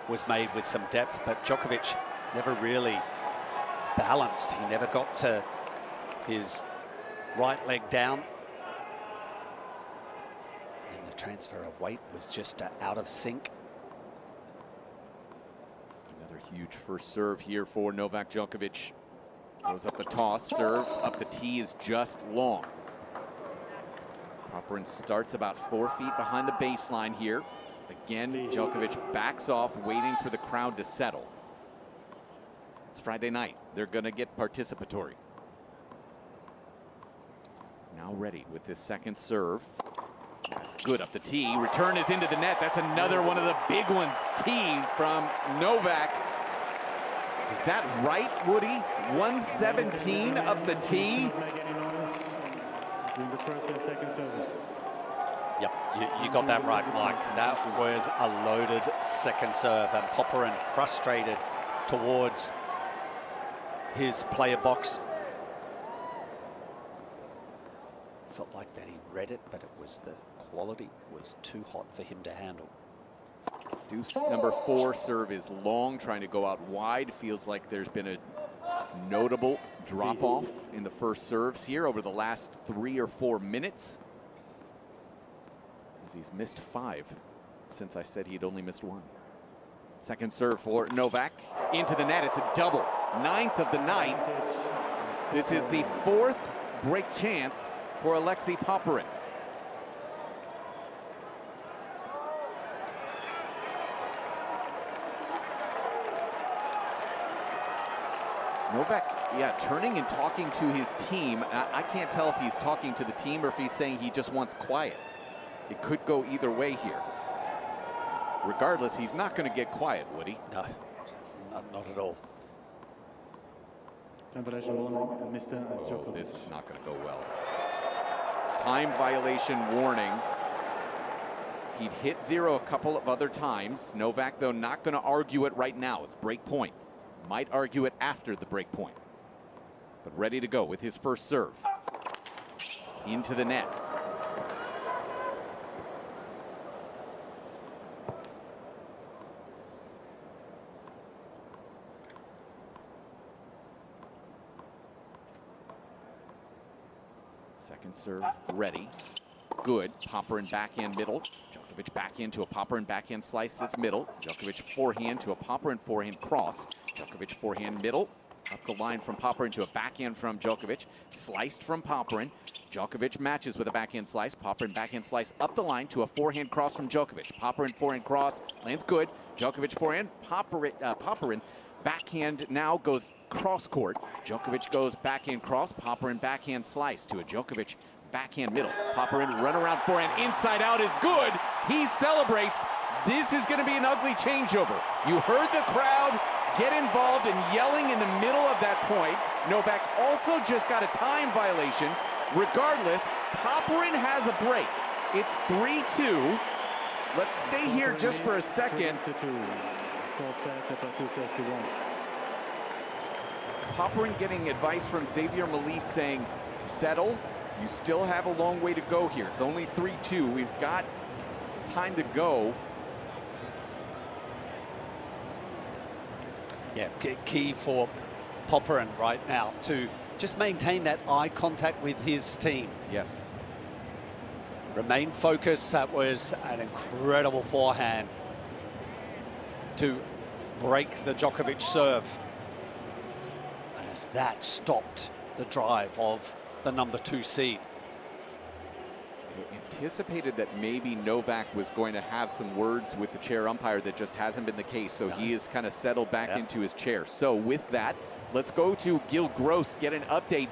was made with some depth, but Djokovic never really balanced. He never got to his right leg down. And the transfer of weight was just out of sync. Another huge first serve here for Novak Djokovic. Goes up the toss, serve up the tee is just long. Popyrin starts about 4 feet behind the baseline here. Again, Djokovic backs off, waiting for the crowd to settle. It's Friday night. They're going to get participatory. Now ready with this second serve. That's good up the tee. Return is into the net. That's another one of the big ones. Tee from Novak. Is that right, Woody? 117 up the tee. During the first and second service. Yep, you got that right, Mike. That was a loaded second serve, and Popyrin frustrated towards his player box. Felt like that he read it, but it was the quality was too hot for him to handle. Deuce number 4 serve is long, trying to go out wide. Feels like there's been a notable drop-off in the first serves here over the last 3 or 4 minutes. As he's missed 5 since I said he'd only missed 1. Second serve for Novak. Into the net, it's a double. 9th of the night. This is the 4th break chance for Alexei Popyrin. Novak, yeah, turning and talking to his team. I can't tell if he's talking to the team or if he's saying he just wants quiet. It could go either way here. Regardless, he's not going to get quiet, Woody. No, not at all. Oh, this is not going to go well. Time violation warning. He'd hit 0 a couple of other times. Novak, though, not going to argue it right now. It's break point. Might argue it after the break point. But ready to go with his first serve. Into the net. Second serve ready. Good. Popyrin backhand middle. Djokovic backhand to a Popyrin backhand slice that's middle. Djokovic forehand to a Popyrin forehand cross. Djokovic forehand middle. Up the line from Popyrin to a backhand from Djokovic. Sliced from Popyrin. Djokovic matches with a backhand slice. Popyrin backhand slice up the line to a forehand cross from Djokovic. Popyrin forehand cross lands good. Djokovic forehand. Popyrin backhand now goes cross court. Djokovic goes backhand cross. Popyrin backhand slice to a Djokovic backhand middle. Popyrin run around forehand inside out is good. He celebrates. This is going to be an ugly changeover. You heard the crowd get involved and yelling in the middle of that point. Novak also just got a time violation. Regardless, Popyrin has a break. It's 3-2. Let's stay here just for a second. Popyrin getting advice from Xavier Malisse saying, settle. You still have a long way to go here. It's only 3-2. We've got time to go. Yeah, key for Popyrin right now to just maintain that eye contact with his team. Yes. Remain focused. That was an incredible forehand to break the Djokovic serve. And as that stopped the drive of the #2 seed. Anticipated that maybe Novak was going to have some words with the chair umpire. That just hasn't been the case, so he is kind of settled back into his chair. So with that, let's go to Gil Gross, get an update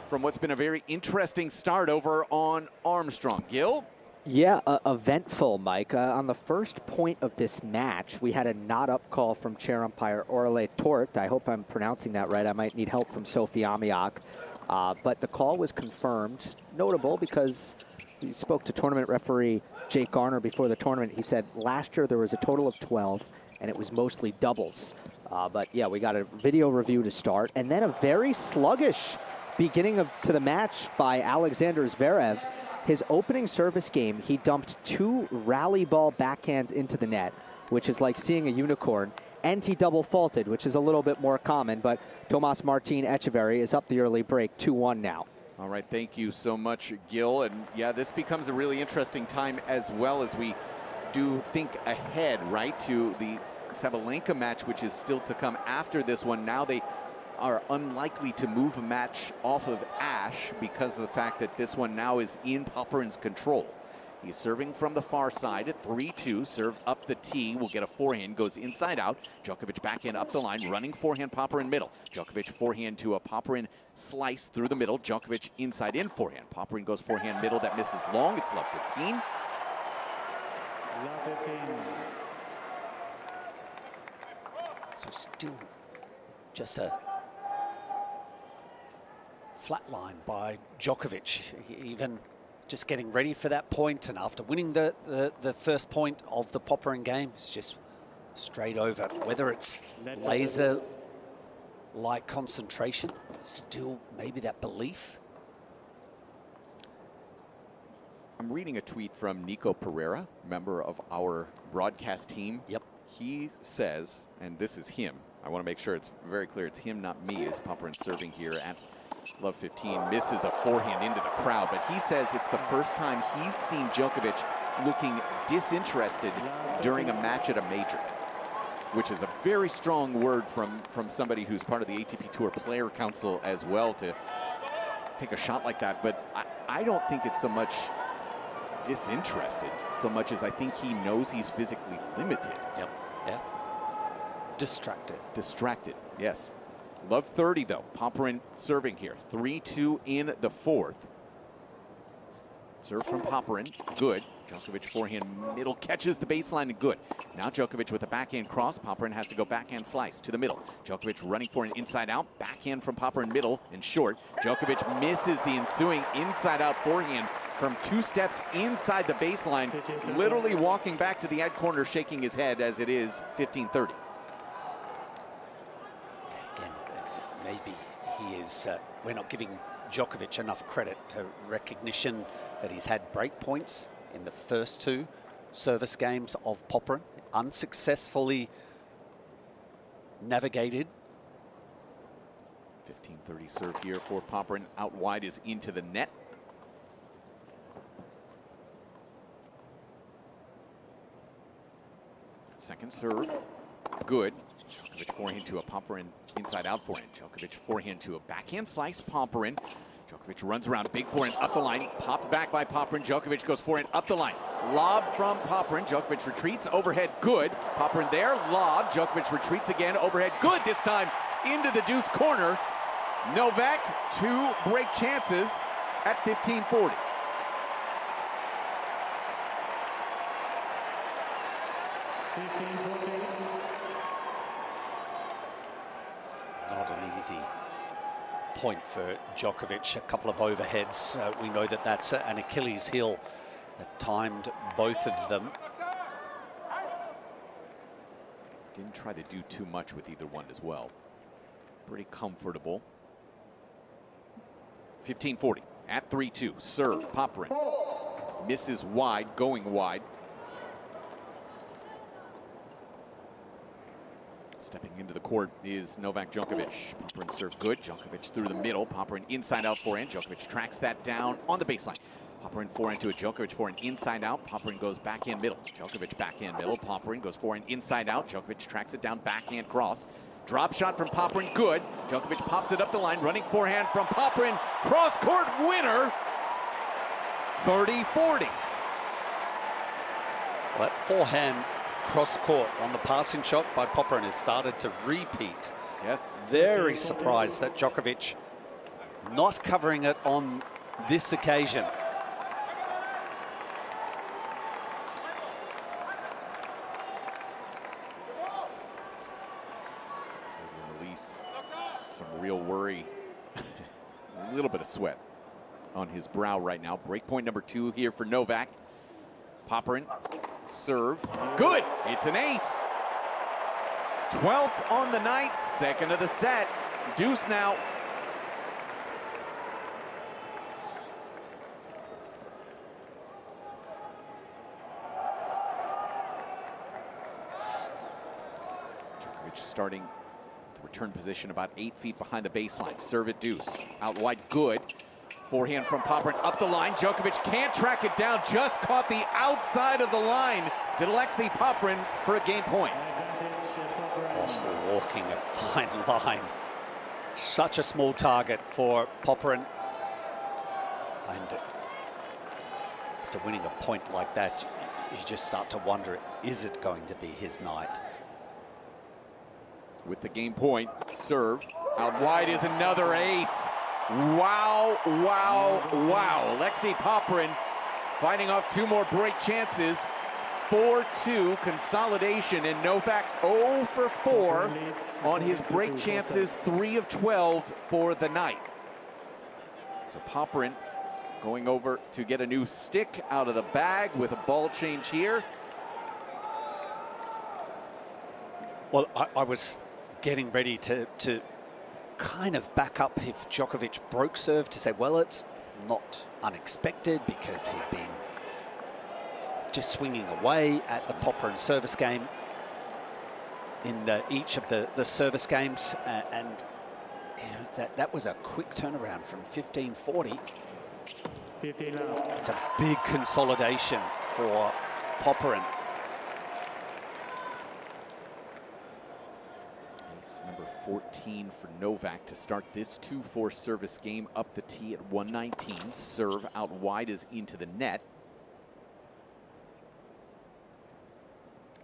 from what's been a very interesting start over on Armstrong. Gil? Yeah, eventful, Mike. On the first point of this match, we had a not-up call from chair umpire Orle Tort. I hope I'm pronouncing that right. I might need help from Sophie Amiak. But the call was confirmed. Notable because he spoke to tournament referee Jake Garner before the tournament. He said last year there was a total of 12, and it was mostly doubles. But yeah, we got a video review to start, and then a very sluggish beginning to the match by Alexander Zverev. His opening service game, he dumped 2 rally ball backhands into the net, which is like seeing a unicorn, and he double faulted, which is a little bit more common, but Tomas Martin Echeverry is up the early break, 2-1 now. All right, thank you so much, Gil. And yeah, this becomes a really interesting time as well as we do think ahead, right, to the Sabalenka match, which is still to come after this one. Now they are unlikely to move a match off of Ash because of the fact that this one now is in Popyrin's control. He's serving from the far side at 3-2, serve up the tee, will get a forehand, goes inside out. Djokovic backhand up the line, running forehand, Popyrin middle. Djokovic forehand to a Popyrin slice through the middle. Djokovic inside in forehand. Popyrin goes forehand middle, that misses long. It's love 15. Love 15. So still just a flat line by Djokovic. Even just getting ready for that point, and after winning the first point of the Popyrin game, it's just straight over. Whether it's laser-like concentration, still maybe that belief. I'm reading a tweet from Nico Pereira, member of our broadcast team. Yep. He says, and this is him, I want to make sure it's very clear it's him, not me, as Popyrin serving here at love 15, misses a forehand into the crowd, but he says it's the first time he's seen Djokovic looking disinterested during a match at a major, which is a very strong word from somebody who's part of the ATP Tour Player Council as well, to take a shot like that. But I don't think it's so much disinterested so much as I think he knows he's physically limited. Yep. Yeah. Distracted, yes. Love 30 though. Popyrin serving here. 3-2 in the fourth. Serve from Popyrin. Good. Djokovic forehand middle catches the baseline and good. Now Djokovic with a backhand cross. Popyrin has to go backhand slice to the middle. Djokovic running for an inside out. Backhand from Popyrin middle and short. Djokovic misses the ensuing inside out forehand from 2 steps inside the baseline. Literally walking back to the ad corner, shaking his head as it is 15-30. Maybe he is, we're not giving Djokovic enough credit to recognition that he's had break points in the first 2 service games of Popyrin, unsuccessfully navigated. 15-30 serve here for Popyrin. Out wide is into the net. Second serve, good. Djokovic forehand to a Popyrin inside out forehand. Djokovic forehand to a backhand slice, Popyrin. Djokovic runs around, big forehand up the line, popped back by Popyrin. Djokovic goes forehand up the line. Lob from Popyrin. Djokovic retreats, overhead, good. Popyrin there, lob. Djokovic retreats again, overhead, good this time into the deuce corner. Novak, 2 break chances at 15-40. Not an easy point for Djokovic. A couple of overheads. We know that that's an Achilles heel that timed both of them. Didn't try to do too much with either one as well. Pretty comfortable. 15-40 at 3-2. Serve, Popyrin. Misses wide, going wide. Stepping into the court is Novak Djokovic. Popyrin serve good. Djokovic through the middle. Popyrin inside out forehand. Djokovic tracks that down on the baseline. Popyrin forehand to a Djokovic forehand inside out. Popyrin goes backhand middle. Djokovic backhand middle. Popyrin goes forehand inside out. Djokovic tracks it down backhand cross. Drop shot from Popyrin, good. Djokovic pops it up the line. Running forehand from Popyrin. Cross court winner. 30-40. That forehand cross court on the passing shot by Popyrin has started to repeat. Yes. Very surprised that Djokovic not covering it on this occasion. Release some real worry. A little bit of sweat on his brow right now. Break point number 2 here for Novak. Popyrin, serve, good, it's an ace. 12th on the night, second of the set. Deuce now. Djokovic starting the return position about 8 feet behind the baseline. Serve it deuce, out wide, good. Forehand from Popyrin up the line. Djokovic can't track it down, just caught the outside of the line. Did Alexei Popyrin for a game point. Oh, walking a fine line. Such a small target for Popyrin. And after winning a point like that, you just start to wonder, is it going to be his night? With the game point, serve, out wide is another ace. Wow, wow, wow. Alexei Popyrin fighting off 2 more break chances. 4-2 consolidation, and Novak 0 for 4 on his break chances, 3 of 12 for the night. So Popyrin going over to get a new stick out of the bag with a ball change here. Well, I was getting ready to kind of back up if Djokovic broke serve to say, well, it's not unexpected because he'd been just swinging away at the Popyrin service game in each of the service games, and you know, that was a quick turnaround from 15-40. 15 now. It's a big consolidation for Popyrin. Number 14 for Novak to start this 2-4 service game up the tee at 119. Serve out wide is into the net.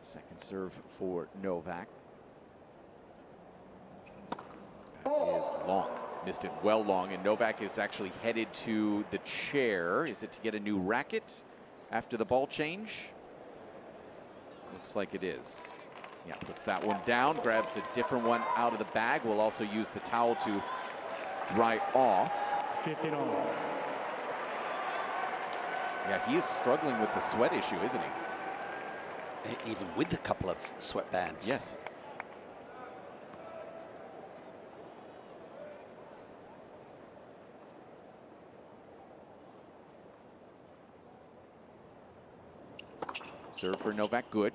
Second serve for Novak. That is long. Missed it well long, and Novak is actually headed to the chair. Is it to get a new racket after the ball change? Looks like it is. Yeah, puts that one down, grabs a different one out of the bag. We'll also use the towel to dry off. 15 on. Yeah, he is struggling with the sweat issue, isn't he? Even with a couple of sweatbands. Yes. Serve for Novak, good.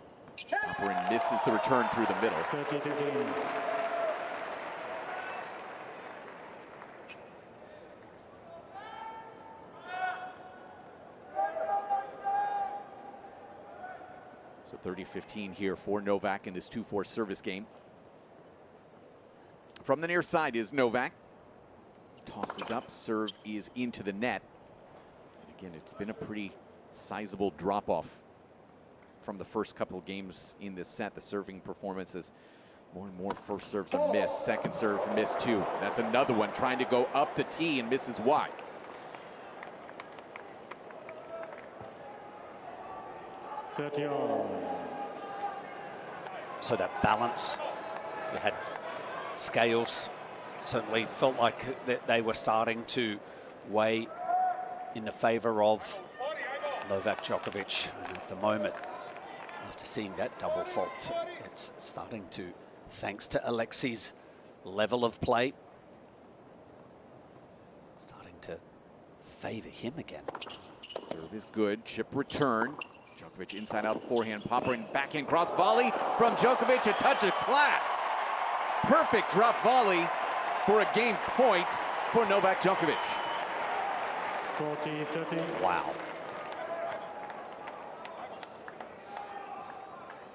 Popyrin misses the return through the middle. 30-15. So 30-15 here for Novak in this 2-4 service game. From the near side is Novak. Tosses up, serve is into the net. And again, it's been a pretty sizable drop-off from the first couple of games in this set. The serving performances, more and more first serves are missed. Second serve missed too. That's another one trying to go up the tee and misses wide. So that balance, you had scales, certainly felt like that they were starting to weigh in the favor of Novak Djokovic. And at the moment, after seeing that double fault, it's starting to, thanks to Alexei's level of play, starting to favor him again. Serve is good, chip return. Djokovic inside out forehand, Popyrin backhand cross volley from Djokovic, a touch of class. Perfect drop volley for a game point for Novak Djokovic. 40-30. Wow.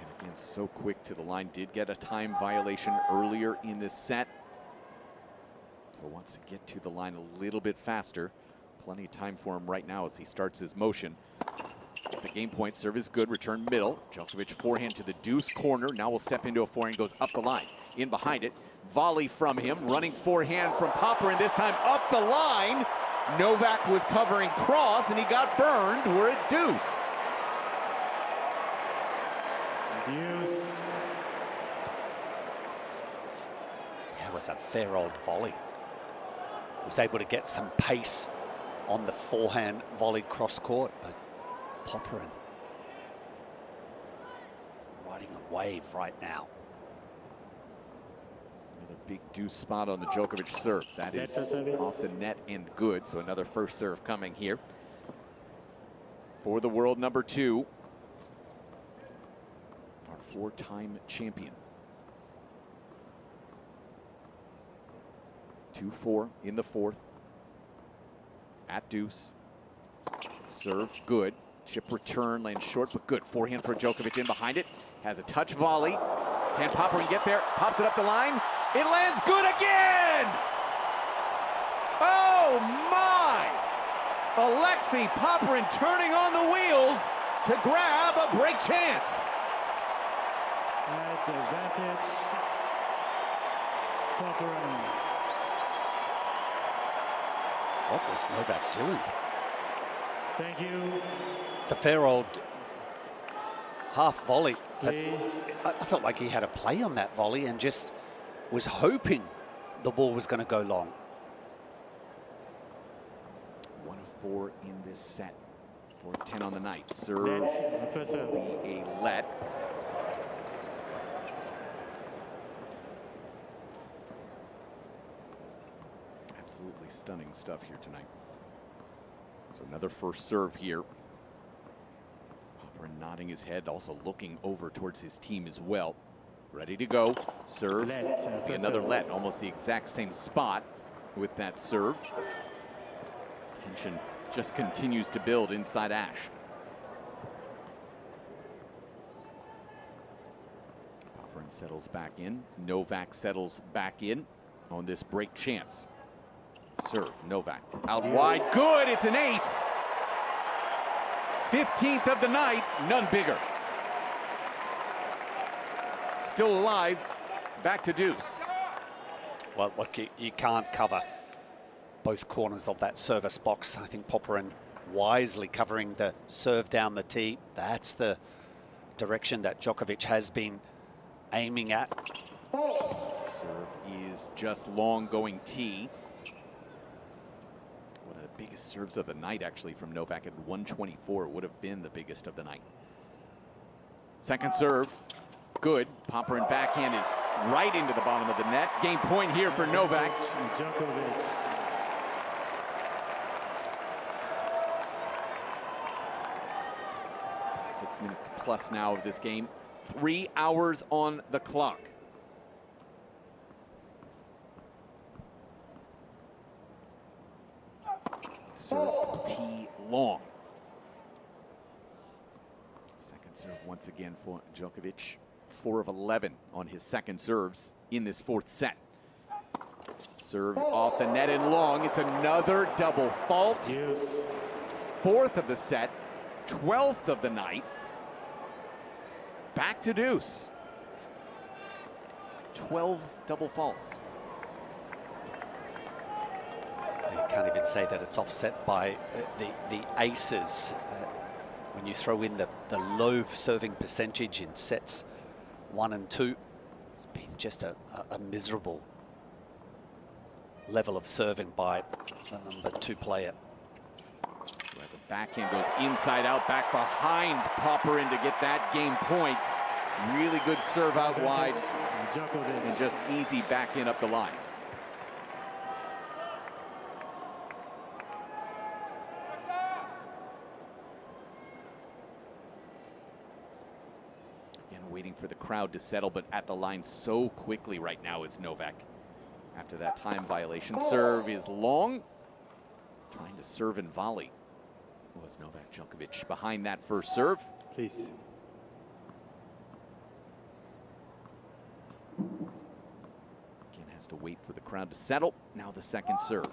And again, so quick to the line. Did get a time violation earlier in this set. So wants to get to the line a little bit faster. Plenty of time for him right now as he starts his motion. The game point, serve is good, return middle. Djokovic forehand to the deuce corner. Now will step into a forehand, goes up the line. In behind it, volley from him, running forehand from Popyrin, this time up the line. Novak was covering cross and he got burned. We're at deuce. Deuce. Yeah, it was a fair old volley. Was able to get some pace on the forehand volley cross court, but Popyrin riding a wave right now. Another big deuce spot on the Djokovic serve. That is off the net and good. So another first serve coming here for the world number 2, our 4-time champion. 2-4 in the fourth. At deuce. Serve good. Chip return, lands short, but good. Forehand for Djokovic in behind it. Has a touch volley. Can Popyrin get there? Pops it up the line. It lands good again! Oh my! Alexei Popyrin turning on the wheels to grab a break chance. At advantage, Popyrin. What was Novak doing? Thank you. It's a fair old half volley. Please. I felt like he had a play on that volley and just was hoping the ball was going to go long. 1 of 4 in this set. 4 of 10 on the night. Serve will be a let. Absolutely stunning stuff here tonight. So another first serve here. Popyrin nodding his head, also looking over towards his team as well. Ready to go. Serve. Be another let, almost the exact same spot with that serve. Tension just continues to build inside Ash. Popyrin settles back in. Novak settles back in on this break chance. Serve, Novak, out wide, good, it's an ace. 15th of the night, none bigger. Still alive, back to deuce. Well, look, you can't cover both corners of that service box. I think Popyrin wisely covering the serve down the tee. That's the direction that Djokovic has been aiming at. Serve is just long going tee. One of the biggest serves of the night, actually, from Novak at 124. Would have been the biggest of the night. Second serve, good. Popyrin backhand is right into the bottom of the net. Game point here for Novak. Djokovic. Six minutes plus now of this game. 3 hours on the clock. Serve tee long. Second serve once again for Djokovic. 4 of 11 on his second serves in this fourth set. Serve off the net and long. It's another double fault. Yes. 4th of the set, 12th of the night. Back to deuce. 12 double faults. You can't even say that it's offset by the aces. When you throw in the low serving percentage in sets 1 and 2, it's been just a miserable level of serving by the number 2 player. As a backhand goes inside out, back behind Popyrin to get that game point. Really good serve out wide and just easy backhand up the line. Again, waiting for the crowd to settle, but at the line so quickly right now is Novak. After that time violation, serve is long. Trying to serve and volley was Novak Djokovic behind that first serve. Please. Again, has to wait for the crowd to settle. Now the second serve.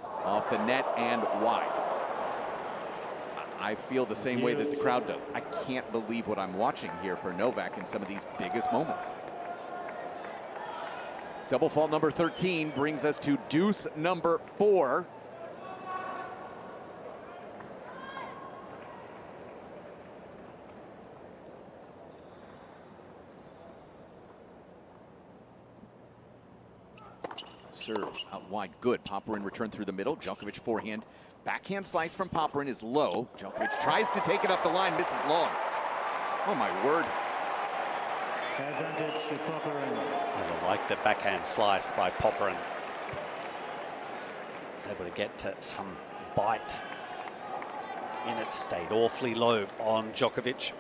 Off the net and wide. I feel the same way that the crowd does. I can't believe what I'm watching here for Novak in some of these biggest moments. Double fault number 13 brings us to deuce number 4. Serve out wide, good. Popyrin return through the middle. Djokovic forehand. Backhand slice from Popyrin is low. Djokovic tries to take it up the line, misses long. Oh my word. Advantage to Popyrin. I like the backhand slice by Popyrin. Was able to get some bite in it. Stayed awfully low on Djokovic.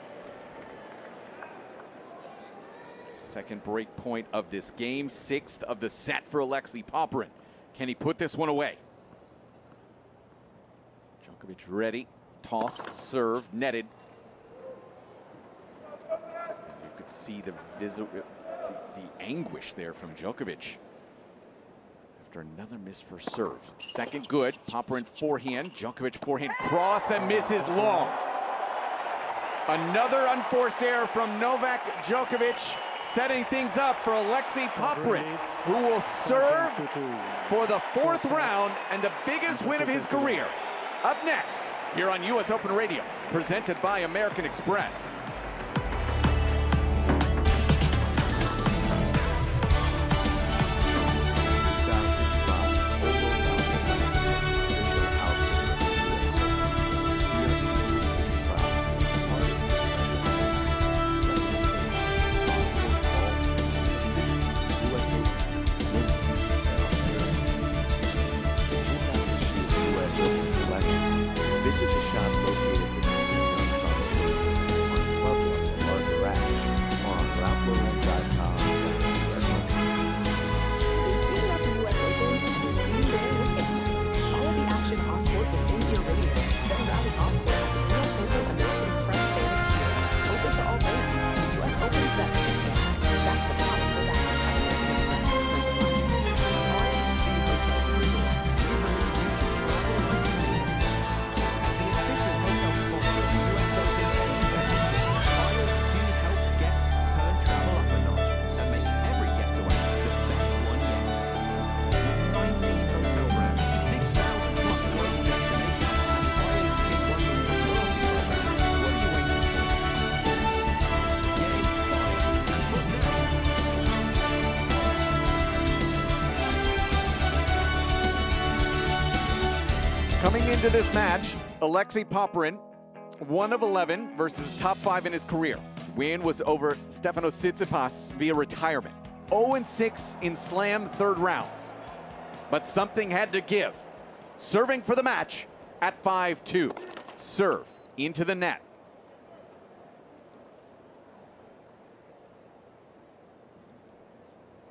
Second break point of this game, 6th of the set for Alexei Popyrin. Can he put this one away? Djokovic ready, toss, serve, netted. You could see the anguish there from Djokovic after another miss for serve. Second good, Popyrin forehand, Djokovic forehand cross that misses long. Another unforced error from Novak Djokovic, setting things up for Alexei Popyrin, who will serve for the 4th round and the biggest win of his career. Up next, here on US Open Radio, presented by American Express. Coming into this match, Alexei Popyrin, 1 of 11 versus top 5 in his career. Win was over Stefanos Tsitsipas via retirement. 0-6 in slam third rounds. But something had to give. Serving for the match at 5-2. Serve into the net.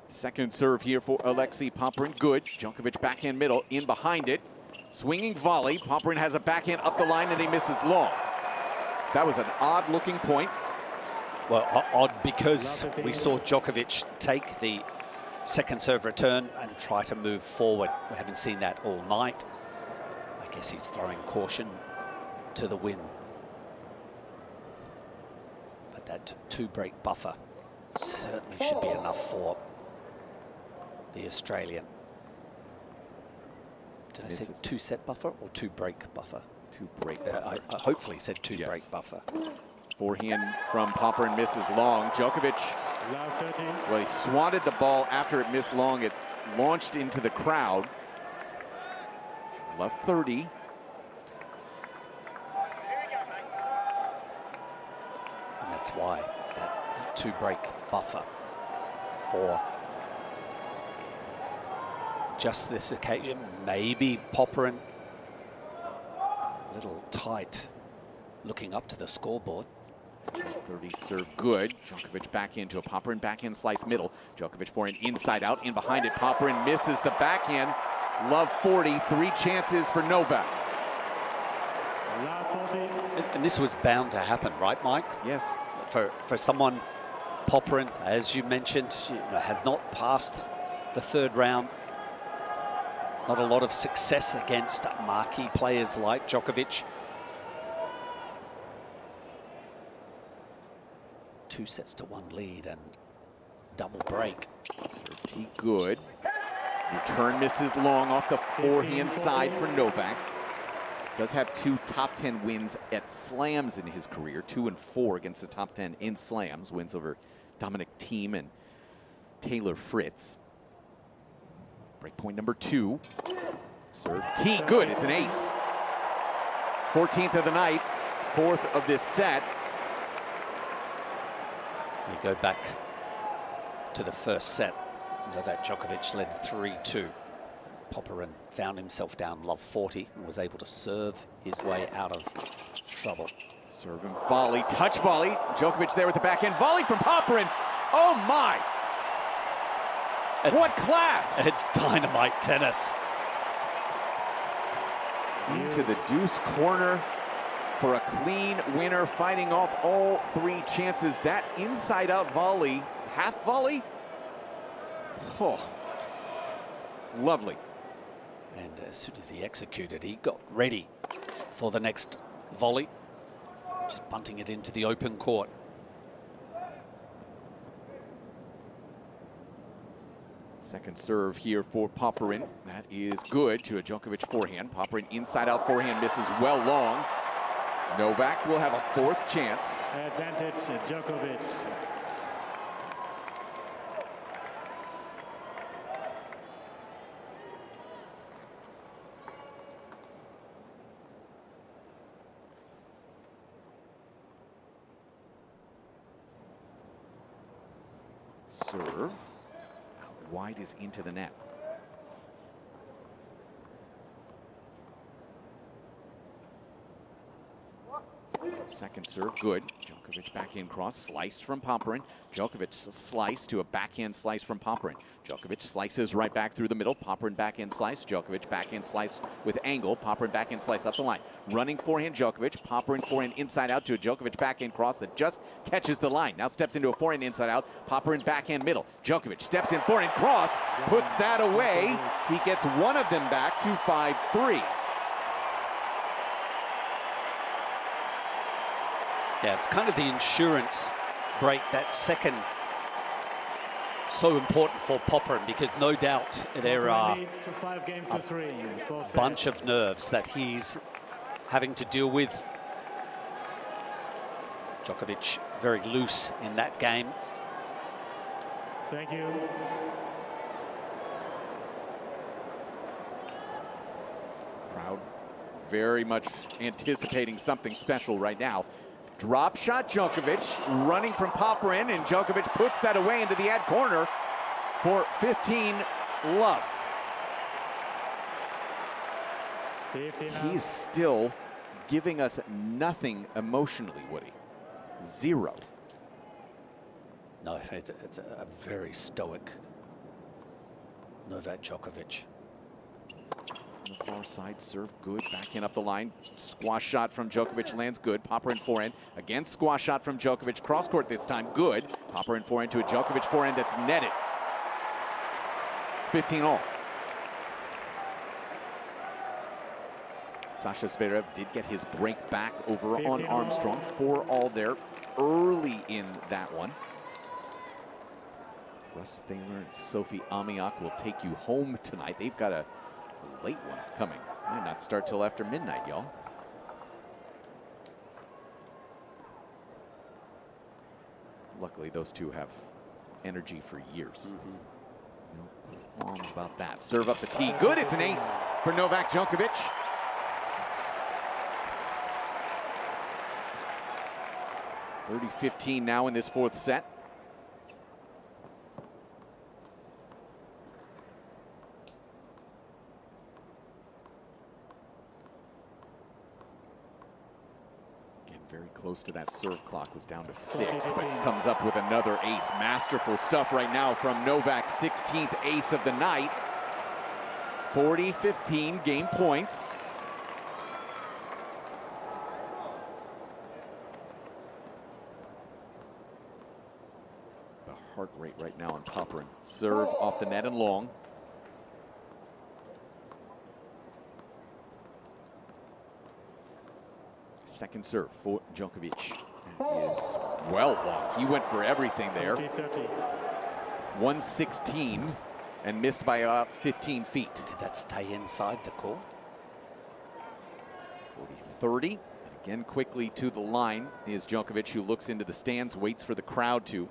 Second serve here for Alexei Popyrin. Good. Djokovic backhand middle, in behind it. Swinging volley. Popyrin has a backhand up the line and he misses long. That was an odd-looking point. Well, odd because we saw Djokovic take the second serve return and try to move forward. We haven't seen that all night. I guess he's throwing caution to the wind. But that 2-break buffer certainly should be enough for the Australian. Did I say 2-set buffer or 2-break buffer? 2-break I hopefully said 2-break buffer. Forehand from Popyrin misses long. Djokovic, well, he swatted the ball after it missed long. It launched into the crowd. Love 30. And that's why that 2-break buffer for just this occasion. Maybe Popyrin a little tight looking up to the scoreboard. 30 serve good. Djokovic back into a Popyrin backhand slice middle. Djokovic forehand inside out, in behind it. Popyrin misses the backhand. Love 40, 3 chances for Novak. And this was bound to happen, right, Mike? Yes. For someone, Popyrin, as you mentioned, had not passed the 3rd round. Not a lot of success against marquee players like Djokovic. 2-1 lead and double break. Serve good. Return misses long off the forehand side for Novak. Does have 2 top 10 wins at slams in his career. 2 and 4 against the top 10 in slams. Wins over Dominic Thiem and Taylor Fritz. Break point number 2. Serve T good. It's an ace. 14th of the night. 4th of this set. We go back to the first set. Novak Djokovic led 3-2. Popyrin found himself down love 40 and was able to serve his way out of trouble. Serve and volley, touch volley. Djokovic there with the backhand volley from Popyrin. Oh my! What class! It's dynamite tennis. Into the deuce corner for a clean winner, fighting off all 3 chances. That inside-out volley, half volley. Oh, lovely. And as soon as he executed, he got ready for the next volley. Just bunting it into the open court. Second serve here for Popyrin. That is good to a Djokovic forehand. Popyrin inside-out forehand misses well long. Novak will have a 4th chance. Advantage Djokovic. Serve. Out wide is into the net. Second serve, good. Djokovic backhand cross, sliced from Popyrin. Djokovic slice to a backhand slice from Popyrin. Djokovic slices right back through the middle. Popyrin backhand slice. Djokovic backhand slice with angle. Popyrin backhand slice up the line. Running forehand Djokovic. Popyrin forehand inside out to a Djokovic backhand cross that just catches the line. Now steps into a forehand inside out. Popyrin backhand middle. Djokovic steps in forehand cross, puts that away. He gets one of them back to 5-3. Yeah, it's kind of the insurance break, that second. So important for Popyrin because no doubt there are a bunch of nerves that he's having to deal with. Djokovic very loose in that game. Thank you. Crowd very much anticipating something special right now. Drop shot Djokovic, running from Popyrin, and Djokovic puts that away into the ad corner for 15 love. He's still giving us nothing emotionally, Woody. 0. No, it's a very stoic Novak Djokovic. On the far side, serve good, backhand up the line. Squash shot from Djokovic lands good. Popyrin forehand. Again, squash shot from Djokovic. Cross court this time, good. Popyrin forehand to a Djokovic forehand that's netted. It's 15-all. Sasha Zverev did get his break back over on Armstrong. 4-all there early in that one. Russ Thaler and Sophie Amiak will take you home tonight. They've got a late one coming. Might not start till after midnight, y'all. Luckily, those two have energy for years. No qualms about that. Serve up the tee. Good. It's an ace for Novak Djokovic. (30-15) now in this fourth set. Very close to that serve clock, was down to 6, but comes up with another ace. Masterful stuff right now from Novak, 16th ace of the night. 40-15 game points. The heart rate right now on Popyrin. Serve off the net and long. Second serve for Djokovic. That is well blocked. He went for everything there. 116 and missed by about 15 feet. Did that stay inside the court? 40-30. And again, quickly to the line is Djokovic, who looks into the stands, waits for the crowd to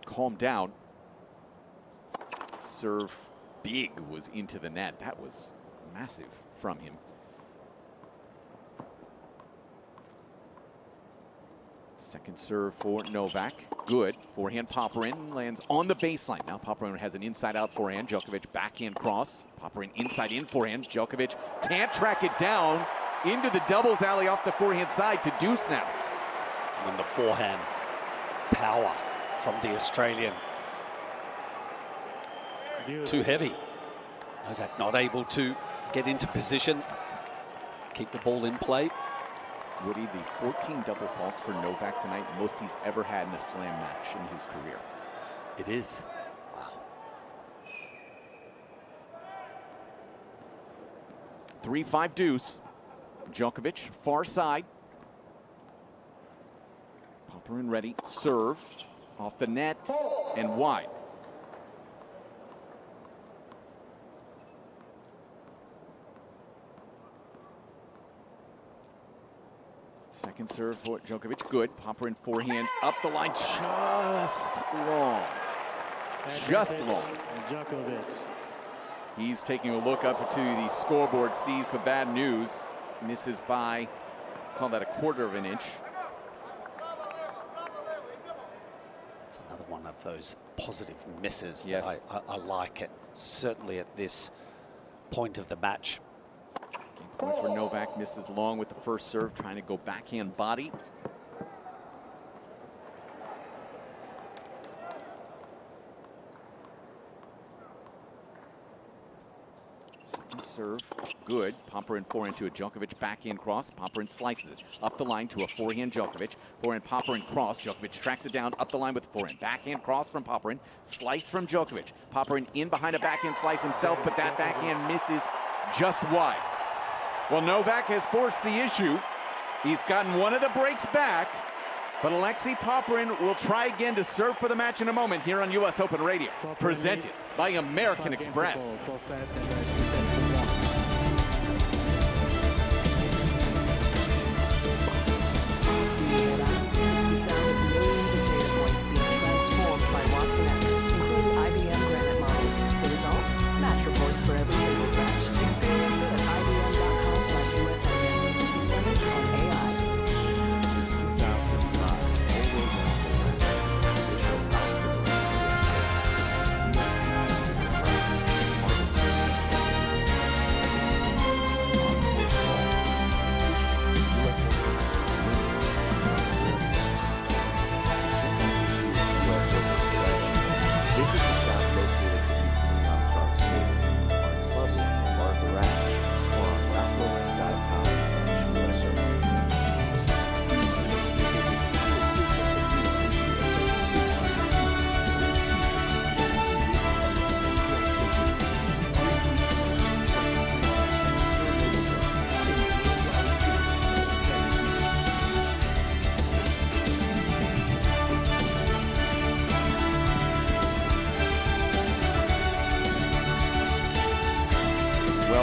calm down. Serve big was into the net. That was massive from him. Second serve for Novak. Good. Forehand Popyrin lands on the baseline. Now Popyrin has an inside-out forehand. Djokovic backhand cross. Popyrin inside-in forehand. Djokovic can't track it down into the doubles alley off the forehand side to deuce now. And the forehand power from the Australian. Too heavy. Novak not able to get into position. Keep the ball in play. Woody, the 14 double faults for Novak tonight, most he's ever had in a slam match in his career. It is. Wow. 3-5 deuce. Djokovic, far side. Popyrin ready. Serve. Off the net and wide. Second serve for Djokovic, good. Popyrin forehand up the line, just long. Just long. Djokovic. He's taking a look up to the scoreboard, sees the bad news, misses by, call that a quarter of an inch. It's another one of those positive misses. Yes. That I like it, certainly at this point of the match. Point for Novak, misses long with the first serve, trying to go backhand body. Second serve, good. Popyrin forehand to a Djokovic backhand cross. Popyrin slices it up the line to a forehand Djokovic. Forehand Popyrin cross. Djokovic tracks it down up the line with the forehand. Backhand cross from Popyrin. Slice from Djokovic. Popyrin in behind a backhand slice himself, but that backhand misses just wide. Well, Novak has forced the issue. He's gotten one of the breaks back, but Alexei Popyrin will try again to serve for the match in a moment here on US Open Radio, presented by American Express.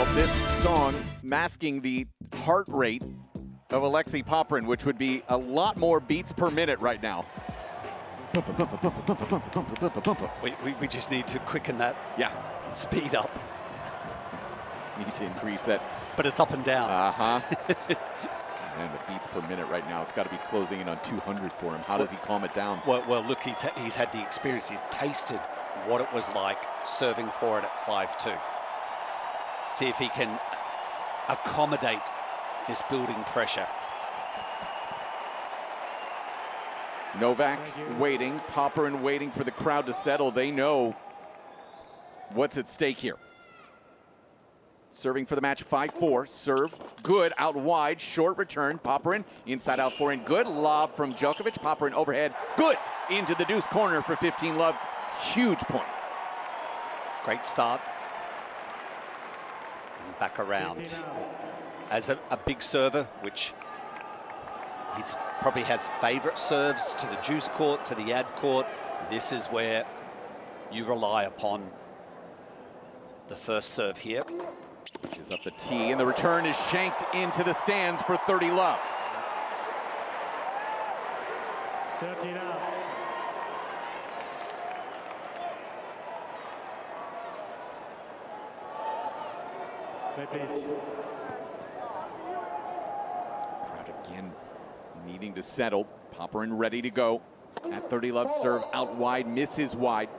Well, this song masking the heart rate of Alexei Popyrin, which would be a lot more beats per minute right now. We just need to quicken that. Yeah. Speed up. Need to increase that. But it's up and down. And the beats per minute right now, it's got to be closing in on 200 for him. How does he calm it down? Well, look, he's had the experience. He's tasted what it was like serving for it at 5-2. See if he can accommodate this building pressure. Novak waiting, Popyrin waiting for the crowd to settle. They know what's at stake here. Serving for the match, 5-4, serve, good, out wide, short return, Popyrin, inside out forehand, good, lob from Djokovic, Popyrin overhead, good, into the deuce corner for 15 love, huge point. Great start. And back around. As a big server, which he's probably has favorite serves to the juice court, to the ad court. This is where you rely upon the first serve here. Is up the tee, and the return is shanked into the stands for 30 love. 30 love. Play, please. Crowd again needing to settle. Popyrin ready to go. At 30 love, serve out wide, misses wide.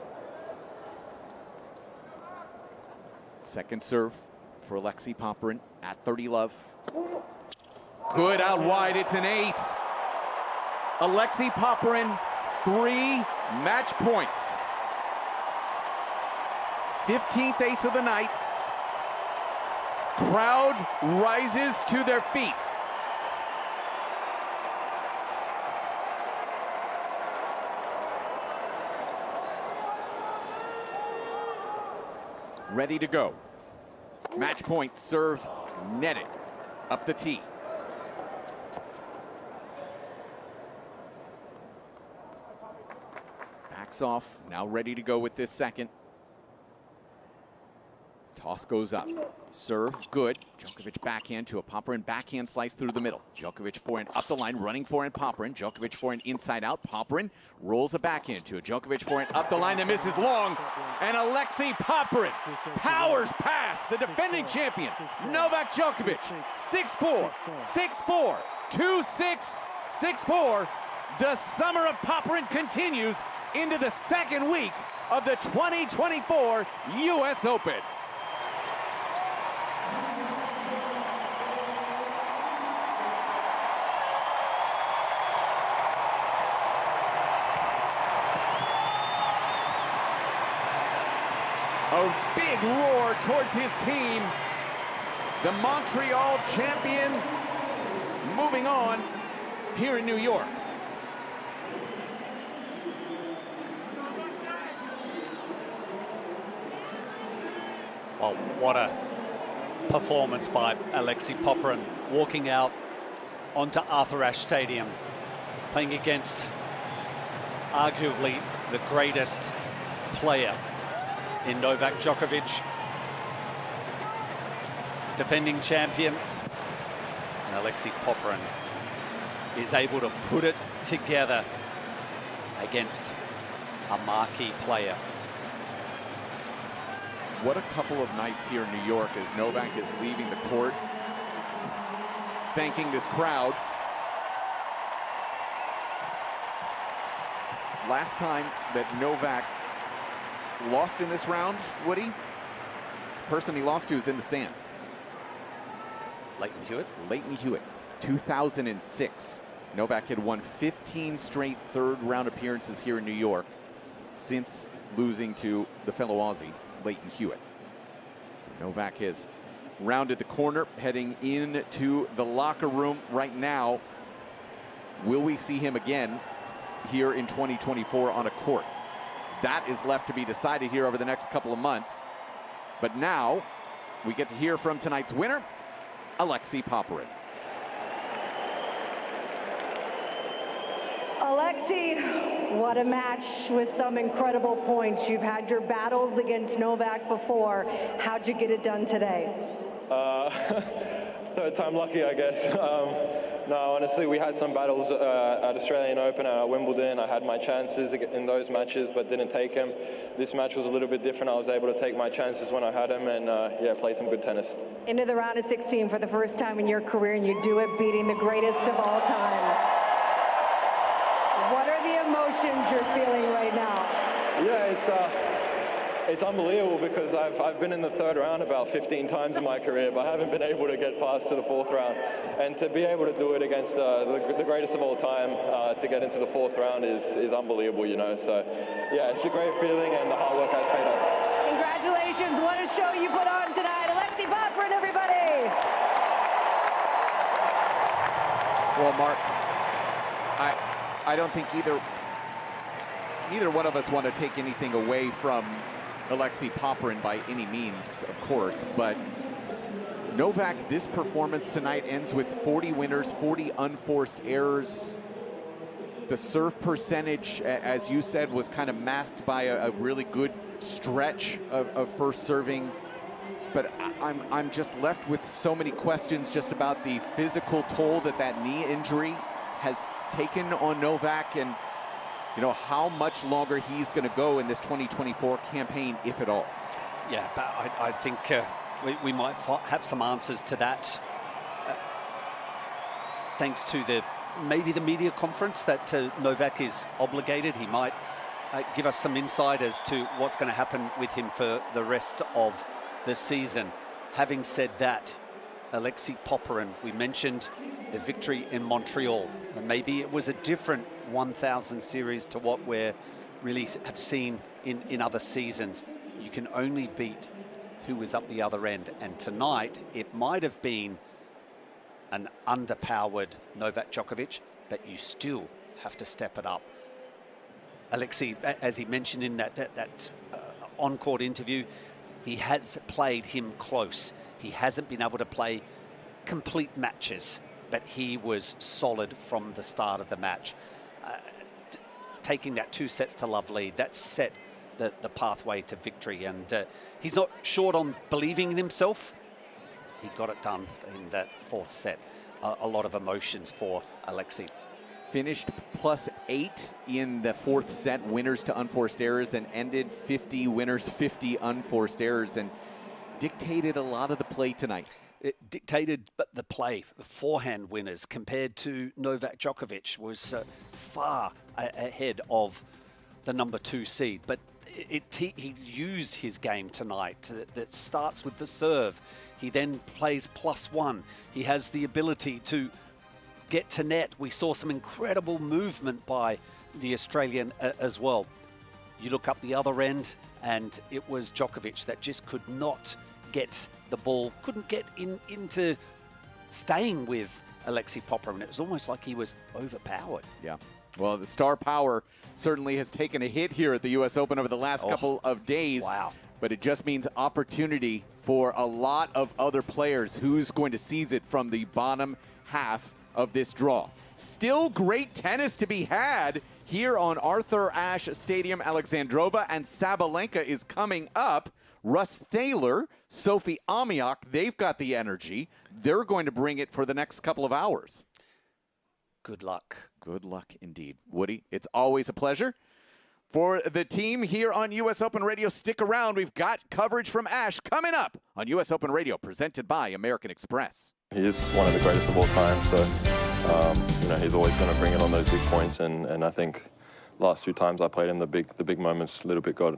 Second serve for Alexei Popyrin at 30 love. Good out wide, it's an ace. Alexei Popyrin, 3 match points. 15th ace of the night. Crowd rises to their feet. Ready to go. Match point, serve, netted. Up the tee. Backs off, now ready to go with this second. Toss goes up. Serve, good. Djokovic backhand to a Popyrin backhand slice through the middle. Djokovic forehand up the line, running forehand Popyrin. Djokovic forehand inside out. Popyrin rolls a backhand to a Djokovic forehand up the line that misses long. And Alexei Popyrin powers past the defending champion, Novak Djokovic. 6-4, 6-4, 2-6, 6-4. The summer of Popyrin continues into the second week of the 2024 US Open. A big roar towards his team. The Montreal champion moving on here in New York. Well, what a performance by Alexei Popyrin, walking out onto Arthur Ashe Stadium, playing against arguably the greatest player in Novak Djokovic, defending champion. And Alexei Popyrin is able to put it together against a marquee player. What a couple of nights here in New York as Novak is leaving the court, thanking this crowd. Last time that Novak lost in this round, Woody, the person he lost to is in the stands. Leighton Hewitt? Leighton Hewitt, 2006. Novak had won 15 straight third-round appearances here in New York since losing to the fellow Aussie, Leighton Hewitt. So Novak has rounded the corner, heading into the locker room right now. Will we see him again here in 2024 on a court? That is left to be decided here over the next couple of months. But now we get to hear from tonight's winner, Alexei Popyrin. Alexei, what a match with some incredible points. You've had your battles against Novak before. How'd you get it done today? Third time lucky, I guess. No, honestly, we had some battles at Australian Open and at Wimbledon. I had my chances in those matches, but didn't take them. This match was a little bit different. I was able to take my chances when I had them and, yeah, play some good tennis. Into the round of 16 for the first time in your career, and you do it beating the greatest of all time. What are the emotions you're feeling right now? Yeah, it's unbelievable because I've been in the third round about 15 times in my career, but I haven't been able to get past to the fourth round. And to be able to do it against the greatest of all time, to get into the fourth round is unbelievable, you know. So, yeah, it's a great feeling, and the hard work has paid off. Congratulations. What a show you put on tonight. Alexei Popyrin, everybody. Well, Mark, I don't think neither one of us want to take anything away from Alexei Popyrin by any means, of course, but Novak, this performance tonight ends with 40 winners, 40 unforced errors. The serve percentage, as you said, was kind of masked by a really good stretch of first serving. But I'm just left with so many questions just about the physical toll that knee injury has taken on Novak, and you know how much longer he's going to go in this 2024 campaign, if at all. Yeah, but I think we might have some answers to that thanks to maybe the media conference that Novak is obligated. He might give us some insight as to what's going to happen with him for the rest of the season. Having said that, Alexei Popyrin, we mentioned the victory in Montreal, and maybe it was a different 1000 series to what we're really have seen in other seasons. You can only beat who is up the other end, and tonight it might have been an underpowered Novak Djokovic, but you still have to step it up. Alexei, as he mentioned in that on-court interview, he has played him close. He hasn't been able to play complete matches, but he was solid from the start of the match. Taking that 2 sets to love lead, that set the pathway to victory, and he's not short on believing in himself. He got it done in that fourth set. A lot of emotions for Alexei. Finished +8 in the fourth set, winners to unforced errors, and ended 50 winners, 50 unforced errors, and dictated a lot of the play tonight. It dictated the play. The forehand winners compared to Novak Djokovic was far ahead of the number 2 seed. But he used his game tonight that starts with the serve. He then plays +1. He has the ability to get to net. We saw some incredible movement by the Australian as well. You look up the other end, and it was Djokovic that just could not get the ball, couldn't get into staying with Alexei Popyrin. It was almost like he was overpowered. Yeah. Well, the star power certainly has taken a hit here at the U.S. Open over the last couple of days. Wow. But it just means opportunity for a lot of other players. Who's going to seize it from the bottom half of this draw? Still great tennis to be had here on Arthur Ashe Stadium. Alexandrova and Sabalenka is coming up. Russ Thaler, Sophie Amiok, they've got the energy. They're going to bring it for the next couple of hours. Good luck. Good luck indeed. Woody, it's always a pleasure. For the team here on U.S. Open Radio, stick around. We've got coverage from Ashe coming up on U.S. Open Radio, presented by American Express. He is one of the greatest of all time, so you know, he's always going to bring it on those big points, and I think last 2 times I played him, the big moments a little bit got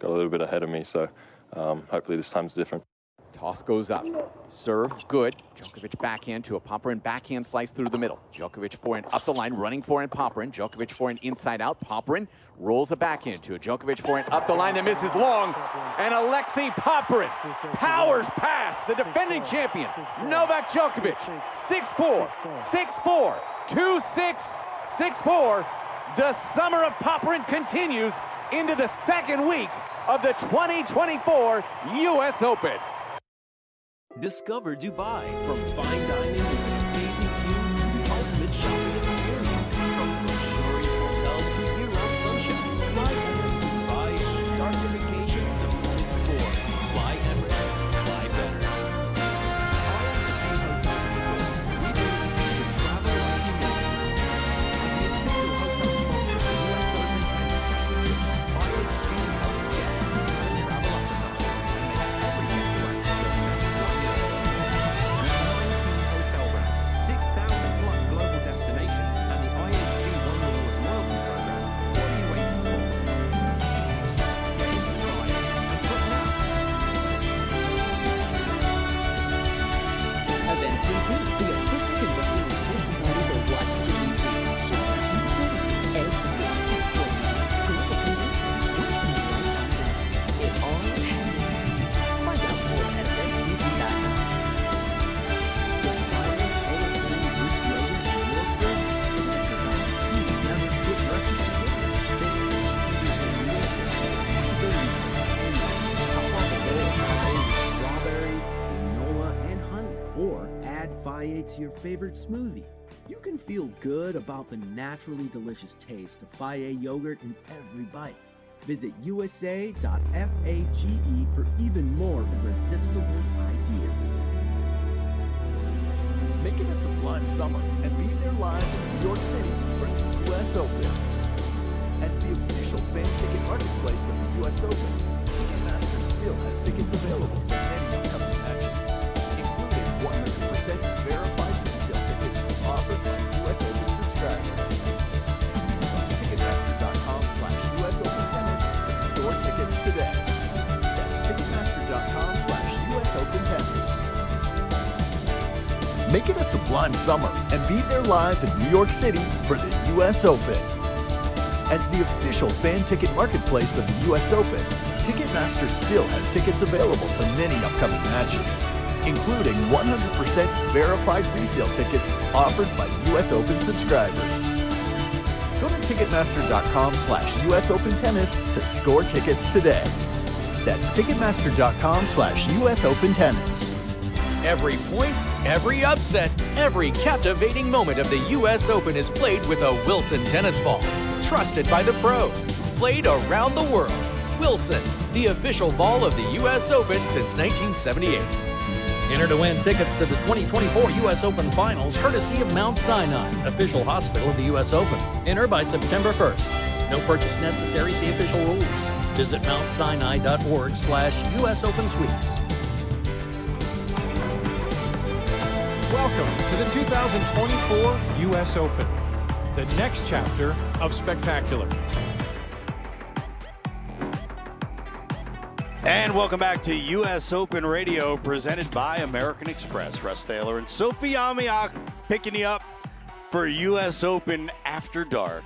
a little bit ahead of me, so hopefully this time's different. Toss goes up. Serve, good. Djokovic backhand to a Popyrin. Backhand slice through the middle. Djokovic forehand up the line, running forehand Popyrin. Djokovic forehand inside out. Popyrin rolls a backhand to a Djokovic forehand up the line that misses long. And Alexei Popyrin powers past the defending champion, Novak Djokovic. 6-4, 6-4, 2-6, 6-4. The summer of Popyrin continues into the second week of the 2024 U.S. Open. Discover Dubai, from fine dining with an amazing view to the ultimate shopping experience. From luxurious hotels to year-round sunshine, fly Emirates to Dubai and start your vacation the moment before. Fly Emirates, fly better. FIA to your favorite smoothie. You can feel good about the naturally delicious taste of FIA yogurt in every bite. Visit USA.fage for even more irresistible ideas. Make it a sublime summer and be there live in New York City for the US Open. As the official fan ticket marketplace of the US Open, Ticketmaster still has tickets available to many upcoming matches, including 100% verified resale tickets offered by US Open subscribers. Ticketmaster.com/US Open Tennis to store tickets today. That's Ticketmaster.com/US Open Tennis. Make it a sublime summer and be there live in New York City for the US Open. As the official fan ticket marketplace of the US Open, Ticketmaster still has tickets available to many upcoming matches, including 100% verified resale tickets offered by US Open subscribers. Go to Ticketmaster.com/US Open Tennis to score tickets today. That's Ticketmaster.com/US Open Tennis. Every point, every upset, every captivating moment of the U.S. Open is played with a Wilson tennis ball. Trusted by the pros, played around the world. Wilson, the official ball of the U.S. Open since 1978. Enter to win tickets to the 2024 U.S. Open Finals, courtesy of Mount Sinai, official hospital of the U.S. Open. Enter by September 1st. No purchase necessary. See official rules. Visit mountsinai.org/US Open Suites. Welcome to the 2024 U.S. Open, the next chapter of spectacular. And welcome back to U.S. Open Radio, presented by American Express. Russ Thaler and Sophie Amiak picking you up for U.S. Open After Dark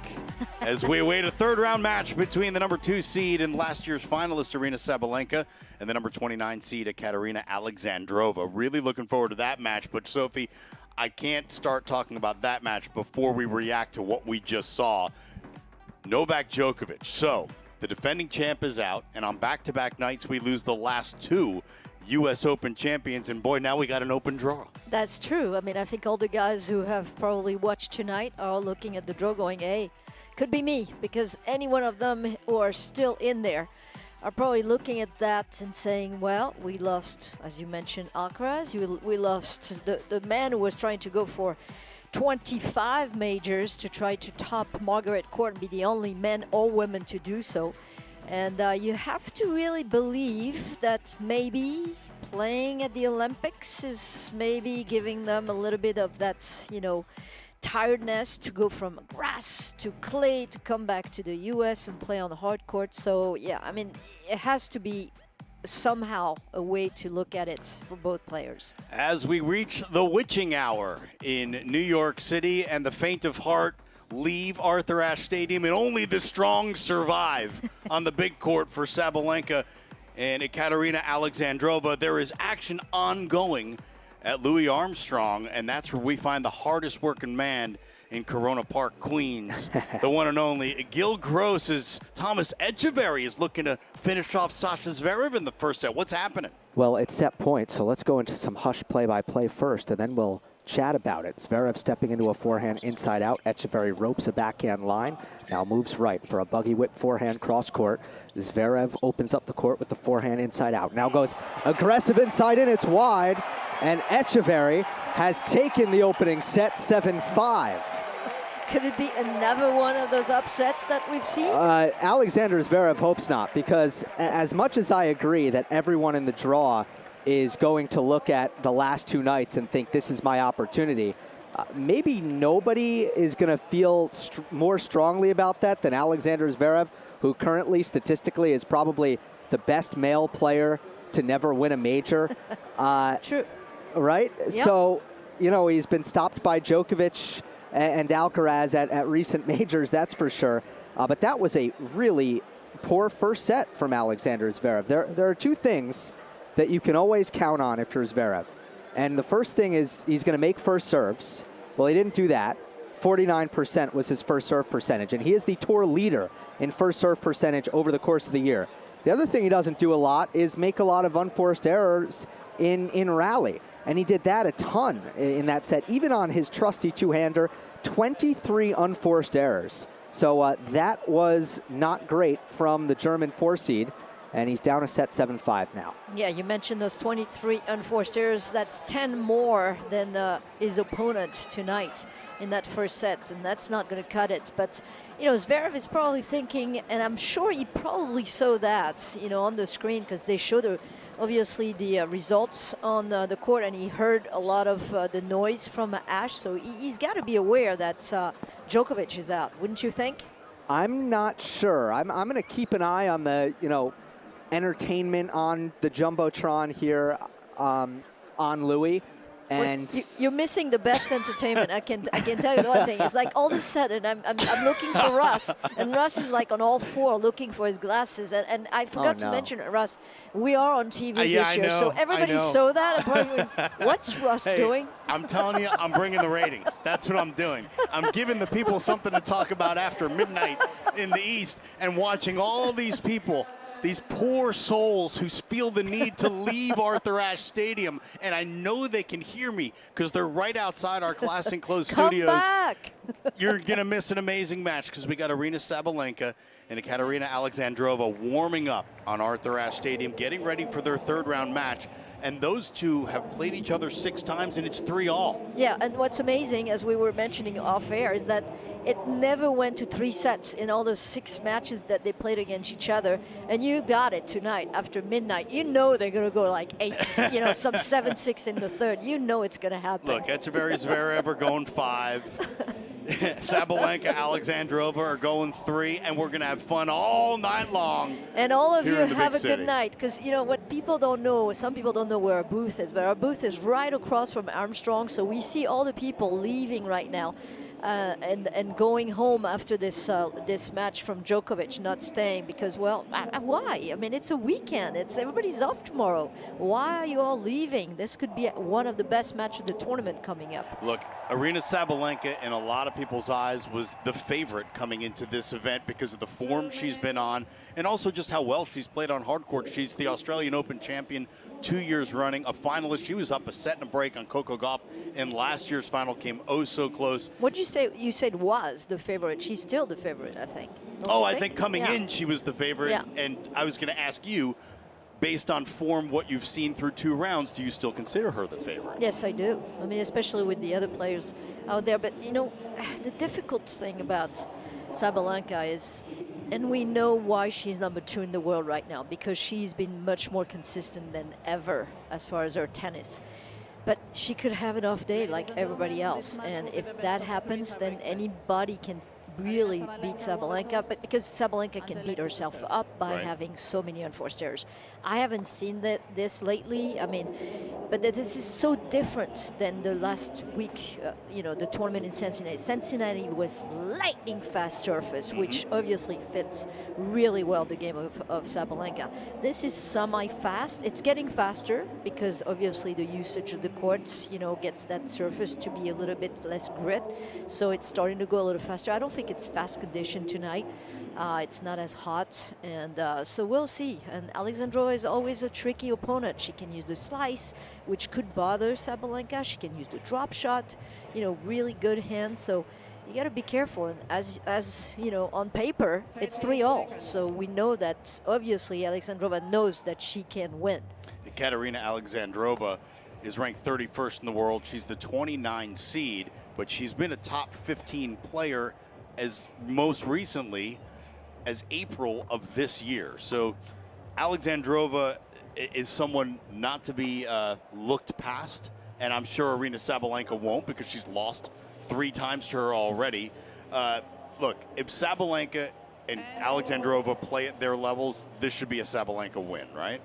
as we await a third-round match between the number 2 seed and last year's finalist, Aryna Sabalenka, and the number 29 seed, Ekaterina Alexandrova. Really looking forward to that match. But, Sophie, I can't start talking about that match before we react to what we just saw. Novak Djokovic. So, the defending champ is out, and on back-to-back nights, we lose the last 2 U.S. Open champions, and boy, now we got an open draw. That's true. I mean, I think all the guys who have probably watched tonight are looking at the draw going, hey, could be me, because any one of them who are still in there are probably looking at that and saying, well, we lost, as you mentioned, Alcaraz. We lost the man who was trying to go for 25 majors to try to top Margaret Court and be the only man or woman to do so. And you have to really believe that maybe playing at the Olympics is maybe giving them a little bit of that, tiredness to go from grass to clay to come back to the U.S. and play on the hard court. So, yeah, I mean, it has to be somehow a way to look at it for both players. As we reach the witching hour in New York City and the faint of heart leave Arthur Ashe Stadium, and only the strong survive on the big court for Sabalenka and Ekaterina Alexandrova, there is action ongoing at Louis Armstrong, and that's where we find the hardest working man in Corona Park, Queens, the one and only Gil Gross's Thomas Etcheverry is looking to finish off Sasha Zverev in the first set. What's happening? Well, it's set point, so let's go into some hush play-by-play first, and then we'll chat about it. Zverev stepping into a forehand inside out. Etcheverry ropes a backhand line. Now moves right for a buggy whip forehand cross court. Zverev opens up the court with the forehand inside out. Now goes aggressive inside in. It's wide. And Etcheverry has taken the opening set 7-5. Could it be another one of those upsets that we've seen? Alexander Zverev hopes not, because as much as I agree that everyone in the draw is going to look at the last 2 nights and think this is my opportunity, maybe nobody is going to feel more strongly about that than Alexander Zverev, who currently statistically is probably the best male player to never win a major. True. Right? Yep. So, he's been stopped by Djokovic and Alcaraz at recent majors, that's for sure. But that was a really poor first set from Alexander Zverev. There are 2 things that you can always count on if you're Zverev. And the first thing is he's going to make first serves. Well, he didn't do that. 49% was his first serve percentage, and he is the tour leader in first serve percentage over the course of the year. The other thing he doesn't do a lot is make a lot of unforced errors in rally. And he did that a ton in that set, even on his trusty two-hander, 23 unforced errors. So that was not great from the German 4-seed, and he's down a set 7-5 now. Yeah, you mentioned those 23 unforced errors. That's 10 more than his opponent tonight in that first set, and that's not going to cut it. But, you know, Zverev is probably thinking, and I'm sure he probably saw that, you know, on the screen, because they showed obviously the results on the court, and he heard a lot of the noise from Ash, so he's got to be aware that Djokovic is out, wouldn't you think? I'm not sure. I'm going to keep an eye on the, you know, entertainment on the Jumbotron here on Louis. And you're missing the best entertainment. I can tell you one thing. It's like all of a sudden I'm looking for Russ, and Russ is like on all four looking for his glasses. And I forgot to mention, Russ, we are on TV this year, so everybody saw that. And probably going, what's Russ doing? I'm telling you, I'm bringing the ratings. That's what I'm doing. I'm giving the people something to talk about after midnight in the East, and watching all these people, these poor souls who feel the need to leave Arthur Ashe Stadium, and I know they can hear me because they're right outside our glass enclosed studios. Come back! You're going to miss an amazing match because we got Aryna Sabalenka and Ekaterina Alexandrova warming up on Arthur Ashe Stadium, getting ready for their third round match. And those two have played each other 6 times, and it's 3-all. Yeah, and what's amazing, as we were mentioning off air, is that it never went to 3 sets in all those 6 matches that they played against each other. And you got it tonight after midnight. You know they're going to go like 8, you know, some 7-6 in the third. You know it's going to happen. Look, Echeverry, Zverev are going 5. Sabalenka, Alexandrova are going 3, and we're going to have fun all night long. And all of you have a city. good night, because, you know, what people don't know, some people don't know where our booth is, but our booth is right across from Armstrong, so we see all the people leaving right now. And going home after this this match from Djokovic, not staying because, well, why? I mean, it's a weekend. Everybody's off tomorrow. Why are you all leaving? This could be one of the best matches of the tournament coming up. Look, Aryna Sabalenka, in a lot of people's eyes, was the favorite coming into this event because of the form she's been on, and also just how well she's played on hard court. She's the Australian Open champion 2 years running, a finalist. She was up a set and a break on Coco Gauff in last year's final, came oh so close. What'd you say? You said was the favorite. She's still the favorite, I think. I think coming in she was the favorite. Yeah. And I was going to ask you, based on form, what you've seen through 2 rounds, do you still consider her the favorite? Yes, I do. I mean, especially with the other players out there. But, you know, the difficult thing about Sabalenka is, and we know why she's number 2 in the world right now, because she's been much more consistent than ever as far as her tennis. But she could have an off day like everybody else. And if that happens, then anybody can really beat Sabalenka, but because Sabalenka can beat herself up by having so many unforced errors. I haven't seen this lately. I mean, but this is so different than the last week, you know, the tournament in Cincinnati. Cincinnati was lightning fast surface, which obviously fits really well the game of Sabalenka. This is semi-fast. It's getting faster because obviously the usage of the courts, you know, gets that surface to be a little bit less grit. So it's starting to go a little faster. I don't think it's fast condition tonight. It's not as hot, and so we'll see. And Alexandrova is always a tricky opponent. She can use the slice, which could bother Sabalenka. She can use the drop shot, you know, really good hands. So you got to be careful. And as you know, on paper, it's 3-all. So we know that obviously Alexandrova knows that she can win. Ekaterina Alexandrova is ranked 31st in the world. She's the 29 seed, but she's been a top 15 player as most recently as April of this year. So Alexandrova is someone not to be looked past, and I'm sure Aryna Sabalenka won't, because she's lost 3 times to her already. Look, if Sabalenka and Alexandrova play at their levels, this should be a Sabalenka win, right?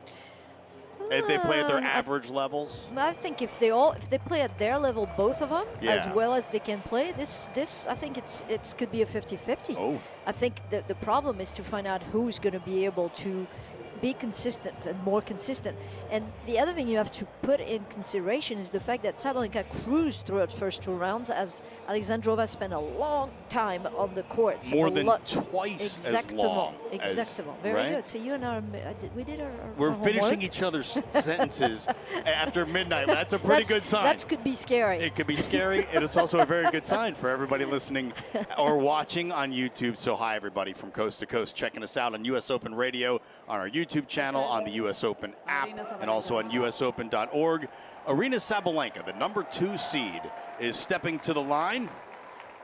If they play at their average levels? I think if they play at their level, both of them, as well as they can play, this I think it could be a 50-50. Oh. I think the problem is to find out who's going to be able to be consistent and more consistent. And the other thing you have to put in consideration is the fact that Sabalenka cruised throughout the first 2 rounds as Alexandrova spent a long time on the court. More than twice as long. Exactement. Very right? good. So you and I, we did our We're our finishing homework. each other's sentences after midnight. That's a pretty good sign. That could be scary. It could be scary, and it's also a very good sign for everybody listening or watching on YouTube. So hi, everybody from coast to coast, checking us out on US Open Radio, on our YouTube channel, on the US Open app, and also on usopen.org. Aryna Sabalenka, the number 2 seed, is stepping to the line,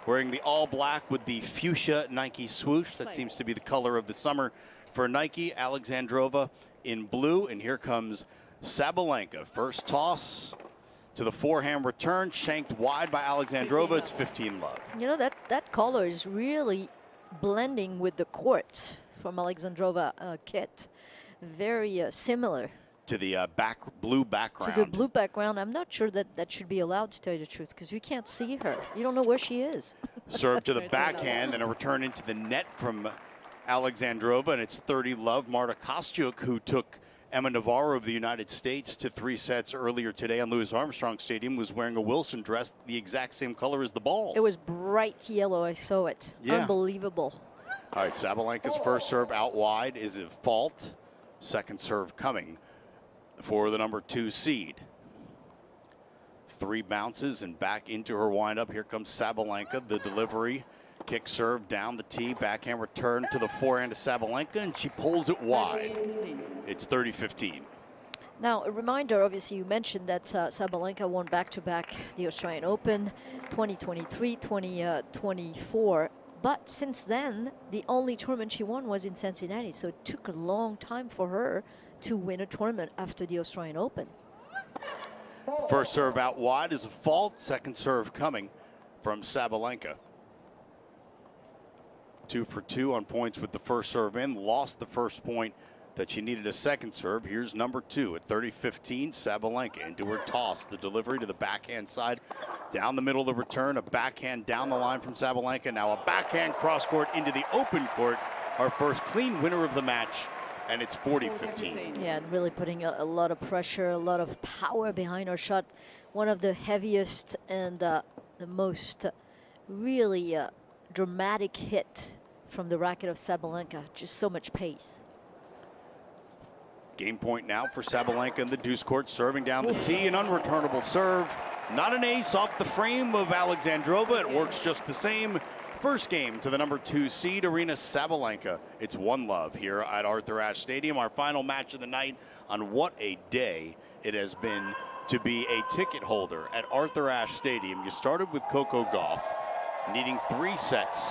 wearing the all black with the fuchsia Nike swoosh. That seems to be the color of the summer for Nike. Alexandrova in blue, and here comes Sabalenka. First toss to the forehand return, shanked wide by Alexandrova. It's 15-love. You know, that color is really blending with the court from Alexandrova kit. Very similar. To the blue background. To the blue background. I'm not sure that that should be allowed, to tell you the truth, because you can't see her. You don't know where she is. Serve to the backhand, and a return into the net from Alexandrova, and it's 30-love. Marta Kostyuk, who took Emma Navarro of the United States to 3 sets earlier today on Louis Armstrong Stadium, was wearing a Wilson dress the exact same color as the balls. It was bright yellow. I saw it. Yeah. Unbelievable. All right, Sabalenka's first serve out wide is a fault. Second serve coming for the number 2 seed. 3 bounces and back into her windup. Here comes Sabalenka. The delivery, kick serve down the tee, backhand return to the forehand of Sabalenka, and she pulls it wide. It's 30-15. Now, a reminder, obviously, you mentioned that Sabalenka won back-to-back the Australian Open, 2023, 2024. But since then, the only tournament she won was in Cincinnati. So it took a long time for her to win a tournament after the Australian Open. First serve out wide is a fault. Second serve coming from Sabalenka. 2 for 2 on points with the first serve in. Lost the first point that she needed a second serve. Here's number 2 at 30-15. Sabalenka into her toss. The delivery to the backhand side. Down the middle of the return. A backhand down the line from Sabalenka. Now a backhand cross court into the open court. Our first clean winner of the match. And it's 40-15. Yeah, and really putting a lot of pressure, a lot of power behind her shot. One of the heaviest and the most really dramatic hit from the racket of Sabalenka. Just so much pace. Game point now for Sabalenka in the deuce court, serving down the tee, an unreturnable serve. Not an ace off the frame of Alexandrova. It works just the same. First game to the number 2 seed, Aryna Sabalenka. It's 1-love here at Arthur Ashe Stadium. Our final match of the night on what a day it has been to be a ticket holder at Arthur Ashe Stadium. You started with Coco Gauff, needing 3 sets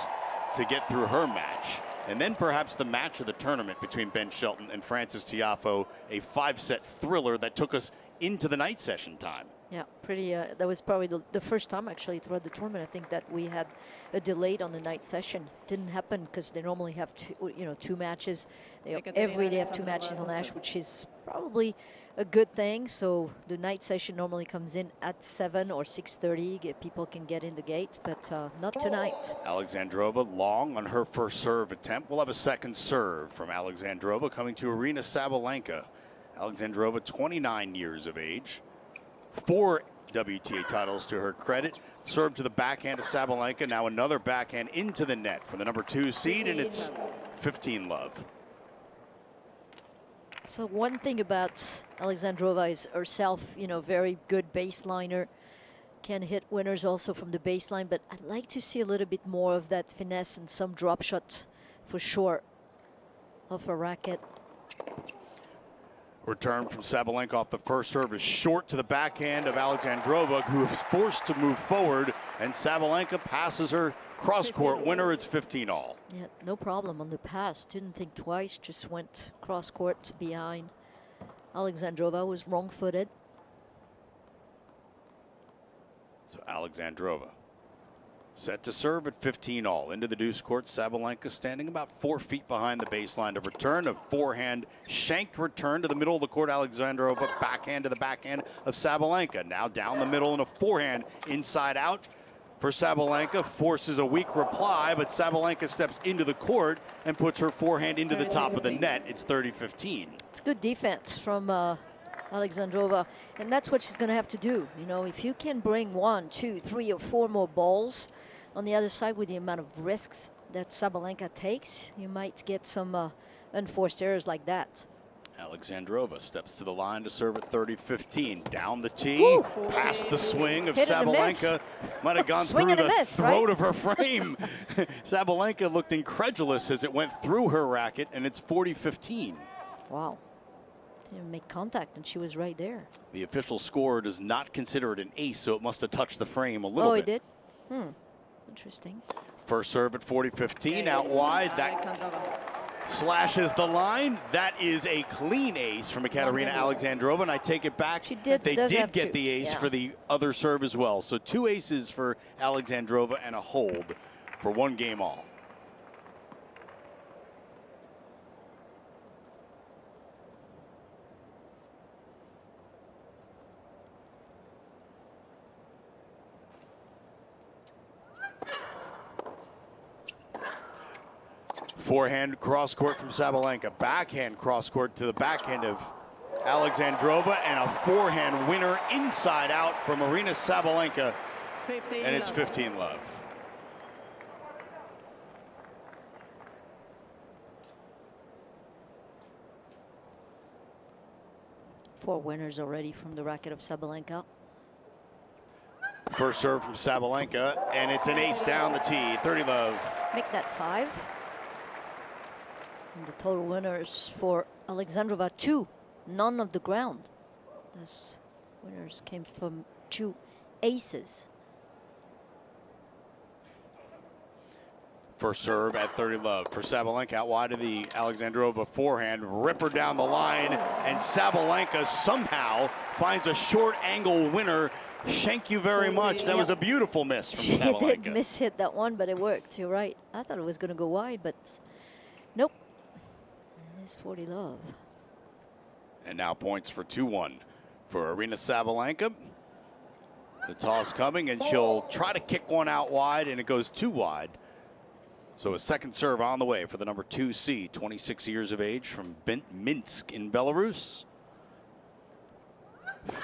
to get through her match. And then perhaps the match of the tournament between Ben Shelton and Frances Tiafoe, a 5-set thriller that took us into the night session time. Yeah, pretty. That was probably the first time actually throughout the tournament. I think that we had a delay on the night session. Didn't happen because they normally have 2 matches. Every day have 2 matches on Ashe, which is probably a good thing. So the night session normally comes in at 7 or 6:30. People can get in the gate, but not tonight. Alexandrova long on her first serve attempt. We'll have a second serve from Alexandrova coming to Aryna Sabalenka. Alexandrova, 29 years of age. 4 WTA titles to her credit. Serve to the backhand of Sabalenka. Now another backhand into the net for the number 2 seed, and it's 15-love. So one thing about Alexandrova is herself, very good baseliner. Can hit winners also from the baseline, but I'd like to see a little bit more of that finesse and some drop shot for sure off her racket. Return from Sabalenka off the first serve is short to the backhand of Alexandrova, who is forced to move forward, and Sabalenka passes her cross-court winner. It's 15-all. Yeah, no problem on the pass. Didn't think twice, just went cross-court behind Alexandrova, was wrong-footed. So Alexandrova set to serve at 15-all. Into the deuce court, Sabalenka standing about 4 feet behind the baseline to return. A forehand shanked return to the middle of the court. Alexandrova backhand to the backhand of Sabalenka. Now down the middle and a forehand inside out for Sabalenka, forces a weak reply, but Sabalenka steps into the court and puts her forehand into the top of the net. It's 30-15. It's good defense from Alexandrova, and that's what she's going to have to do. You know, if you can bring 1, 2, 3, or 4 more balls on the other side with the amount of risks that Sabalenka takes, you might get some unforced errors like that. Alexandrova steps to the line to serve at 30-15. Down the tee, past the swing of Sabalenka. Might have gone through the throat of her frame. Sabalenka looked incredulous as it went through her racket, and it's 40-15. Wow. Didn't make contact, and she was right there. The official score does not consider it an ace, so it must have touched the frame a little bit. Oh, it did? Interesting. First serve at 40-15, out wide. That slashes the line. That is a clean ace from Ekaterina Alexandrova, and I take it back. They did get the ace for the other serve as well. So 2 aces for Alexandrova and a hold for 1 game all. Forehand cross court from Sabalenka. Backhand cross court to the backhand of Alexandrova, and a forehand winner inside out from Aryna Sabalenka. And it's 15 love. Four winners already from the racket of Sabalenka. First serve from Sabalenka, and it's an ace down the tee. 30 love. Make that 5. And the total winners for Alexandrova, 2, none of the ground. These winners came from 2 aces. First serve at 30 love for Sabalenka, out wide of the Alexandrova forehand. Ripper down the line, and Sabalenka somehow finds a short angle winner. Thank you very much. That was a beautiful miss from Sabalenka. She did miss-hit that one, but it worked. You're right. I thought it was going to go wide, but nope. It's 40 love. And now points for 2-1 for Aryna Sabalenka. The toss coming, and she'll try to kick one out wide, and it goes too wide. So a second serve on the way for the number 2 seed, 26 years of age, from Minsk in Belarus.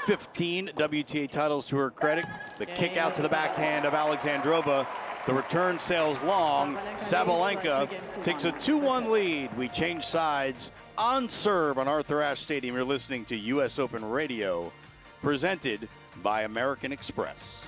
15 WTA titles to her credit. The kick out to the backhand of Alexandrova. The return sails long. Sabalenka takes a 2-1 lead. We change sides on serve on Arthur Ashe Stadium. You're listening to US Open Radio, presented by American Express.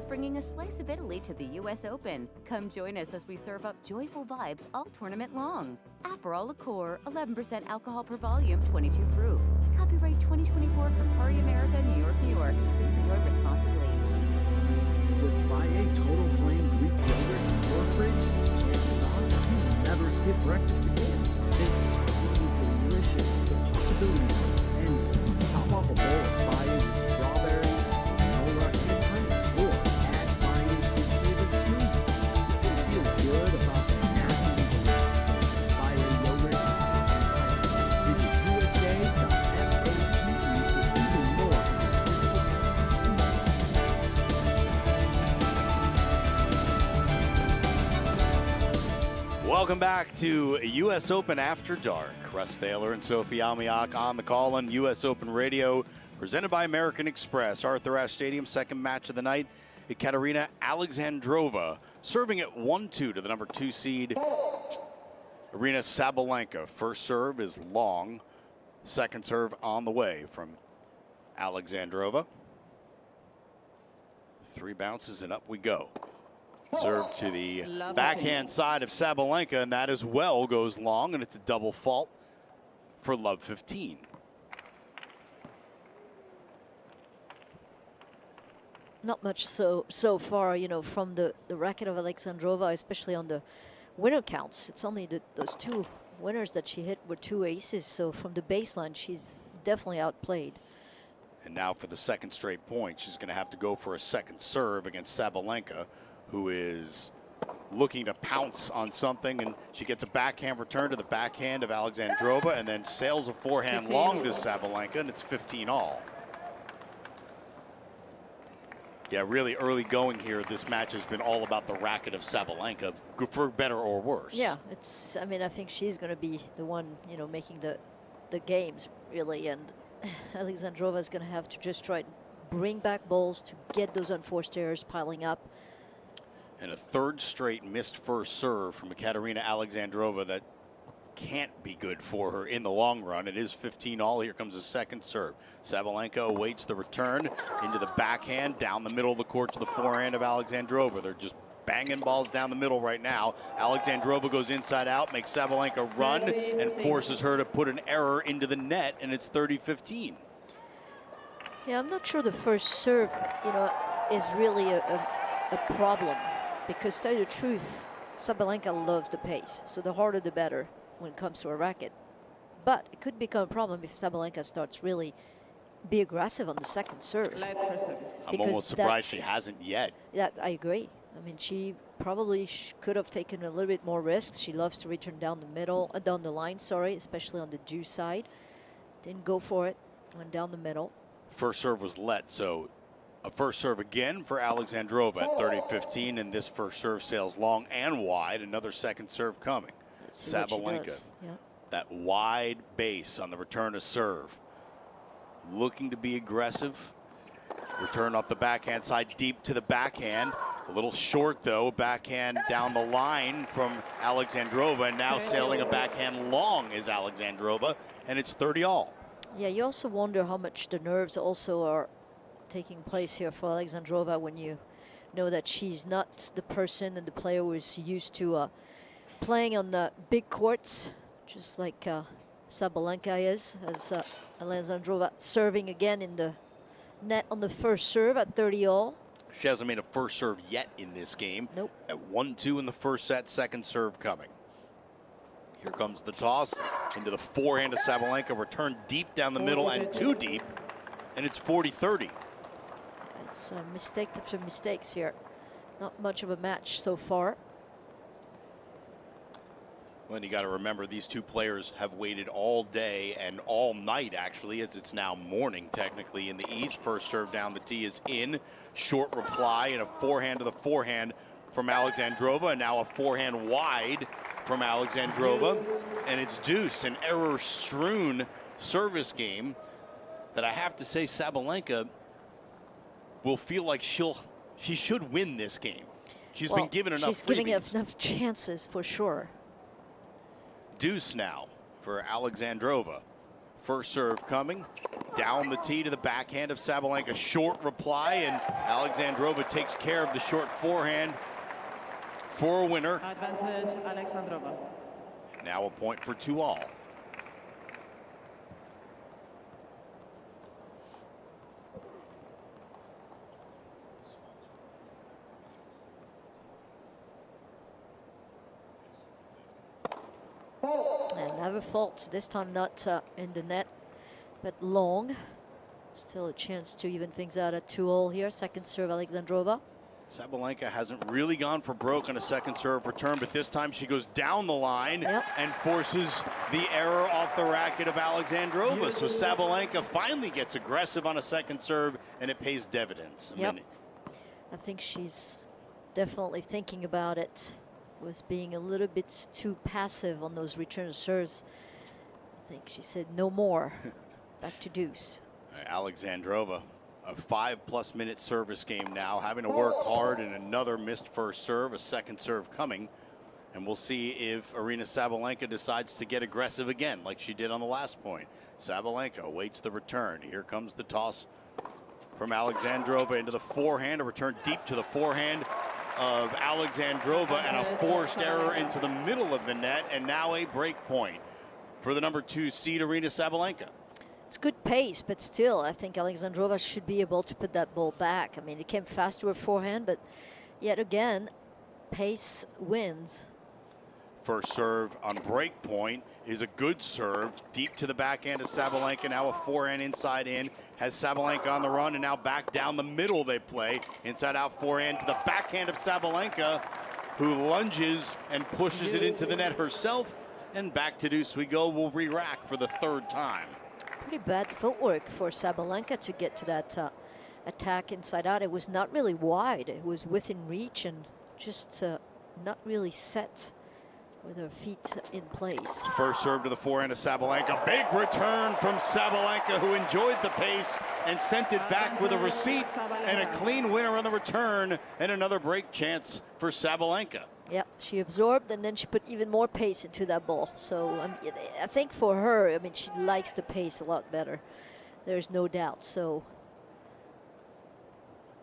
Bringing a slice of Italy to the US Open. Come join us as we serve up joyful vibes all tournament long. Aperol Liqueur, 11% alcohol per volume, 22 proof. Copyright 2024 for Party America, New York, New York. Please enjoy responsibly. With Baye Total Flame Greek yogurt in your fridge, chances are you never skip breakfast again. It's delicious. The possibilities are endless. Top off a bowl of Baye with strawberries, granola, and honey. Welcome back to U.S. Open After Dark. Russ Thaler and Sophie Amiak on the call on U.S. Open Radio, presented by American Express. Arthur Ashe Stadium, second match of the night. Ekaterina Alexandrova serving at 1-2 to the number 2 seed, Aryna Sabalenka. First serve is long. Second serve on the way from Alexandrova. 3 bounces and up we go. Serve to the backhand side of Sabalenka, and that as well goes long, and it's a double fault for love 15. not much so far, you know, from the racket of Alexandrova, especially on the winner counts. It's only those two winners that she hit were 2 aces. So from the baseline, she's definitely outplayed. And now for the second straight point, she's going to have to go for a second serve against Sabalenka, who is looking to pounce on something, and she gets a backhand return to the backhand of Alexandrova and then sails a forehand 15. long to Sabalenka, and it's 15-all. Yeah, really early going here. This match has been all about the racket of Sabalenka, for better or worse. Yeah, it's. I mean, I think she's going to be the one, you know, making the games really, and Alexandrova is going to have to just try to bring back balls to get those unforced errors piling up. And a third straight missed first serve from Ekaterina Alexandrova that can't be good for her in the long run. It is 15-all. Here comes the second serve. Sabalenka awaits the return into the backhand, down the middle of the court to the forehand of Alexandrova. They're just banging balls down the middle right now. Alexandrova goes inside out, makes Sabalenka run, and forces her to put an error into the net, and it's 30-15. Yeah, I'm not sure the first serve, you know, is really a problem, because to tell you the truth, Sabalenka loves the pace, so the harder the better when it comes to a racket. But it could become a problem if Sabalenka starts really be aggressive on the second serve. I'm almost surprised she hasn't yet. Yeah, I agree. I mean, she probably could have taken a little bit more risks. She loves to return down the middle, down the line, sorry, especially on the due side. Didn't go for it, went down the middle. First serve was let, so a first serve again for Alexandrova at 30-15, and this first serve sails long and wide. Another second serve coming. Sabalenka, that wide base on the return to serve. Looking to be aggressive. Return off the backhand side, deep to the backhand. A little short, though. Backhand down the line from Alexandrova, and now sailing a backhand long is Alexandrova, and it's 30-all. Yeah, you also wonder how much the nerves also are taking place here for Alexandrova when you know that she's not the person and the player who is used to playing on the big courts, just like Sabalenka is, as Alexandrova serving again in the net on the first serve at 30-all. She hasn't made a first serve yet in this game. Nope. At 1-2 in the first set, second serve coming. Here comes the toss into the forehand of Sabalenka, return deep down the middle and too deep, and it's 40-30. It's a mistake after mistakes here. Not much of a match so far. Well, you got to remember, these two players have waited all day and all night, actually, as it's now morning, technically, in the East. First serve down the tee is in. Short reply and a forehand to the forehand from Alexandrova, and now a forehand wide from Alexandrova. And it's deuce, an error-strewn service game that I have to say Sabalenka will feel like she should win this game. She's been given enough She's giving enough chances for sure. Deuce now for Alexandrova. First serve coming. Down the tee to the backhand of Sabalenka. Short reply, and Alexandrova takes care of the short forehand for a winner. Advantage, Alexandrova. Now a point for 2-all. And never faults, this time not in the net, but long. Still a chance to even things out at 2-all here. Second serve, Alexandrova. Sabalenka hasn't really gone for broke on a second serve return, but this time she goes down the line and forces the error off the racket of Alexandrova. So Sabalenka finally gets aggressive on a second serve, and it pays dividends. I think she's definitely thinking about it. Was being a little bit too passive on those return serves. I think she said no more. Back to deuce. Alexandrova, a 5+ minute service game now, having to work hard, and another missed first serve, a second serve coming. And we'll see if Aryna Sabalenka decides to get aggressive again, like she did on the last point. Sabalenka awaits the return. Here comes the toss from Alexandrova into the forehand, a return deep to the forehand of Alexandrova, and a forced error into the middle of the net, and now a break point for the number 2 seed, Aryna Sabalenka. It's good pace, but still, I think Alexandrova should be able to put that ball back. I mean, it came fast to her forehand, but yet again, pace wins. First serve on break point is a good serve. Deep to the backhand of Sabalenka. Now a forehand inside in. Has Sabalenka on the run, and now back down the middle they play. Inside out forehand to the backhand of Sabalenka, who lunges and pushes it into the net herself. And back to deuce we go. We'll re-rack for the third time. Pretty bad footwork for Sabalenka to get to that attack inside out. It was not really wide. It was within reach and just not really set with her feet in place. First serve to the forehand of Sabalenka. Big return from Sabalenka, who enjoyed the pace and sent it back with a receipt and a clean winner on the return, and another break chance for Sabalenka. Yeah, she absorbed and then she put even more pace into that ball. So I think for her, I mean, she likes the pace a lot better. There's no doubt. So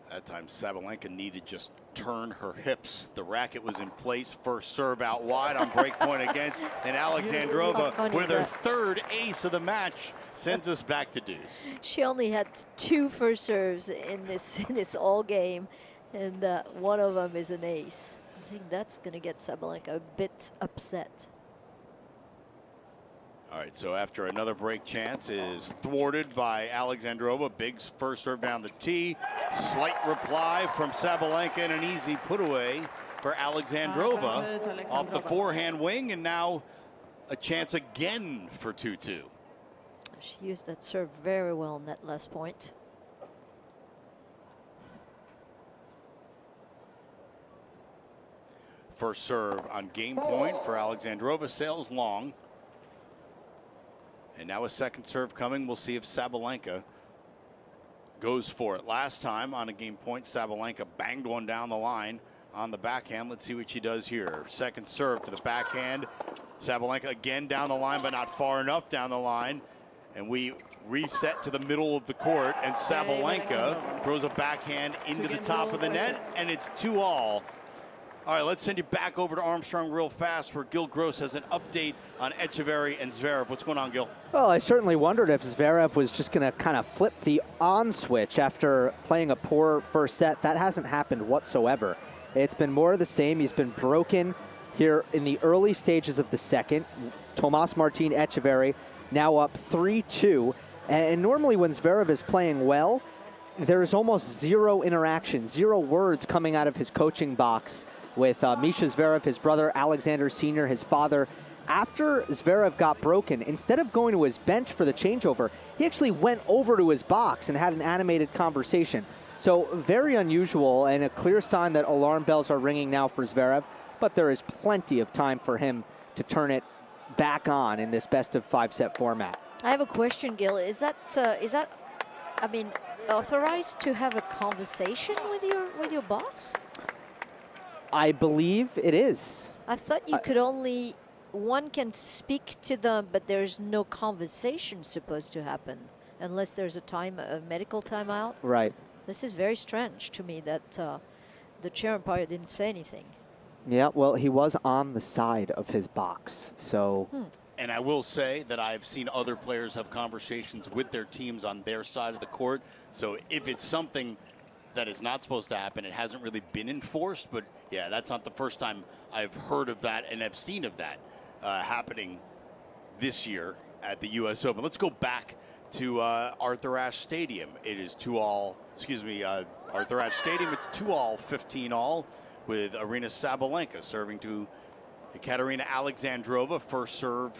that time Sabalenka needed just turn her hips. The racket was in place. First serve out wide on break point against, and Alexandrova with her third ace of the match sends us back to deuce. She only had 2 first serves in this all game, and one of them is an ace. I think that's going to get Sabalenka a bit upset. All right, so after another break chance is thwarted by Alexandrova. Big first serve down the tee. Slight reply from Sabalenka and an easy put away for Alexandrova off the forehand wing, and now a chance again for 2-2. She used that serve very well in that last point. First serve on game point for Alexandrova sails long. And now a second serve coming. We'll see if Sabalenka goes for it. Last time on a game point, Sabalenka banged one down the line on the backhand. Let's see what she does here. Second serve to the backhand. Sabalenka again down the line, but not far enough down the line. And we reset to the middle of the court, and Sabalenka throws a backhand into the top of the net, and it's 2-all. All right, let's send you back over to Armstrong real fast, where Gil Gross has an update on Etcheverry and Zverev. What's going on, Gil? Well, I certainly wondered if Zverev was just going to kind of flip the on switch after playing a poor first set. That hasn't happened whatsoever. It's been more of the same. He's been broken here in the early stages of the second. Tomas Martin Etcheverry now up 3-2. And normally when Zverev is playing well, there is almost zero interaction, 0 words coming out of his coaching box with Misha Zverev, his brother Alexander Sr., his father. After Zverev got broken, instead of going to his bench for the changeover, he actually went over to his box and had an animated conversation. So very unusual, and a clear sign that alarm bells are ringing now for Zverev, but there is plenty of time for him to turn it back on in this best of 5 set format. I have a question, Gil. Is that I mean, authorized to have a conversation with your box? I believe it is. I thought you could only, one can speak to them, but there's no conversation supposed to happen unless there's a medical timeout. Right. This is very strange to me that the chair umpire didn't say anything. Yeah, well, he was on the side of his box, so. And I will say that I've seen other players have conversations with their teams on their side of the court. So if it's something that is not supposed to happen, it hasn't really been enforced. But yeah, that's not the first time I've heard of that and have seen of that happening this year at the U.S. Open. Let's go back to Arthur Ashe Stadium. It is 2-all, Arthur Ashe Stadium, it's 2-all, 15-all, with Aryna Sabalenka serving to Ekaterina Alexandrova. First serve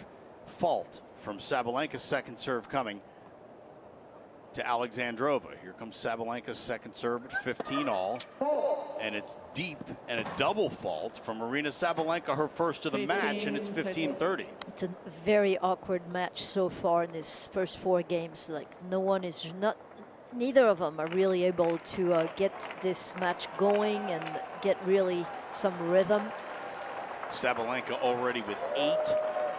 fault from Sabalenka, second serve coming to Alexandrova. Here comes Sabalenka's second serve at 15-all, and it's deep and a double fault from Aryna Sabalenka, her first of the match, and it's 15-30. It's a very awkward match so far in these first 4 games. Like neither of them are really able to get this match going and get really some rhythm. Sabalenka already with 8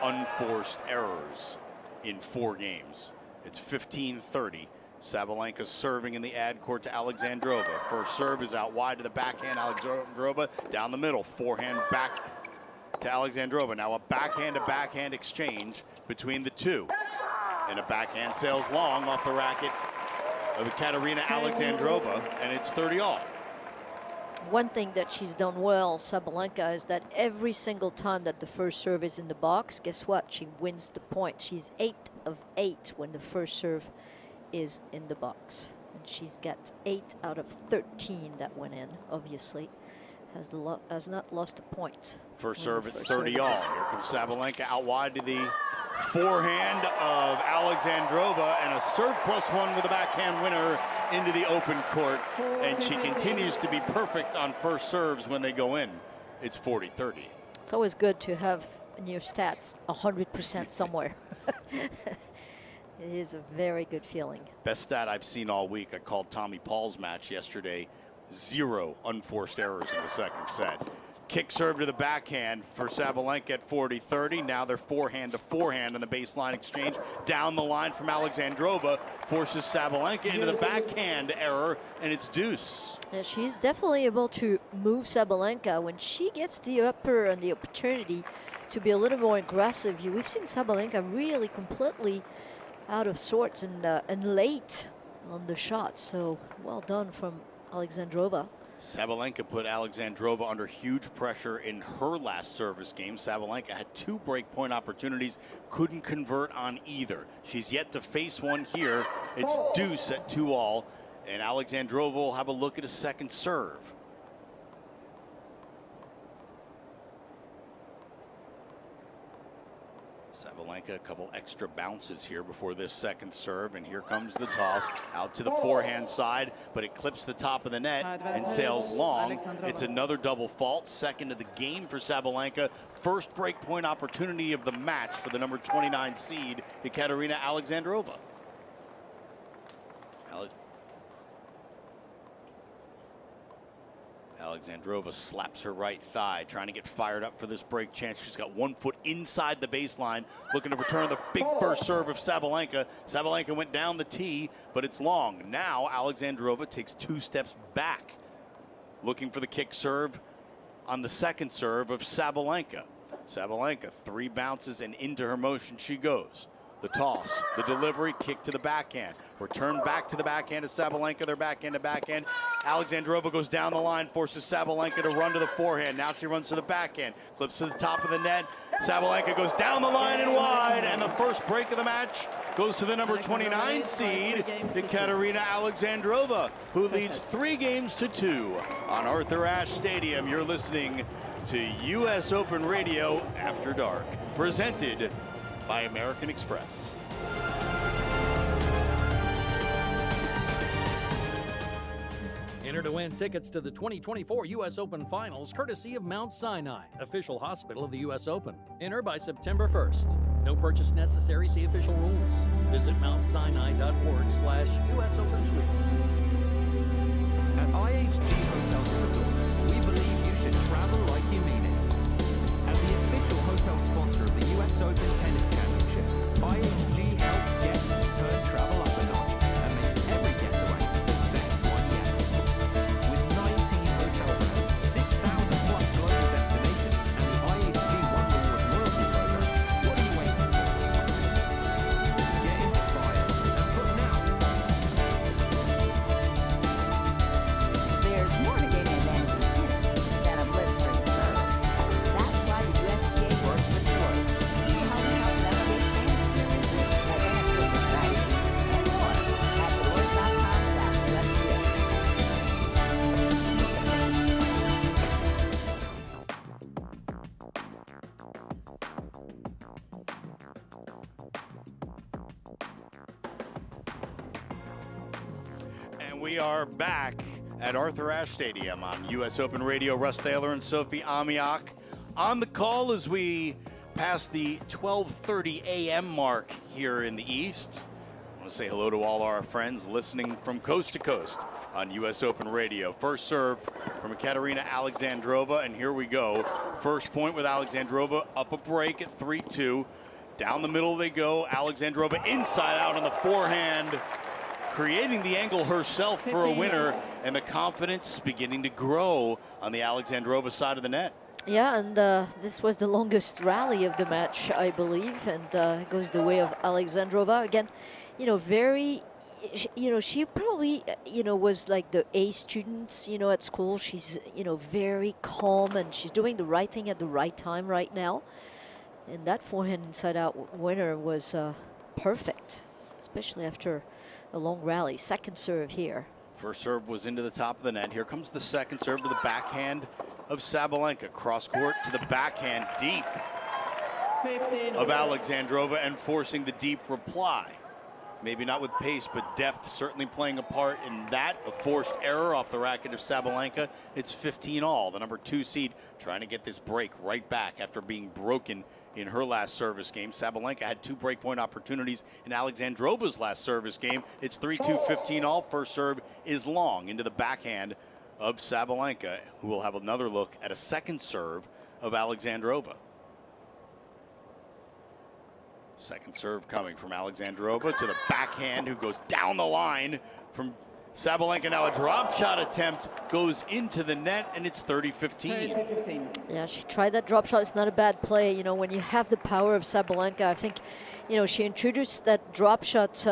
unforced errors in 4 games. It's 15-30. Sabalenka serving in the ad court to Alexandrova. First serve is out wide to the backhand. Alexandrova down the middle. Forehand back to Alexandrova. Now a backhand to backhand exchange between the two. And a backhand sails long off the racket of Ekaterina Alexandrova, and it's 30-all. One thing that she's done well, Sabalenka, is that every single time that the first serve is in the box, guess what? She wins the point. She's 8 of 8 when the first serve is in the box. And she's got 8 out of 13 that went in, obviously. Has not lost a point. First serve at 30-all. Here comes Sabalenka out wide to the forehand of Alexandrova, and a serve +1 with a backhand winner into the open court. And she continues to be perfect on first serves when they go in. It's 40-30. It's always good to have in your stats 100% somewhere. It is a very good feeling. Best stat I've seen all week. I called Tommy Paul's match yesterday. 0 unforced errors in the second set. Kick serve to the backhand for Sabalenka at 40-30. Now they're forehand to forehand on the baseline exchange. Down the line from Alexandrova, forces Sabalenka into the backhand error, and it's deuce. Yeah, she's definitely able to move Sabalenka when she gets the upper and the opportunity to be a little more aggressive. We've seen Sabalenka really completely out of sorts and late on the shot. So well done from Alexandrova. Sabalenka put Alexandrova under huge pressure in her last service game. Sabalenka had 2 breakpoint opportunities, couldn't convert on either. She's yet to face one here. It's deuce at 2-all, and Alexandrova will have a look at a second serve. Sabalenka, a couple extra bounces here before this second serve, and here comes the toss out to the forehand side, but it clips the top of the net and sails long. It's another double fault, second of the game for Sabalenka. First break point opportunity of the match for the number 29 seed, Ekaterina Alexandrova. Alexandrova slaps her right thigh, trying to get fired up for this break chance. She's got 1 foot inside the baseline, looking to return the big first serve of Sabalenka. Sabalenka went down the tee, but it's long. Now Alexandrova takes 2 steps back, looking for the kick serve on the second serve of Sabalenka. Sabalenka, 3 bounces, and into her motion she goes. The toss, the delivery, kick to the backhand. Return back to the backhand of Sabalenka, their backhand to backhand. Alexandrova goes down the line, forces Sabalenka to run to the forehand. Now she runs to the backhand, clips to the top of the net. Sabalenka goes down the line and wide, and the first break of the match goes to the number 29 seed, Ekaterina Alexandrova, who leads 3 games to 2 on Arthur Ashe Stadium. You're listening to US Open Radio After Dark, presented by American Express. Enter to win tickets to the 2024 U.S. Open Finals, courtesy of Mount Sinai, official hospital of the U.S. Open. Enter by September 1st. No purchase necessary. See official rules. Visit mountsinai.org/US Open Suites. At IHG Hotels and Resorts, we believe you should travel like you mean it. As the official hotel sponsor of the U.S. Open Tennis Championship, IHG helps guests turn travel up a notch and makes every getaway the best one yet. With 19 hotel brands, 6,000 plus global destinations, and the IHG One Reward loyalty program, what are you waiting for? Get inspired and book now. There's more to game advantage in tennis than a blistering serve. That's why the USTA works with choice. See how we help navigate fan experiences, administrative strategies, and more at And we are back at Arthur Ashe Stadium on US Open Radio. Russ Thaler and Sophie Amiak on the call as we pass the 12:30 a.m. mark here in the East. I want to say hello to all our friends listening from coast to coast on US Open Radio. First serve from Ekaterina Alexandrova, and here we go. First point with Alexandrova, up a break at 3-2. Down the middle they go. Alexandrova inside out on the forehand, creating the angle herself for a winner, and the confidence beginning to grow on the Alexandrova side of the net. Yeah, and this was the longest rally of the match, I believe, and goes the way of Alexandrova. Again, very, she probably, was like the A student, at school. She's, very calm, and she's doing the right thing at the right time right now. And that forehand inside-out winner was perfect, especially after a long rally. Second serve here. First serve was into the top of the net. Here comes the second serve to the backhand of Sabalenka. Cross court to the backhand deep of Alexandrova and forcing the deep reply. Maybe not with pace, but depth certainly playing a part in that. A forced error off the racket of Sabalenka. It's 15-all. The number 2 seed trying to get this break right back after being broken in her last service game. Sabalenka had 2 breakpoint opportunities in Alexandrova's last service game. It's 3-2, 15-all. First serve is long into the backhand of Sabalenka, who will have another look at a second serve of Alexandrova. Second serve coming from Alexandrova to the backhand, who goes down the line from Sabalenka. Now a drop shot attempt goes into the net, and it's 30-15. Yeah, she tried that drop shot. It's not a bad play. When you have the power of Sabalenka, I think, she introduced that drop shot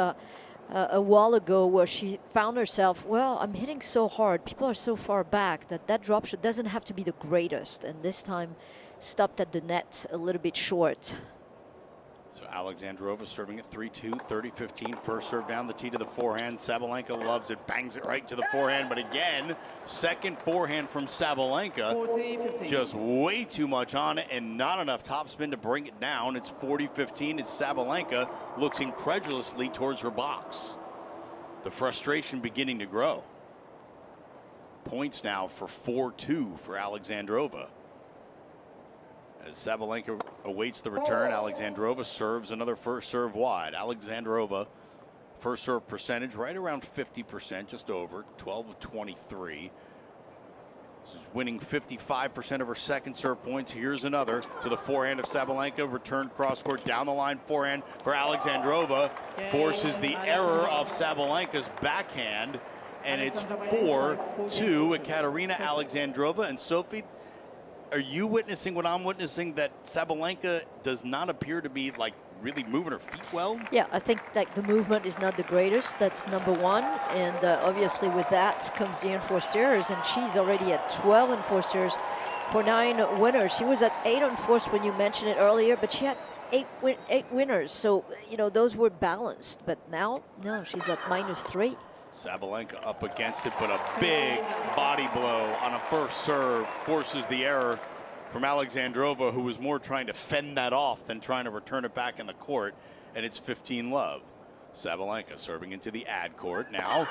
a while ago where she found herself, well, I'm hitting so hard. People are so far back that drop shot doesn't have to be the greatest. And this time stopped at the net a little bit short. So Alexandrova serving at 3-2, 30-15. First serve down the tee to the forehand. Sabalenka loves it, bangs it right to the forehand. But again, second forehand from Sabalenka. 40-15. Just way too much on it and not enough topspin to bring it down. It's 40-15 as Sabalenka looks incredulously towards her box. The frustration beginning to grow. Points now for 4-2 for Alexandrova. As Sabalenka awaits the return, Alexandrova serves another first serve wide. Alexandrova, first serve percentage right around 50%, just over, 12 of 23. She's winning 55% of her second serve points. Here's another to the forehand of Sabalenka. Return cross court down the line forehand for Alexandrova. Forces the error of Sabalenka's backhand. And it's 4-2. Ekaterina Alexandrova. And Sophie, are you witnessing what I'm witnessing, that Sabalenka does not appear to be really moving her feet well? Yeah, I think the movement is not the greatest. That's number one. And obviously with that comes the enforced errors. And she's already at 12 enforced errors for 9 winners. She was at 8 enforced when you mentioned it earlier, but she had 8 winners. So, those were balanced. But now, no, she's at -3. Sabalenka up against it, but a big body blow on a first serve forces the error from Alexandrova, who was more trying to fend that off than trying to return it back in the court, and it's 15-love. Sabalenka serving into the ad court now.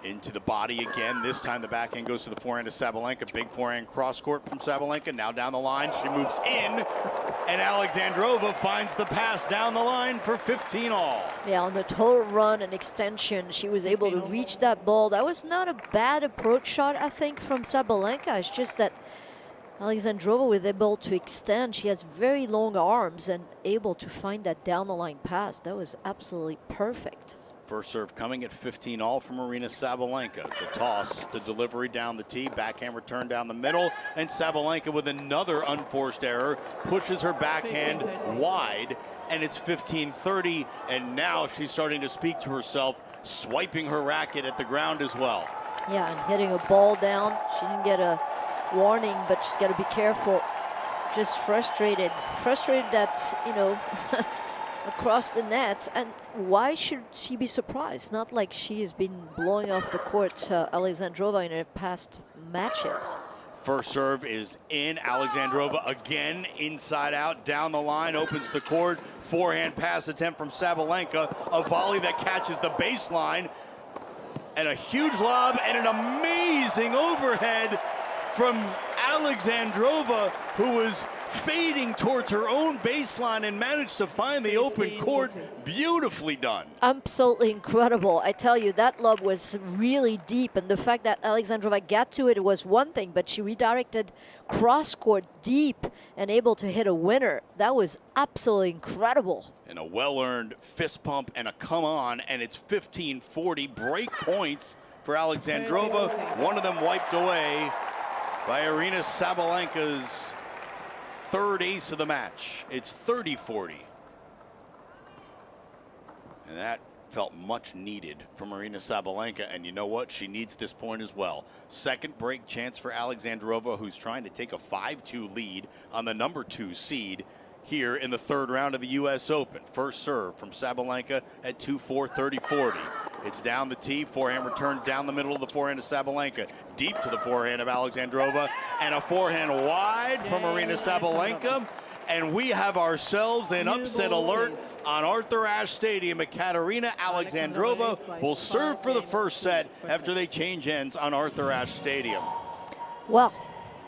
Into the body again. This time the backhand goes to the forehand of Sabalenka. Big forehand cross court from Sabalenka. Now down the line. She moves in. And Alexandrova finds the pass down the line for 15-all. Yeah, on the total run and extension, she was able to reach that ball. That was not a bad approach shot, I think, from Sabalenka. It's just that Alexandrova was able to extend. She has very long arms and able to find that down the line pass. That was absolutely perfect. First serve coming at 15-all from Aryna Sabalenka. The toss, the delivery down the tee, backhand return down the middle, and Sabalenka with another unforced error pushes her backhand wide, and it's 15-30, and now she's starting to speak to herself, swiping her racket at the ground as well. Yeah, and hitting a ball down. She didn't get a warning, but she's got to be careful. Just frustrated that, across the net. And why should she be surprised? Not like she has been blowing off the court, Alexandrova, in her past matches. First serve is in. Alexandrova again inside out down the line, opens the court. Forehand pass attempt from Sabalenka. A volley that catches the baseline. And a huge lob and an amazing overhead from Alexandrova, who was fading towards her own baseline and managed to find the open court. Beautifully done. Absolutely incredible. I tell you, that lob was really deep, and the fact that Alexandrova got to it was one thing, but she redirected cross court deep and able to hit a winner. That was absolutely incredible. And a well-earned fist pump and a come on, and it's 15-40. Break points for Alexandrova. One of them wiped away by Aryna Sabalenka's third ace of the match. It's 30-40. And that felt much needed from Aryna Sabalenka, and you know what? She needs this point as well. Second break chance for Alexandrova, who's trying to take a 5-2 lead on the number 2 seed here in the third round of the U.S. Open. First serve from Sabalenka at 2-4, 30-40. It's down the tee, forehand return down the middle of the forehand of Sabalenka, deep to the forehand of Alexandrova, and a forehand wide from Aryna Sabalenka. And we have ourselves an upset alert on Arthur Ashe Stadium. Ekaterina Alexandrova will serve for the first set after they change ends on Arthur Ashe Stadium. Well,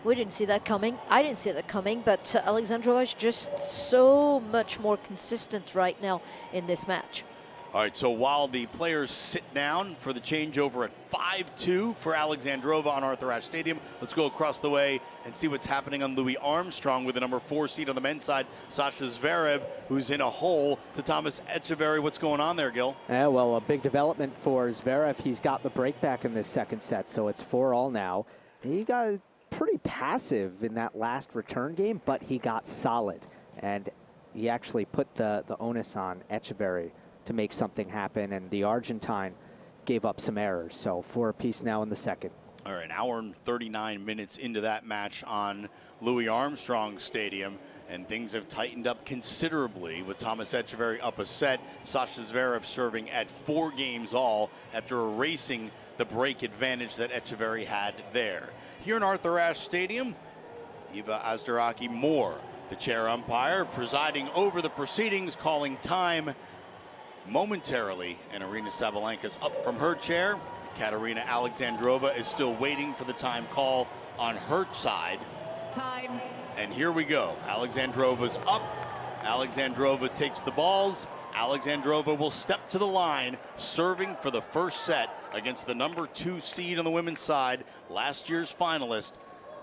we didn't see that coming. I didn't see that coming, but Alexandrova is just so much more consistent right now in this match. All right, so while the players sit down for the changeover at 5-2 for Alexandrova on Arthur Ashe Stadium, let's go across the way and see what's happening on Louis Armstrong with the number 4 seed on the men's side, Sasha Zverev, who's in a hole to Thomas Echeverry. What's going on there, Gil? Yeah, well, a big development for Zverev. He's got the break back in this second set, so it's 4-all now. He got pretty passive in that last return game, but he got solid, and he actually put the onus on Echeverry to make something happen, and the Argentine gave up some errors. So 4 apiece now in the second. All right, an hour and 39 minutes into that match on Louis Armstrong Stadium, and things have tightened up considerably with Thomas Echeverry up a set. Sasha Zverev serving at 4 games all after erasing the break advantage that Echeverry had there. Here in Arthur Ashe Stadium, Eva Azdaraki Moore, the chair umpire, presiding over the proceedings, calling time momentarily, and Aryna Sabalenka's up from her chair. Ekaterina Alexandrova is still waiting for the time call on her side. Time. And here we go. Alexandrova's up. Alexandrova takes the balls. Alexandrova will step to the line, serving for the first set against the number 2 seed on the women's side, last year's finalist,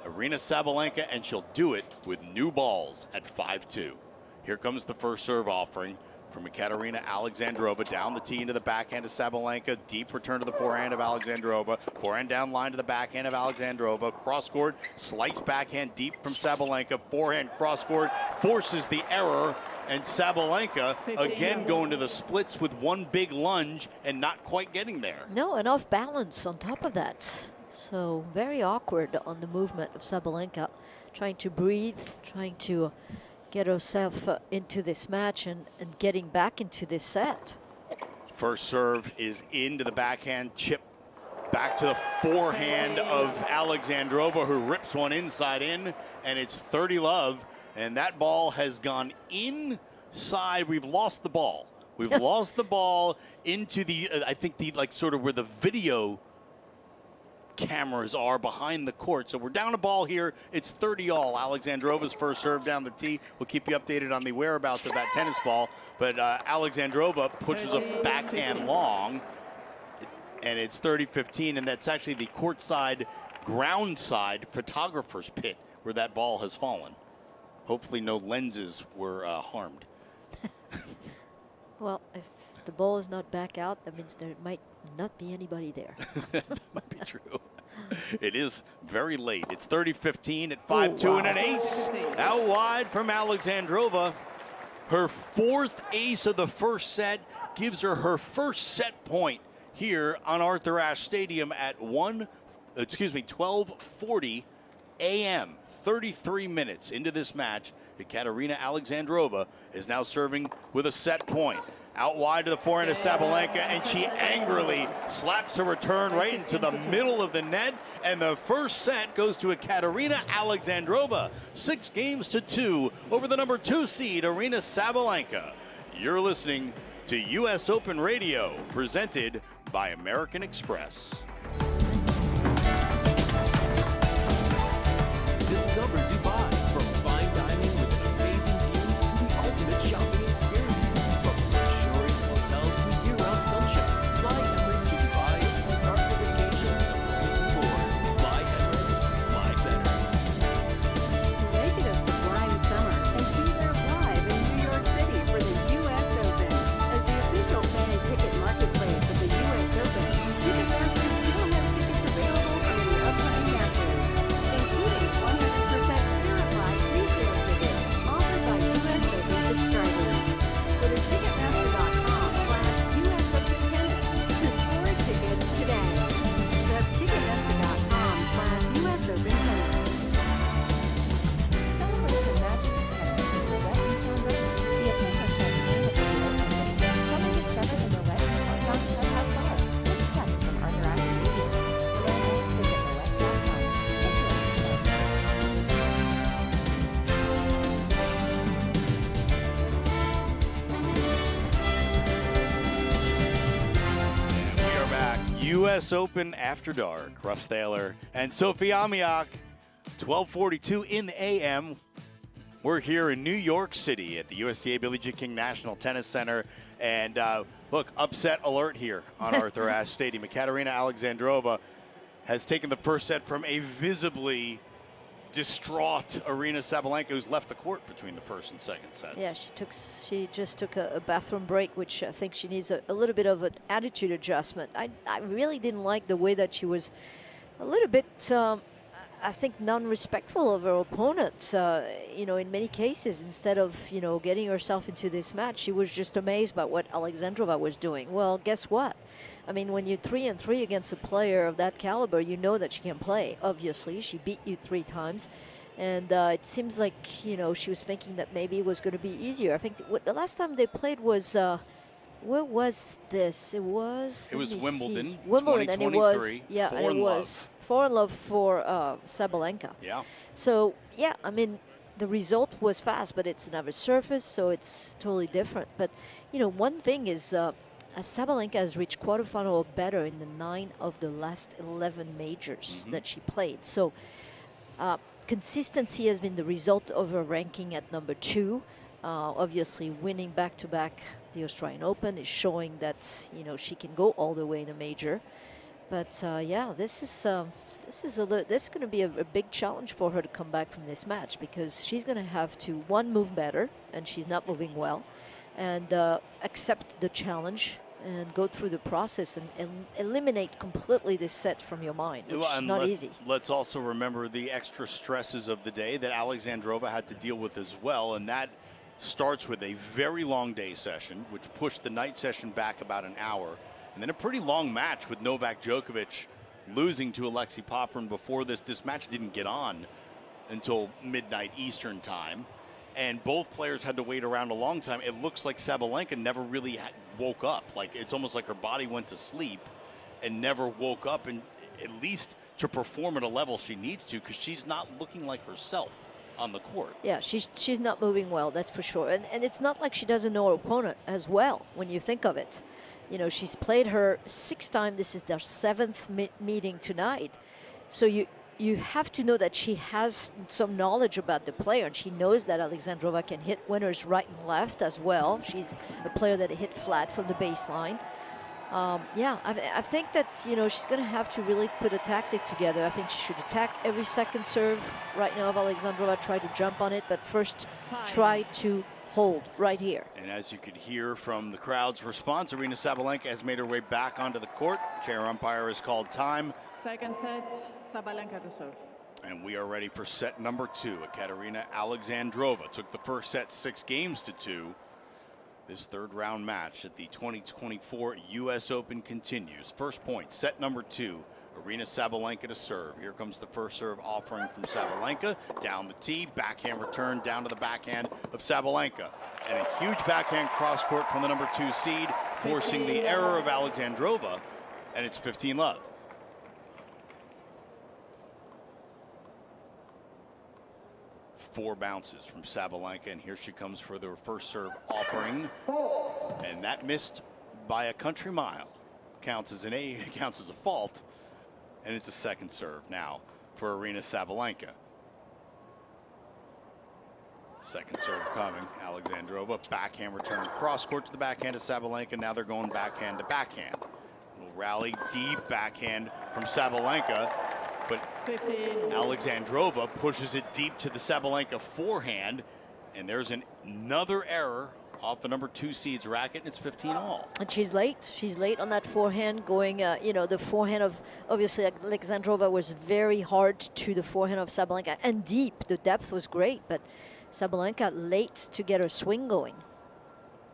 Aryna Sabalenka, and she'll do it with new balls at 5-2. Here comes the first serve offering from Ekaterina Alexandrova, down the tee into the backhand of Sabalenka, deep return to the forehand of Alexandrova, forehand down line to the backhand of Alexandrova, cross-court, slice backhand deep from Sabalenka, forehand cross-court, forces the error, and Sabalenka again going to the splits with one big lunge and not quite getting there. No, and off balance on top of that. So very awkward on the movement of Sabalenka, trying to breathe, trying to get herself into this match and getting back into this set. First serve is into the backhand, chip back to the forehand of Alexandrova, who rips one inside in, and it's 30-love, and that ball has gone inside. We've lost the ball. We've lost the ball into the, I think the, like sort of where the video cameras are behind the court. So we're down a ball here. It's 30-all. Alexandrova's first serve down the tee. We'll keep you updated on the whereabouts of that tennis ball. But Alexandrova pushes a backhand long, and it's 30-15, and that's actually the courtside, ground side photographer's pit where that ball has fallen. Hopefully no lenses were harmed. Well, if the ball is not back out, that means there might not be anybody there. That might be true. It is very late. It's 30-15 at 5-2 and an ace out wide from Alexandrova. Her 4th ace of the first set gives her her first set point here on Arthur Ashe Stadium at 12:40 a.m. 33 minutes into this match. Ekaterina Alexandrova is now serving with a set point. Out wide to the forehand of Sabalenka, and she angrily slaps her return right into the middle of the net. And the first set goes to Ekaterina Alexandrova, 6-2 over the number 2 seed, Aryna Sabalenka. You're listening to U.S. Open Radio, presented by American Express. Discover Dubai, from fine dining with an amazing view to the ultimate shopping experience. From luxurious hotels to year-round sunshine, fly Emirates to Dubai and start the vacation completely bored. Fly Emirates, fly better. Make it a sublime summer and be there live in New York City for the U.S. Open. As the official fan ticket marketplace of the U.S. Open, Ticketmaster U.S. Open After Dark. Russ Taylor and Sophie Amiak, 12:42 in the a.m. We're here in New York City at the USTA Billie Jean King National Tennis Center. And look, upset alert here on Arthur Ashe Stadium. Ekaterina Alexandrova has taken the first set from a visibly distraught Aryna Sabalenka, who's left the court between the first and second sets. Yeah, she just took a bathroom break, which I think she needs a little bit of an attitude adjustment. I really didn't like the way that she was a little bit, I think, non-respectful of her opponent. In many cases, instead of, getting herself into this match, she was just amazed by what Alexandrova was doing. Well, guess what? I mean, when you're 3-3 against a player of that caliber, you know that she can play. Obviously, she beat you 3 times. And it seems like, she was thinking that maybe it was going to be easier. I think the last time they played was, where was this? It was Wimbledon. Wimbledon, and it was, yeah, and it was 4-love for Sabalenka. Yeah. So, yeah, I mean, the result was fast, but it's another surface, so it's totally different. But, one thing is, Sabalenka has reached quarterfinal or better in the 9 of the last 11 majors that she played. So, consistency has been the result of her ranking at number 2. Obviously, winning back-to-back the Australian Open is showing that, she can go all the way in a major. But yeah, this is going to be a big challenge for her to come back from this match, because she's going to have to, one, move better, and she's not moving well, and accept the challenge and go through the process and eliminate completely this set from your mind, which is not easy. Let's also remember the extra stresses of the day that Alexandrova had to deal with as well, and that starts with a very long day session, which pushed the night session back about an hour. And then a pretty long match with Novak Djokovic losing to Alexei Popyrin before this. This match didn't get on until midnight Eastern time. And both players had to wait around a long time. It looks like Sabalenka never really woke up. Like, it's almost like her body went to sleep and never woke up, and at least to perform at a level she needs to, because she's not looking like herself on the court. Yeah, she's not moving well, that's for sure. And it's not like she doesn't know her opponent as well, when you think of it. She's played her 6 times. This is their 7th meeting tonight. So you have to know that she has some knowledge about the player, and she knows that Alexandrova can hit winners right and left as well. She's a player that hit flat from the baseline. Yeah, I think that, she's going to have to really put a tactic together. I think she should attack every second serve right now of Alexandrova, try to jump on it, but first try to hold right here. And as you could hear from the crowd's response, Aryna Sabalenka has made her way back onto the court. Chair umpire has called time. Second set, Sabalenka to serve. And we are ready for set number 2. Ekaterina Alexandrova took the first set 6-2. This third round match at the 2024 U.S. Open continues. First point, set number 2. Aryna Sabalenka to serve. Here comes the first serve offering from Sabalenka. Down the tee, backhand return down to the backhand of Sabalenka. And a huge backhand cross court from the number 2 seed, forcing the error of Alexandrova, and it's 15-love. Four bounces from Sabalenka, and here she comes for the first serve offering. And that missed by a country mile. Counts as a fault. And it's a second serve now for Aryna Sabalenka. Second serve coming. Alexandrova, backhand return cross court to the backhand of Sabalenka. Now they're going backhand to backhand. Little rally, deep backhand from Sabalenka. But Alexandrova pushes it deep to the Sabalenka forehand. And there's another error off the number 2 seed's racket, and it's 15-all. And she's late. She's late on that forehand going, the forehand of, obviously, Alexandrova was very hard to the forehand of Sabalenka, and deep. The depth was great, but Sabalenka late to get her swing going.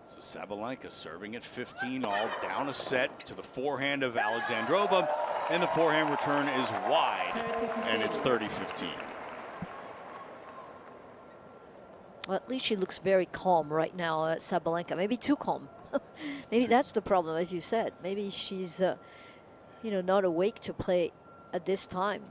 So Sabalenka serving at 15-all, down a set to the forehand of Alexandrova, and the forehand return is wide, and it's 30-15. Well, at least she looks very calm right now, Sabalenka. Maybe too calm. Maybe that's the problem, as you said. Maybe she's, not awake to play at this time.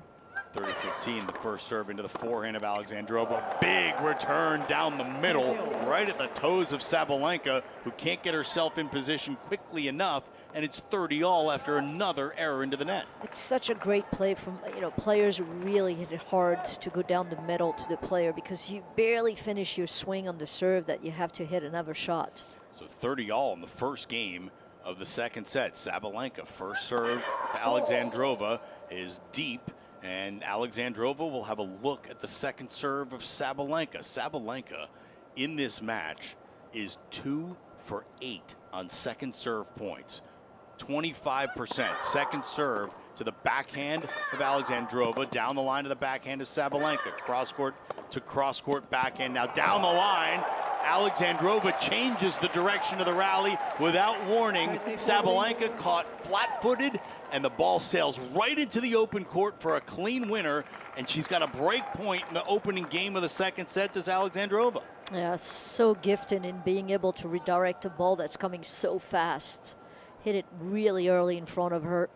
30-15, the first serve into the forehand of Alexandrova. Big return down the middle, right at the toes of Sabalenka, who can't get herself in position quickly enough, and it's 30-all after another error into the net. It's such a great play from, players really hit it hard to go down the middle to the player because you barely finish your swing on the serve that you have to hit another shot. So 30-all in the first game of the second set. Sabalenka, first serve to Alexandrova, is deep, and Alexandrova will have a look at the second serve of Sabalenka. Sabalenka in this match is 2 for 8 on second serve points. 25% second serve to the backhand of Alexandrova, down the line to the backhand of Sabalenka. Cross court to cross court backhand. Now down the line, Alexandrova changes the direction of the rally without warning. Sabalenka caught flat-footed, and the ball sails right into the open court for a clean winner, and she's got a break point in the opening game of the second set to Alexandrova. Yeah, so gifted in being able to redirect a ball that's coming so fast. Hit it really early in front of her.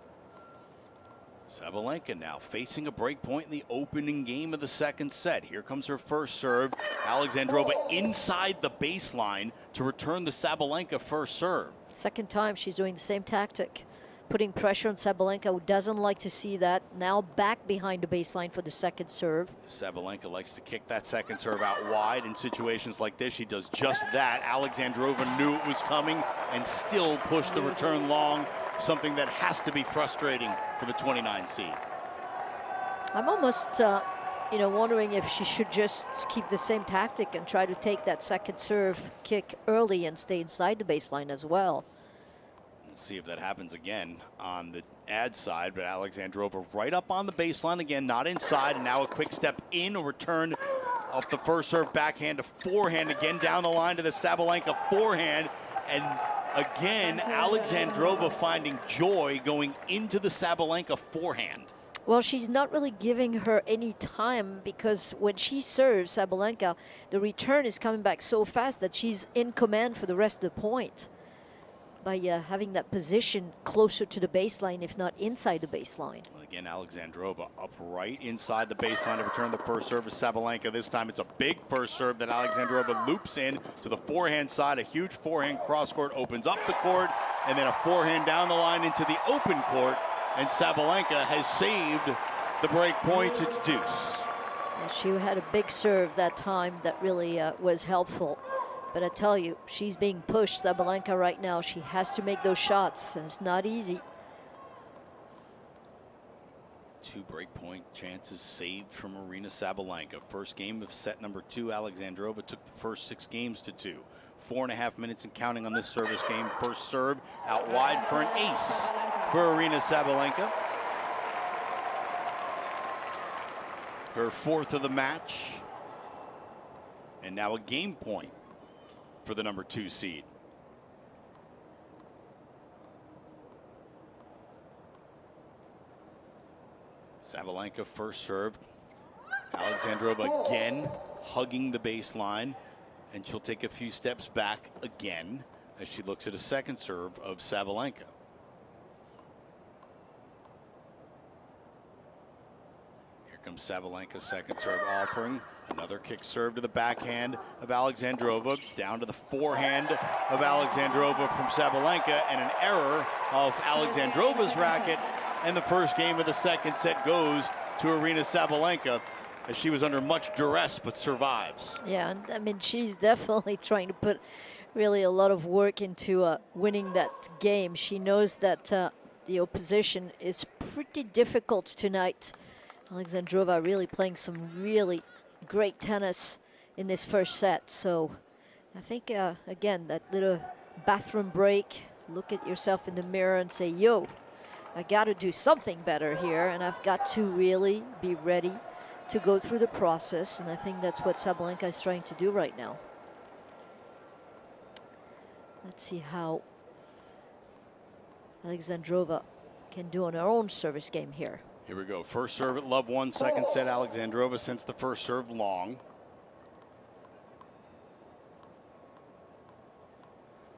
Sabalenka now facing a break point in the opening game of the second set. Here comes her first serve. Alexandrova inside the baseline to return the Sabalenka first serve. Second time she's doing the same tactic, putting pressure on Sabalenka, who doesn't like to see that. Now back behind the baseline for the second serve. Sabalenka likes to kick that second serve out wide. In situations like this, she does just that. Alexandrova knew it was coming and still pushed the return long, something that has to be frustrating for the 29 seed. I'm almost, wondering if she should just keep the same tactic and try to take that second serve kick early and stay inside the baseline as well. Let's see if that happens again on the ad side, but Alexandrova right up on the baseline again, not inside, and now a quick step in, a return off the first serve backhand to forehand again down the line to the Sabalenka forehand, and again, Alexandrova finding joy going into the Sabalenka forehand. Well, she's not really giving her any time because when she serves Sabalenka, the return is coming back so fast that she's in command for the rest of the point by having that position closer to the baseline, if not inside the baseline. Well, again, Alexandrova up right inside the baseline to return the first serve of Sabalenka. This time it's a big first serve that Alexandrova loops in to the forehand side. A huge forehand cross court opens up the court, and then a forehand down the line into the open court. And Sabalenka has saved the break point. It's deuce. And she had a big serve that time that really was helpful. But I tell you, she's being pushed, Sabalenka, right now. She has to make those shots, and it's not easy. 2 break point chances saved from Aryna Sabalenka. First game of set number 2, Alexandrova took the first 6 games to 2. 4.5 minutes and counting on this service game. First serve out wide for an ace for Aryna Sabalenka. Her 4th of the match. And now a game point for the number 2 seed. Sabalenka first serve. Alexandrova again hugging the baseline, and she'll take a few steps back again as she looks at a second serve of Sabalenka. Here comes Sabalenka's second serve offering. Another kick serve to the backhand of Alexandrova, down to the forehand of Alexandrova from Sabalenka, and an error of Alexandrova's racket, and the first game of the second set goes to Aryna Sabalenka, as she was under much duress but survives. Yeah, and I mean, she's definitely trying to put really a lot of work into winning that game. She knows that the opposition is pretty difficult tonight. Alexandrova really playing some really great tennis in this first set. So I think, again, that little bathroom break, look at yourself in the mirror and say, yo, I got to do something better here, and I've got to really be ready to go through the process, and I think that's what Sabalenka is trying to do right now. Let's see how Alexandrova can do on her own service game here. Here we go. First serve at love 1, second set. Alexandrova since the first serve long.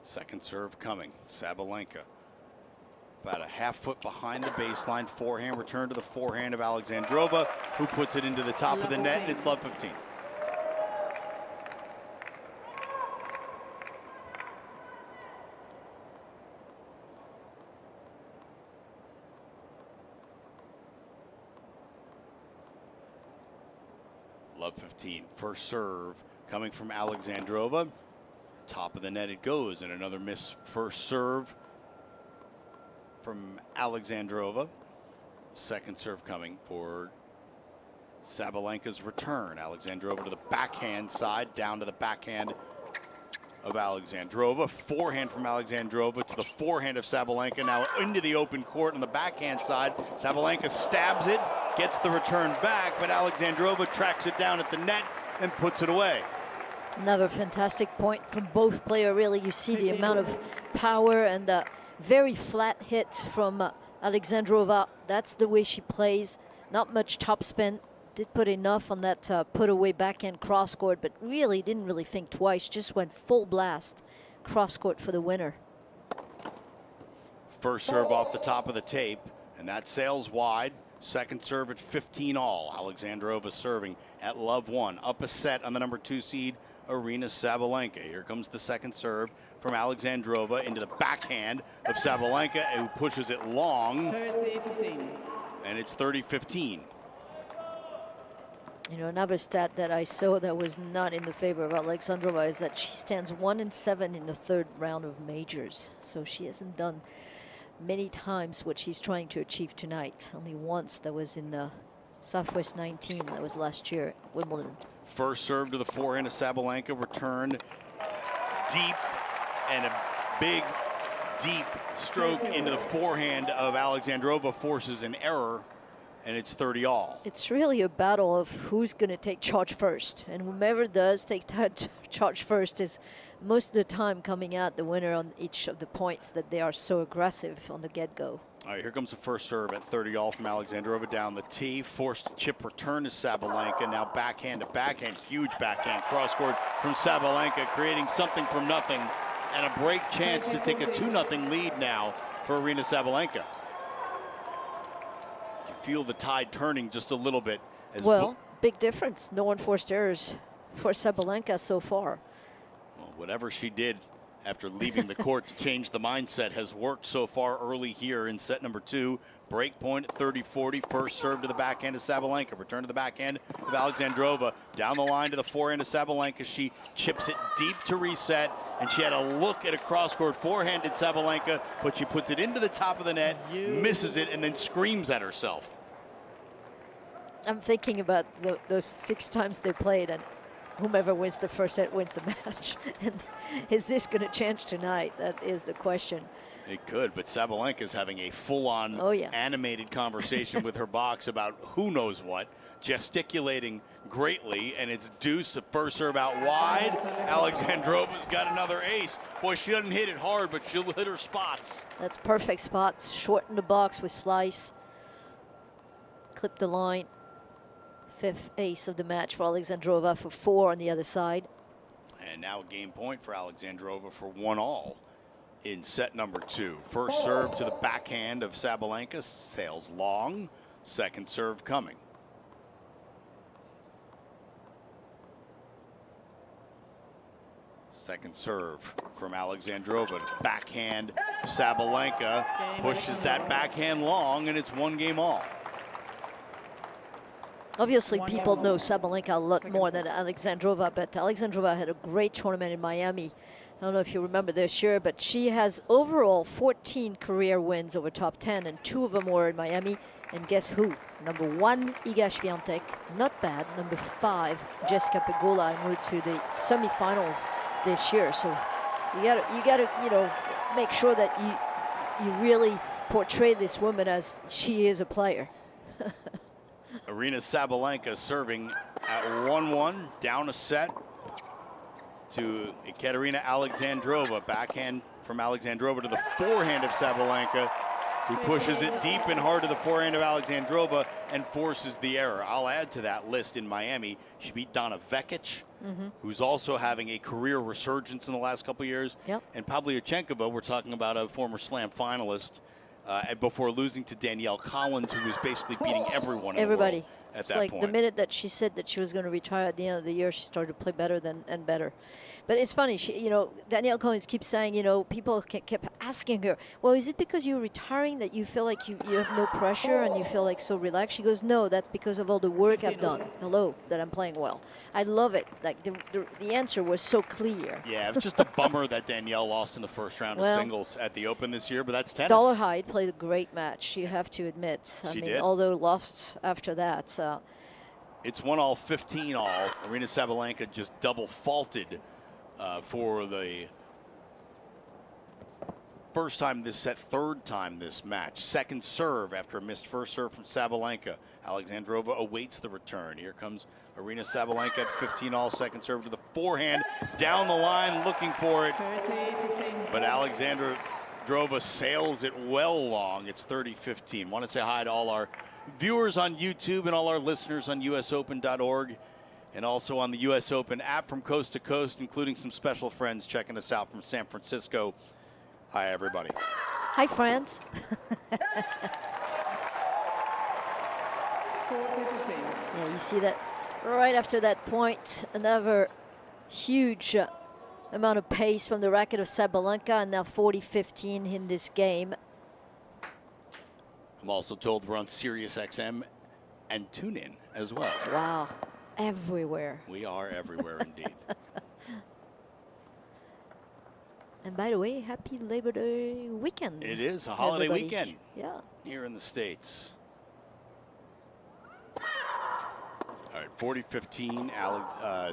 Second serve coming. Sabalenka about a half foot behind the baseline. Forehand return to the forehand of Alexandrova, who puts it into the top of the net, and it's love 15. Love 15. First serve coming from Alexandrova. Top of the net it goes, and another miss first serve from Alexandrova. Second serve coming for Sabalenka's return. Alexandrova to the backhand side, down to the backhand of Alexandrova. Forehand from Alexandrova to the forehand of Sabalenka. Now into the open court on the backhand side. Sabalenka stabs it, gets the return back, but Alexandrova tracks it down at the net and puts it away. Another fantastic point from both players, really. You see the amount of power and the very flat hits from Alexandrova. That's the way she plays. Not much topspin. Did put enough on that put away backhand cross court, but really didn't really think twice. Just went full blast cross court for the winner. First serve off the top of the tape, and that sails wide. Second serve at 15 all. Alexandrova serving at love 1. Up a set on the number 2 seed, Aryna Sabalenka. Here comes the second serve from Alexandrova into the backhand of Sabalenka, who pushes it long. 30-15. And it's 30-15. You know, another stat that I saw that was not in the favor of Alexandrova is that she stands 1-7 in the third round of majors. So she hasn't done many times what she's trying to achieve tonight. Only once, that was in the Southwest 19, that was last year at Wimbledon. First serve to the forehand of Sabalenka, returned deep, and a big, deep stroke into the forehand of Alexandrova forces an error, and it's 30 all. It's really a battle of who's going to take charge first, and whomever does take that charge first is most of the time coming out the winner on each of the points that they are so aggressive on the get-go. All right, here comes the first serve at 30 all from Alexandrova down the tee. Forced chip return to Sabalenka. Now backhand to backhand, huge backhand cross court from Sabalenka, creating something from nothing, and a break chance to take a 2-0 lead now for Aryna Sabalenka. You feel the tide turning just a little bit. As well, big difference. No unforced errors for Sabalenka so far. Well, whatever she did after leaving the court to change the mindset has worked so far early here in set number 2. Break point at 30-40. First serve to the backhand of Sabalenka. Return to the backhand of Alexandrova. Down the line to the forehand of Sabalenka. She chips it deep to reset, and she had a look at a cross-court forehand-ed Sabalenka, but she puts it into the top of the net, misses it, and then screams at herself. I'm thinking about those 6 times they played, and whomever wins the first set wins the match. And is this going to change tonight? That is the question. It could, but Sabalenka's having a full-on animated conversation with her box about who knows what, gesticulating greatly, and it's deuce, the first serve out wide. Alexandrova's got another ace. Boy, she doesn't hit it hard, but she'll hit her spots. That's perfect spots. Shorten the box with slice. Clip the line. 5th ace of the match for Alexandrova for 4 on the other side. And now a game point for Alexandrova for 1 all in set number 2. First serve to the backhand of Sabalenka, sails long. Second serve coming. Second serve from Alexandrova. Backhand Sabalenka pushes that backhand long, and it's 1 game all. Obviously, people know Sabalenka a lot more than Alexandrova, but Alexandrova had a great tournament in Miami. I don't know if you remember this year, but she has overall 14 career wins over top 10, and 2 of them were in Miami. And guess who? Number 1, Iga Swiatek, not bad. Number 5, Jessica Pegula, en route to the semifinals this year. So you gotta, you know, make sure that you really portray this woman as she is a player. Aryna Sabalenka serving at 1-1, down a set to Ekaterina Alexandrova. Backhand from Alexandrova to the forehand of Sabalenka, who pushes it deep and hard to the forehand of Alexandrova and forces the error. I'll add to that list in Miami. She beat Donna Vekic, who's also having a career resurgence in the last couple years. And Pavlyuchenkova, we're talking about a former Slam finalist, before losing to Danielle Collins, who was basically beating everyone in Everybody. the world at It's that like point. the minute that she said that she was going to retire at the end of the year, she started to play better and better. But it's funny, Danielle Collins keeps saying, people kept asking her, well, is it because you're retiring that you feel like you have no pressure and you feel like so relaxed? She goes, no, that's because of all the work I've done. Hello, that I'm playing well. I love it. Like the answer was so clear. Yeah, it was just a bummer that Danielle lost in the first round of singles at the Open this year, but that's tennis. Dollarhide played a great match, you have to admit. She I mean, did. although lost after that. It's 1-all, 15-all. Aryna Sabalenka just double faulted for the first time this set, third time this match. Second serve after a missed first serve from Sabalenka. Alexandrova awaits the return. Here comes Aryna Sabalenka at 15-all, second serve to the forehand. Down the line, looking for it. But Alexandrova sails it well long. It's 30-15. Want to say hi to all our viewers on YouTube and all our listeners on usopen.org and also on the US Open app from coast to coast, including some special friends checking us out from San Francisco. Hi, everybody. Hi, friends. 40-15. Yeah, you see that right after that point, another huge amount of pace from the racket of Sabalenka, and now 40-15 in this game. I'm also told we're on Sirius XM and TuneIn as well. Wow, everywhere. We are everywhere indeed. And by the way, happy Labor Day weekend. It is a holiday everybody. weekend. Yeah. Here in the States. All right, 40-15,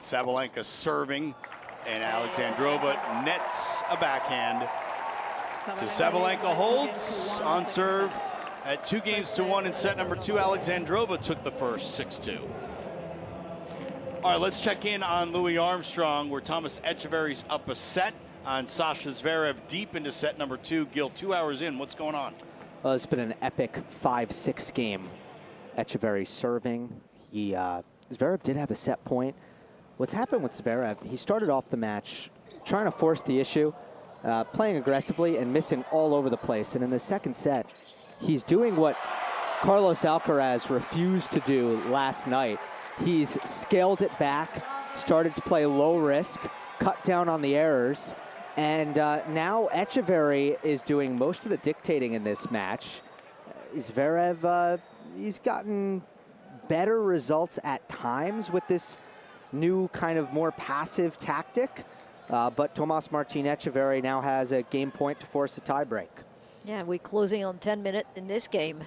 Sabalenka serving, and Alexandrova nets a backhand. So Sabalenka holds on serve at 2-1 in set number 2. Alexandrova took the first 6-2. All right, let's check in on Louis Armstrong, where Thomas Echeverry's up a set on Sasha Zverev deep into set number 2. Gil, 2 hours in, what's going on? Well, it's been an epic 5-6 game. Echeverry serving. Zverev did have a set point. What's happened with Zverev, he started off the match trying to force the issue, playing aggressively and missing all over the place. And in the second set, he's doing what Carlos Alcaraz refused to do last night. He's scaled it back, started to play low risk, cut down on the errors, and now Echeverry is doing most of the dictating in this match. Zverev, he's gotten better results at times with this new kind of more passive tactic, but Tomas Martin Echeverry now has a game point to force a tiebreak. Yeah, we're closing on 10 minutes in this game.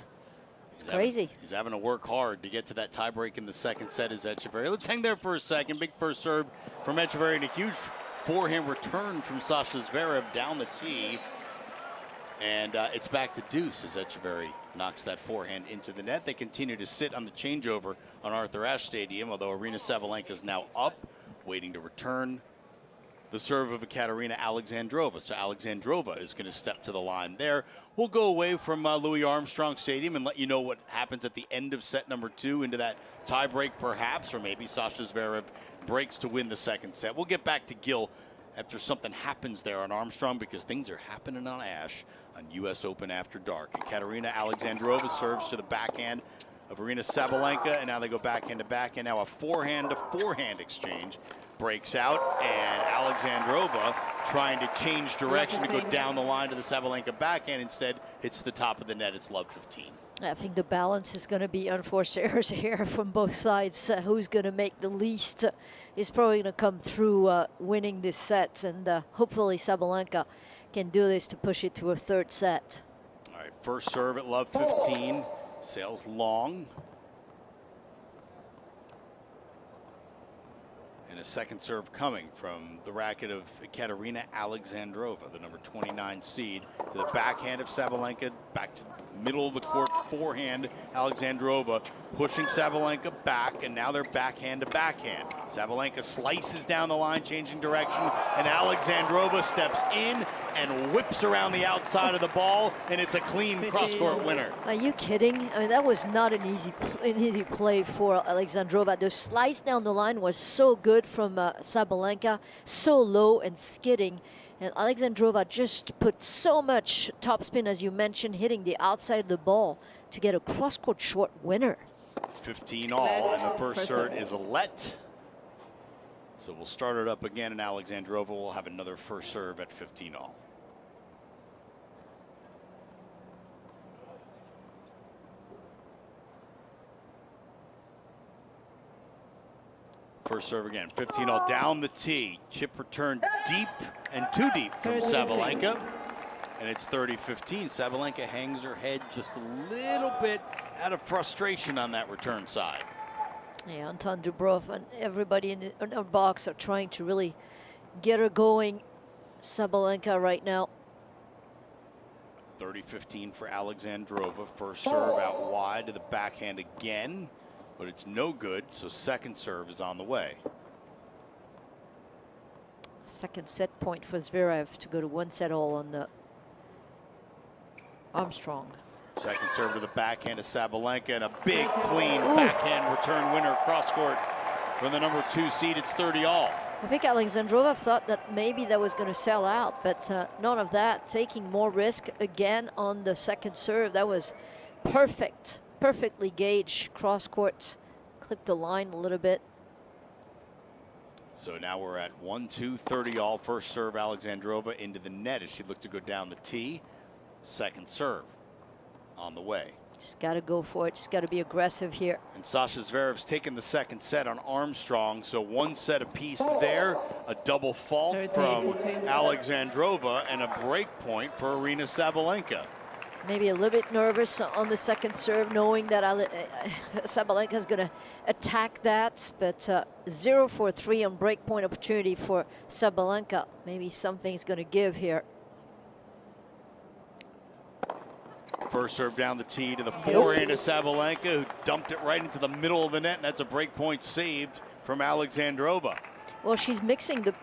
It's crazy. He's having to work hard to get to that tiebreak in the second set is Echeverry. Let's hang there for a second. Big first serve from Echeverry and a huge forehand return from Sasha Zverev down the tee. And it's back to deuce as Echeverry knocks that forehand into the net. They continue to sit on the changeover on Arthur Ashe Stadium, although Aryna Sabalenka is now up, waiting to return the serve of Ekaterina Alexandrova. So Alexandrova is going to step to the line there. We'll go away from Louis Armstrong Stadium and let you know what happens at the end of set number 2 into that tie break perhaps, or maybe Sasha Zverev breaks to win the second set. We'll get back to Gil after something happens there on Armstrong, because things are happening on Ashe on US Open After Dark. Ekaterina Alexandrova serves to the backhand of Aryna Sabalenka, and now they go backhand to backhand. Now a forehand to forehand exchange breaks out, and Alexandrova trying to change direction to go down the line to the Sabalenka backhand, instead hits the top of the net. It's love 15. I think the balance is going to be unforced errors here from both sides. Who's going to make the least is probably going to come through winning this set, and hopefully Sabalenka can do this to push it to a third set. All right, first serve at love 15, sails long. And a second serve coming from the racket of Ekaterina Alexandrova, the number 29 seed, to the backhand of Sabalenka, back to the middle of the court, forehand. Alexandrova pushing Sabalenka back, and now they're backhand to backhand. Sabalenka slices down the line, changing direction, and Alexandrova steps in and whips around the outside of the ball, and it's a clean cross-court winner. Are you kidding? I mean, that was not an easy play for Alexandrova. The slice down the line was so good from Sabalenka, so low and skidding. And Alexandrova just put so much topspin, as you mentioned, hitting the outside of the ball to get a cross-court short winner. 15 all, and the first serve is let. So we'll start it up again, and Alexandrova will have another first serve at 15 all. First serve again, 15 all down the tee. Chip return deep and too deep from Sabalenka. And it's 30-15. Sabalenka hangs her head just a little bit out of frustration on that return side. Yeah, Anton Dubrow and everybody in the box are trying to really get her going. Sabalenka right now. 30-15 for Alexandrova. First serve out wide to the backhand again, but it's no good, so second serve is on the way. Second set point for Zverev to go to 1-set-all on the Armstrong. Second serve to the backhand of Sabalenka, and a big clean backhand return winner cross court from the number 2 seed. It's 30 all. I think Alexandrova thought that maybe that was going to sell out, but none of that. Taking more risk again on the second serve. That was perfect, perfectly gauged cross court. Clipped the line a little bit. So now we're at 1-2, 30 all. First serve Alexandrova into the net as she looked to go down the tee. Second serve on the way. Just got to go for it. Just got to be aggressive here. And Sasha Zverev's taken the second set on Armstrong, so 1 set apiece there. A double fault from Alexandrova and a break point for Aryna Sabalenka. Maybe a little bit nervous on the second serve, knowing that Sabalenka is going to attack that, but 0 for 3 on break point opportunity for Sabalenka. Maybe something's going to give here. First serve down the tee to the forehand of Sabalenka, who dumped it right into the middle of the net, and that's a break point saved from Alexandrova. Well, she's mixing the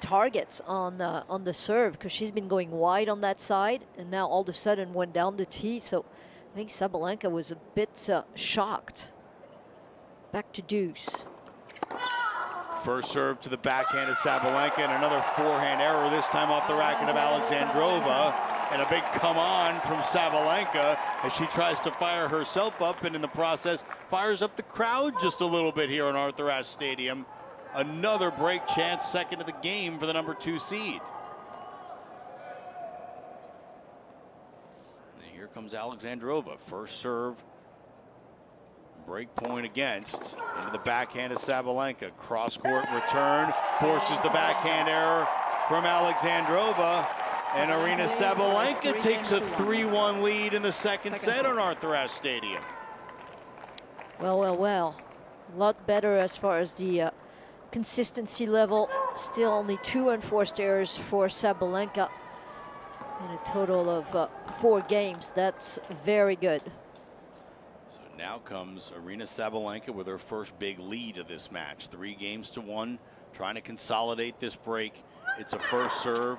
targets on the serve, because she's been going wide on that side, and now all of a sudden went down the tee. So I think Sabalenka was a bit shocked. Back to deuce. First serve to the backhand of Sabalenka, and another forehand error, this time off the racket of Alexandrova. And a big come on from Sabalenka as she tries to fire herself up, and in the process fires up the crowd just a little bit here in Arthur Ashe Stadium. Another break chance, second of the game for the number 2 seed. And here comes Alexandrova. First serve, break point against, into the backhand of Sabalenka. Cross court return, forces the backhand error from Alexandrova. And Aryna Sabalenka takes a 3-1 lead in the second set on Arthur Ashe Stadium. Well. A lot better as far as the consistency level. Still only 2 unforced errors for Sabalenka in a total of 4 games. That's very good. So now comes Aryna Sabalenka with her first big lead of this match. 3-1, trying to consolidate this break. It's a first serve,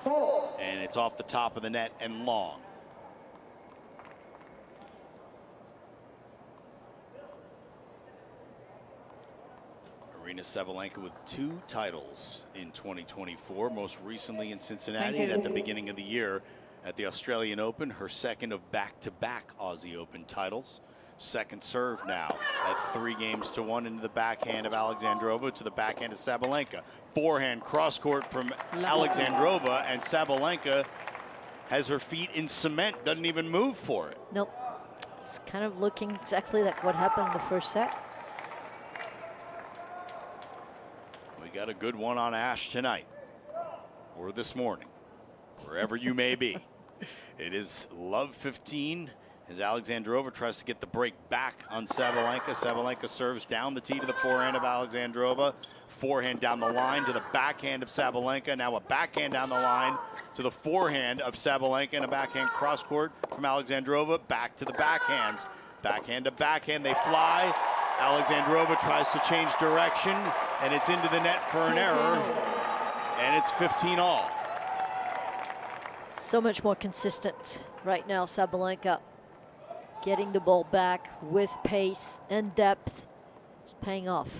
and it's off the top of the net and long. Aryna Sabalenka with 2 titles in 2024, most recently in Cincinnati and at the beginning of the year at the Australian Open, her second of back-to-back Aussie Open titles. Second serve now at 3-1 into the backhand of Alexandrova to the backhand of Sabalenka. Forehand cross court from Alexandrova, and Sabalenka has her feet in cement, doesn't even move for it. Nope. It's kind of looking exactly like what happened in the first set. We got a good one on Ashe tonight, or this morning, wherever you may be. It is love 15. As Alexandrova tries to get the break back on Sabalenka. Sabalenka serves down the tee to the forehand of Alexandrova. Forehand down the line to the backhand of Sabalenka. Now a backhand down the line to the forehand of Sabalenka, and a backhand cross court from Alexandrova. Back to the backhands. Backhand to backhand, they fly. Alexandrova tries to change direction, and it's into the net for an error. And it's 15 all. So much more consistent right now, Sabalenka. Getting the ball back with pace and depth. It's paying off.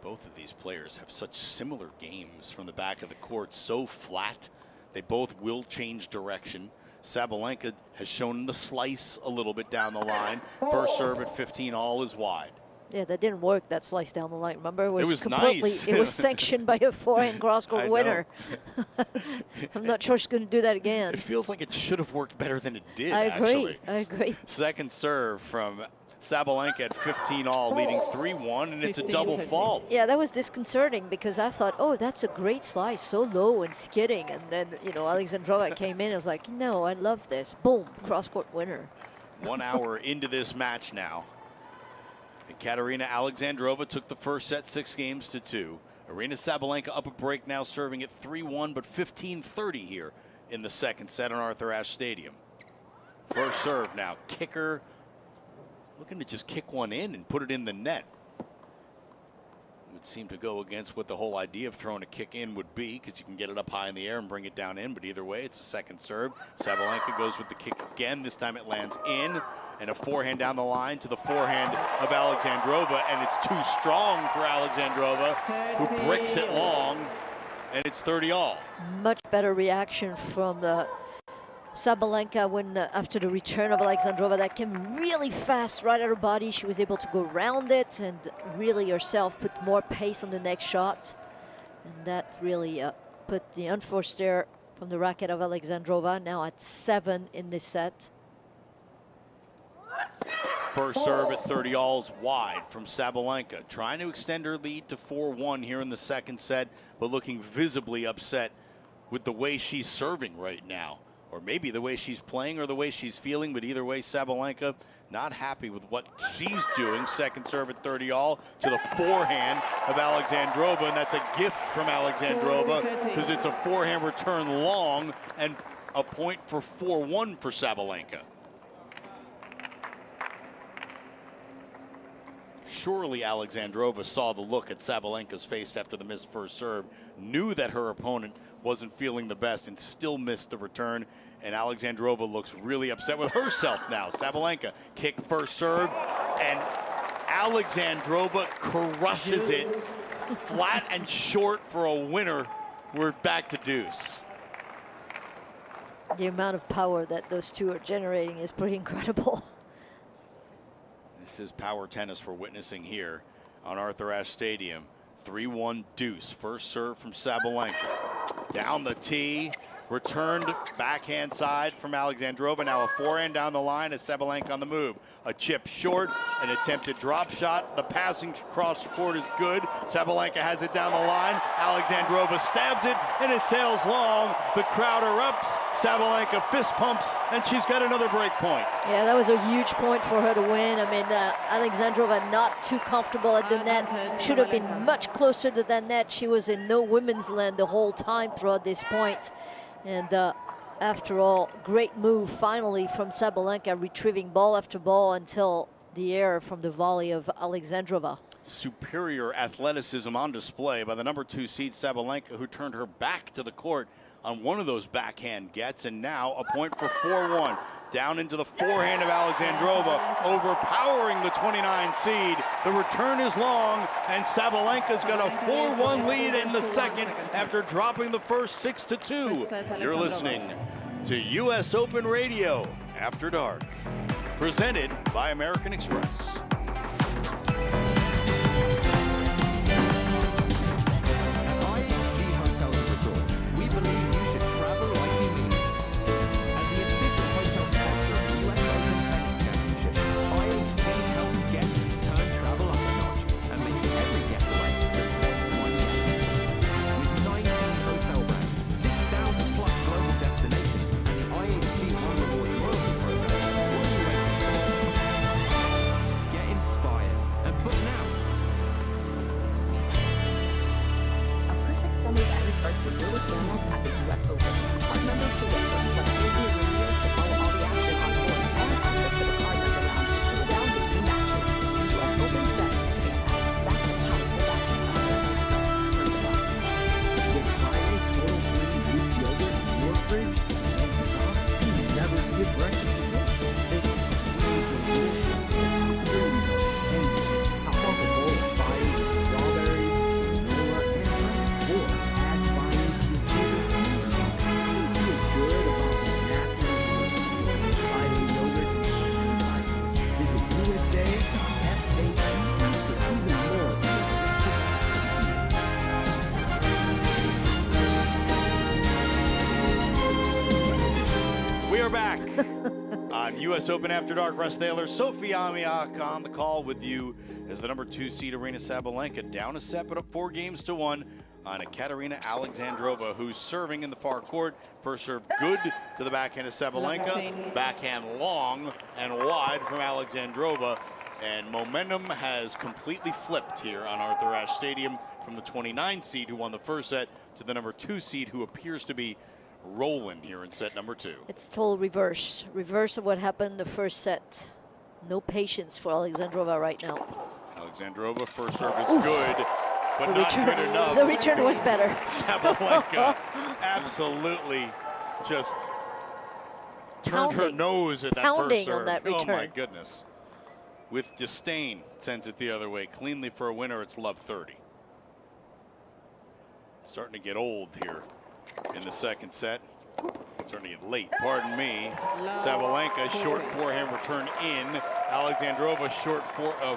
Both of these players have such similar games from the back of the court, so flat. They both will change direction. Sabalenka has shown the slice a little bit down the line. First serve at 15 all is wide. Yeah, that didn't work, that slice down the line. Remember, it was completely, nice. It was sanctioned by a forehand cross-court winner. I'm not sure she's going to do that again. It feels like it should have worked better than it did, I agree. actually. I agree. Second serve from Sabalenka at 15 all, leading 3-1, and it's a double fault. Yeah, that was disconcerting because I thought, oh, that's a great slice, so low and skidding. And then, you know, Alexandrova came in. I was like, no, I love this. Boom, cross-court winner. 1 hour into this match now. Ekaterina Alexandrova took the first set 6-2. Aryna Sabalenka up a break now, serving at 3-1, but 15-30 here in the second set on Arthur Ashe Stadium. First serve now, kicker looking to just kick one in and put it in the net. Would seem to go against what the whole idea of throwing a kick in would be, because you can get it up high in the air and bring it down in, but either way, it's a second serve. Sabalenka goes with the kick again. This time it lands in, and a forehand down the line to the forehand of Alexandrova, and it's too strong for Alexandrova, who breaks it long, and it's 30 all. Much better reaction from the Sabalenka when after the return of Alexandrova, that came really fast right at her body. She was able to go around it and really herself put more pace on the next shot, and that really put the unforced error from the racket of Alexandrova, now at 7 in this set. First serve at 30 alls wide from Sabalenka, trying to extend her lead to 4-1 here in the second set, but looking visibly upset with the way she's serving right now. Or maybe the way she's playing or the way she's feeling, but either way, Sabalenka not happy with what she's doing. Second serve at 30 all to the forehand of Alexandrova, and that's a gift from Alexandrova because it's a forehand return long and a point for 4-1 for Sabalenka. Surely Alexandrova saw the look at Sabalenka's face after the missed first serve, knew that her opponent wasn't feeling the best and still missed the return, and Alexandrova looks really upset with herself now. Sabalenka kick first serve, and Alexandrova crushes it flat and short for a winner. We're back to deuce. The amount of power that those two are generating is pretty incredible. This is power tennis we're witnessing here on Arthur Ashe Stadium. 3-1 deuce. First serve from Sabalenka. Down the tee. Returned backhand side from Alexandrova. Now a forehand down the line as Sabalenka on the move. A chip short, an attempted drop shot. The passing cross court is good. Sabalenka has it down the line. Alexandrova stabs it, and it sails long. The crowd erupts. Sabalenka fist pumps, and she's got another break point. Yeah, that was a huge point for her to win. I mean, Alexandrova not too comfortable at the net. Should have been much closer to the net. She was in no women's land the whole time throughout this point. And after all, great move finally from Sabalenka, retrieving ball after ball until the error from the volley of Alexandrova. Superior athleticism on display by the number 2 seed Sabalenka, who turned her back to the court on one of those backhand gets, and now a point for 4-1. Down into the forehand of Alexandrova, overpowering the 29 seed. The return is long, and Sabalenka's got a 4-1 lead in the second after dropping the first 6-2. You're listening to US Open Radio After Dark, presented by American Express. We are back on U.S. Open After Dark. Russ Taylor, Sophie Amiak on the call with you as the number 2 seed Aryna Sabalenka down a set, but up 4 games to 1 on Ekaterina Alexandrova, who's serving in the far court. First serve good to the backhand of Sabalenka. Backhand long and wide from Alexandrova. And momentum has completely flipped here on Arthur Ashe Stadium from the 29 seed who won the first set to the number 2 seed who appears to be rolling here in set number 2. It's total reverse of what happened in the first set. No patience for Alexandrova right now. Alexandrova first serve is good, but not good enough. The return was better. Sabalenka absolutely just turned her nose at that first serve. On that return. Oh my goodness. With disdain, sends it the other way. Cleanly for a winner, it's love 30. Starting to get old here in the second set. Starting to get late, pardon me. Sabalenka, short forehand return in. Alexandrova, short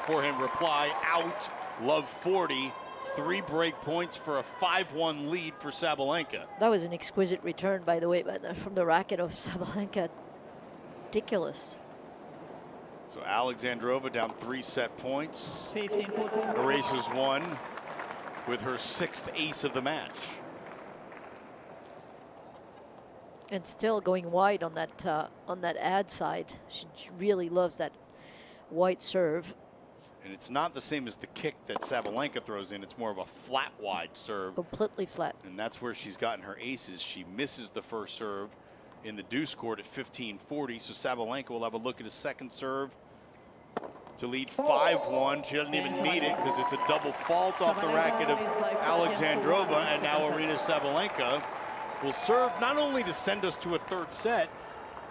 forehand reply out. Love 40. 3 break points for a 5-1 lead for Sabalenka. That was an exquisite return, by the way, from the racket of Sabalenka. Ridiculous. So Alexandrova down 3 set points. 15-14. Erases 1 with her 6th ace of the match. And still going wide on that ad side. She really loves that wide serve. And it's not the same as the kick that Sabalenka throws in. It's more of a flat wide serve. Completely flat. And that's where she's gotten her aces. She misses the first serve in the deuce court at 15-40. So Sabalenka will have a look at his second serve to lead 5-1. She doesn't even need it because it's a double fault off the racket of Alexandrova. And now Aryna Sabalenka will serve not only to send us to a third set,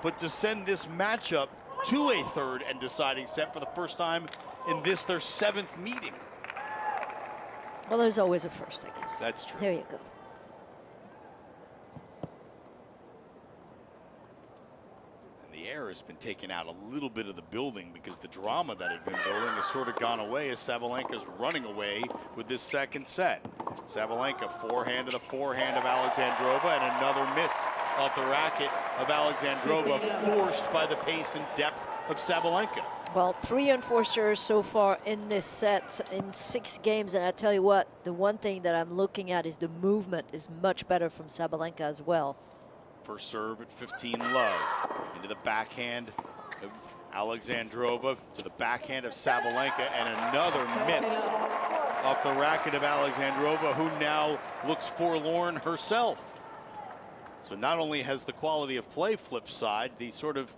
but to send this matchup to a third and deciding set for the first time in this, their 7th meeting. Well, there's always a first, I guess. That's true. There you go. And the air has been taken out a little bit of the building because the drama that had been building has sort of gone away as Sabalenka's running away with this second set. Sabalenka forehand to the forehand of Alexandrova and another miss off the racket of Alexandrova, forced by the pace and depth of Sabalenka. Well, 3 unforced errors so far in this set in 6 games. And I tell you what, the one thing that I'm looking at is the movement is much better from Sabalenka as well. First serve at 15 love. Into the backhand of Alexandrova to the backhand of Sabalenka and another miss off the racket of Alexandrova, who now looks forlorn herself. So not only has the quality of play flipped side, the sort of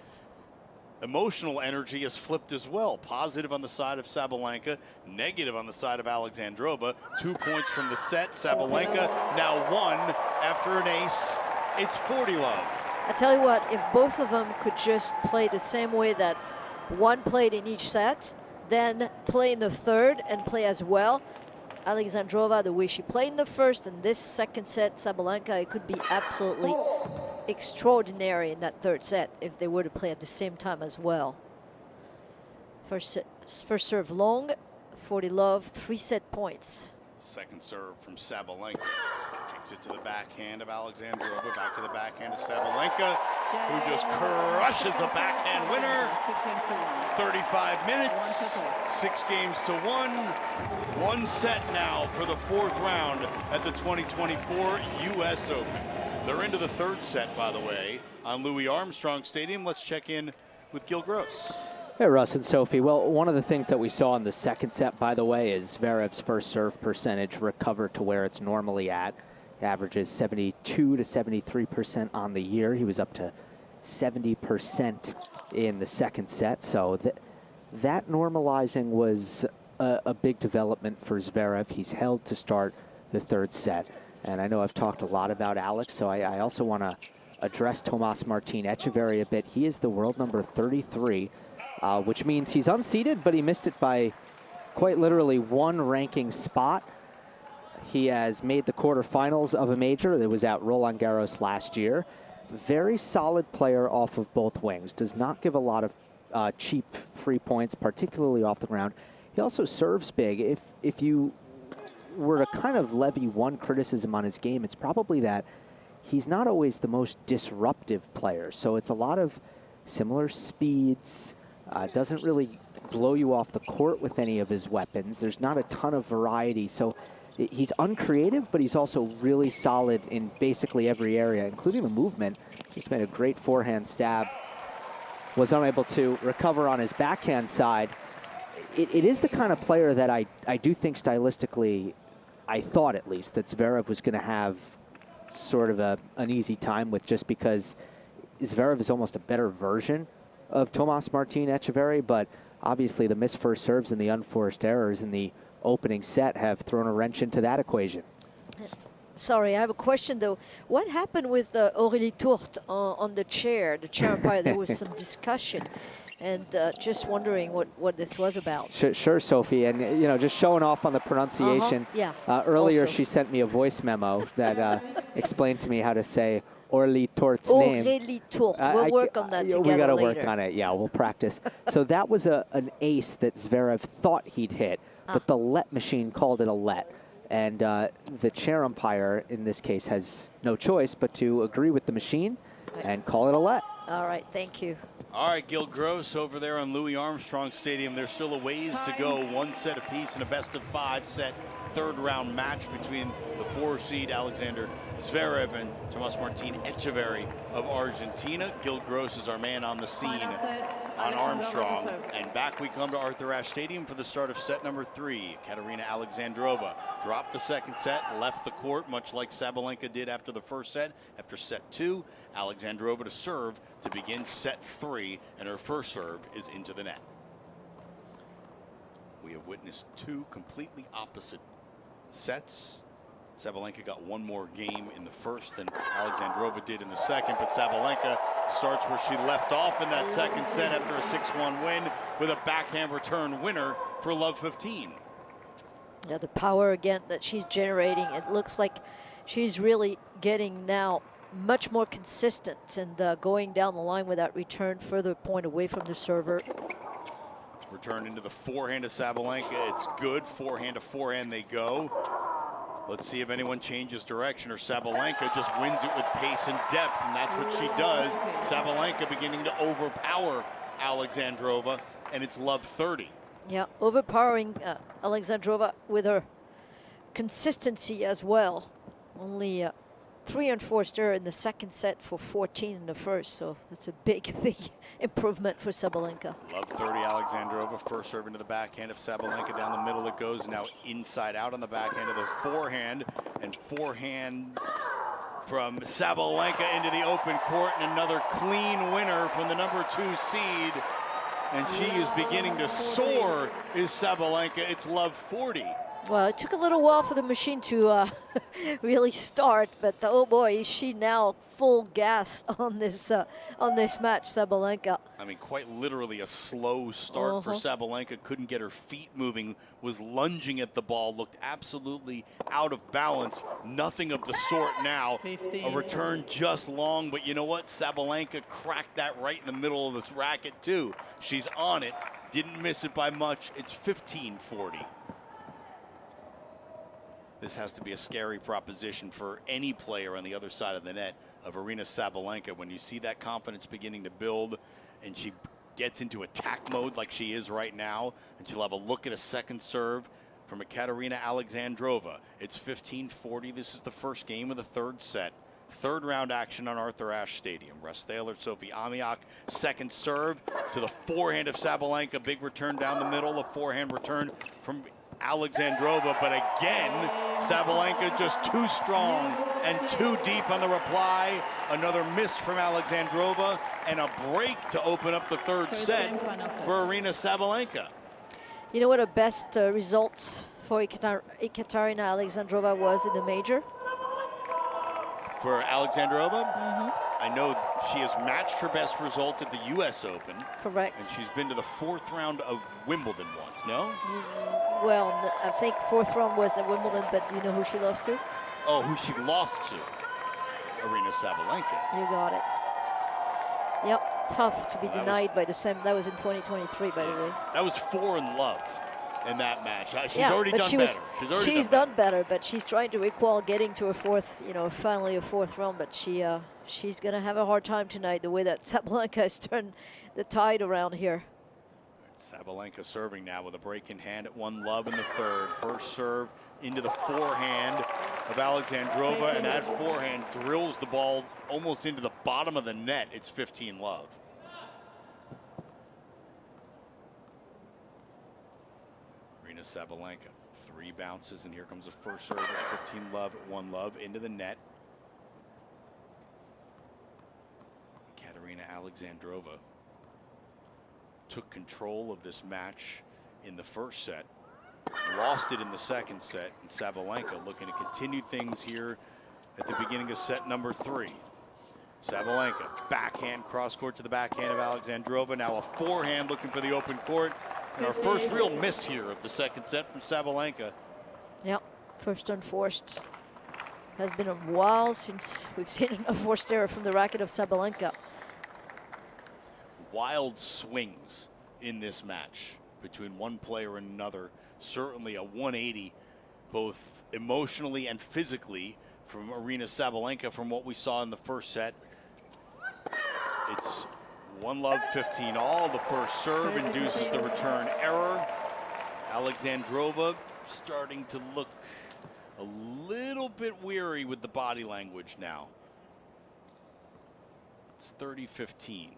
emotional energy has flipped as well. Positive on the side of Sabalenka, negative on the side of Alexandrova. 2 points from the set. Sabalenka now 1 after an ace. It's 40 love. I tell you what, if both of them could just play the same way that one played in each set, then play in the third and play as well. Alexandrova, the way she played in the first and this second set, Sabalenka, it could be absolutely extraordinary in that third set if they were to play at the same time as well. First serve long, 40 love, 3 set points. Second serve from Sabalenka. Takes it to the backhand of Alexandrova, back to the backhand of Sabalenka, who just crushes a backhand winner. 35 minutes, 6 games to 1. 1 set now for the 4th round at the 2024 U.S. Open. They're into the 3rd set, by the way, on Louis Armstrong Stadium. Let's check in with Gil Gross. Hey, Russ and Sophie. Well, one of the things that we saw in the second set, by the way, is Zverev's first serve percentage recovered to where it's normally at. He averages 72 to 73% on the year. He was up to 70% in the second set. So that normalizing was a big development for Zverev. He's held to start the 3rd set. And I know I've talked a lot about Alex, so I also want to address Tomas Martin Echeverry a bit. He is the world number 33. Which means he's unseeded, but he missed it by quite literally 1 ranking spot. He has made the quarterfinals of a major that was at Roland Garros last year. Very solid player off of both wings. Does not give a lot of cheap free points, particularly off the ground. He also serves big. If you were to kind of levy one criticism on his game, it's probably that he's not always the most disruptive player. So it's a lot of similar speeds, doesn't really blow you off the court with any of his weapons. There's not a ton of variety. So he's uncreative, but he's also really solid in basically every area, including the movement. He's made a great forehand stab. Was unable to recover on his backhand side. It is the kind of player that I do think stylistically, I thought at least, that Zverev was going to have sort of an easy time with, just because Zverev is almost a better version of Tomas Martin Etcheverry, but obviously the missed first serves and the unforced errors in the opening set have thrown a wrench into that equation. Sorry, I have a question though. What happened with Aurélie Tourte on the chair umpire? There was some discussion, and just wondering what this was about. Sure, Sophie, and you know, just showing off on the pronunciation. Yeah. Earlier, also, she sent me a voice memo that explained to me how to say Aurélie Tourte's name. Aurélie Tourte. We'll work on that together We got to later. work on it. Yeah, we'll practice. So that was an ace that Zverev thought he'd hit, but the let machine called it a let. And the chair umpire, in this case, has no choice but to agree with the machine and call it a let. All right, thank you. All right, Gil Gross over there on Louis Armstrong Stadium. There's still a ways to go. One set apiece in a best-of-5 set third-round match between the 4-seed Alexander Zverev and Tomas Martin Etcheverry of Argentina. Gil Gross is our man on the scene on Armstrong. And back we come to Arthur Ashe Stadium for the start of set number 3. Ekaterina Alexandrova dropped the second set, left the court, much like Sabalenka did after the first set. After set 2, Alexandrova to serve to begin set 3, and her first serve is into the net. We have witnessed 2 completely opposite sets. Sabalenka got one more game in the first than Alexandrova did in the second, but Sabalenka starts where she left off in that second set after a 6-1 win with a backhand return winner for love 15. Yeah, the power again that she's generating, it looks like she's really getting now much more consistent and going down the line with that return further point away from the server. Return into the forehand of Sabalenka. It's good. Forehand to forehand they go. Let's see if anyone changes direction, or Sabalenka just wins it with pace and depth, and that's what she does. Sabalenka beginning to overpower Alexandrova, and it's love 30. Yeah, overpowering Alexandrova with her consistency as well. Only 3 unforced error in the second set for 14 in the first, so that's a big improvement for Sabalenka. Love 30 Alexandrova, first serve into the backhand of Sabalenka, down the middle it goes, now inside out on the backhand of the forehand, and forehand from Sabalenka into the open court, and another clean winner from the number 2 seed, and she is beginning to soar, is Sabalenka. It's love 40. Well, it took a little while for the machine to really start, but oh boy, is she now full gas on this match, Sabalenka. I mean, quite literally a slow start for Sabalenka. Couldn't get her feet moving, was lunging at the ball, looked absolutely out of balance. Nothing of the sort now. 15. A return just long, but you know what? Sabalenka cracked that right in the middle of this racket too. She's on it, didn't miss it by much. It's 15-40. This has to be a scary proposition for any player on the other side of the net of Aryna Sabalenka. When you see that confidence beginning to build and she gets into attack mode like she is right now, and she'll have a look at a second serve from Ekaterina Alexandrova. It's 15-40. This is the first game of the third set. Third round action on Arthur Ashe Stadium. Russ Thaler, Sophie Amiak, second serve to the forehand of Sabalenka. Big return down the middle. A forehand return from Alexandrova, but again, Sabalenka just too strong and too deep on the reply. Another miss from Alexandrova, and a break to open up the third set for Aryna Sabalenka. You know what a best result for Ekaterina Alexandrova was in the major? For Alexandrova? I know she has matched her best result at the U.S. Open. Correct. And she's been to the 4th round of Wimbledon once, no? Well, I think 4th round was at Wimbledon, but do you know who she lost to? Oh, who she lost to? Aryna Sabalenka. You got it. Yep, tough to be denied by the same. That was in 2023, by the way. That was 4 in love. in that match. She's already done better. She's done better, but she's trying to recall getting to a fourth, finally a fourth round. But she's going to have a hard time tonight, the way that Sabalenka has turned the tide around here. Sabalenka serving now with a break in hand at 1-love in the third. First serve into the forehand of Alexandrova, and that forehand drills the ball almost into the bottom of the net. It's 15-love. Aryna Sabalenka, 3 bounces, and here comes the first serve at 15-love at 1-love into the net. Ekaterina Alexandrova took control of this match in the first set, lost it in the second set, and Sabalenka looking to continue things here at the beginning of set number 3. Sabalenka, backhand cross court to the backhand of Alexandrova. Now a forehand looking for the open court. And our first real miss here of the second set from Sabalenka. Yep, first unforced. Has been a while since we've seen an unforced error from the racket of Sabalenka. Wild swings in this match between one player and another. Certainly a 180, both emotionally and physically, from Aryna Sabalenka from what we saw in the first set. It's 1-love, 15-all. The first serve induces the return error. Alexandrova starting to look a little bit weary with the body language now. It's 30-15.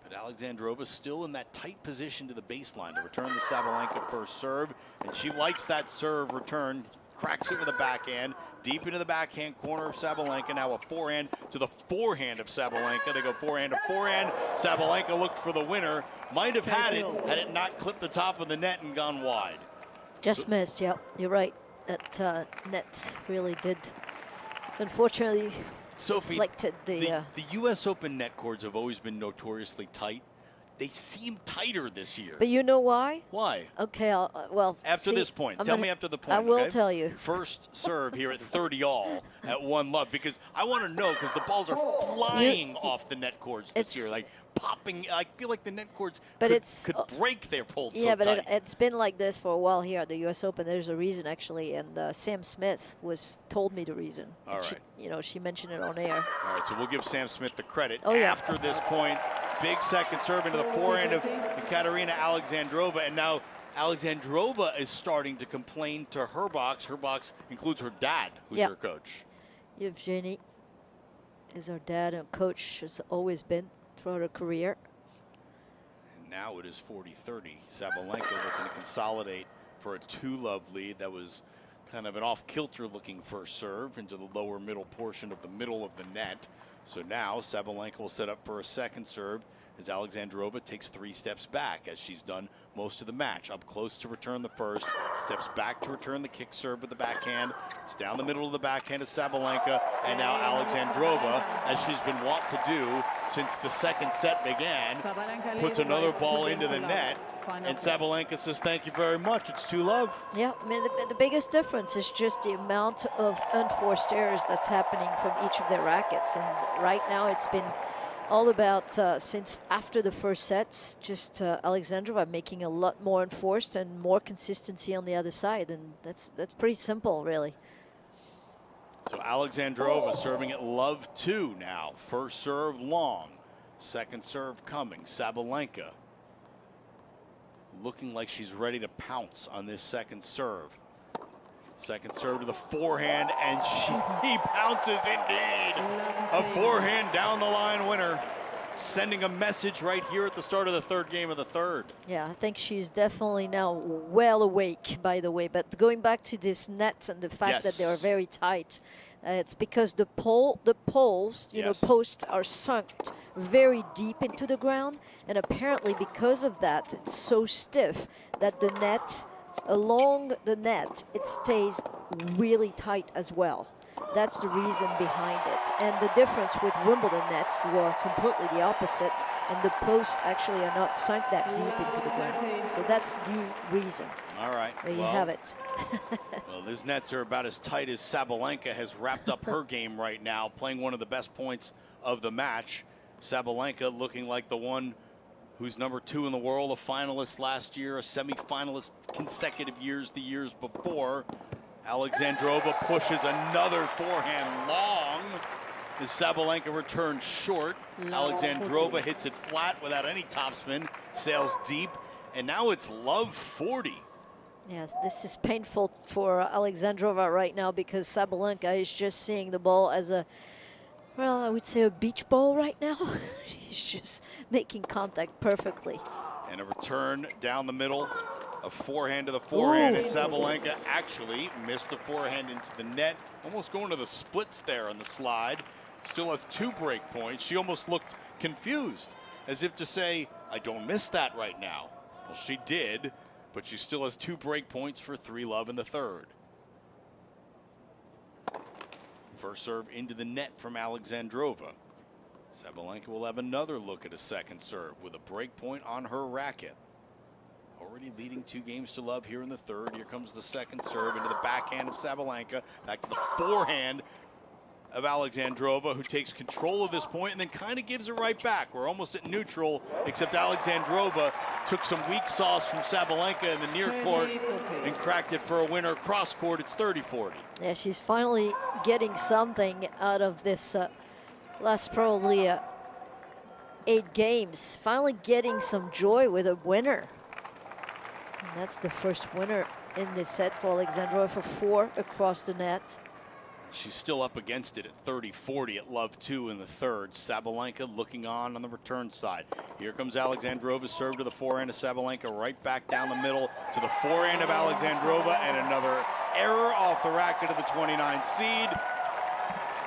But Alexandrova still in that tight position to the baseline to return the Sabalenka first serve. And she likes that serve return. Cracks it with a backhand, deep into the backhand corner of Sabalenka. Now a forehand to the forehand of Sabalenka. They go forehand to forehand. Sabalenka looked for the winner. Might have had it not clipped the top of the net and gone wide. Just missed, yep, you're right. That net really did, unfortunately, Sophie, reflected the U.S. Open net courts have always been notoriously tight. They seem tighter this year. But you know why? Why? Okay, well. After this point, tell me after the point. I will okay? tell you. First serve here at 30-all at 1-love, because I want to know, because the balls are flying off the net cords this year, like popping. I feel like the net cords could break their pulls. Yeah, so but tight. it's been like this for a while here at the U.S. Open. There's a reason, actually, and Sam Smith told me the reason. All right. She mentioned it on air. All right, so we'll give Sam Smith the credit. Oh, yeah. After this point, big second serve into the forehand of Ekaterina Alexandrova, and now Alexandrova is starting to complain to her box. Her box includes her dad, who's her coach. Evgeny is our dad and coach, has always been throughout her career. And now it is 40-30. Sabalenka looking to consolidate for a 2-love lead. That was kind of an off-kilter looking first serve into the lower middle portion of the middle of the net. So now Sabalenka will set up for a second serve as Alexandrova takes 3 steps back, as she's done most of the match. Up close to return the first, steps back to return the kick serve with the backhand. It's down the middle of the backhand of Sabalenka, and now Alexandrova, as she's been wont to do since the second set began, puts another ball into the net. And Sabalenka says, thank you very much, it's 2-love. Yeah, I mean, the biggest difference is just the amount of unforced errors that's happening from each of their rackets. And right now it's been all about, since after the first set, just Alexandrova making a lot more enforced and more consistency on the other side. And that's pretty simple, really. So Alexandrova serving at love 2 now. First serve long, second serve coming. Sabalenka looking like she's ready to pounce on this second serve. Second serve to the forehand, and he pounces indeed. A forehand down the line winner, sending a message right here at the start of the third game of the third. Yeah, I think she's definitely now well awake, by the way. But going back to this net and the fact that they are very tight, it's because the poles, posts are sunk very deep into the ground, and apparently because of that, it's so stiff that the net, along the net, it stays really tight as well. That's the reason behind it. And the difference with Wimbledon nets were completely the opposite, and the posts actually are not sunk that deep into the ground. So that's the reason. All right. There you have it. Well, these nets are about as tight as Sabalenka has wrapped up her game right now, playing one of the best points of the match. Sabalenka looking like the one who's number 2 in the world, a finalist last year, a semi-finalist consecutive years the years before. Alexandrova pushes another forehand long as Sabalenka returns short. Alexandrova hits it flat without any topspin, sails deep, and now it's love 40. Yes, this is painful for Alexandrova right now because Sabalenka is just seeing the ball as a, well, I would say a beach ball right now. She's just making contact perfectly. And a return down the middle, a forehand to the forehand, and Sabalenka actually missed a forehand into the net, almost going to the splits there on the slide. Still has 2 break points. She almost looked confused, as if to say, I don't miss that right now. Well, she did, but she still has 2 break points for 3-love in the third. First serve into the net from Alexandrova. Sabalenka will have another look at a second serve with a break point on her racket. Already leading 2-love here in the third. Here comes the second serve into the backhand of Sabalenka. Back to the forehand of Alexandrova, who takes control of this point and then kind of gives it right back. We're almost at neutral, except Alexandrova took some weak sauce from Sabalenka in the near court and cracked it for a winner. Cross court, it's 30-40. Yeah, she's finally getting something out of this last probably 8 games. Finally getting some joy with a winner. And that's the first winner in this set for Alexandrova, for 4 across the net. She's still up against it at 30-40 at love 2 in the third. Sabalenka looking on the return side. Here comes Alexandrova's serve to the forehand of Sabalenka, right back down the middle to the forehand of Alexandrova, and another error off the racket of the 29 seed.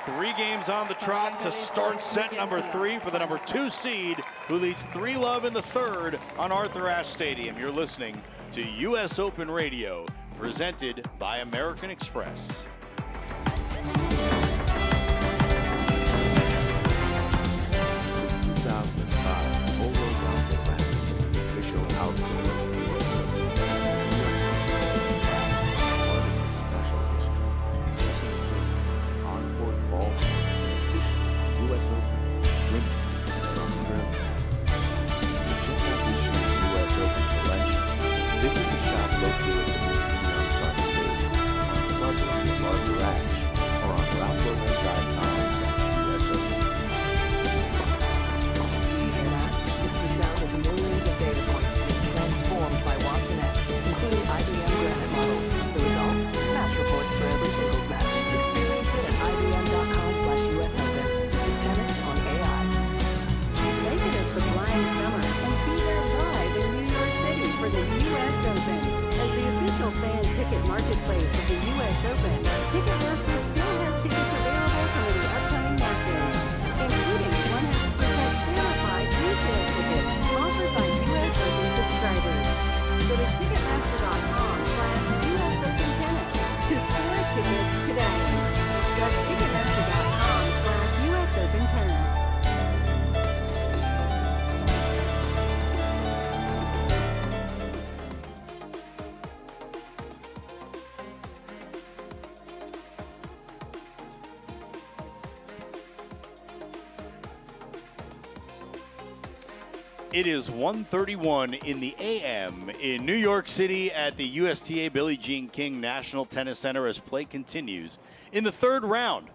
3 games on the trot to start set number 3 for the number 2 seed, who leads 3-love in the third on Arthur Ashe Stadium. You're listening to US Open Radio, presented by American Express. 2005 Polo Round Atlantic, official outdoor special history. On-court ball, US Open, women, and Australia. To check out this year's US Open collection, visit the shop located at the Musetti outside stage on Club Lane, Arthur Ashe, or on ralphlopez.com/US Open. Millions of data points transformed by Watson X, including IBM Granite models. The result? Match reports for every singles match. Experience it at IBM.com/US Open. This is tennis on AI. Make it a sublime summer and see them live in New York City for the US Open. As the official fan ticket marketplace of the US Open, Ticketmaster still has tickets available for the upcoming matches, including 100% verified resale tickets offered by US Open subscribers. Go to Ticketmaster.com/US Open Tennis to score tickets today. That's Ticketmaster.com/US Open Tennis. It is 1:31 in the a.m. in New York City at the USTA Billie Jean King National Tennis Center as play continues in the third round.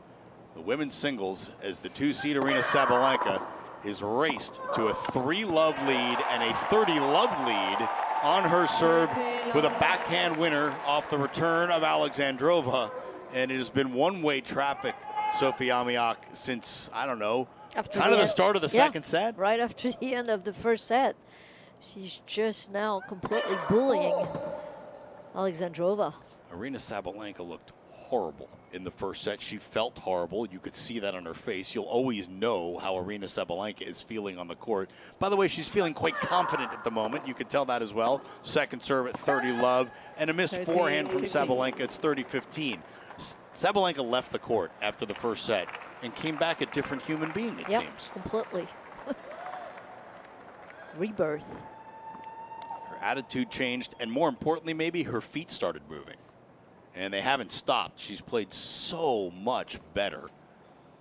The women's singles, as the 2-seed Aryna Sabalenka is raced to a 3-love lead and a 30-love lead on her serve with a backhand winner off the return of Alexandrova. And it has been one-way traffic, Sophie Amiak, since, I don't know, kind of the start of the second set? Right after the end of the first set. She's just now completely bullying Alexandrova. Aryna Sabalenka looked horrible in the first set. She felt horrible. You could see that on her face. You'll always know how Aryna Sabalenka is feeling on the court. By the way, she's feeling quite confident at the moment. You could tell that as well. Second serve at 30-love. And a missed forehand from Sabalenka. It's 30-15. Sabalenka left the court after the first set and came back a different human being, it seems. Completely. Rebirth. Her attitude changed, and more importantly, maybe her feet started moving. And they haven't stopped. She's played so much better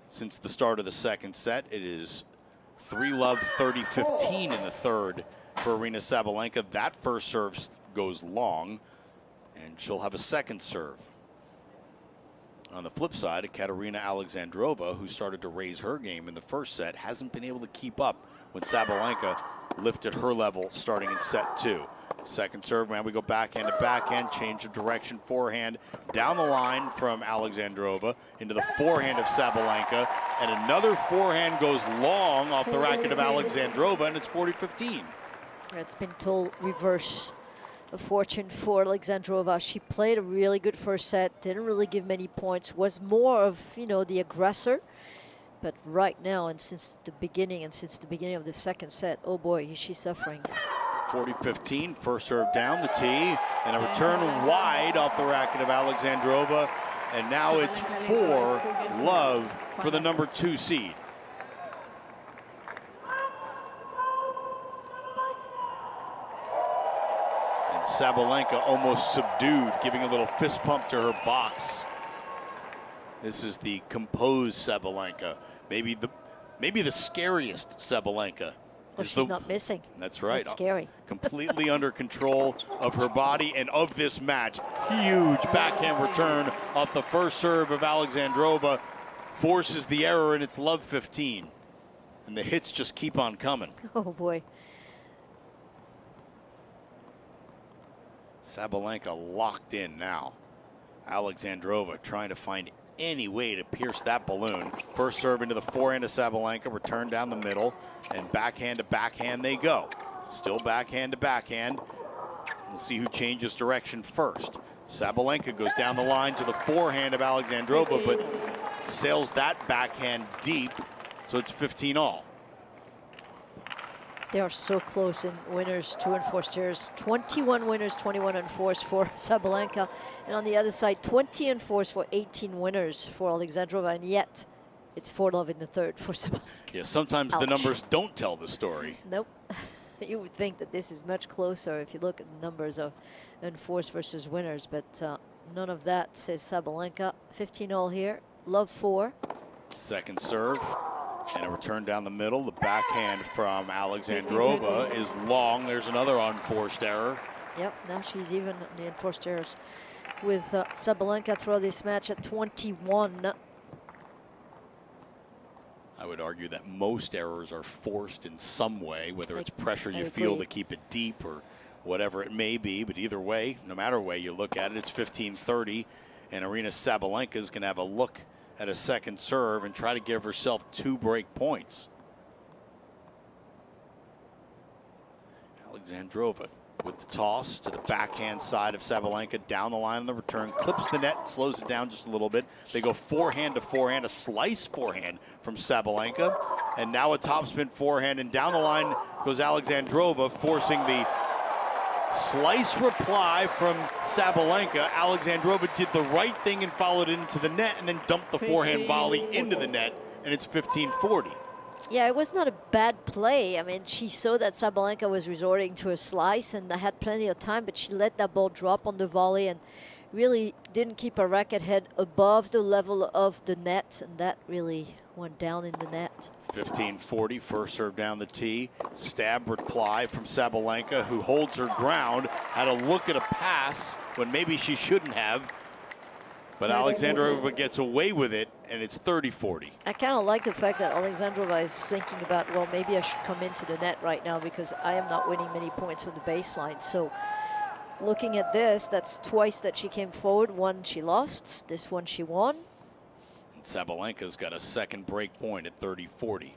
since the start of the second set. It is 3-love, 30-15 in the third for Aryna Sabalenka. That first serve goes long, and she'll have a second serve. On the flip side, Ekaterina Alexandrova, who started to raise her game in the first set, hasn't been able to keep up when Sabalenka lifted her level starting in set 2. Second serve, man, we go backhand to backhand, change of direction, forehand down the line from Alexandrova into the forehand of Sabalenka, and another forehand goes long off the racket of Alexandrova, and it's 40-15. It's been total reverse of fortune for Alexandrova. She played a really good first set, didn't really give many points, was more of, you know, the aggressor. But right now, and since the beginning of the second set, oh boy, is she suffering. 40-15, first serve down the tee, and a return wide off the racket of Alexandrova, and now it's 4-love for the number 2 seed. And Sabalenka almost subdued, giving a little fist pump to her box. This is the composed Sabalenka, maybe the scariest Sabalenka. Well, she's not missing. That's right. That's scary. Completely under control of her body and of this match. Huge backhand return off the first serve of Alexandrova. Forces the error, and it's love 15. And the hits just keep on coming. Oh, boy. Sabalenka locked in now. Alexandrova trying to find any way to pierce that balloon. First serve into the forehand of Sabalenka, return down the middle, and backhand to backhand they go. Still backhand to backhand. We'll see who changes direction first. Sabalenka goes down the line to the forehand of Alexandrova, but sails that backhand deep, so it's 15-all. They are so close in winners, 2 and 4 stairs. 21 winners, 21 and 4s for Sabalenka. And on the other side, 20 and 4s for 18 winners for Alexandrova. And yet, it's 4-love in the third for Sabalenka. Yeah, sometimes the numbers don't tell the story. Nope. You would think that this is much closer if you look at the numbers of and 4s versus winners. But none of that, says Sabalenka. 15-all here. Love 4. Second serve. And a return down the middle. The backhand from Alexandrova is long. There's another unforced error. Yep, now she's even on the enforced errors with Sabalenka throughout this match at 21. I would argue that most errors are forced in some way, whether it's pressure you I feel agree. to keep it deep or whatever it may be. But either way, no matter way you look at it, it's 15-30. And Aryna Sabalenka is going to have a look at a second serve and try to give herself 2 break points. Alexandrova with the toss to the backhand side of Sabalenka, down the line on the return, clips the net, slows it down just a little bit. They go forehand to forehand, a slice forehand from Sabalenka, and now a topspin forehand, and down the line goes Alexandrova, forcing the slice reply from Sabalenka. Alexandrova did the right thing and followed it into the net, and then dumped the forehand volley into the net, and it's 15-40. Yeah, it was not a bad play. I mean, she saw that Sabalenka was resorting to a slice and had plenty of time, but she let that ball drop on the volley and really didn't keep her racket head above the level of the net, and that really went down in the net. 15-40, first serve down the tee. Stab reply from Sabalenka, who holds her ground. Had a look at a pass when maybe she shouldn't have. But Alexandrova gets away with it, and it's 30-40. I kind of like the fact that Alexandrova is thinking about, well, maybe I should come into the net right now because I am not winning many points from the baseline. So looking at this, that's twice that she came forward. One she lost, this one she won. Sabalenka's got a second break point at 30-40.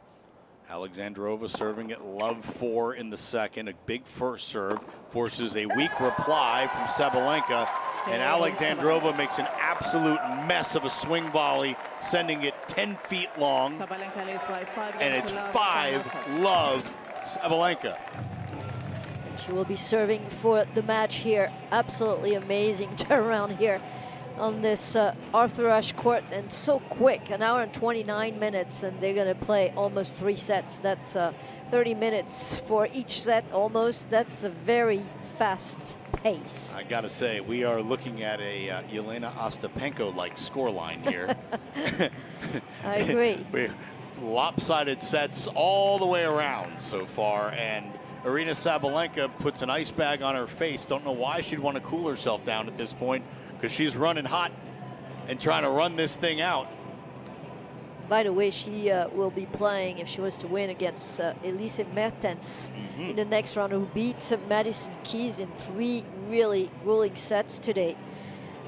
Alexandrova serving at love 4 in the second. A big first serve forces a weak reply from Sabalenka, and Alexandrova makes an absolute mess of a swing volley, sending it 10 feet long, and it's 5-love Sabalenka. She will be serving for the match here. Absolutely amazing turnaround here on this Arthur Ashe court, and so quick, 1 hour and 29 minutes, and they're gonna play almost 3 sets. That's 30 minutes for each set almost. That's a very fast pace. I gotta say, we are looking at a Jelena Ostapenko-like scoreline here. I agree. lopsided sets all the way around so far, and Aryna Sabalenka puts an ice bag on her face. Don't know why she'd want to cool herself down at this point, because she's running hot and trying to run this thing out. By the way, she will be playing, if she was to win, against Elise Mertens in the next round, who beat Madison Keys in 3 really grueling sets today.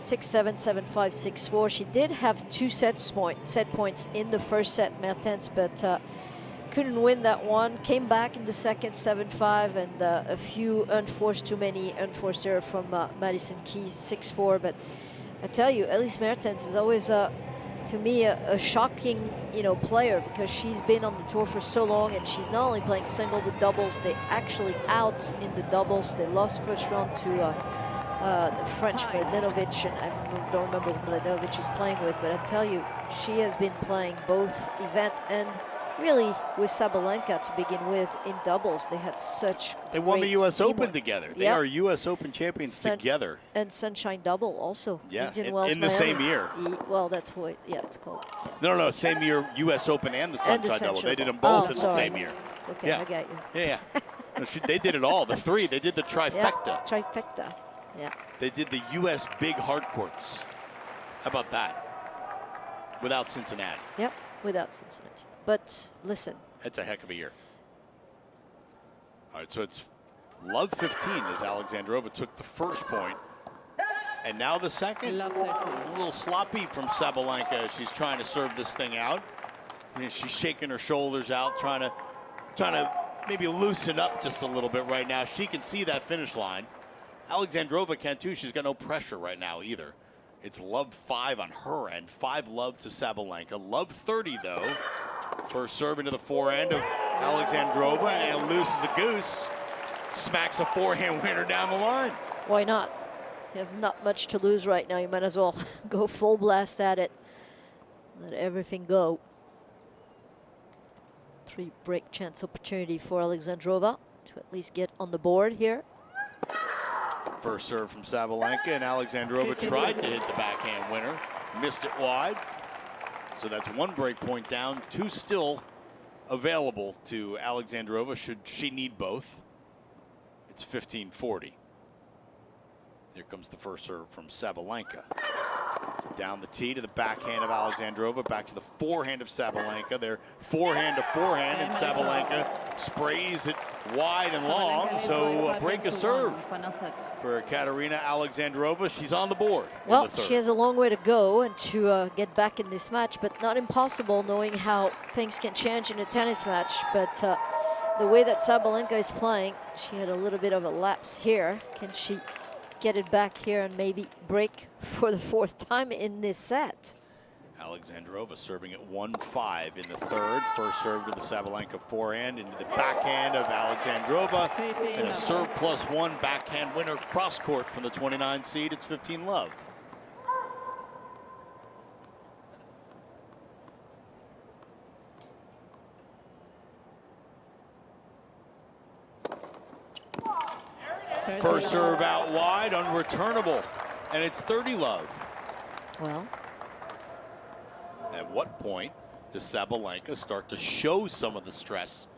6-7, 7-5, 6-4. She did have 2 set points in the first set, Mertens, but couldn't win that one. Came back in the second, 7-5, and a few too many unforced error from Madison Keys, 6-4. But I tell you, Elise Mertens is always to me a shocking, player, because she's been on the tour for so long, and she's not only playing single but doubles. They actually out in the doubles. They lost first round to the French Mladenovic, and I don't remember who Mladenovic is playing with, but I tell you, she has been playing both event and really with Sabalenka to begin with in doubles. They had such They won the great U.S. teamwork. Open together. They are U.S. Open champions together. And Sunshine Double also. Yeah, Indian Wells, in the Miami. same year. Well, that's what it's called. No, same year, U.S. Open and the Sunshine Double. They did them both in the same year. Okay, yeah. I got you. Yeah. No, they did it all. The 3. They did the trifecta. Yeah, trifecta. Yeah. They did the U.S. big hard courts. How about that? Without Cincinnati. Yep, without Cincinnati. But listen. That's a heck of a year. All right, so it's love 15 as Alexandrova took the first point. And now the second. A little sloppy from Sabalenka as she's trying to serve this thing out. She's shaking her shoulders out, trying to maybe loosen up just a little bit right now. She can see that finish line. Alexandrova can too. She's got no pressure right now either. It's love 5 on her end. 5 love to Sabalenka. Love 30 though. First serve into the forehand of Alexandrova and loses a goose. Smacks a forehand winner down the line. Why not? You have not much to lose right now. You might as well go full blast at it. Let everything go. 3 break chance opportunity for Alexandrova to at least get on the board here. First serve from Sabalenka, and Alexandrova tried to hit the backhand winner. Missed it wide. So that's 1 break point down. 2 still available to Alexandrova should she need both. It's 15-40. Here comes the first serve from Sabalenka. Down the tee to the backhand of Alexandrova, back to the forehand of Sabalenka. They're forehand to forehand, and Sabalenka sprays it wide and long. So a break of serve for Ekaterina Alexandrova. She's on the board. Well, she has a long way to go and to get back in this match, but not impossible knowing how things can change in a tennis match. But the way that Sabalenka is playing, she had a little bit of a lapse here. Can she get it back here and maybe break for the 4th time in this set? Alexandrova serving at 1-5 in the 3rd. First serve to the Sabalenka forehand into the backhand of Alexandrova. And a serve +1 backhand winner cross court from the 29 seed. It's 15 love. First serve out wide, unreturnable, and it's 30 love. Well, at what point does Sabalenka start to show some of the stress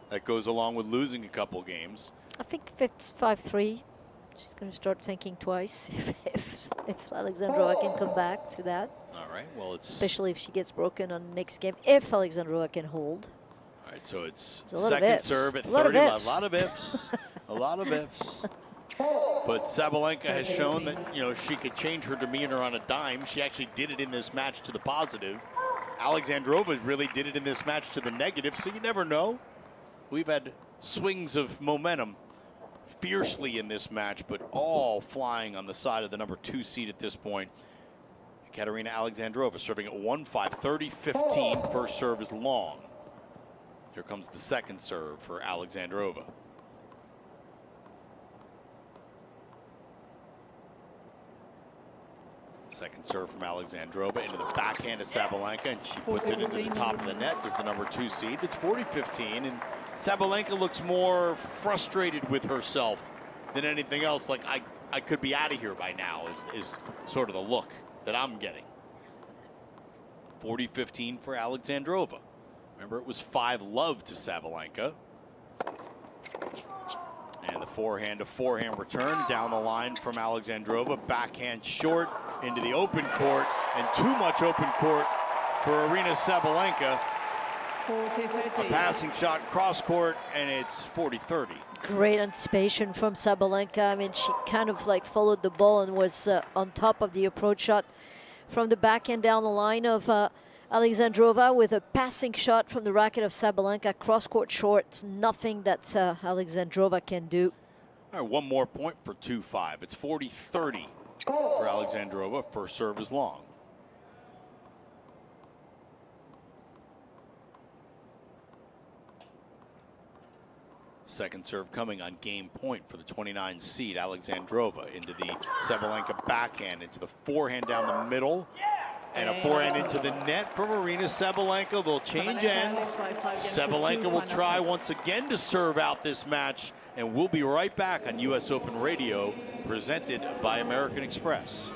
that goes along with losing a couple games? I think if it's 5-3, she's going to start thinking twice if Alexandrova can come back to that. All right, well, it's... especially if she gets broken on the next game, if Alexandrova can hold. All right, so it's a lot second of serve at 30 love. A lot of ifs. A lot of ifs. But Sabalenka has shown that, she could change her demeanor on a dime. She actually did it in this match to the positive. Alexandrova really did it in this match to the negative, so you never know. We've had swings of momentum fiercely in this match, but all flying on the side of the number 2 seed at this point. Ekaterina Alexandrova serving at 1-5, 30-15. First serve is long. Here comes the second serve for Alexandrova. Second serve from Alexandrova into the backhand of Sabalenka, and she puts it into the top of the net as the number 2 seed. It's 40-15, and Sabalenka looks more frustrated with herself than anything else. Like, I could be out of here by now is sort of the look that I'm getting. 40-15 for Alexandrova. Remember, it was 5-love to Sabalenka. And the forehand to forehand return down the line from Alexandrova. Backhand short into the open court, and too much open court for Aryna Sabalenka. 40-30. A passing shot cross court, and it's 40-30. Great anticipation from Sabalenka. I mean, she kind of like followed the ball and was on top of the approach shot from the backhand down the line of Alexandrova, with a passing shot from the racket of Sabalenka. Cross-court short, nothing that Alexandrova can do. All right, one more point for 2-5. It's 40-30 for Alexandrova. First serve is long. Second serve coming on game point for the 29 seed, Alexandrova, into the Sabalenka backhand, into the forehand down the middle. And a forehand into the net from Aryna Sabalenka. They'll change ends. Sabalenka will try once again to serve out this match. And we'll be right back on US Open Radio, presented by American Express.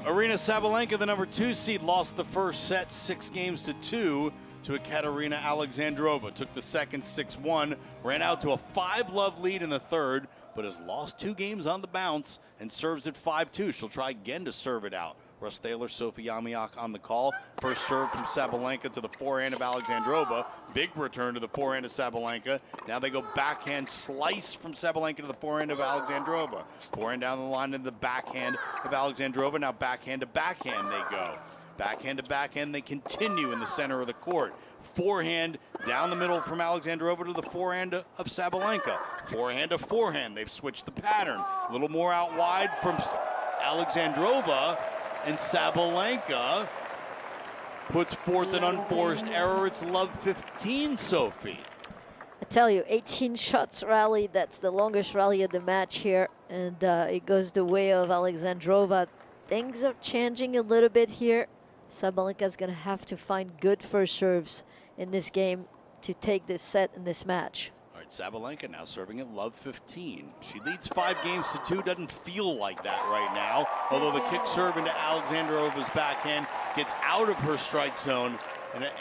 Aryna Sabalenka, the number 2 seed, lost the first set 6-2 to Ekaterina Alexandrova. Took the second 6-1, ran out to a 5-love lead in the third, but has lost 2 games on the bounce and serves at 5-2. She'll try again to serve it out. Russ Thaler, Sophie Amiak on the call. First serve from Sabalenka to the forehand of Alexandrova. Big return to the forehand of Sabalenka. Now they go backhand slice from Sabalenka to the forehand of Alexandrova. Forehand down the line to the backhand of Alexandrova. Now backhand to backhand they go. Backhand to backhand they continue in the center of the court. Forehand down the middle from Alexandrova to the forehand of Sabalenka. Forehand to forehand. They've switched the pattern. A little more out wide from Alexandrova. And Sabalenka puts forth an unforced error. It's love 15, Sophie. I tell you, 18 shots rally. That's the longest rally of the match here. And it goes the way of Alexandrova. Things are changing a little bit here. Sabalenka's going to have to find good first serves in this game to take this set in this match. All right, Sabalenka now serving at love 15. She leads 5-2. Doesn't feel like that right now. Although the kick serve into Alexandrova's backhand gets out of her strike zone,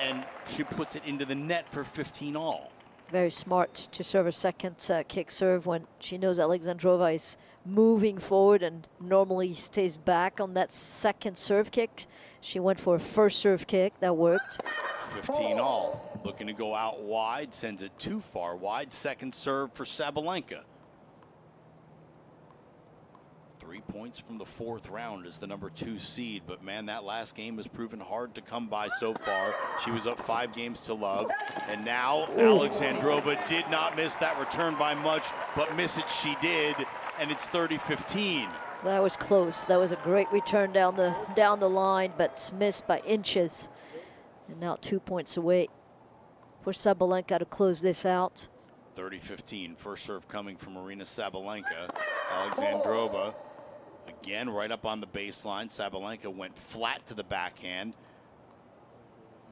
and she puts it into the net for 15 all. Very smart to serve a second kick serve when she knows Alexandrova is moving forward and normally stays back on that second serve kick. She went for a first serve kick. That worked. 15 all. Looking to go out wide, sends it too far wide. Second serve for Sabalenka. 3 points from the 4th round as the number 2 seed, but man, that last game has proven hard to come by so far. She was up 5-0, and now Alexandrova did not miss that return by much, but miss it she did, and it's 30-15. That was close. That was a great return down the line, but missed by inches. And now 2 points away for Sabalenka to close this out. 30-15. First serve coming from Aryna Sabalenka. Alexandrova again right up on the baseline. Sabalenka went flat to the backhand,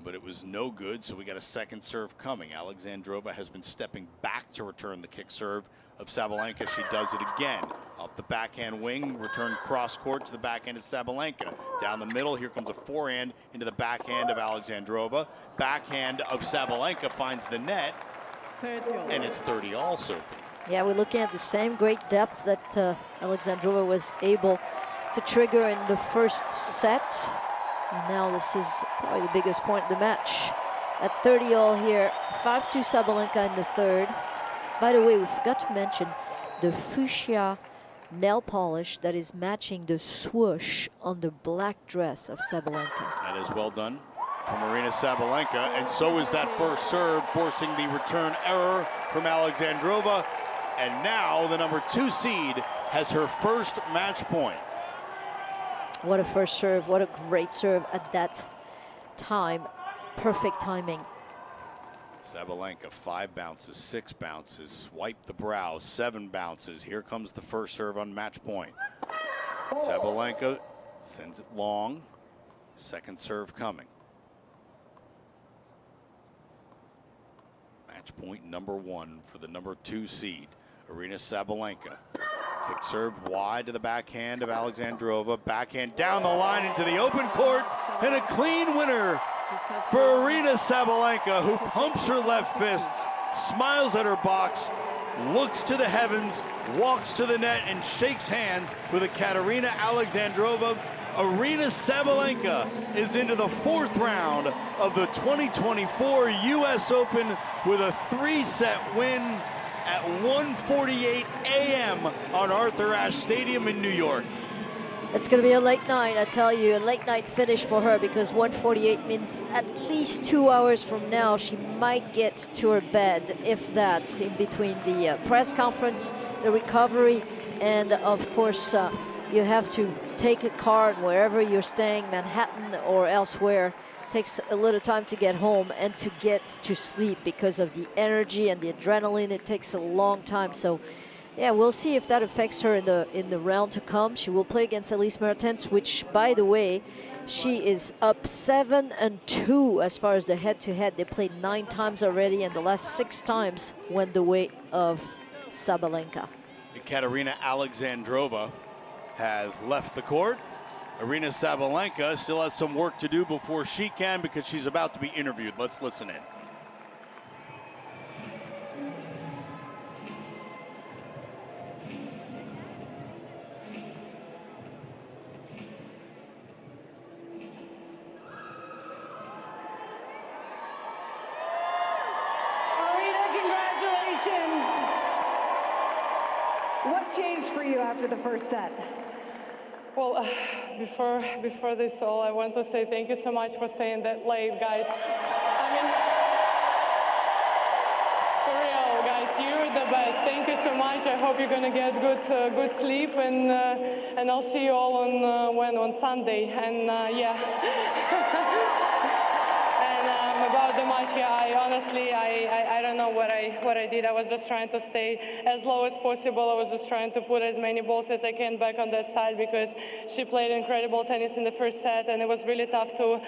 but it was no good, so we got a second serve coming. Alexandrova has been stepping back to return the kick serve of Sabalenka. She does it again. Up the backhand wing, return cross court to the backhand of Sabalenka. Down the middle, here comes a forehand into the backhand of Alexandrova. Backhand of Sabalenka finds the net, and it's 30 all, Sophie. Yeah, we're looking at the same great depth that Alexandrova was able to trigger in the first set. And now this is probably the biggest point of the match. At 30-all here, 5-2 Sabalenka in the third. By the way, we forgot to mention the fuchsia nail polish that is matching the swoosh on the black dress of Sabalenka. That is well done from Aryna Sabalenka, and so is that first serve, forcing the return error from Alexandrova. And now the number 2 seed has her first match point. What a first serve, what a great serve at that time. Perfect timing. Sabalenka, 5 bounces, 6 bounces, wipe the brow, 7 bounces. Here comes the first serve on match point. Sabalenka sends it long, second serve coming. Match point number 1 for the number 2 seed, Aryna Sabalenka. Kick serve wide to the backhand of Alexandrova. Backhand down the line into the open court, and a clean winner for Aryna Sabalenka, who pumps her left fists, smiles at her box, looks to the heavens, walks to the net, and shakes hands with Ekaterina Alexandrova. Aryna Sabalenka is into the 4th round of the 2024 US Open with a 3-set win at 1:48 a.m. on Arthur Ashe Stadium in New York. It's going to be a late night, I tell you, a late night finish for her, because 1:48 means at least 2 hours from now she might get to her bed, if that, in between the press conference, the recovery, and of course you have to take a car wherever you're staying, Manhattan or elsewhere. Takes a little time to get home and to get to sleep because of the energy and the adrenaline. It takes a long time. So yeah, we'll see if that affects her in the round to come. She will play against Elise Mertens, which, by the way, she is up 7-2 as far as the head-to-head. They played 9 times already, and the last 6 times went the way of Sabalenka. Ekaterina Alexandrova has left the court. Aryna Sabalenka still has some work to do before she can, because she's about to be interviewed. Let's listen in. Aryna, congratulations. What changed for you after the first set? Well, before this all, I want to say thank you so much for staying that late, guys. I mean, for real, guys, you're the best. Thank you so much. I hope you're gonna get good sleep, and I'll see you all on Sunday. And yeah. About the match, yeah, I honestly don't know what I did. I was just trying to stay as low as possible. I was just trying to put as many balls as I can back on that side, because she played incredible tennis in the first set, and it was really tough to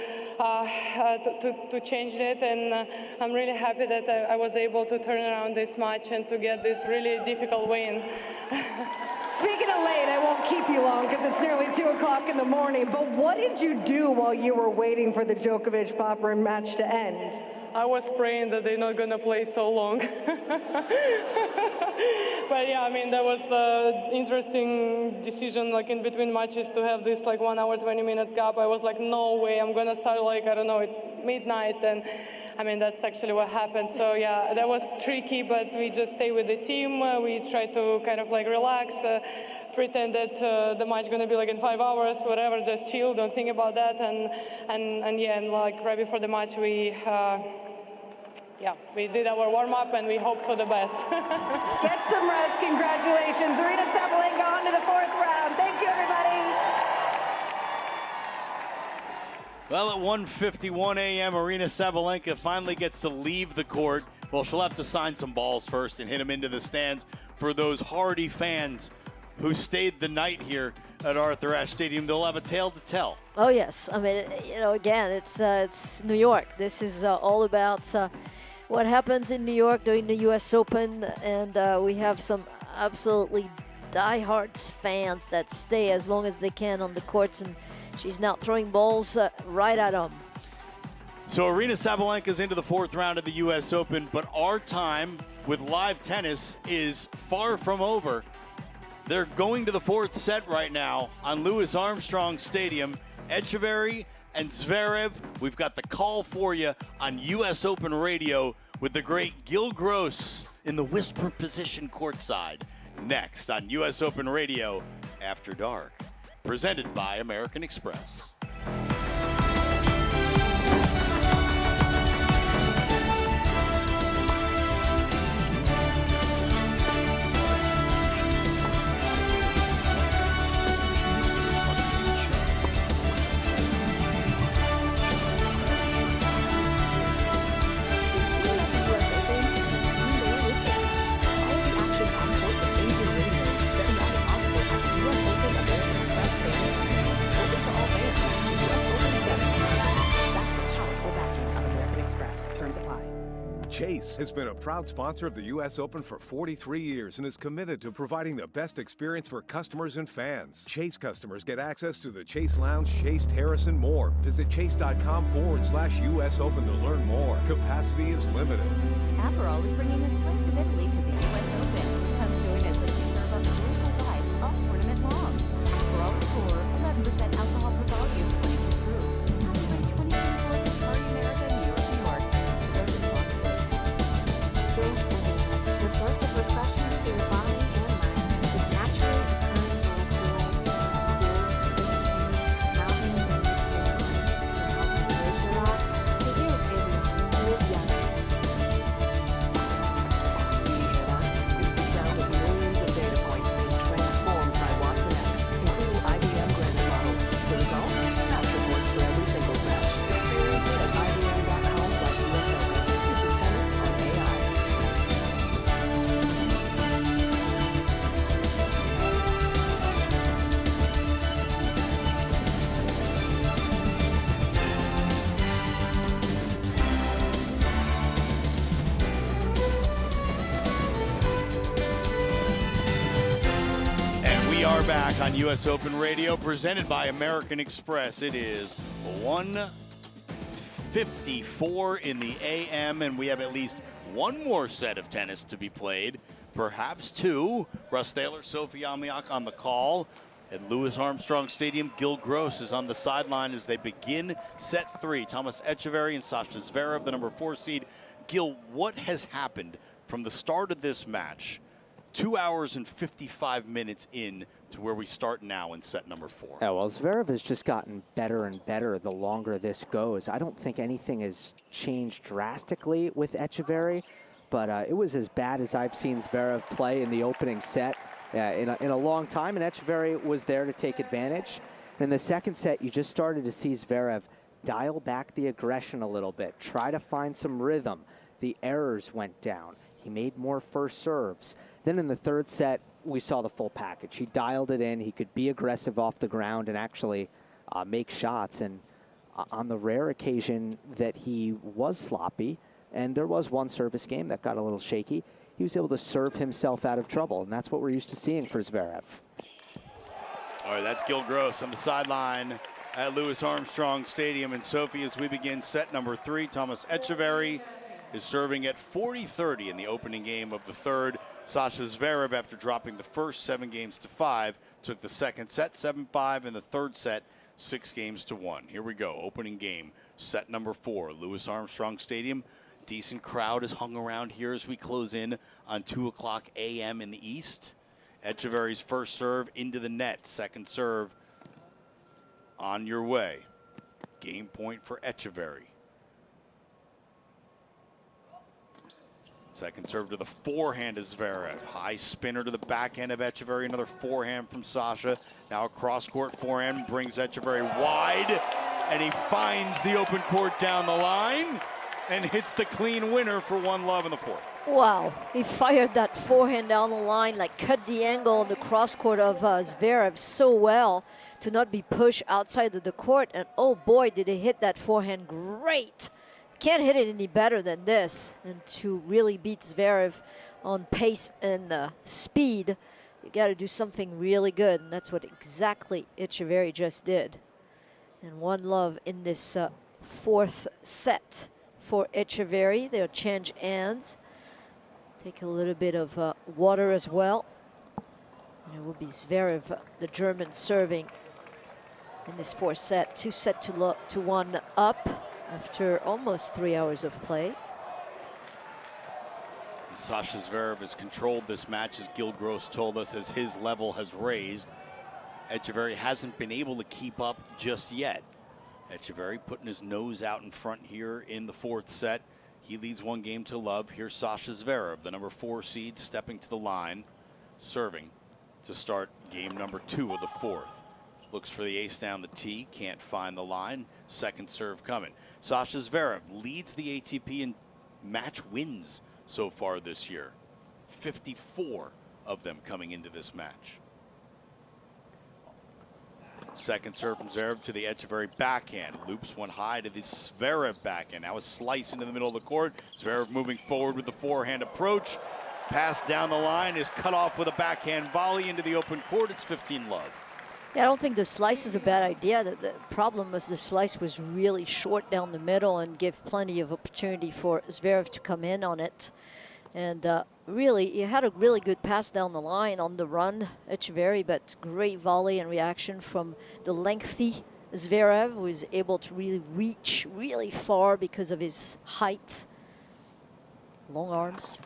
change it. And I'm really happy that I was able to turn around this match and to get this really difficult win. Speaking of late, I won't keep you long because it's nearly 2 o'clock in the morning, but what did you do while you were waiting for the Djokovic-Popyrin match to end? I was praying that they're not gonna play so long. But yeah, I mean, that was an interesting decision, like in between matches, to have this like 1 hour, 20 minutes gap. I was like, no way, I'm gonna start like, I don't know, at midnight. And I mean, that's actually what happened. So yeah, that was tricky, but we just stayed with the team. We tried to kind of like relax, pretend that the match gonna be like in 5 hours, whatever, just chill, don't think about that. And yeah, and like right before the match, we did our warm-up and we hope for the best. Get some rest. Congratulations. Aryna Sabalenka on to the 4th round. Thank you, everybody. Well, at 1:51 a.m., Aryna Sabalenka finally gets to leave the court. Well, she'll have to sign some balls first and hit them into the stands for those hardy fans who stayed the night here at Arthur Ashe Stadium. They'll have a tale to tell. Oh, yes. I mean, you know, again, it's New York. This is all about what happens in New York during the U.S. Open, and we have some absolutely diehard fans that stay as long as they can on the courts, and she's now throwing balls right at them. So Aryna Sabalenka's into the 4th round of the U.S. Open, but our time with live tennis is far from over. They're going to the fourth set right now on Louis Armstrong Stadium. Etcheverry and Zverev, we've got the call for you on U.S. Open Radio with the great Gil Gross in the whisper position courtside. Next on U.S. Open Radio After Dark, presented by American Express. Chase has been a proud sponsor of the U.S. Open for 43 years and is committed to providing the best experience for customers and fans. Chase customers get access to the Chase Lounge, Chase Terrace, and more. Visit chase.com/US Open to learn more. Capacity is limited. Aperol is bringing a slice of Italy to the U.S. Open. Come join us as we serve up joyful vibes all tournament long. Aperol Core, 11% alcohol per volume, 22 proof. Copyright 2024 Safari America, New York, New York. Chase Brewing, the source of refreshment to your body and mind, with natural, eternal fluids, mountain made sailing, to hear Evian, live young. Do you hear that? It's the sound of millions of data points being transformed by Watson X, including IBM granite models. The result? Match reports for every singles match. Experience it at IBM.com/US Open. This is tennis on AI. And we are back on U.S. Open Radio, presented by American Express. It is 1:54 in the a.m., and we have at least one more set of tennis to be played, perhaps two. Russ Taylor, Sophie Amiak on the call at Louis Armstrong Stadium. Gil Gross is on the sideline as they begin set three. Thomas Etcheverry and Sasha Zverev, the number 4 seed. Gil, what has happened from the start of this match, 2 hours and 55 minutes in to where we start now in set number 4? Yeah, well, Zverev has just gotten better and better the longer this goes. I don't think anything has changed drastically with Etcheverry, but it was as bad as I've seen Zverev play in the opening set in a long time, and Etcheverry was there to take advantage. In the second set, you just started to see Zverev dial back the aggression a little bit, try to find some rhythm. The errors went down. He made more first serves. Then in the third set, we saw the full package. He dialed it in. He could be aggressive off the ground and actually make shots. And on the rare occasion that he was sloppy, and there was one service game that got a little shaky, he was able to serve himself out of trouble. And that's what we're used to seeing for Zverev. All right, that's Gil Gross on the sideline at Louis Armstrong Stadium. And Sophie, as we begin set number 3, Thomas Etcheverry is serving at 40-30 in the opening game of the third. Sasha Zverev, after dropping the first 7 games to 5, took the second set 7-5, and the third set 6 games to 1. Here we go, opening game, set number 4, Louis Armstrong Stadium. Decent crowd is hung around here as we close in on 2 o'clock a.m. in the east. Etcheverry's first serve into the net, second serve on your way. Game point for Etcheverry. Second serve to the forehand is Zverev. High spinner to the backhand of Etcheverry. Another forehand from Sasha. Now a cross-court forehand brings Etcheverry wide, and he finds the open court down the line and hits the clean winner for 1-love in the fourth. Wow, he fired that forehand down the line, like cut the angle on the cross-court of Zverev so well to not be pushed outside of the court. And oh boy, did he hit that forehand great. Can't hit it any better than this. And to really beat Zverev on pace and speed, you got to do something really good. And that's what exactly Etcheverry just did. And 1-love in this fourth set for Etcheverry. They'll change hands. Take a little bit of water as well. And it will be Zverev, the German, serving in this fourth set. 2-1 up after almost 3 hours of play. Sasha Zverev has controlled this match, as Gil Gross told us, as his level has raised. Etcheverry hasn't been able to keep up just yet. Etcheverry putting his nose out in front here in the fourth set. He leads 1-0. Here's Sasha Zverev, the number 4 seed, stepping to the line, serving to start game number 2 of the fourth. Looks for the ace down the tee, can't find the line. Second serve coming. Sasha Zverev leads the ATP in match wins so far this year. 54 of them coming into this match. Second serve from Zverev to the Etcheverry backhand. Loops one high to the Zverev backhand. Now a slice into the middle of the court. Zverev moving forward with the forehand approach. Pass down the line is cut off with a backhand volley into the open court. It's 15-love. Yeah, I don't think the slice is a bad idea. The problem was the slice was really short down the middle and gave plenty of opportunity for Zverev to come in on it. And really, he had a really good pass down the line on the run, Etcheverry, but great volley and reaction from the lengthy Zverev, who was able to really reach really far because of his height, long arms.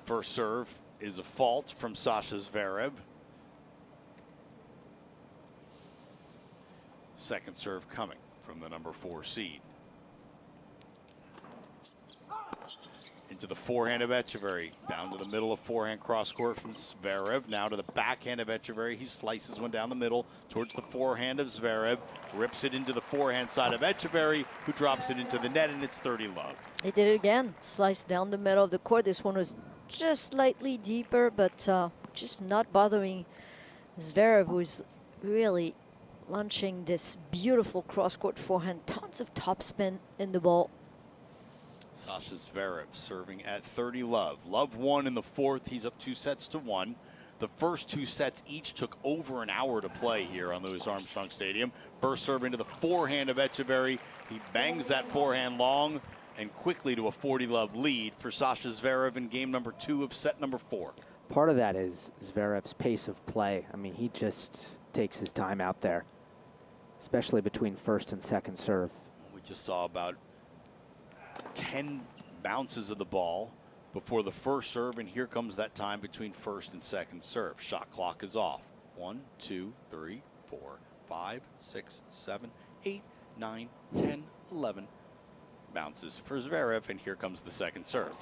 First serve is a fault from Sasha Zverev. Second serve coming from the number 4 seed. Into the forehand of Etcheverry, down to the middle of forehand cross court from Zverev. Now to the backhand of Etcheverry. He slices one down the middle towards the forehand of Zverev. Rips it into the forehand side of Etcheverry, who drops it into the net, and it's 30-love. He did it again. Sliced down the middle of the court. This one was just slightly deeper, but just not bothering Zverev, who's really launching this beautiful cross-court forehand. Tons of topspin in the ball. Sasha Zverev serving at 30-love. Love won in the fourth. He's up 2-1. The first 2 sets each took over an hour to play here on Louis Armstrong Stadium. First serve into the forehand of Etcheverry. He bangs that forehand long and quickly to a 40-love lead for Sasha Zverev in game number 2 of set number 4. Part of that is Zverev's pace of play. I mean, he just takes his time out there, especially between first and second serve. We just saw about 10 bounces of the ball before the first serve, and here comes that time between first and second serve. Shot clock is off. 1, 2, 3, 4, 5, 6, 7, 8, 9, 10, 11 bounces for Zverev, and here comes the second serve.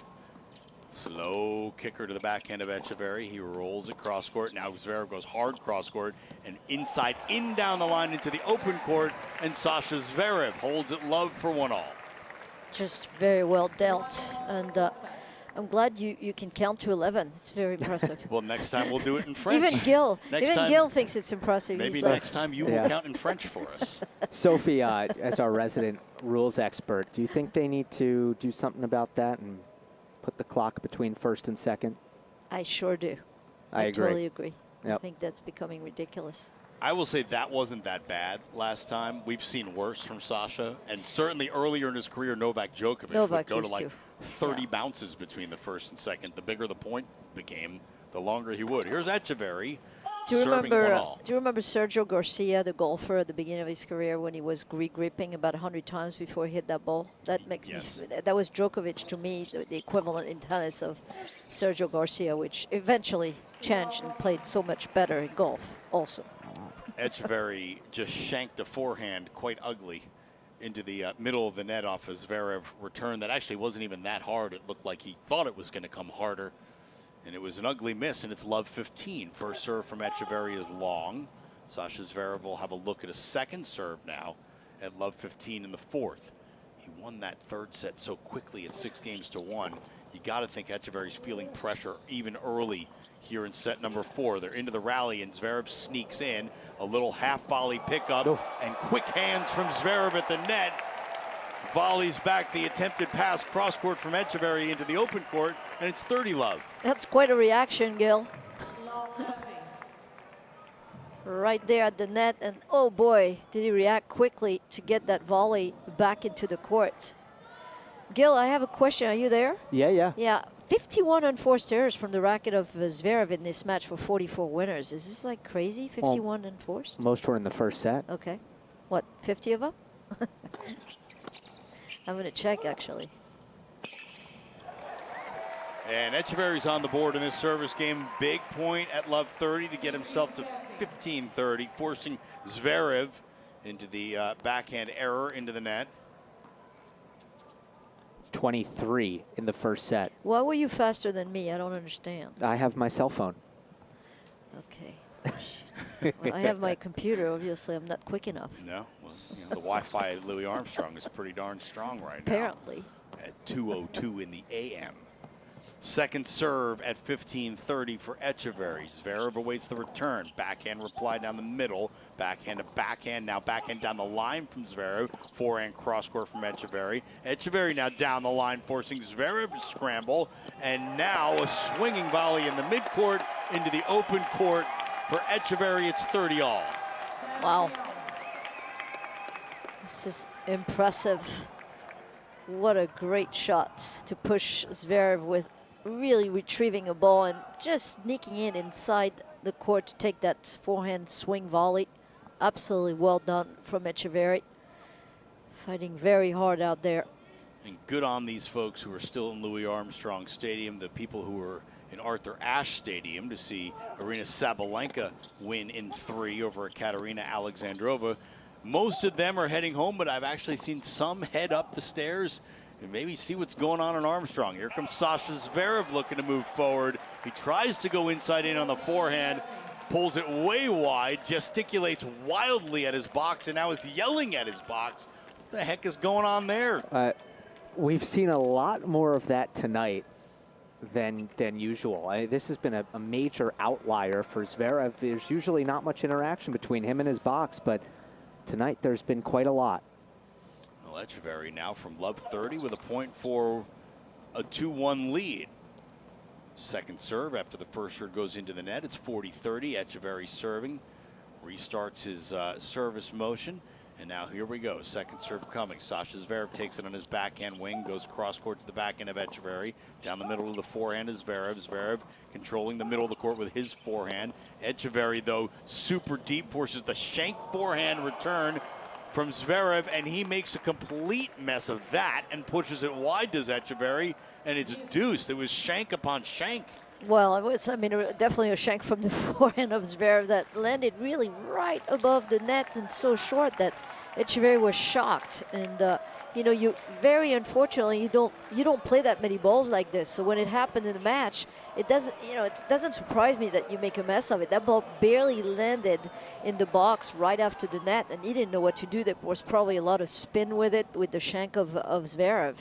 Slow kicker to the backhand of Etcheverry. He rolls it cross court. Now Zverev goes hard cross court and inside in down the line into the open court, and Sasha Zverev holds it love for 1-all. Just very well dealt, and I'm glad you can count to 11. It's very impressive. Well, next time we'll do it in French. Even Gil thinks it's impressive. Maybe He's next time you will count in French for us. Sophie, as our resident rules expert, do you think they need to do something about that and put the clock between first and second? I sure do. I agree. Totally agree. Yep. I think that's becoming ridiculous. I will say that wasn't that bad last time. We've seen worse from Sasha, and certainly earlier in his career, Novak Djokovic would go to like 30 bounces between the first and second. The bigger the point became, the longer he would. Here's Etcheverry serving 1-all. Do you remember Sergio Garcia, the golfer at the beginning of his career, when he was gripping about 100 times before he hit that ball? That makes me. That was Djokovic to me, the equivalent in tennis of Sergio Garcia, which eventually changed and played so much better in golf also. Etcheverry just shanked a forehand quite ugly into the middle of the net off a Zverev return that actually wasn't even that hard. It looked like he thought it was going to come harder, and it was an ugly miss, and it's love 15. First serve from Etcheverry is long. Sasha Zverev will have a look at a second serve now at love 15 in the fourth. He won that third set so quickly at 6-1. You got to think Etcheverry's feeling pressure even early here in set number 4. They're into the rally, and Zverev sneaks in. A little half volley pickup, and quick hands from Zverev at the net. Volleys back the attempted pass cross court from Etcheverry into the open court, and it's 30-love. That's quite a reaction, Gil. Right there at the net, and oh boy, did he react quickly to get that volley back into the court. Gil, I have a question. Are you there? Yeah. Yeah. 51 unforced errors from the racket of Zverev in this match for 44 winners. Is this like crazy? 51 unforced? Most were in the first set. Okay. What, 50 of them? I'm going to check, actually. And Etcheverry's on the board in this service game. Big point at love 30 to get himself to 15-30, forcing Zverev into the backhand error into the net. 23 in the first set. Why were you faster than me? I don't understand. I have my cell phone. Okay. Well, I have my computer. Obviously, I'm not quick enough. No, well, you know, the Wi-Fi at Louis Armstrong is pretty darn strong right now. Apparently. At 2:02 in the AM. Second serve at 15-30 for Etcheverry. Zverev awaits the return. Backhand reply down the middle. Backhand to backhand. Now backhand down the line from Zverev. Forehand cross court from Etcheverry. Etcheverry now down the line, forcing Zverev to scramble. And now a swinging volley in the midcourt into the open court for Etcheverry. It's 30-all. Wow. This is impressive. What a great shot to push Zverev with really retrieving a ball and just sneaking in inside the court to take that forehand swing volley. Absolutely well done from Etcheverry. Fighting very hard out there. And good on these folks who are still in Louis Armstrong Stadium, the people who were in Arthur Ashe Stadium to see Aryna Sabalenka win in 3 over Ekaterina Alexandrova. Most of them are heading home, but I've actually seen some head up the stairs and maybe see what's going on in Armstrong. Here comes Sasha Zverev looking to move forward. He tries to go inside in on the forehand, pulls it way wide, gesticulates wildly at his box, and now is yelling at his box. What the heck is going on there? We've seen a lot more of that tonight than usual. This has been a major outlier for Zverev. There's usually not much interaction between him and his box, but tonight there's been quite a lot. Well, Etcheverry now from love 30 with a point for a 2-1 lead. Second serve after the first serve goes into the net. It's 40-30. Etcheverry serving. Restarts his service motion. And now here we go. Second serve coming. Sasha Zverev takes it on his backhand wing. Goes cross court to the backhand of Etcheverry. Down the middle of the forehand is Zverev. Zverev controlling the middle of the court with his forehand. Etcheverry, though, super deep, forces the shank forehand return from Zverev, and he makes a complete mess of that and pushes it wide, does Etcheverry, and it's deuced. It was shank upon shank. Well, it was, definitely a shank from the forehand of Zverev that landed really right above the net and so short that Etcheverry was shocked. And you very unfortunately you don't play that many balls like this. So when it happened in the match, it doesn't surprise me that you make a mess of it. That ball barely landed in the box right after the net, and he didn't know what to do. There was probably a lot of spin with it, with the shank of Zverev.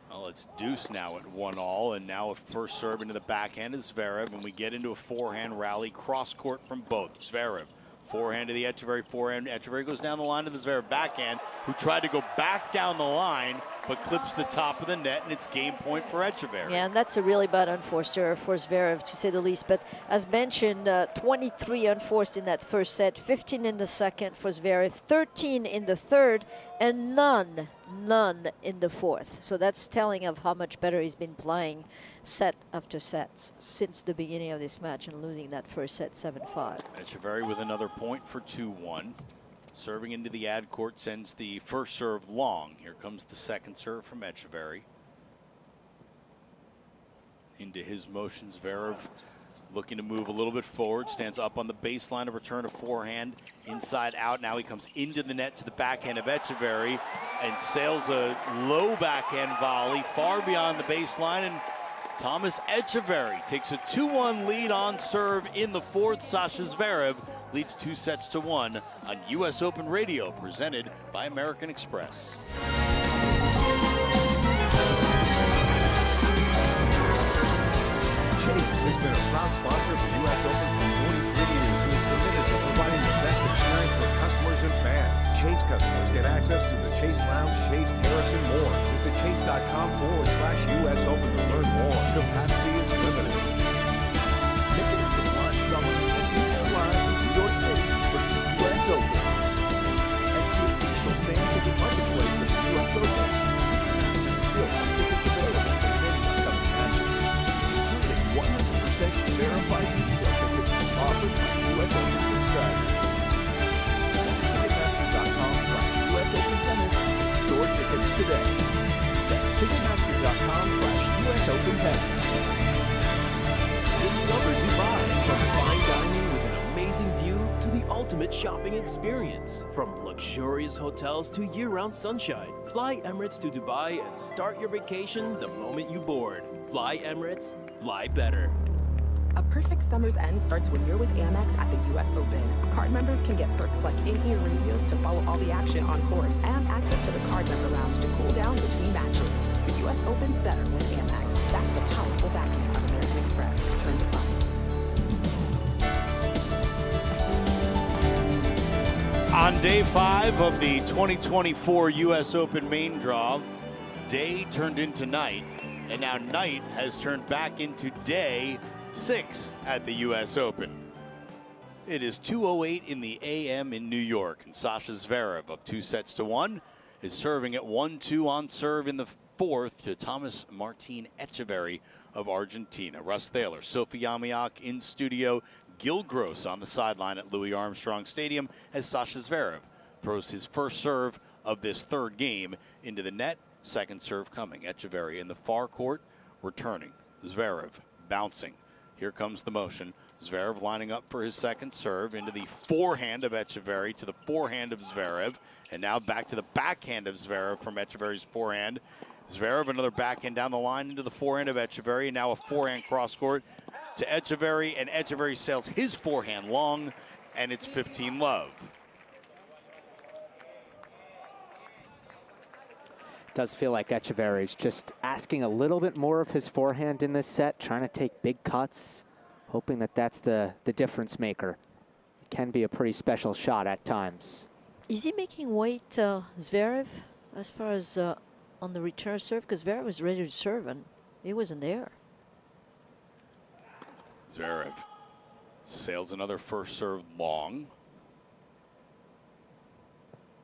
Well, it's deuce now at 1-all, and now a first serve into the backhand is Zverev, and we get into a forehand rally, cross court from both. Zverev, forehand to the Etcheverry forehand. Etcheverry goes down the line to the Zverev backhand, who tried to go back down the line, but clips the top of the net, and it's game point for Etcheverry. Yeah, and that's a really bad unforced error for Zverev, to say the least. But as mentioned, 23 unforced in that first set, 15 in the second for Zverev, 13 in the third, and none in the fourth. So that's telling of how much better he's been playing set after set since the beginning of this match and losing that first set 7-5. Etcheverry with another point for 2-1. Serving into the ad court sends the first serve long. Here comes the second serve from Etcheverry. Into his motion, Zverev looking to move a little bit forward, stands up on the baseline to return a forehand inside out. Now he comes into the net to the backhand of Etcheverry and sails a low backhand volley far beyond the baseline, and Thomas Etcheverry takes a 2-1 lead on serve in the fourth. Sasha Zverev leads 2-1 on US Open Radio, presented by American Express. Chase has been a proud sponsor of the U.S. Open for 43 years and is committed to providing the best experience for customers and fans. Chase customers get access to the Chase Lounge, Chase Terrace, and more. Visit chase.com/US Open to learn more. Capacity is limited. Make it a sublime summer and be live in New York City for the U.S. Open. At the official fan ticket marketplace of the U.S. Open, still shopping experience. From luxurious hotels to year-round sunshine, fly Emirates to Dubai and start your vacation the moment you board. Fly Emirates, fly better. A perfect summer's end starts when you're with Amex at the U.S. Open. Card members can get perks like in-ear radios to follow all the action on court and access to the card member lounge to cool down between matches. The U.S. Open's better with Amex. That's the powerful backing of American Express. Terms apply. On day 5 of the 2024 U.S. Open main draw, day turned into night, and now night has turned back into day 6 at the U.S. Open. It is 2:08 in the a.m. in New York, and Sasha Zverev, up 2-1, is serving at 1-2 on serve in the 4th to Thomas Martin Etcheverry of Argentina. Russ Thaler, Sophie Amiach in studio, Gil Gross on the sideline at Louis Armstrong Stadium as Sasha Zverev throws his first serve of this third game into the net. Second serve coming. Etcheverry in the far court, returning. Zverev bouncing. Here comes the motion. Zverev lining up for his second serve into the forehand of Etcheverry to the forehand of Zverev. And now back to the backhand of Zverev from Etcheverry's forehand. Zverev another backhand down the line into the forehand of Etcheverry. And now a forehand cross court to Etcheverry, and Etcheverry sails his forehand long, and it's 15-love. Does feel like Etcheverry's just asking a little bit more of his forehand in this set, trying to take big cuts, hoping that that's the difference maker. It can be a pretty special shot at times. Is he making weight, Zverev, as far as on the return serve? Because Zverev was ready to serve, and he wasn't there. Zverev sails another first serve long.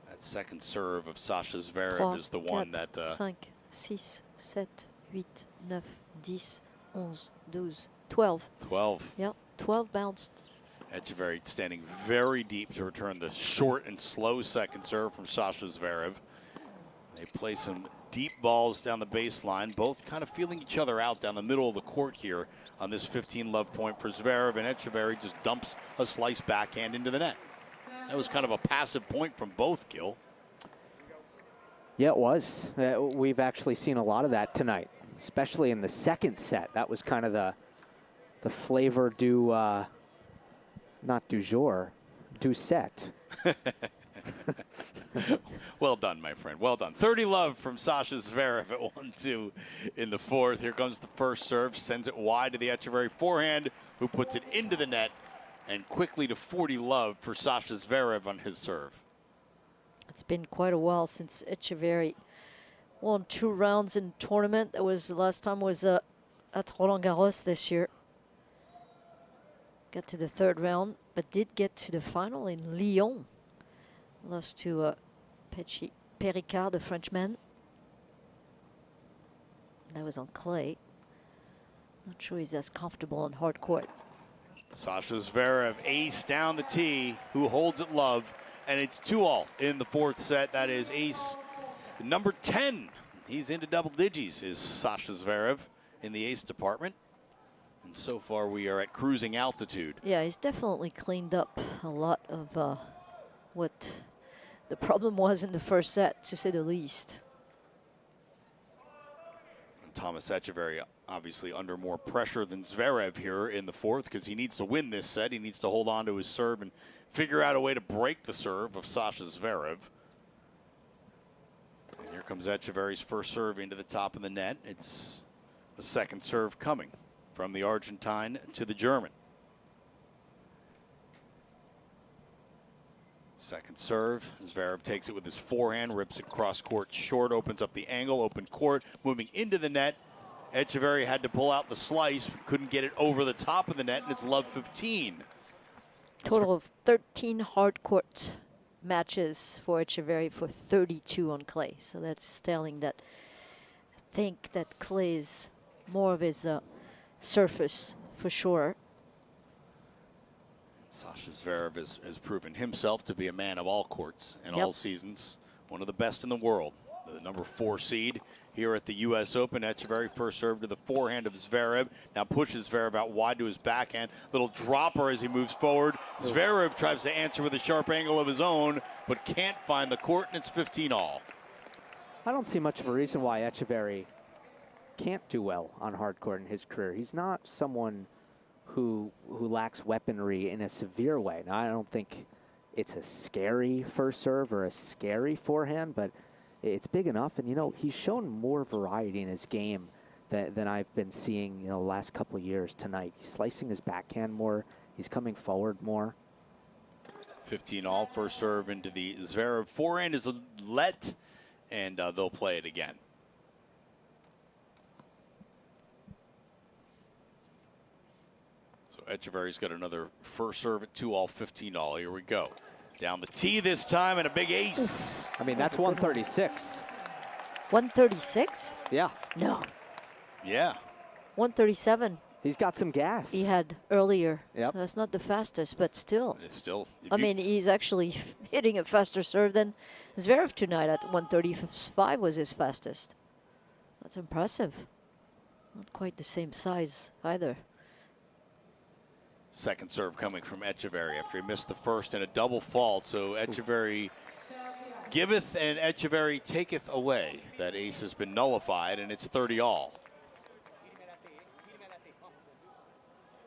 That second serve of Sasha Zverev is the one that... 5, 6, 7, 8, 9, 10, 11, 12, 12. 12. Yeah, 12 bounced. Etcheverry standing very deep to return the short and slow second serve from Sasha Zverev. They play some deep balls down the baseline, both kind of feeling each other out down the middle of the court here on this 15-love point for Zverev, and Etcheverry just dumps a slice backhand into the net. That was kind of a passive point from both, Gil. Yeah, it was. We've actually seen a lot of that tonight, especially in the second set. That was kind of the flavor du, not du jour, du set. Well done, my friend. Well done. 30-love from Sasha Zverev at 1-2 in the 4th. Here comes the first serve. Sends it wide to the Etcheverry forehand, who puts it into the net. And quickly to 40-love for Sasha Zverev on his serve. It's been quite a while since Etcheverry won 2 rounds in tournament. That was the last time was at Roland Garros this year. Got to the 3rd round, but did get to the final in Lyon. Lost to Pericard, the Frenchman. That was on clay. Not sure he's as comfortable on hard court. Sasha Zverev, ace down the tee, who holds it love, and it's 2-all in the 4th set. That is ace number 10. He's into double digits, is Sasha Zverev in the ace department. And so far we are at cruising altitude. Yeah, he's definitely cleaned up a lot of what the problem was in the first set, to say the least. And Thomas Etcheverry obviously under more pressure than Zverev here in the 4th, because he needs to win this set. He needs to hold on to his serve and figure out a way to break the serve of Sasha Zverev. And here comes Etcheverry's first serve into the top of the net. It's a second serve coming from the Argentine to the German. Second serve, Zverev takes it with his forehand, rips it cross court short, opens up the angle, open court, moving into the net. Etcheverry had to pull out the slice, couldn't get it over the top of the net, and it's love 15. Total of 13 hard court matches for Etcheverry for 32 on clay. So that's telling that I think that clay is more of his surface for sure. Sasha Zverev has proven himself to be a man of all courts and all seasons. One of the best in the world. the number 4 seed here at the U.S. Open. Etcheverry first serve to the forehand of Zverev. Now pushes Zverev out wide to his backhand. Little dropper as he moves forward. Zverev tries to answer with a sharp angle of his own, but can't find the court, and it's 15-all. I don't see much of a reason why Etcheverry can't do well on hard court in his career. He's not someone who lacks weaponry in a severe way. Now, I don't think it's a scary first serve or a scary forehand, but it's big enough. And, you know, he's shown more variety in his game than I've been seeing, you know, the last couple of years tonight. He's slicing his backhand more. He's coming forward more. 15-all, first serve into the Zverev forehand is let, and they'll play it again. So Etcheverry's got another first serve at 2-all, 15-all. Here we go. Down the tee this time, and a big ace. I mean, that's 136. 136? Yeah. No. Yeah. 137. He's got some gas. He had earlier. Yep. So that's not the fastest, but still. It's still. I mean, he's actually hitting a faster serve than Zverev tonight. At 135 was his fastest. That's impressive. Not quite the same size either. Second serve coming from Etcheverry after he missed the first in a double fault. So Etcheverry giveth and Etcheverry taketh away. That ace has been nullified, and it's 30-all.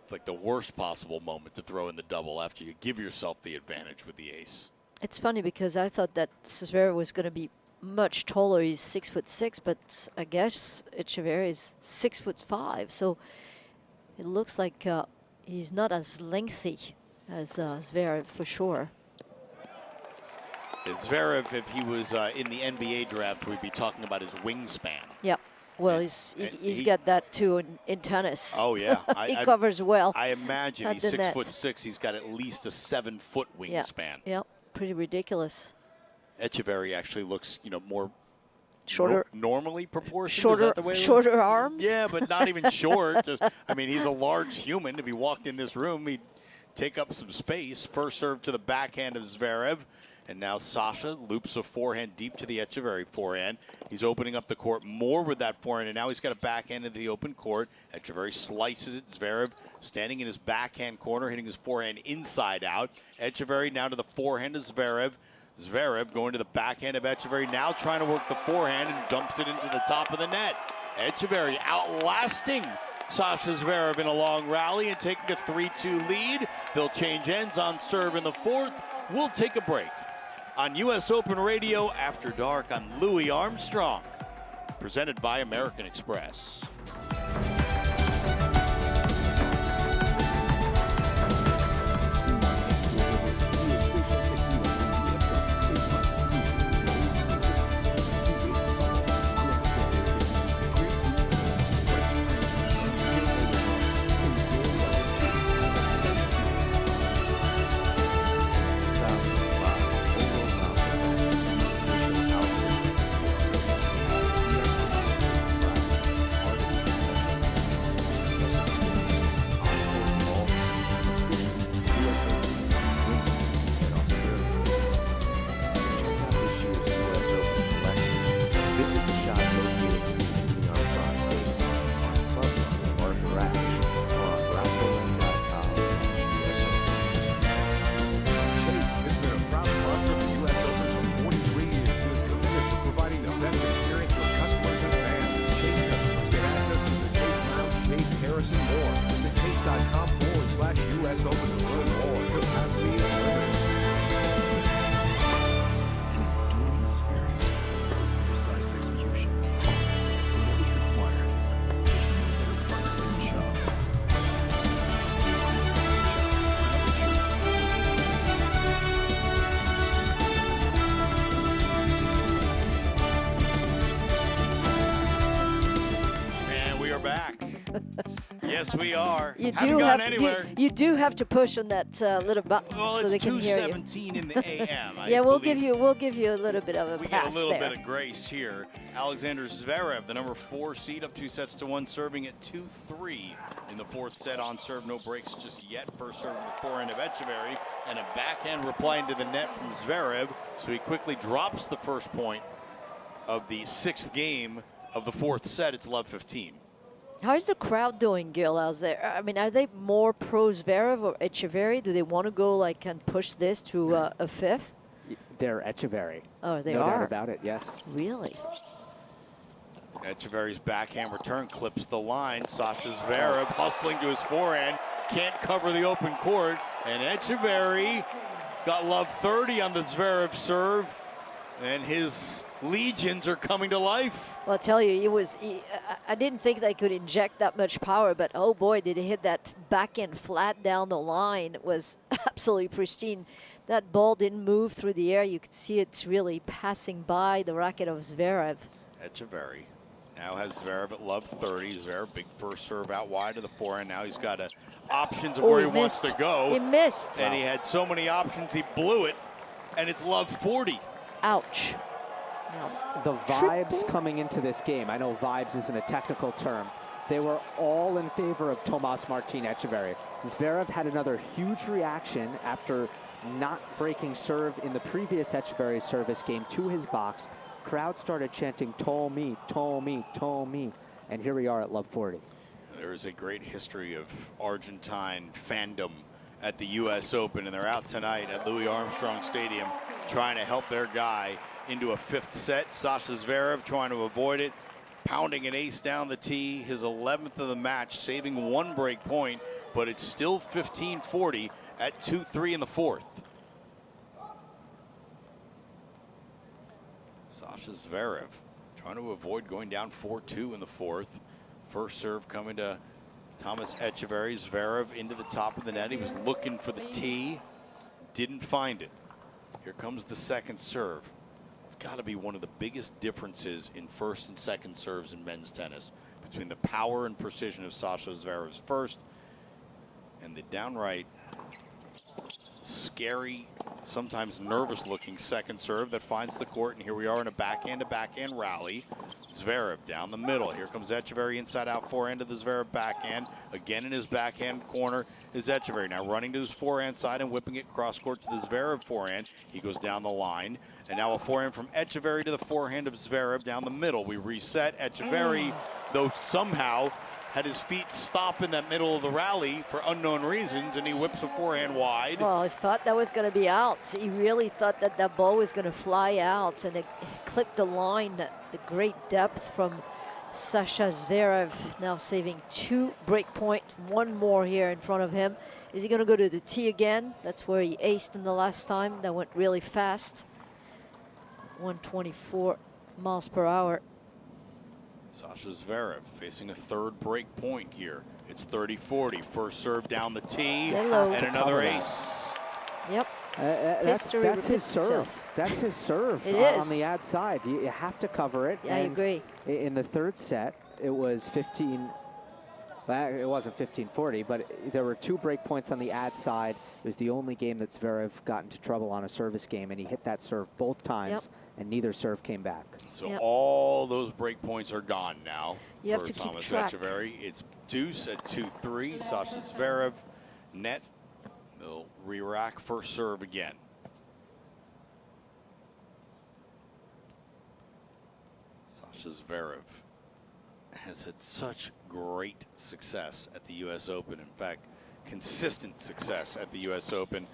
It's like the worst possible moment to throw in the double after you give yourself the advantage with the ace. It's funny because I thought that Zverev was going to be much taller. He's 6'6", but I guess Etcheverry is 6'5". So it looks like he's not as lengthy as Zverev for sure. Zverev, if he was in the NBA draft, we'd be talking about his wingspan. Yeah. Well, he's got that too in tennis. Oh yeah, he covers well. I imagine he's 6'6". He's got at least a 7-foot wingspan. Yeah, pretty ridiculous. Etcheverry actually looks, you know, more shorter, normally proportioned. Shorter, is that the way shorter arms. Yeah, but not even short. Just, I mean, he's a large human. If he walked in this room, he'd take up some space. First serve to the backhand of Zverev. And now Sasha loops a forehand deep to the Etcheverry forehand. He's opening up the court more with that forehand, and now he's got a backhand into the open court. Etcheverry slices it. Zverev standing in his backhand corner, hitting his forehand inside out. Etcheverry now to the forehand of Zverev. Zverev going to the backhand of Etcheverry, now trying to work the forehand and dumps it into the top of the net. Etcheverry outlasting Sasha Zverev in a long rally and taking a 3-2 lead. They'll change ends on serve in the fourth. We'll take a break. On U.S. Open Radio After Dark, I'm Louis Armstrong, presented by American Express. Yes, we are. You do have to push on that little button so they can hear you. Well, it's 2:17 in the a.m. Yeah, we'll give you a little bit of a pass get a little there. bit of grace here. Alexander Zverev, the number 4 seed, up 2-1, serving at 2-3 in the fourth set on serve. No breaks just yet. First serve to the forehand of Etcheverry, and a backhand reply into the net from Zverev. So he quickly drops the first point of the 6th game of the 4th set. It's love 15. How's the crowd doing, Gil, out there? I mean, are they more pro Zverev or Echeverry? Do they want to go like and push this to a 5th? They're Echeverry. Oh, they no are? doubt about it, yes. Really? Echeverry's backhand return clips the line. Sasha Zverev hustling to his forehand. Can't cover the open court. And Echeverry got love 30 on the Zverev serve. And his legions are coming to life. Well, I'll tell you, I didn't think they could inject that much power, but oh boy, did he hit that backhand flat down the line. It was absolutely pristine. That ball didn't move through the air. You could see it's really passing by the racket of Zverev. Echeverry now has Zverev at love 30. Zverev, big first serve out wide to the forehand. Now he's got options of where he wants to go. He missed. And he had so many options, he blew it. And it's love 40. Ouch. The vibes coming into this game, I know vibes isn't a technical term, they were all in favor of Tomas Martin Echeverry. Zverev had another huge reaction after not breaking serve in the previous Echeverry service game to his box. Crowd started chanting, "Tomi, Tomi, Tomi," and here we are at love 40. There is a great history of Argentine fandom at the U.S. Open, and they're out tonight at Louis Armstrong Stadium trying to help their guy into a 5th set. Sasha Zverev trying to avoid it, pounding an ace down the tee, his 11th of the match, saving 1 break point, but it's still 15-40 at 2-3 in the 4th. Sasha Zverev trying to avoid going down 4-2 in the 4th. First serve coming to Thomas Echeverry. Zverev into the top of the net. He was looking for the tee, didn't find it. Here comes the 2nd serve. It's got to be one of the biggest differences in first and second serves in men's tennis between the power and precision of Sasha Zverev's first and the downright scary, sometimes nervous looking second serve that finds the court. And here we are in a backhand to backhand rally. Zverev down the middle. Here comes Echeverry inside out forehand to the Zverev backhand. Again in his backhand corner is Echeverry. Now running to his forehand side and whipping it cross court to the Zverev forehand. He goes down the line. And now a forehand from Echeverry to the forehand of Zverev down the middle. We reset. Echeverry, though somehow had his feet stop in that middle of the rally for unknown reasons, and he whips a forehand wide. Well, I thought that was going to be out. He really thought that that ball was going to fly out, and it clipped the line. The great depth from Sasha Zverev, now saving 2 break point, 1 more here in front of him. Is he going to go to the tee again? That's where he aced in the last time. That went really fast. 124 miles per hour. Sasha Zverev facing a 3rd break point here. It's 30-40. First serve down the tee. Hello. And another ace. Yep. That's his serve. That's his serve on the ad side. You have to cover it. Yeah, I agree. In the 3rd set, it was 15. Well, it wasn't 15-40, but there were 2 break points on the ad side. It was the only game that Zverev got into trouble on a service game, and he hit that serve both times, and neither serve came back. So all those break points are gone now for Thomas Echeverry. It's deuce at 2-3. Sasha Zverev net. They'll re-rack first serve again. Sasha Zverev has had such great success at the U.S. Open. In fact, consistent success at the U.S. Open.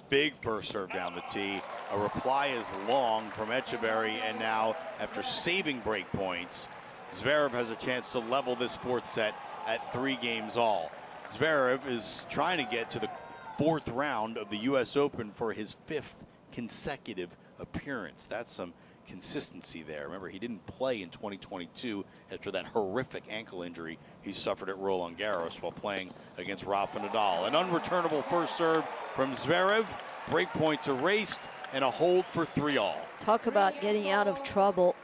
Big first serve down the tee. A reply is long from Echeverry, and now after saving break points, Zverev has a chance to level this 4th set at 3 games all. Zverev is trying to get to the 4th round of the U.S. Open for his 5th consecutive appearance. That's some consistency there. Remember, he didn't play in 2022 after that horrific ankle injury he suffered at Roland Garros while playing against Rafa Nadal. An unreturnable first serve from Zverev. Break points erased and a hold for 3-all. Talk about getting out of trouble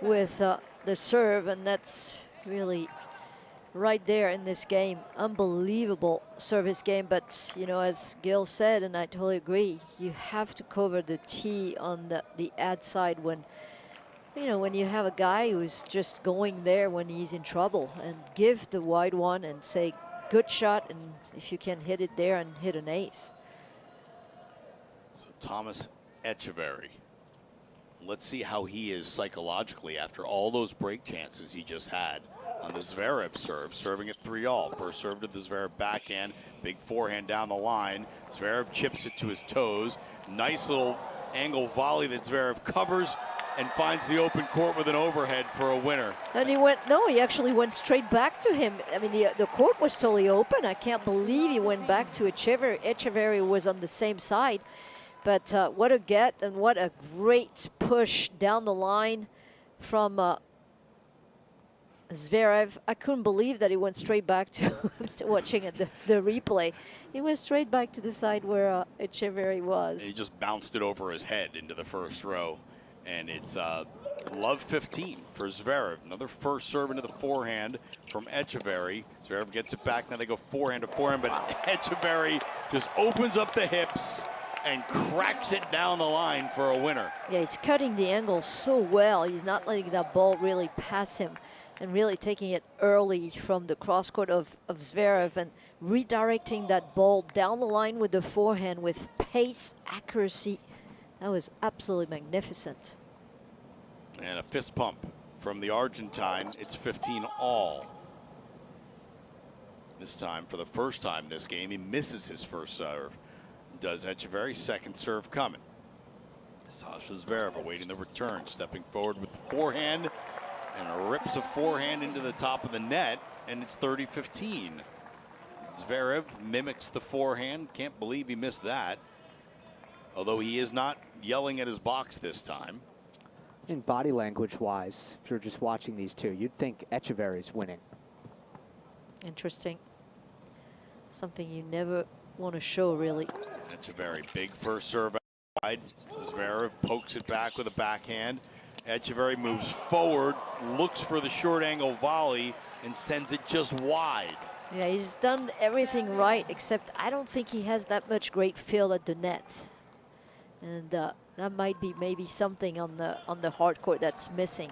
with the serve, and that's really right there in this game. Unbelievable service game, but you know, as Gil said, and I totally agree, you have to cover the tee on the ad side when, you know, when you have a guy who's just going there when he's in trouble, and give the wide one and say good shot, and if you can hit it there and hit an ace. So Thomas Echeverry let's see how he is psychologically after all those break chances he just had on the Zverev serve, serving at 3-all. First serve to the Zverev backhand, big forehand down the line. Zverev chips it to his toes. Nice little angle volley that Zverev covers and finds the open court with an overhead for a winner. And he actually went straight back to him. I mean, the court was totally open. I can't believe he went back to Echeverry. Echeverry was on the same side. But what a get and what a great push down the line from Zverev. I couldn't believe that he went straight back to, I'm still watching the replay. He went straight back to the side where Echeverry was. He just bounced it over his head into the first row. And it's love 15 for Zverev. Another first serve into the forehand from Echeverry. Zverev gets it back. Now they go forehand to forehand, but Echeverry just opens up the hips and cracks it down the line for a winner. Yeah, he's cutting the angle so well. He's not letting that ball really pass him and really taking it early from the cross court of Zverev and redirecting that ball down the line with the forehand with pace, accuracy. That was absolutely magnificent. And a fist pump from the Argentine. It's 15-all. This time, for the first time this game, he misses his first serve. Does Echeverry, second serve coming. Sasha Zverev awaiting the return, stepping forward with the forehand, and rips a forehand into the top of the net, and it's 30-15. Zverev mimics the forehand. Can't believe he missed that. Although he is not yelling at his box this time. In body language-wise, if you're just watching these two, you'd think Echeverry's winning. Interesting. Something you never want to show, really. Echeverry, big first serve outside. Zverev pokes it back with a backhand. Echeverry moves forward, looks for the short angle volley, and sends it just wide. Yeah, he's done everything right, except I don't think he has that much great feel at the net. And that might be maybe something on the hard court that's missing.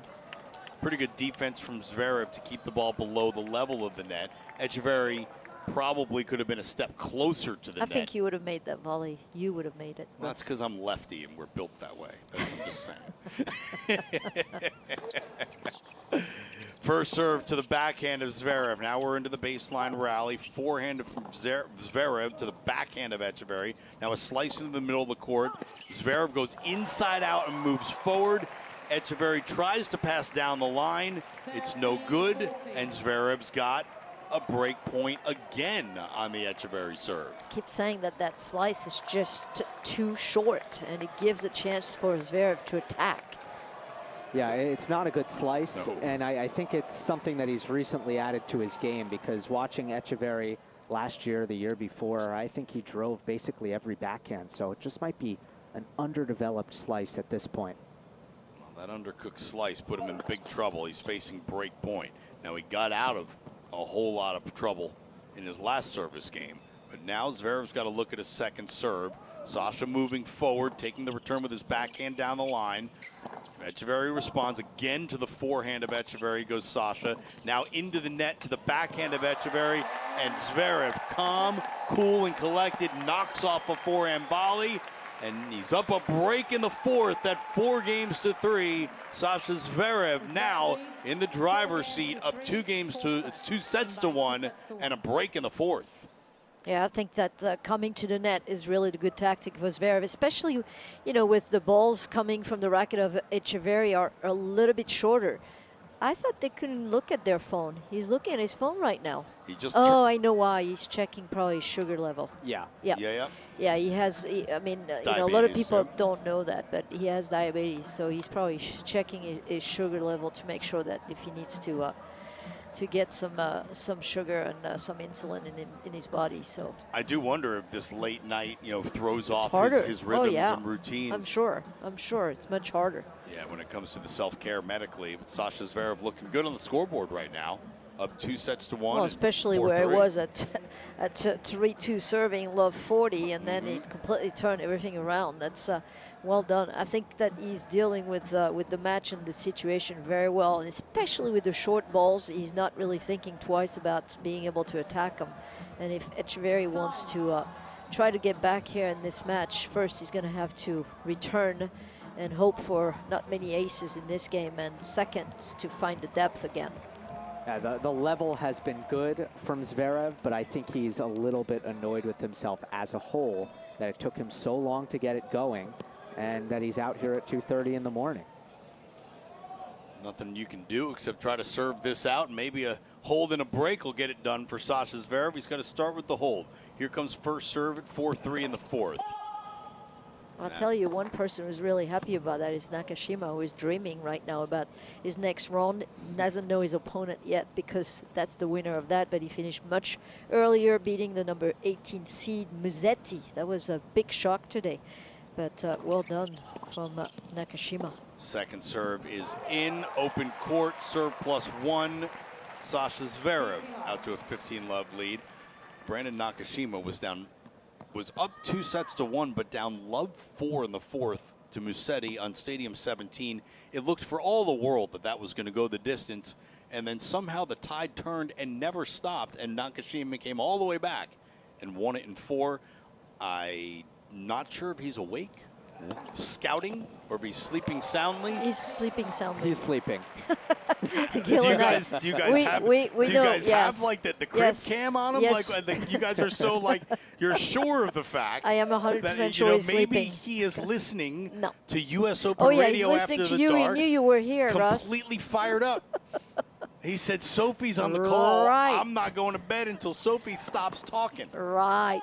Pretty good defense from Zverev to keep the ball below the level of the net. Echeverry probably could have been a step closer to the net. I think you would have made that volley. You would have made it. Well, that's because I'm lefty and we're built that way. That's what I'm just saying. First serve to the backhand of Zverev. Now we're into the baseline rally. Forehand from Zverev to the backhand of Echeverry. Now a slice into the middle of the court. Zverev goes inside out and moves forward. Echeverry tries to pass down the line. It's no good, and Zverev's got a break point again on the Echeverry serve. Keep saying that slice is just too short, and it gives a chance for Zverev to attack. Yeah, it's not a good slice, No. and I think it's something that he's recently added to his game, because watching Echeverry last year, the year before, I think he drove basically every backhand, so it just might be an underdeveloped slice at this point. Well, that undercooked slice put him in big trouble. He's facing break point. Now he got out of a whole lot of trouble in his last service game, but now Zverev's got to look at his second serve. Sasha moving forward, taking the return with his backhand down the line. Echeverry responds again to the forehand of Echeverry, goes Sasha. Now into the net to the backhand of Echeverry, and Zverev, calm, cool, and collected, knocks off a forehand volley, and he's up a break in the fourth at 4-3. Sasha Zverev now in the driver's seat, up 2 sets to 1, and a break in the fourth. Yeah, I think that coming to the net is really the good tactic for Zverev, especially, you know, with the balls coming from the racket of Echeverry are a little bit shorter. I thought they couldn't look at their phone. He's looking at his phone right now. He just I know why. He's checking probably his sugar level. Yeah. Yeah, he has, I mean, you know, a lot of people don't know that, but he has diabetes, so he's probably checking his sugar level to make sure that if he needs to get some sugar and some insulin in his body. So I do wonder if this late night, you know, throws off his rhythms and routines. I'm sure it's much harder. Yeah, when it comes to the self-care medically. But Sasha Zverev looking good on the scoreboard right now, up 2 sets to 1. Well, especially where it was at 3-2 serving, love 40, and then he completely turned everything around. That's well done. I think that he's dealing with the match and the situation very well, and especially with the short balls, he's not really thinking twice about being able to attack them. And if Echeverry wants to try to get back here in this match, first he's going to have to return and hope for not many aces in this game and seconds to find the depth again. Yeah, the level has been good from Zverev, but I think he's a little bit annoyed with himself as a whole that it took him so long to get it going and that he's out here at 2:30 in the morning. Nothing you can do except try to serve this out. Maybe a hold and a break will get it done for Sasha Zverev. He's got to start with the hold. Here comes first serve at 4-3 in the fourth. I'll tell you, one person who's really happy about that is Nakashima, who is dreaming right now about his next round. Doesn't know his opponent yet because that's the winner of that, but he finished much earlier, beating the number 18 seed Musetti. That was a big shock today, but well done from Nakashima. Second serve is in, open court, serve +1. Sasha Zverev out to a 15-love lead. Brandon Nakashima was up 2-1, but down love 4 in the fourth to Musetti on Stadium 17. It looked for all the world that was going to go the distance, and then somehow the tide turned and never stopped, and Nakashima came all the way back and won it in 4. I'm not sure if he's awake, scouting, or if he's sleeping soundly. He's sleeping soundly. He's sleeping. Do you guys have like the crib cam on him? Yes. Like you guys are so like you're sure of the fact. I am 100% that, sure he's maybe sleeping. he is listening No. to U.S. Open yeah, Radio he's after listening the to you. dark. He knew you were here, Russ. Completely fired up. He said Sophie's on the call. Right. I'm not going to bed until Sophie stops talking. Right.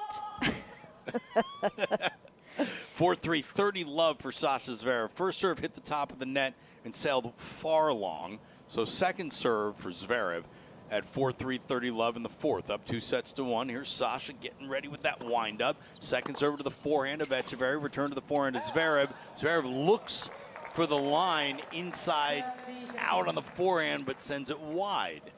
4-3, 30 love for Sasha Zverev. First serve hit the top of the net and sailed far long. So second serve for Zverev at 4-3, 30 love in the fourth. Up 2-1. Here's Sasha getting ready with that wind-up. Second serve to the forehand of Echeverry. Return to the forehand of Zverev. Zverev looks for the line inside out on the forehand, but sends it wide. It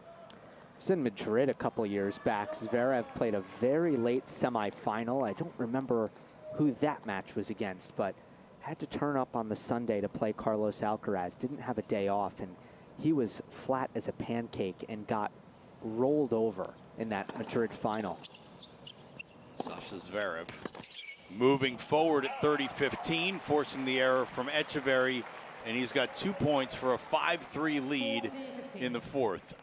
was in Madrid a couple years back. Zverev played a very late semifinal. I don't remember who that match was against, but had to turn up on the Sunday to play Carlos Alcaraz. Didn't have a day off, and he was flat as a pancake and got rolled over in that Madrid final. Sasha Zverev moving forward at 30-15, forcing the error from Echeverry, and he's got 2 points for a 5-3 lead in the fourth.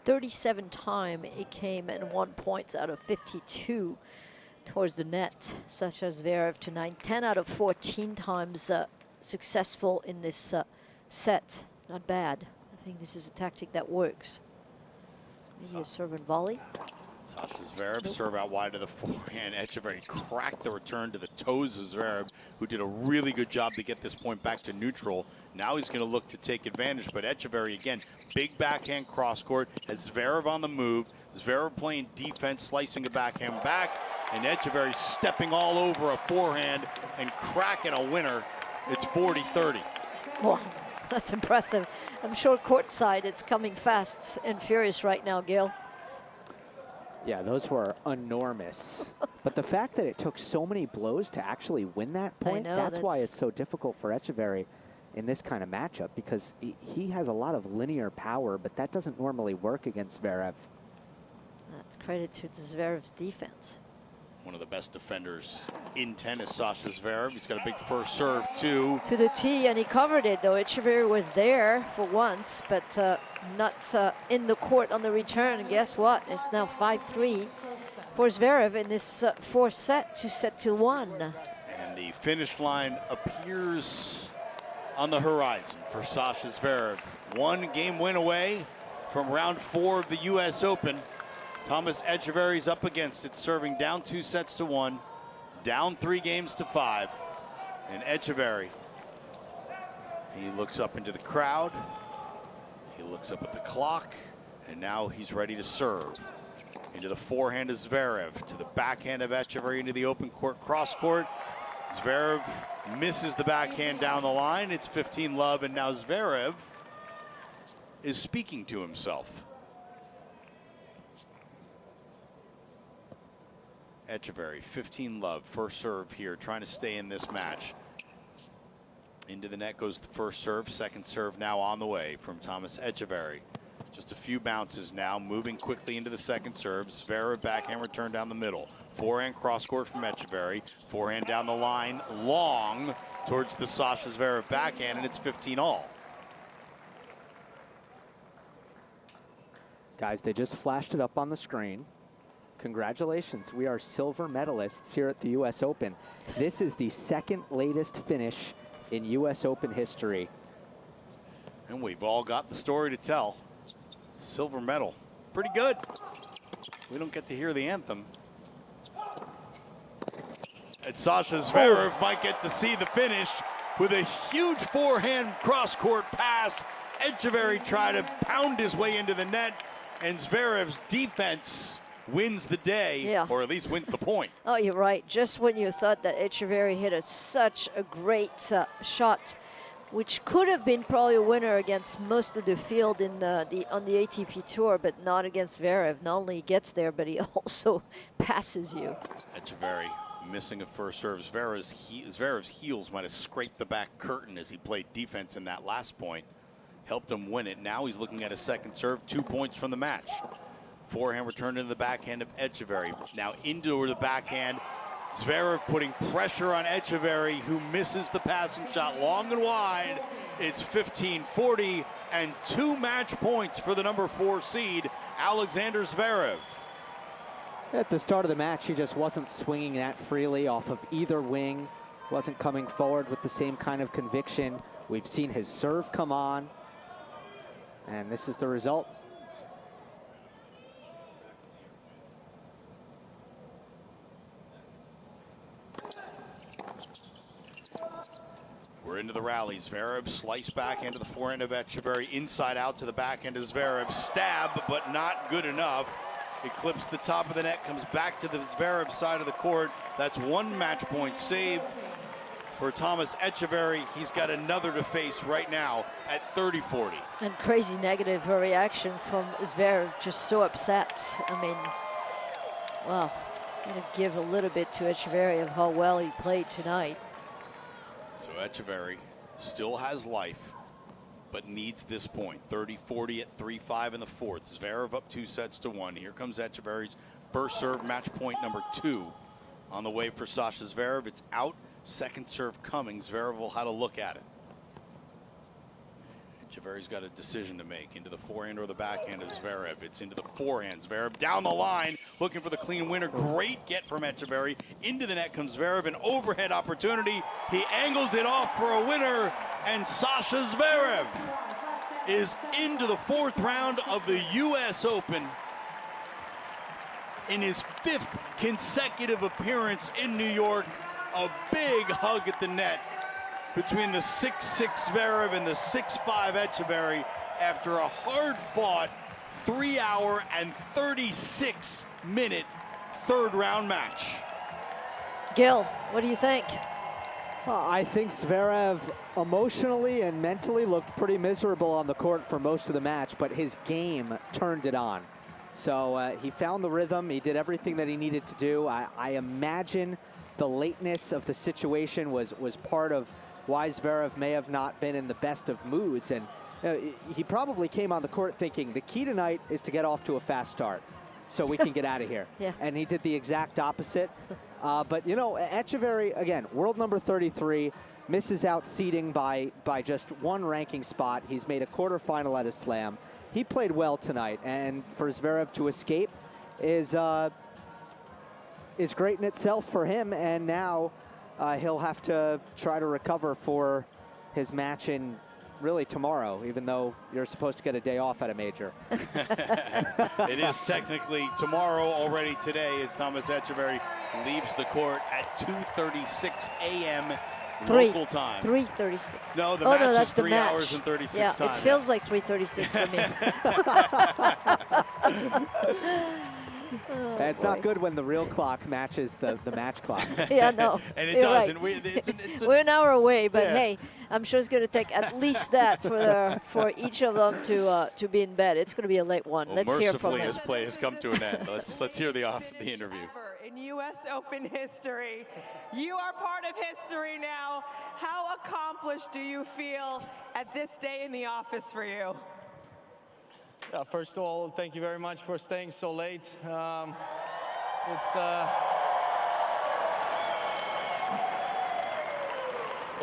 37 times he came and 1 point out of 52 towards the net. Sasha Zverev tonight, 10 out of 14 times successful in this set. Not bad. I think this is a tactic that works. Maybe a serve and volley. Sasha Zverev serve out wide to the forehand. Echeverry cracked the return to the toes of Zverev, who did a really good job to get this point back to neutral. Now he's going to look to take advantage, but Echeverry again, big backhand cross court, has Zverev on the move. Zverev playing defense, slicing a backhand back, and Echeverry stepping all over a forehand and cracking a winner. It's 40-30. Wow, that's impressive. I'm sure courtside it's coming fast and furious right now, Gil. Yeah, those were enormous. But the fact that it took so many blows to actually win that point, that's why it's so difficult for Echeverry in this kind of matchup, because he has a lot of linear power, but that doesn't normally work against Zverev. That's credit to Zverev's defense. One of the best defenders in tennis, Sasha Zverev. He's got a big first serve, too. To the tee, and he covered it, though. Echeverry was there for once, but not in the court on the return. And guess what? It's now 5-3 for Zverev in this fourth set, 2-1. And the finish line appears on the horizon for Sasha Zverev. 1 game win away from round 4 of the U.S. Open. Thomas Echeverry's up against it, serving down 2-1, down 3-5. And Echeverry, he looks up into the crowd, he looks up at the clock, and now he's ready to serve. Into the forehand of Zverev, to the backhand of Echeverry, into the open court, cross court. Zverev misses the backhand down the line. It's 15 love, and now Zverev is speaking to himself. Echeverry, 15 love, first serve here, trying to stay in this match. Into the net goes the first serve, second serve now on the way from Thomas Echeverry. Just a few bounces now, moving quickly into the second serve. Zverev backhand return down the middle. Forehand cross court from Echeverry. Forehand down the line, long towards the Sasha Zverev backhand, and it's 15-all. Guys, they just flashed it up on the screen. Congratulations, we are silver medalists here at the US Open. This is the second latest finish in US Open history. And we've all got the story to tell. Silver medal, pretty good. We don't get to hear the anthem. And Sasha Zverev might get to see the finish with a huge forehand cross-court pass. Etcheverry tried to pound his way into the net, and Zverev's defense wins the day, or at least wins the point. Oh, you're right. Just when you thought that Etcheverry hit such a great shot, which could have been probably a winner against most of the field in on the ATP Tour, but not against Zverev. Not only he gets there, but he also passes you. Etcheverry missing a first serve. Zverev's heels might have scraped the back curtain as he played defense in that last point. Helped him win it. Now he's looking at a second serve, 2 points from the match. Forehand return into the backhand of Etcheverry. Now into the backhand. Zverev putting pressure on Etcheverry, who misses the passing shot long and wide. It's 15-40 and 2 match points for the number 4 seed, Alexander Zverev. At the start of the match, he just wasn't swinging that freely off of either wing. Wasn't coming forward with the same kind of conviction. We've seen his serve come on. And this is the result. We're into the rally. Zverev slice back into the forehand of Etcheverry, inside out to the backhand of Zverev. Stab, but not good enough. It clips the top of the net, comes back to the Zverev side of the court. That's 1 match point saved for Thomas Etcheverry. He's got another to face right now at 30-40. And crazy negative reaction from Zverev, just so upset. I mean, well, I'm going to give a little bit to Etcheverry of how well he played tonight. So Etcheverry still has life, but needs this point. 30-40 at 3-5 in the fourth. Zverev up 2-1. Here comes Etcheverry's first serve, match point number 2 on the way for Sasha Zverev. It's out, second serve coming. Zverev will have to look at it. Etcheverry's got a decision to make, into the forehand or the backhand of Zverev. It's into the forehand. Zverev down the line, looking for the clean winner. Great get from Etcheverry. Into the net comes Zverev, an overhead opportunity. He angles it off for a winner, and Sasha Zverev is into the 4th round of the US Open in his 5th consecutive appearance in New York. A big hug at the net between the 6'6 Zverev and the 6'5 Etcheverry after a hard-fought 3-hour and 36-minute 3rd round match. Gil, what do you think? I think Zverev emotionally and mentally looked pretty miserable on the court for most of the match, but his game turned it on. So he found the rhythm. He did everything that he needed to do. I imagine the lateness of the situation was part of why Zverev may have not been in the best of moods. And he probably came on the court thinking the key tonight is to get off to a fast start so we can get out of here. Yeah. And he did the exact opposite. But, you know, Etcheverry, again, world number 33, misses out seeding by just 1 ranking spot. He's made a quarterfinal at a slam. He played well tonight. And for Zverev to escape is great in itself for him. And now he'll have to try to recover for his match in really tomorrow, even though you're supposed to get a day off at a major. It is technically tomorrow already today, as Thomas Etcheverry leaves the court at 2:36 a.m. local time. 3:36. No, the match that's is the 3 match. hours and 36 yeah, time. It feels like 3:36 for me. Oh, it's not good when the real clock matches the match clock. Yeah, no. And it You're doesn't. Right. We're an hour away, but hey, I'm sure it's going to take at least that for each of them to be in bed. It's going to be a late one. Well, let's hear from mercifully, him. his play has come to an end. Let's hear the interview. In U.S. Open history, you are part of history now. How accomplished do you feel at this day in the office for you? Yeah, first of all, thank you very much for staying so late.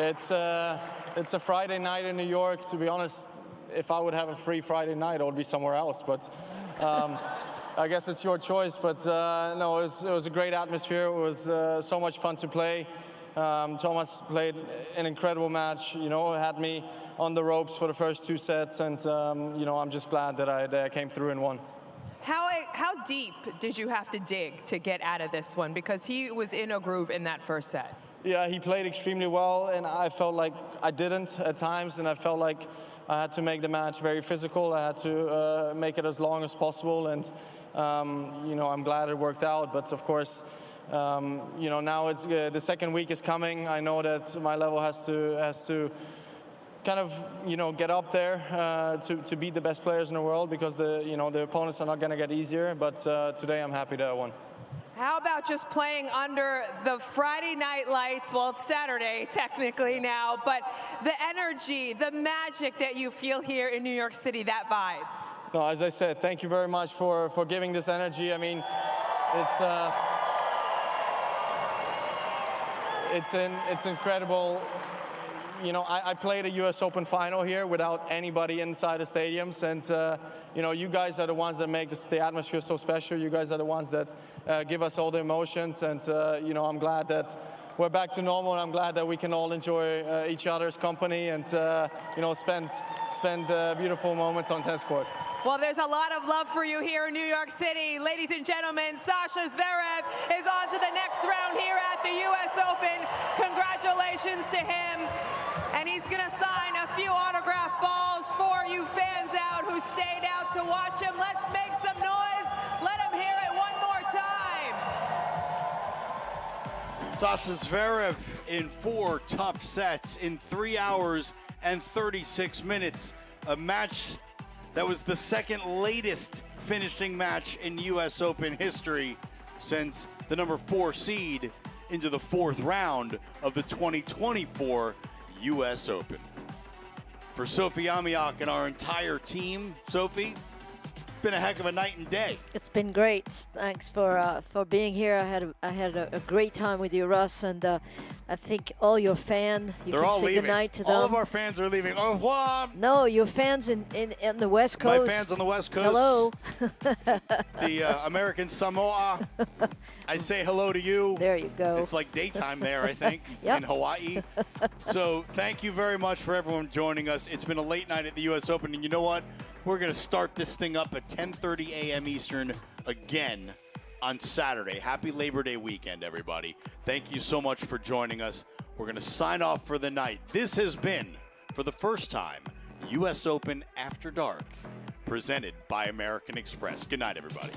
It's a Friday night in New York. To be honest, if I would have a free Friday night, I would be somewhere else. But I guess it's your choice. But no, it was a great atmosphere. It was so much fun to play. Thomas played an incredible match. You know, had me on the ropes for the first 2 sets, and you know, I'm just glad that I came through and won. How deep did you have to dig to get out of this one? Because he was in a groove in that first set. Yeah, he played extremely well, and I felt like I didn't at times, and I felt like I had to make the match very physical. I had to make it as long as possible, and you know, I'm glad it worked out. But of course, you know, now it's the second week is coming. I know that my level has to kind of, you know, get up there to beat the best players in the world, because the opponents are not going to get easier. But today I'm happy that I won. How about just playing under the Friday night lights? Well, it's Saturday technically now, but the energy, the magic that you feel here in New York City, that vibe. No, as I said, thank you very much for giving this energy. I mean, it's incredible. You know, I played a US Open final here without anybody inside the stadiums, and you know, you guys are the ones that make the atmosphere so special. You guys are the ones that give us all the emotions, and you know, I'm glad that we're back to normal, and I'm glad that we can all enjoy each other's company and you know, spend beautiful moments on tennis court. Well, there's a lot of love for you here in New York City. Ladies and gentlemen, Sasha Zverev is on to the next round here at the US Open. Congratulations to him. And he's going to sign a few autograph balls for you fans out who stayed out to watch him. Let's make some noise. Let him hear it one more time. Sasha Zverev in 4 tough sets in 3 hours and 36 minutes. A match that was the second latest finishing match in US Open history since the number 4 seed into the 4th round of the 2024 US Open. For Sophie Amiach and our entire team, Sophie, it's been a heck of a night and day. It's been great. Thanks for being here. I had a great time with you, Russ, and I think all your fans, They're all leaving. Goodnight to them. All of our fans are leaving. Au revoir. No, your fans in the West Coast. My fans on the West Coast. Hello. The American Samoa. I say hello to you. There you go. It's like daytime there, I think, Yep. in Hawaii. So thank you very much for everyone joining us. It's been a late night at the US Open, and you know what? We're going to start this thing up at 10:30 a.m. Eastern again on Saturday. Happy Labor Day weekend, everybody. Thank you so much for joining us. We're going to sign off for the night. This has been, for the first time, US Open After Dark, presented by American Express. Good night, everybody.